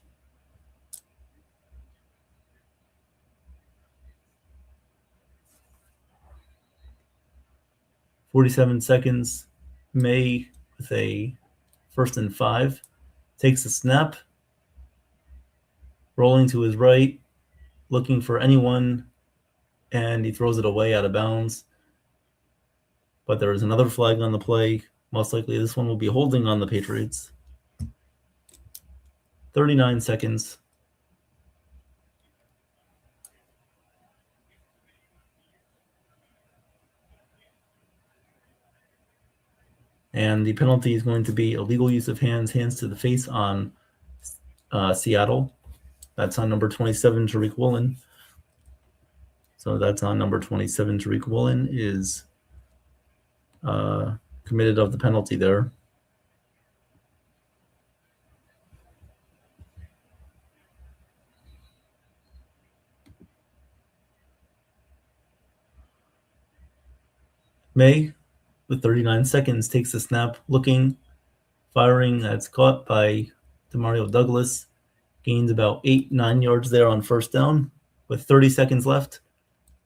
47 seconds. May with a 1st and 5. Takes a snap. Rolling to his right. Looking for anyone. And he throws it away out of bounds. But there is another flag on the play. Most likely this one will be holding on the Patriots. 39 seconds. And the penalty is going to be illegal use of hands to the face on Seattle. That's on number 27, Tariq Woolen. So that's on number 27, Tariq Woolen is committed of the penalty there. May, with 39 seconds, takes the snap, looking, firing. That's caught by Demario Douglas. Gains about 8-9 yards there on first down with 30 seconds left.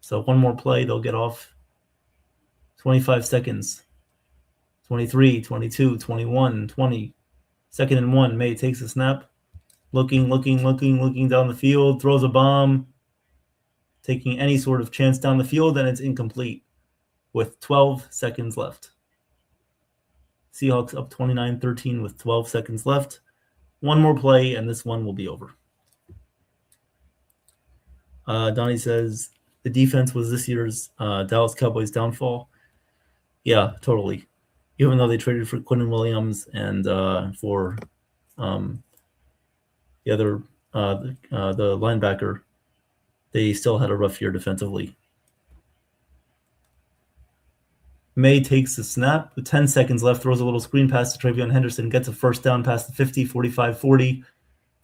So one more play, they'll get off. 25 seconds. 23, 22, 21, 20. 2nd and 1. May takes a snap. Looking down the field. Throws a bomb. Taking any sort of chance down the field, and it's incomplete with 12 seconds left. Seahawks up 29-13 with 12 seconds left. One more play, and this one will be over. Donnie says, the defense was this year's Dallas Cowboys downfall. Yeah, totally. Even though they traded for Quinnen Williams and for the other the linebacker, they still had a rough year defensively. May takes the snap with 10 seconds left, throws a little screen pass to Travion Henderson, gets a first down past the 50, 45-40,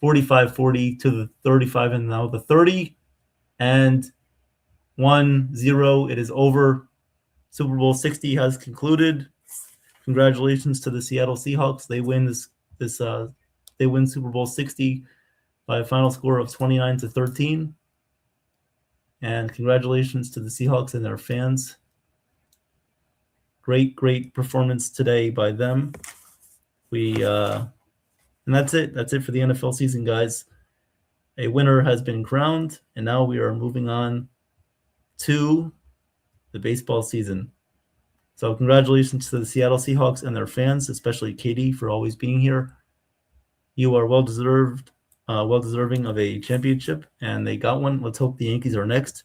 45-40 to the 35, and now the 30, and 1-0. It is over. Super Bowl 60 has concluded. Congratulations to the Seattle Seahawks. They win they win Super Bowl 60 by a final score of 29-13. And congratulations to the Seahawks and their fans. Great performance today by them. And that's it. That's it for the NFL season, guys. A winner has been crowned, and now we are moving on to the baseball season. So congratulations to the Seattle Seahawks and their fans, especially Katie, for always being here. You are well deserving of a championship, and they got one. Let's hope the Yankees are next.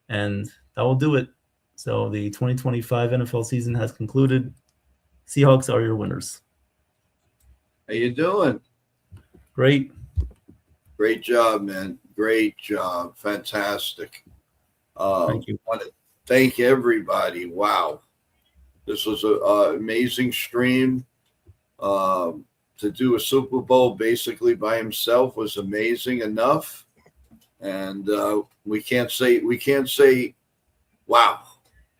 And that will do it. So the 2025 NFL season has concluded. Seahawks are your winners.
How you doing?
Great.
Great job, man. Great job. Fantastic.
Thank you.
Want to thank everybody. Wow. This was an amazing stream. To do a Super Bowl basically by himself was amazing enough. And we can't say, wow.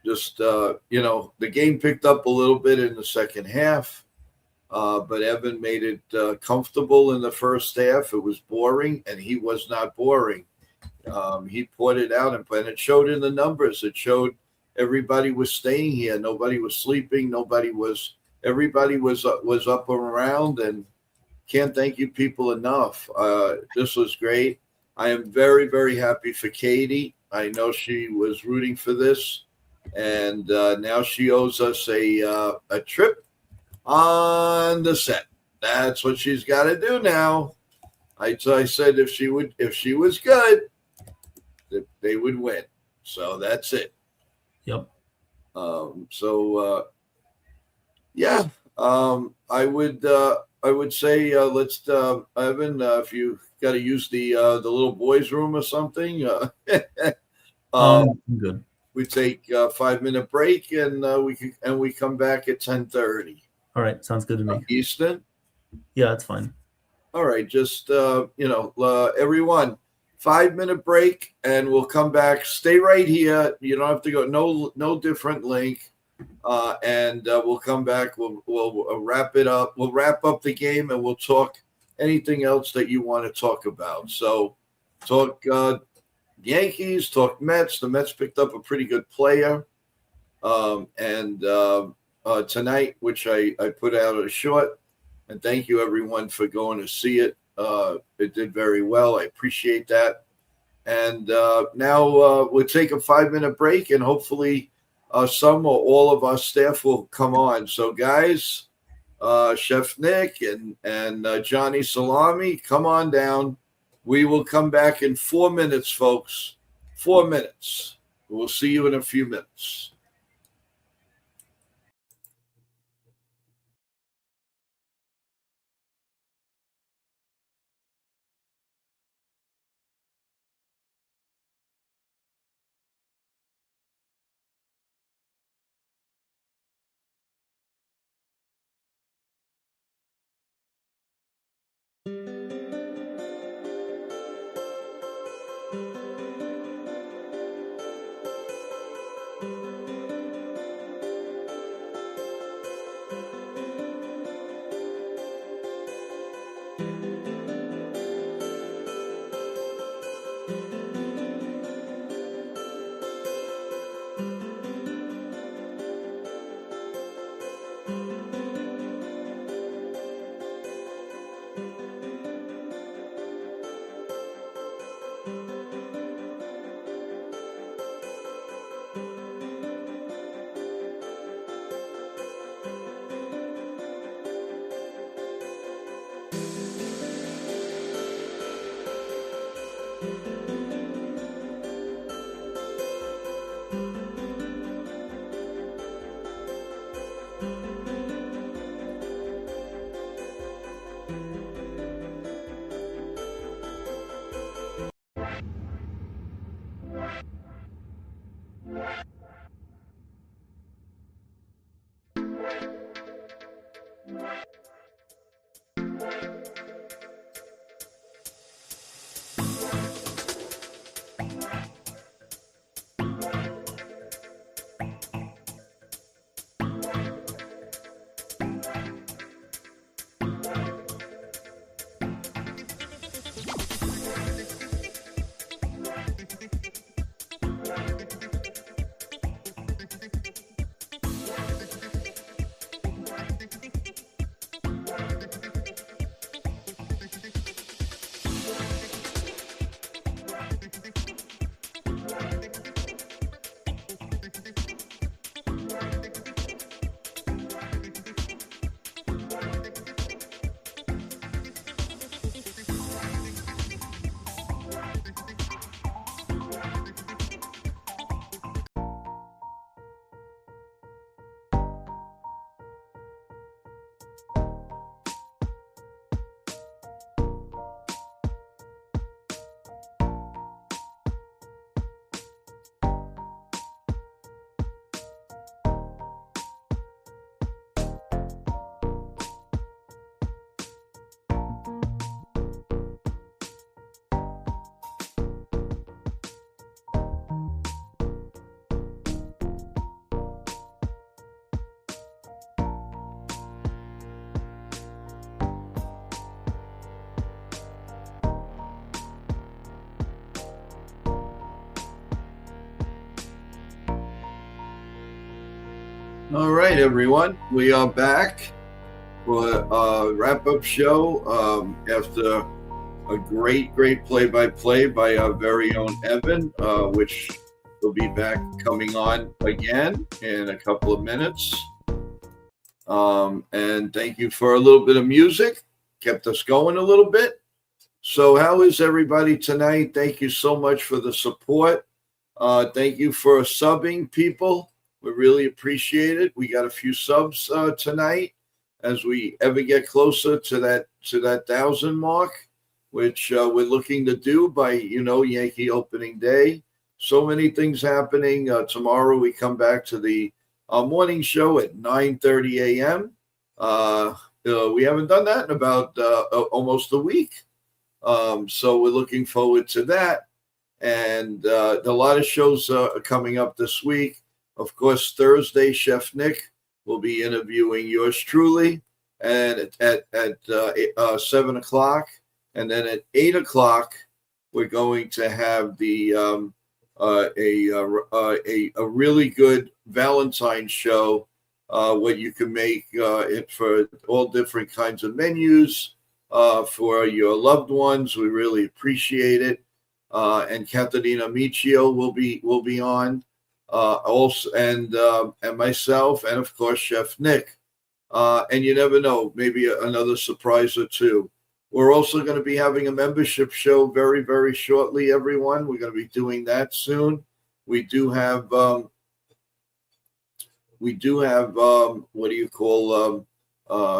Just, the game picked up a little bit in the second half. But Evan made it comfortable in the first half. It was boring, and he was not boring. He poured it out, and it showed in the numbers. It showed everybody was staying here. Nobody was sleeping. Everybody was up and around, and can't thank you people enough. This was great. I am very, very happy for Katie. I know she was rooting for this, and now she owes us a trip on the set. That's what she's got to do now. I said if she was good, they would win. So that's it.
Yep.
I would say let's Evan, if you got to use the little boys' room or something.
Good.
We take a 5-minute break, and we come back at 10:30.
All right, sounds good to me.
Eastern.
Yeah, that's fine.
All right, just everyone, 5-minute break, and we'll come back. Stay right here. You don't have to go. No different link. And we'll come back. We'll wrap it up. We'll wrap up the game, and we'll talk anything else that you want to talk about. So, talk Yankees, talk Mets. The Mets picked up a pretty good player, tonight, which I put out a short. And thank you everyone for going to see it. It did very well. I appreciate that. And now we'll take a 5-minute break, and hopefully some or all of our staff will come on. So guys, Chef Nick and Johnny Salami, come on down. We will come back in 4 minutes, folks. 4 minutes. We'll see you in a few minutes. All right, everyone. We are back for a wrap-up show after a great play-by-play by our very own Evan, which will be back coming on again in a couple of minutes. And thank you for a little bit of music. Kept us going a little bit. So how is everybody tonight? Thank you so much for the support. Thank you for subbing, people. We really appreciate it. We got a few subs tonight as we ever get closer to that 1,000 mark, which we're looking to do by, Yankee opening day. So many things happening. Tomorrow we come back to the morning show at 9:30 a.m. We haven't done that in about almost a week. So we're looking forward to that. And a lot of shows are coming up this week. Of course, Thursday, Chef Nick will be interviewing yours truly, and at 7 o'clock, and then at 8 o'clock, we're going to have the a really good Valentine's show, what you can make it for all different kinds of menus for your loved ones. We really appreciate it, and Caterina Michio will be on. Also, and myself, and of course Chef Nick, and you never know, maybe another surprise or two. We're also going to be having a membership show very, very shortly. Everyone, we're going to be doing that soon. We do have what do you call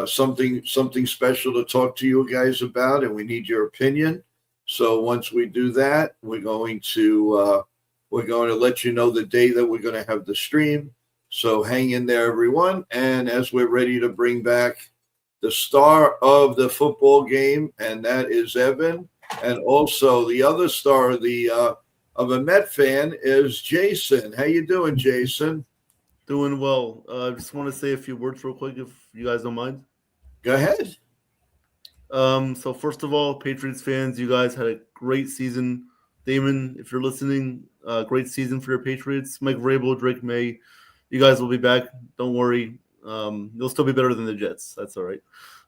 something special to talk to you guys about, and we need your opinion. So once we do that, we're going to let you know the day that we're going to have the stream. So hang in there, everyone. And as we're ready to bring back the star of the football game, and that is Evan. And also the other star of a Met fan is Jason. How you doing, Jason?
Doing well. I just want to say a few words real quick, if you guys don't mind.
Go ahead.
So first of all, Patriots fans, you guys had a great season. Damon, if you're listening, great season for your Patriots. Mike Vrabel, Drake May, you guys will be back. Don't worry. You'll still be better than the Jets. That's all right.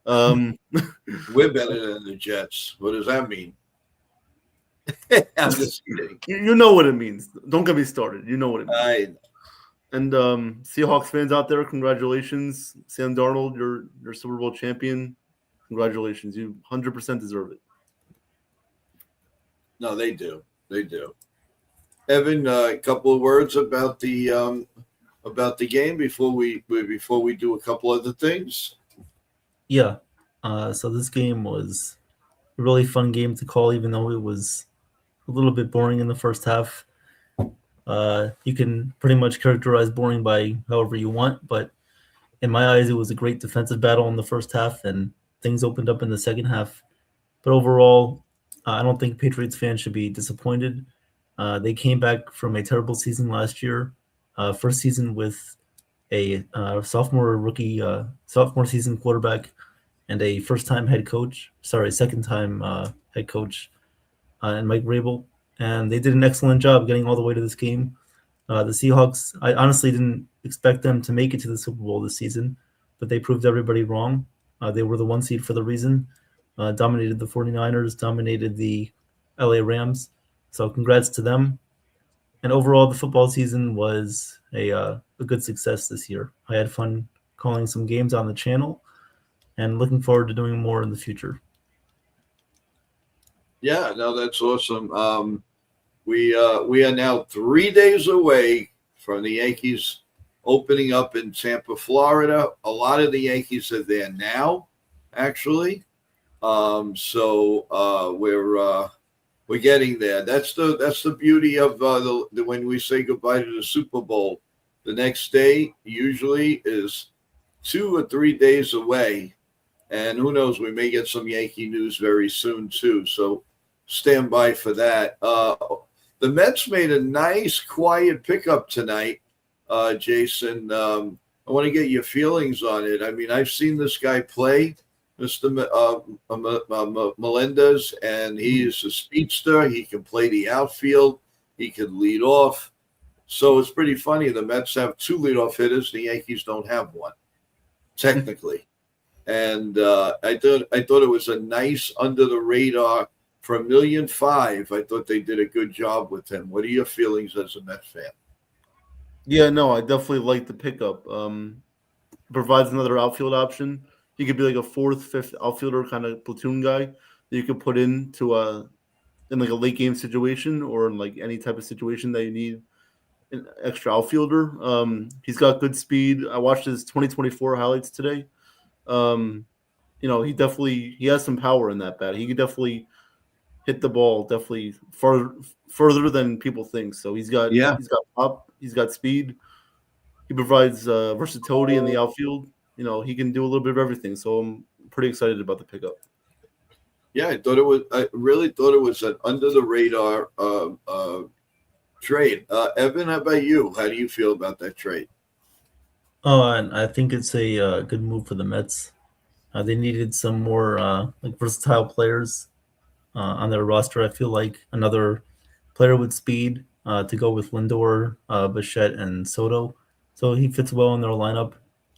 We're better than the Jets. What does that mean? I'm just kidding.
You know what it means. Don't get me started. You know what it means.
I know.
And Seahawks fans out there, congratulations. Sam Darnold, you're Super Bowl champion. Congratulations. You 100% deserve it.
No, they do. They do. Evan, a couple of words about the game before we do a couple other things.
Yeah. So this game was a really fun game to call, even though it was a little bit boring in the first half. You can pretty much characterize boring by however you want, but in my eyes, it was a great defensive battle in the first half, and things opened up in the second half. But overall, I don't think Patriots fans should be disappointed. They came back from a terrible season last year, first season with a sophomore season quarterback and a second-time head coach, and Mike Vrabel. And they did an excellent job getting all the way to this game. The Seahawks, I honestly didn't expect them to make it to the Super Bowl this season, but they proved everybody wrong. They were the 1 seed for the reason. Dominated the 49ers, dominated the LA Rams. So congrats to them. And overall, the football season was a good success this year. I had fun calling some games on the channel and looking forward to doing more in the future.
Yeah, no, that's awesome. We are now 3 days away from the Yankees opening up in Tampa, Florida. A lot of the Yankees are there now, actually. So we're getting there. That's the beauty of the when we say goodbye to the Super Bowl. The next day usually is 2 or 3 days away, and who knows, we may get some Yankee news very soon too. So stand by for that. The Mets made a nice, quiet pickup tonight, Jason. I want to get your feelings on it. I mean, I've seen this guy play, Mr. Melendez, and he is a speedster. He can play the outfield. He can lead off. So it's pretty funny. The Mets have 2 leadoff hitters. The Yankees don't have one, technically. And I thought it was a nice under the radar for $1.5 million. I thought they did a good job with him. What are your feelings as a Mets fan?
Yeah, no, I definitely like the pickup. Provides another outfield option. He could be like a 4th, 5th outfielder kind of platoon guy that you could put into in like a late game situation or in like any type of situation that you need an extra outfielder. He's got good speed. I watched his 2024 highlights today. He has some power in that bat. He could definitely hit the ball definitely further than people think. So he's got pop, he's got speed. He provides versatility in the outfield. He can do a little bit of everything. So I'm pretty excited about the pickup.
Yeah, I really thought it was an under the radar trade. Evan, how about you? How do you feel about that trade?
Oh, and I think it's a good move for the Mets. They needed some more versatile players on their roster. I feel like another player with speed to go with Lindor, Bichette, and Soto. So he fits well in their lineup.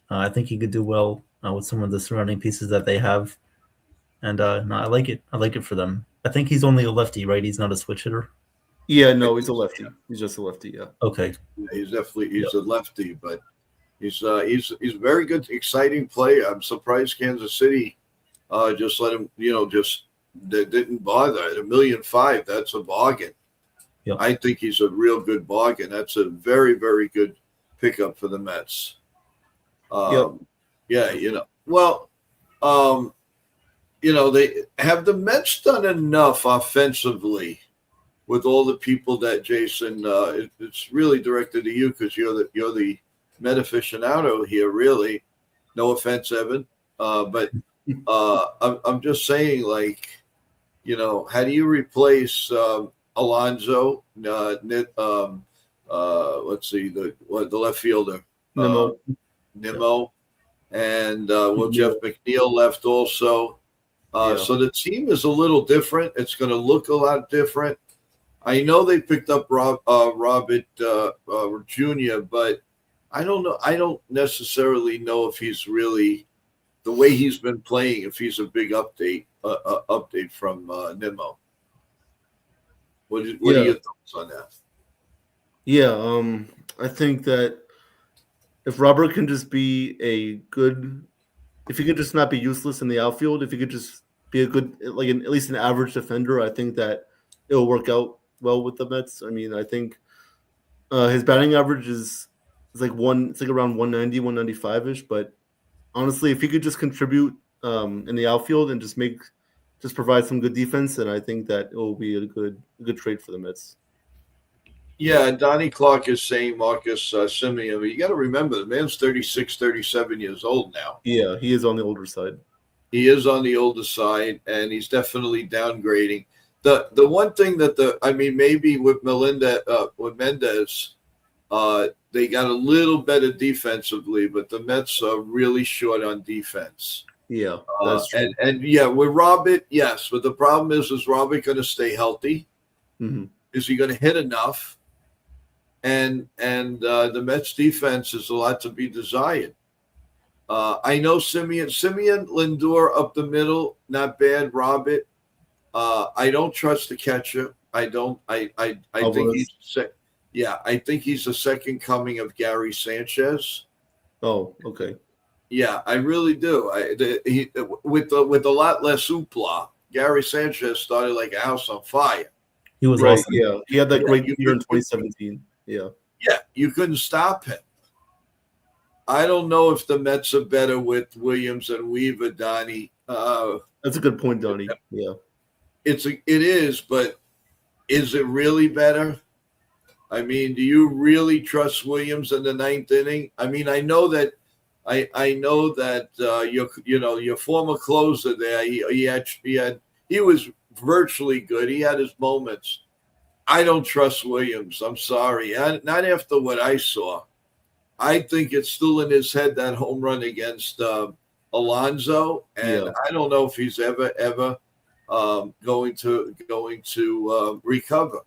I think he could do well with some of the surrounding pieces that they have. And no, I like it. I like it for them. I think he's only a lefty, right? He's not a switch hitter.
Yeah, no, he's a lefty. He's just a lefty. Yeah.
Okay.
Yeah, he's a lefty, but he's a very good, exciting player. I'm surprised Kansas City just let him. They didn't bother. At $1.5 million, that's a bargain.
Yep.
I think he's a real good bargain. That's a very, very good pickup for the Mets. Yeah, they have the Mets done enough offensively with all the people that Jason. It's really directed to you because you're the Met aficionado here. Really, no offense, Evan, but I'm just saying, how do you replace Alonso? Let's see, the left fielder, Nimmo, and Jeff McNeil left also. So the team is a little different. It's going to look a lot different. I know they picked up Robert Jr., but I don't know. I don't necessarily know if he's really the way he's been playing. If he's a big update from Nimmo. What are your thoughts on that?
Yeah, I think that if Robert can just be if he could just not be useless in the outfield, if he could just be a good, at least an average defender, I think that it'll work out well with the Mets. I mean, I think his batting average is around 190, 195-ish. But honestly, if he could just contribute in the outfield and just provide some good defense, then I think that it will be a good trade for the Mets.
Yeah, Donnie Clark is saying Marcus Semien. You got to remember, the man's 36, 37 years old now.
Yeah, he is on the older side.
He is on the older side, and he's definitely downgrading. The one thing that maybe with Mendez, they got a little better defensively, but the Mets are really short on defense.
Yeah, that's true.
And with Robert, yes, but the problem is Robert going to stay healthy?
Mm-hmm.
Is he going to hit enough? And the Mets defense is a lot to be desired. I know Semien, Lindor up the middle, not bad. Robert, I don't trust the catcher. I don't. I think he's sick. Yeah, I think he's the second coming of Gary Sanchez.
Oh, okay.
Yeah, I really do. With a lot less hoopla, Gary Sanchez started like a house on fire.
He was
right.
awesome.
Yeah, he had that great year in 2017. Yeah.
Yeah, you couldn't stop him. I don't know if the Mets are better with Williams and Weaver, Donnie.
That's a good point, Donnie. Yeah.
It is, but is it really better? I mean, do you really trust Williams in the ninth inning? I mean, I know that your former closer there, he was virtually good. He had his moments. I don't trust Williams. I'm sorry. Not after what I saw. I think it's still in his head, that home run against Alonso, and I don't know if he's ever going to recover.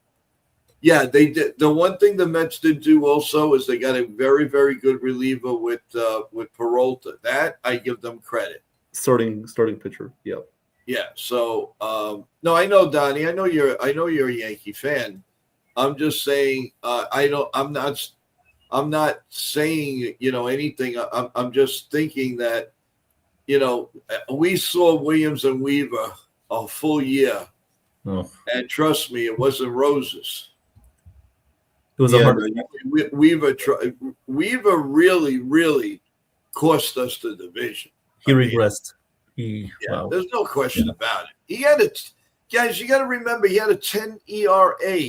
Yeah, they did. The one thing the Mets did do also is they got a very, very good reliever with Peralta. That I give them credit.
Starting pitcher. Yeah.
Yeah. So no, I know, Donnie. I know you're a Yankee fan. I'm just saying. I'm not saying anything. I'm just thinking that we saw Williams and Weaver a full year, and trust me, it wasn't roses.
It was a hard.
Weaver really, really cost us the division.
He regressed.
Wow. There's no question about it. He had guys. You got to remember, he had a 10 ERA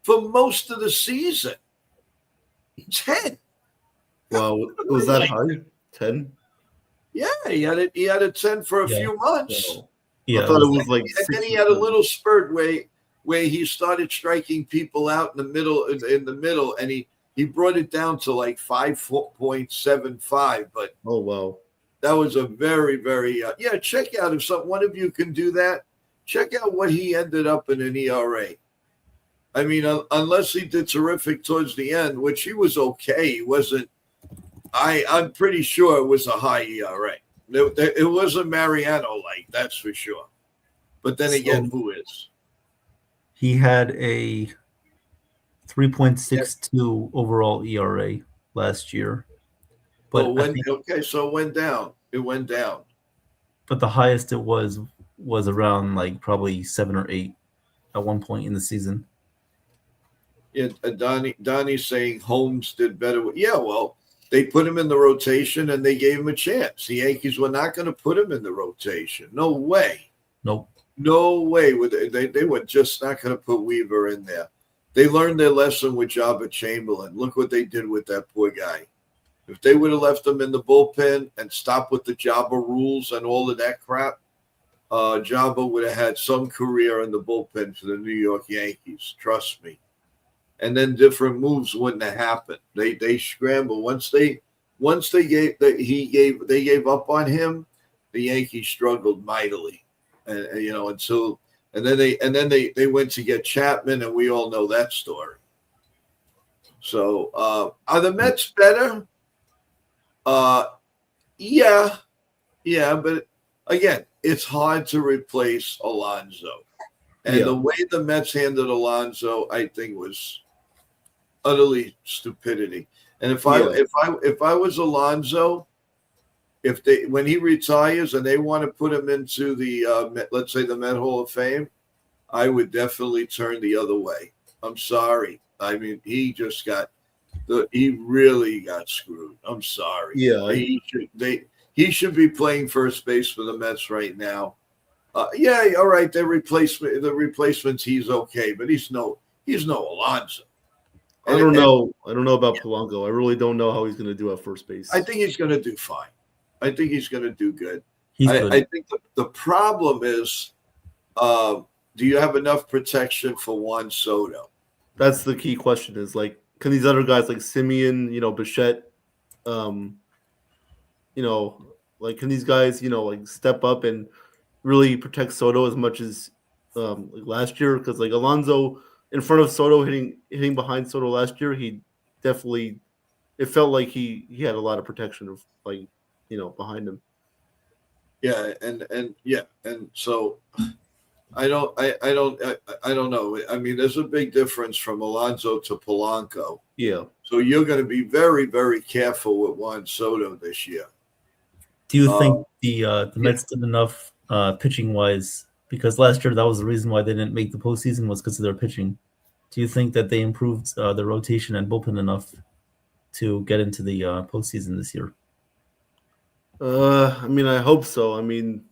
for most of the season. 10.
Wow, was that high? 10?
Yeah, he had a 10 for a few months.
I thought it was like.
And then he had a little spurt where he started striking people out in the middle, and he brought it down to like 5.75. But
oh wow,
that was a very, very check out if one of you can do that. Check out what he ended up in an ERA. I mean, unless he did terrific towards the end, which he was okay. He wasn't. I'm pretty sure it was a high ERA. It wasn't Mariano-like, that's for sure. But then again, who is?
He had a 3.62 overall ERA last year. But
so it went down. It went down.
But the highest it was around like probably 7 or 8 at one point in the season.
Yeah, Donnie's saying Holmes did better. Yeah, well, they put him in the rotation and they gave him a chance. The Yankees were not going to put him in the rotation. No way.
Nope.
No way. They were just not going to put Weaver in there. They learned their lesson with Jabba Chamberlain. Look what they did with that poor guy. If they would have left him in the bullpen and stopped with the Jabba rules and all of that crap, Jabba would have had some career in the bullpen for the New York Yankees. Trust me. And then different moves wouldn't have happened. They scrambled once they gave up on him. The Yankees struggled mightily, and then they went to get Chapman, and we all know that story. So are the Mets better? Yeah, but again, it's hard to replace Alonso, and the way the Mets handled Alonso, I think, was utterly stupidity. And if I was Alonso, when he retires and they want to put him into the let's say the Met Hall of Fame, I would definitely turn the other way. I'm sorry. I mean, he really got screwed. I'm sorry.
Yeah,
he should be playing first base for the Mets right now. All right. The replacements, he's okay, but he's no Alonso.
I don't know about Polanco. I really don't know how he's going to do at first base.
I think he's going to do fine. I think he's going to do good.
Good.
I think the problem is, do you have enough protection for Juan Soto?
That's the key question. Is like, can these other guys like Simeon, Bichette, can these guys, like step up and really protect Soto as much as like last year? Because like Alonso in front of Soto hitting behind Soto last year, it felt like he had a lot of protection of behind him.
Yeah, and so I don't know. I mean, there's a big difference from Alonso to Polanco.
Yeah.
So you're going to be very, very careful with Juan Soto this year.
Do you think the Mets did enough pitching wise? Because last year that was the reason why they didn't make the postseason was because of their pitching. Do you think that they improved the rotation and bullpen enough to get into the postseason this year?
I mean, I hope so. I mean,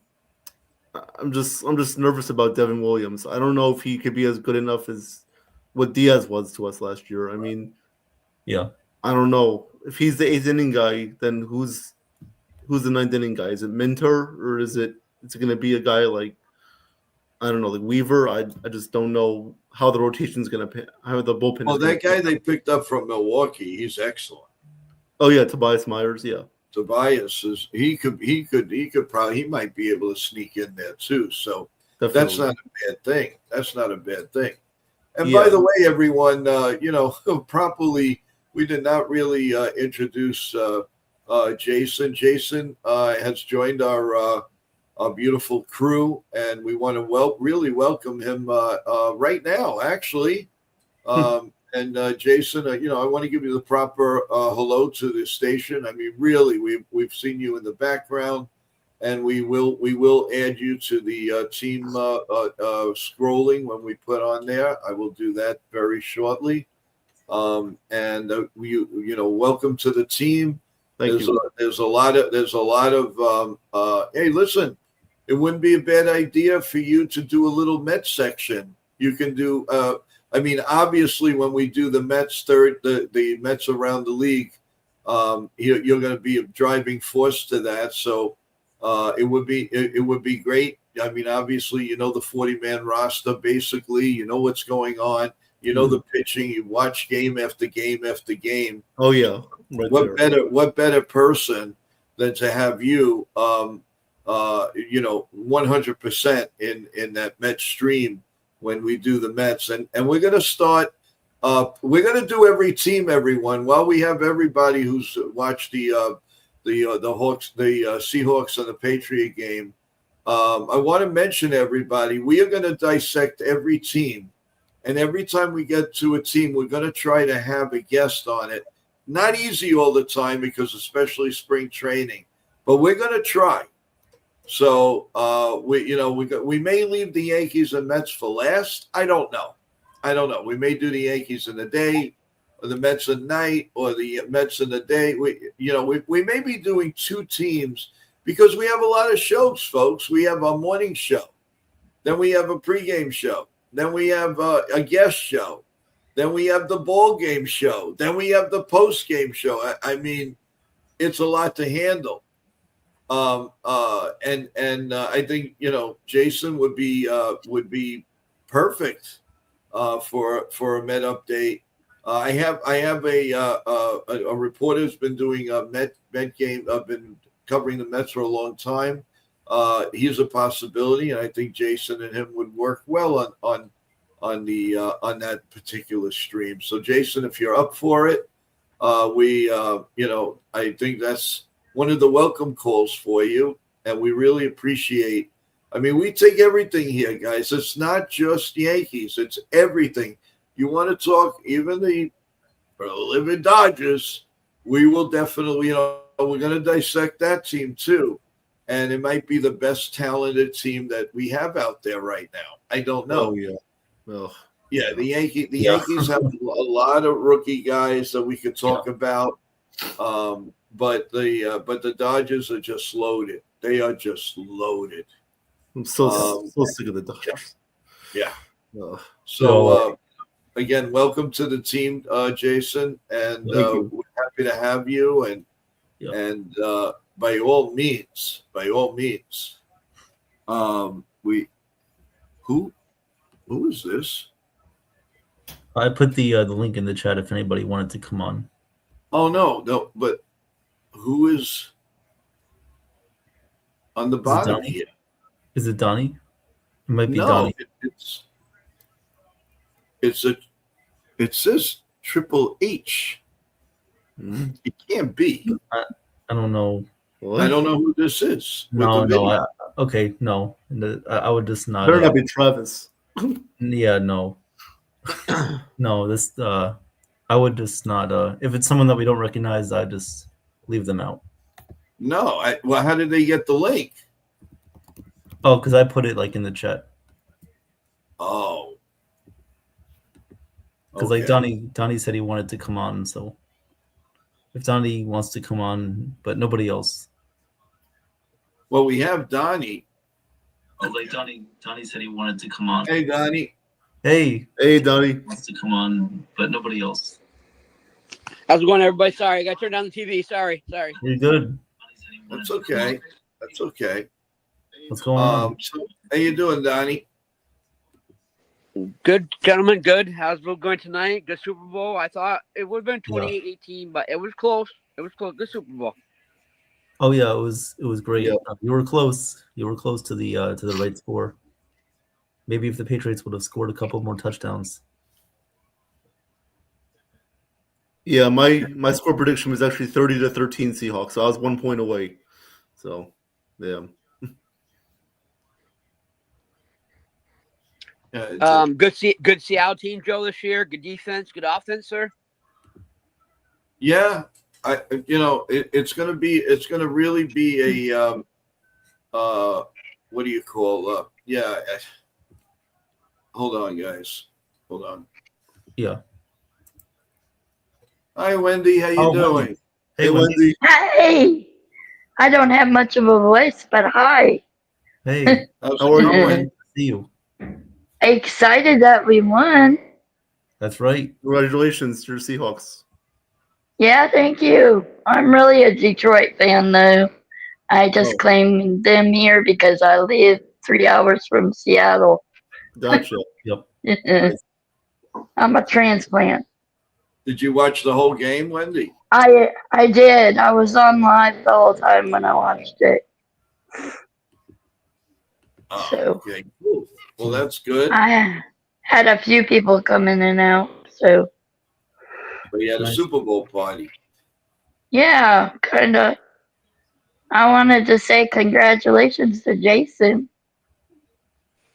I'm just nervous about Devin Williams. I don't know if he could be as good enough as what Diaz was to us last year. I mean,
yeah,
I don't know if he's the 8th inning guy. Then who's the 9th inning guy? Is it Minter or is it going to be a guy like, I don't know, like Weaver? I just don't know how the rotation's going to how the bullpen.
Well, that guy they picked up from Milwaukee, he's excellent.
Oh yeah, Tobias Myers. Yeah,
Tobias is he might be able to sneak in there too. So
Definitely.
That's not a bad thing. And by the way, everyone, properly, we did not really introduce Jason. Jason has joined our beautiful crew, and we want to really welcome him right now, actually. And Jason, I want to give you the proper hello to the station. I mean, really, we've seen you in the background, and we will add you to the team scrolling when we put on there. I will do that very shortly. And welcome to the team. There's a lot of hey, listen, it wouldn't be a bad idea for you to do a little Mets section. You can do obviously when we do the Mets the Mets around the league, you're going to be a driving force to that. So it would be great. I mean, obviously, the 40-man roster, basically, you know what's going on. You know the pitching. You watch game after game after game.
Oh yeah.
What better person than to have you, 100% in that Mets stream when we do the Mets, and we're gonna start. We're gonna do every team, everyone. While we have everybody who's watched the Hawks, the Seahawks, and the Patriot game, I want to mention everybody. We are gonna dissect every team. And every time we get to a team, we're going to try to have a guest on it. Not easy all the time because especially spring training, but we're going to try. So we may leave the Yankees and Mets for last. I don't know. We may do the Yankees in the day, or the Mets at night, or the Mets in the day. We may be doing two teams because we have a lot of shows, folks. We have our morning show, then we have a pregame show. Then we have a guest show. Then we have the ball game show. Then we have the post game show. I mean, it's a lot to handle. And I think Jason would be perfect for a Met update. I have a reporter who's been doing a Met game. I've been covering the Mets for a long time. He's a possibility, and I think Jason and him would work well on that particular stream. So, Jason, if you're up for it, I think that's one of the welcome calls for you, and we really appreciate. I mean, we take everything here, guys. It's not just Yankees; it's everything. You want to talk, even the living Dodgers? We will definitely, we're going to dissect that team too. And it might be the best talented team that we have out there right now. I don't know.
Oh, yeah. Well,
yeah, the Yankees have a lot of rookie guys that we could talk about. But the Dodgers are just loaded. They are just loaded.
I'm so sick of the Dodgers.
Yeah. So again, welcome to the team, Jason, and we're happy to have you. And by all means, who is this?
I put the link in the chat if anybody wanted to come on.
Oh no, but who is on the bottom here?
Is it Donnie? It might be
no,
Donnie.
It says Triple H. It can't be.
I don't know.
What? I don't know who this is.
No. Okay, no. I would just not.
Better not be Travis.
Yeah, no. No, this. I would just not. If it's someone that we don't recognize, I just leave them out.
No, well, how did they get the link?
Oh, because I put it like in the chat.
Oh.
Because like Donnie said he wanted to come on, so if Donnie wants to come on, but nobody else.
Well, we have Donnie.
Oh, like Donnie said he wanted to come on.
Hey, Donnie.
Hey,
Donnie.
Wants to come on, but nobody else.
How's it going, everybody? Sorry, I got to turn down the TV. Sorry.
You're good.
That's okay.
What's going on?
So, how you doing, Donnie?
Good, gentlemen. Good. How's it going tonight? Good Super Bowl. I thought it would have been 28-18, but it was close. Good Super Bowl.
Oh yeah, it was great. Yeah. You were close. You were close to the right score. Maybe if the Patriots would have scored a couple more touchdowns.
Yeah, my score prediction was actually 30-13 Seahawks, so I was 1 point away. So, yeah.
Good Seattle team, Joe, this year. Good defense, good offense, sir.
Yeah, it's gonna really be a what do you call hold on, guys, hold on.
Yeah.
Hi, Wendy. How you doing?
Wendy.
Hey, Wendy.
Hey, I don't have much of a voice, but hi.
Hey,
how's
how are you?
going?
See you.
Excited that we won.
That's right.
Congratulations to your Seahawks.
Yeah, thank you. I'm really a Detroit fan, though. I just claimed them here because I live 3 hours from Seattle.
Gotcha.
Yep.
I'm a transplant.
Did you watch the whole game, Wendy?
I did. I was on live the whole time when I watched it.
Oh,
So
okay, cool. Well, that's good.
I had a few people come in and out. So
But you had a Super Bowl party.
yeah, kind of. I wanted to say congratulations to Jason.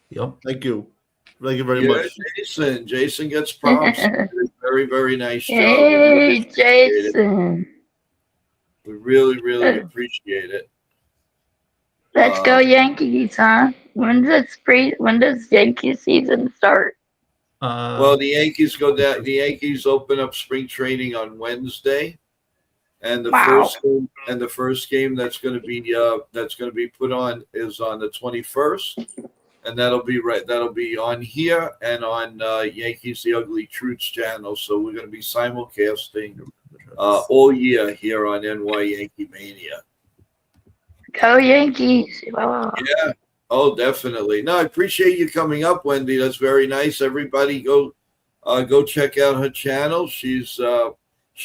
Yep.
Thank you. Thank you very much.
Jason gets props. Very, very nice job.
Hey, Jason.
We really, really appreciate it.
Let's go Yankees, huh? When does Yankee season start?
Well, the Yankees go down. The Yankees open up spring training on Wednesday, and the first game that's going to be put on is on the 21st, and that'll be on here and on Yankees The Ugly Truths channel. So we're going to be simulcasting all year here on NY Yankee Mania.
Go Yankees! Oh.
Yeah. Oh, definitely. No, I appreciate you coming up, Wendy. That's very nice. Everybody go check out her channel. She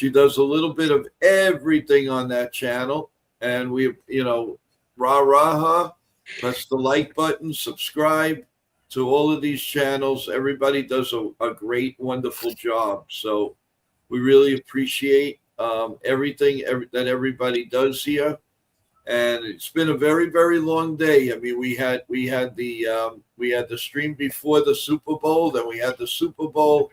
does a little bit of everything on that channel. And we, rah-rah, press the like button, subscribe to all of these channels. Everybody does a great, wonderful job. So we really appreciate everything that everybody does here. And it's been a very, very long day. I mean, we had the stream before the Super Bowl, then we had the Super Bowl,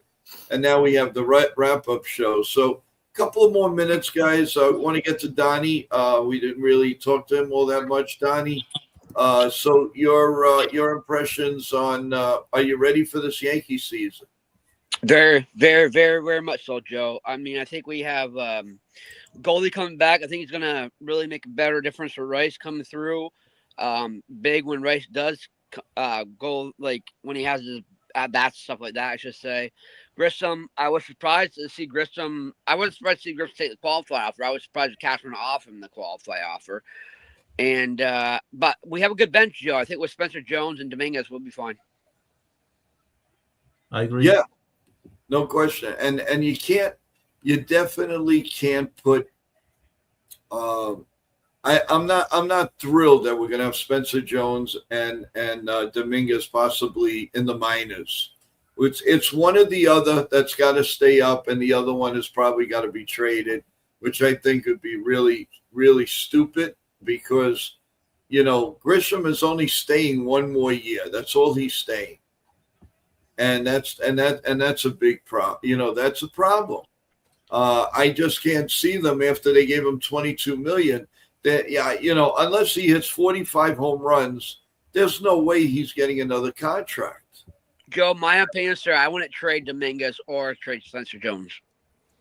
and now we have the wrap-up show. So a couple of more minutes, guys. I want to get to Donnie. We didn't really talk to him all that much, Donnie. So your impressions on are you ready for this Yankee season?
Very, very, very, very much so, Joe. I mean, I think we have goalie coming back. I think he's going to really make a better difference for Rice coming through. Big when Rice does go, like when he has his at-bats, stuff like that, I should say. Grissom, I was surprised to see Grissom. I wasn't surprised to see Grissom take the qualify offer. I was surprised with Catherine off him the qualify offer. And but we have a good bench, Joe. I think with Spencer Jones and Dominguez, we'll be fine.
I agree.
Yeah, no question. And you definitely can't put. I'm not thrilled that we're gonna have Spencer Jones and Dominguez possibly in the minors. It's one or the other that's got to stay up, and the other one has probably got to be traded, which I think would be really, really stupid because, Grisham is only staying one more year. That's all he's staying, and that's a big problem. That's a problem. I just can't see them after they gave him $22 million. That unless he hits 45 home runs, there's no way he's getting another contract.
Joe, my opinion, sir, I wouldn't trade Dominguez or trade Spencer Jones.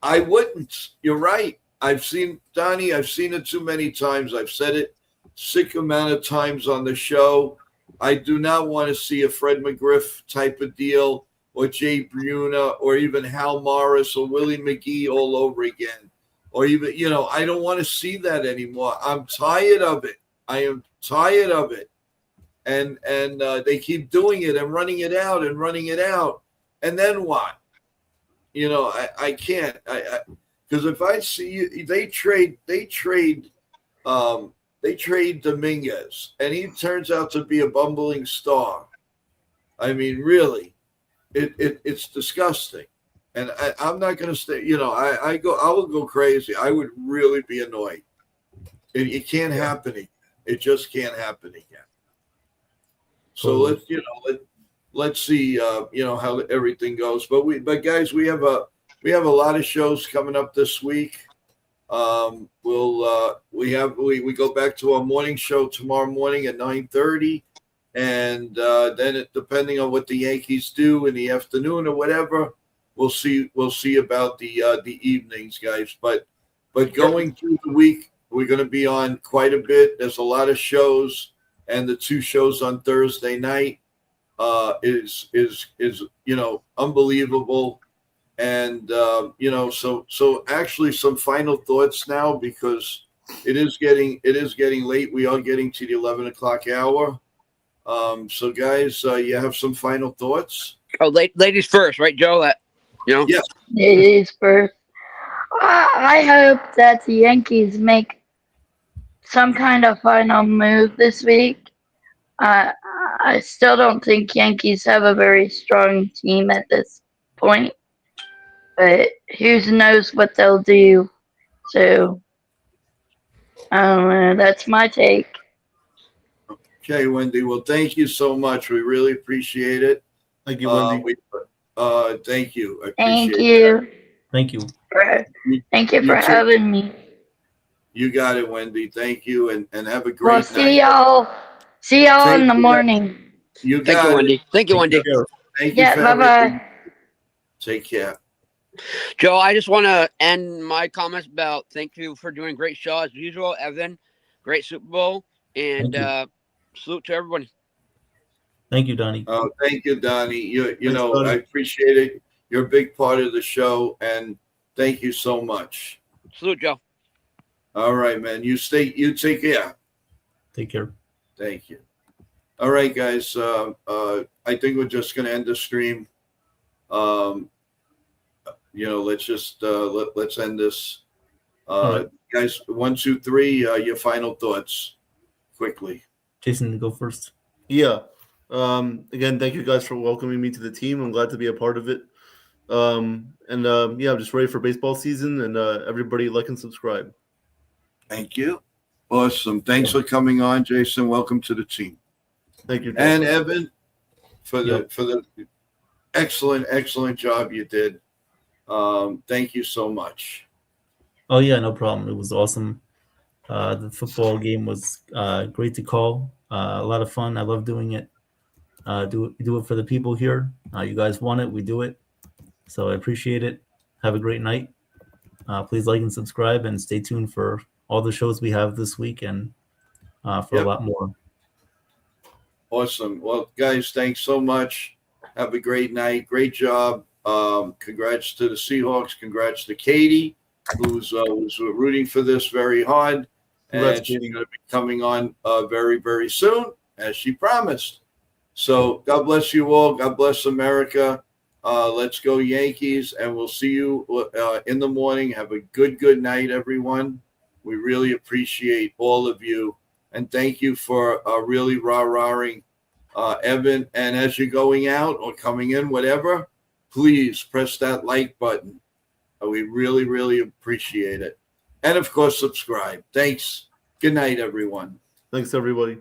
I wouldn't. You're right. Donnie, I've seen it too many times. I've said it sick amount of times on the show. I do not want to see a Fred McGriff type of deal or Jay Bruna or even Hal Morris or Willie McGee all over again. Or even, I don't want to see that anymore. I'm tired of it. I am tired of it. And they keep doing it and running it out. And then what? I can't. Because if I see they trade Dominguez and he turns out to be a bumbling star. I mean, really, it's disgusting. and I'm not going to stay. I will go crazy. I would really be annoyed. It can't happen again. It just can't happen again. So let's see how everything goes. But guys, we have a lot of shows coming up this week. We go back to our morning show tomorrow morning at 9:30, and then depending on what the Yankees do in the afternoon or whatever, we'll see about the evenings, guys. But going through the week, we're going to be on quite a bit. There's a lot of shows, and the 2 shows on Thursday night is unbelievable. And so actually some final thoughts now, because it is getting late. We are getting to the 11 o'clock hour. So guys, you have some final thoughts?
Oh, ladies first, right, Joe?
Yes.
Ladies first. I hope that the Yankees make some kind of final move this week. I still don't think Yankees have a very strong team at this point, but who knows what they'll do. So that's my take.
Okay, Wendy. Well, thank you so much. We really appreciate it.
Thank you, Wendy.
Thank you. I
Thank
appreciate
you.
that.
Thank you.
Thank you for having me.
You got it, Wendy. Thank you, and have a great
We'll
night.
see y'all. See y'all in the morning.
You
Thank
got
you,
it.
Wendy. Thank you, Wendy.
Thank you
Yeah,
for
bye-bye.
everything. Take care.
Joe, I just want to end my comments about thank you for doing a great show as usual, Evan. Great Super Bowl, and salute to everybody.
Thank you, Donnie.
Oh, thank you, Donnie.
Thanks,
I appreciate it. You're a big part of the show, and thank you so much.
Salute, Joe.
All right, man. You take care.
Take care.
Thank you. All right, guys. I think we're just going to end the stream. Let's just let's end this.
right.
Guys, 1, 2, 3. Your final thoughts, quickly.
Jason, go first.
Yeah. Again, thank you guys for welcoming me to the team. I'm glad to be a part of it. I'm just ready for baseball season, and everybody like and subscribe.
Thank you. Awesome. Thanks for coming on, Jason. Welcome to the team.
Thank you,
and Evan, for the excellent job you did. Thank you so much.
Oh yeah, no problem. It was awesome. The football game was great to call. A lot of fun. I love doing it. Do it for the people here. You guys want it, we do it. So I appreciate it. Have a great night. Please like and subscribe, and stay tuned for all the shows we have this week and for a lot more.
Awesome. Well, guys, thanks so much. Have a great night. Great job. Congrats to the Seahawks. Congrats to Katie, who's rooting for this very hard.
Congrats,
and she's
Katie.
going to be coming on very, very soon, as she promised. So God bless you all. God bless America. Let's go Yankees, and we'll see you in the morning. Have a good night, everyone. We really appreciate all of you, and thank you for really rah-rahing Evan. And as you're going out or coming in, whatever, please press that like button. We really, really appreciate it. And, of course, subscribe. Thanks. Good night, everyone.
Thanks, everybody.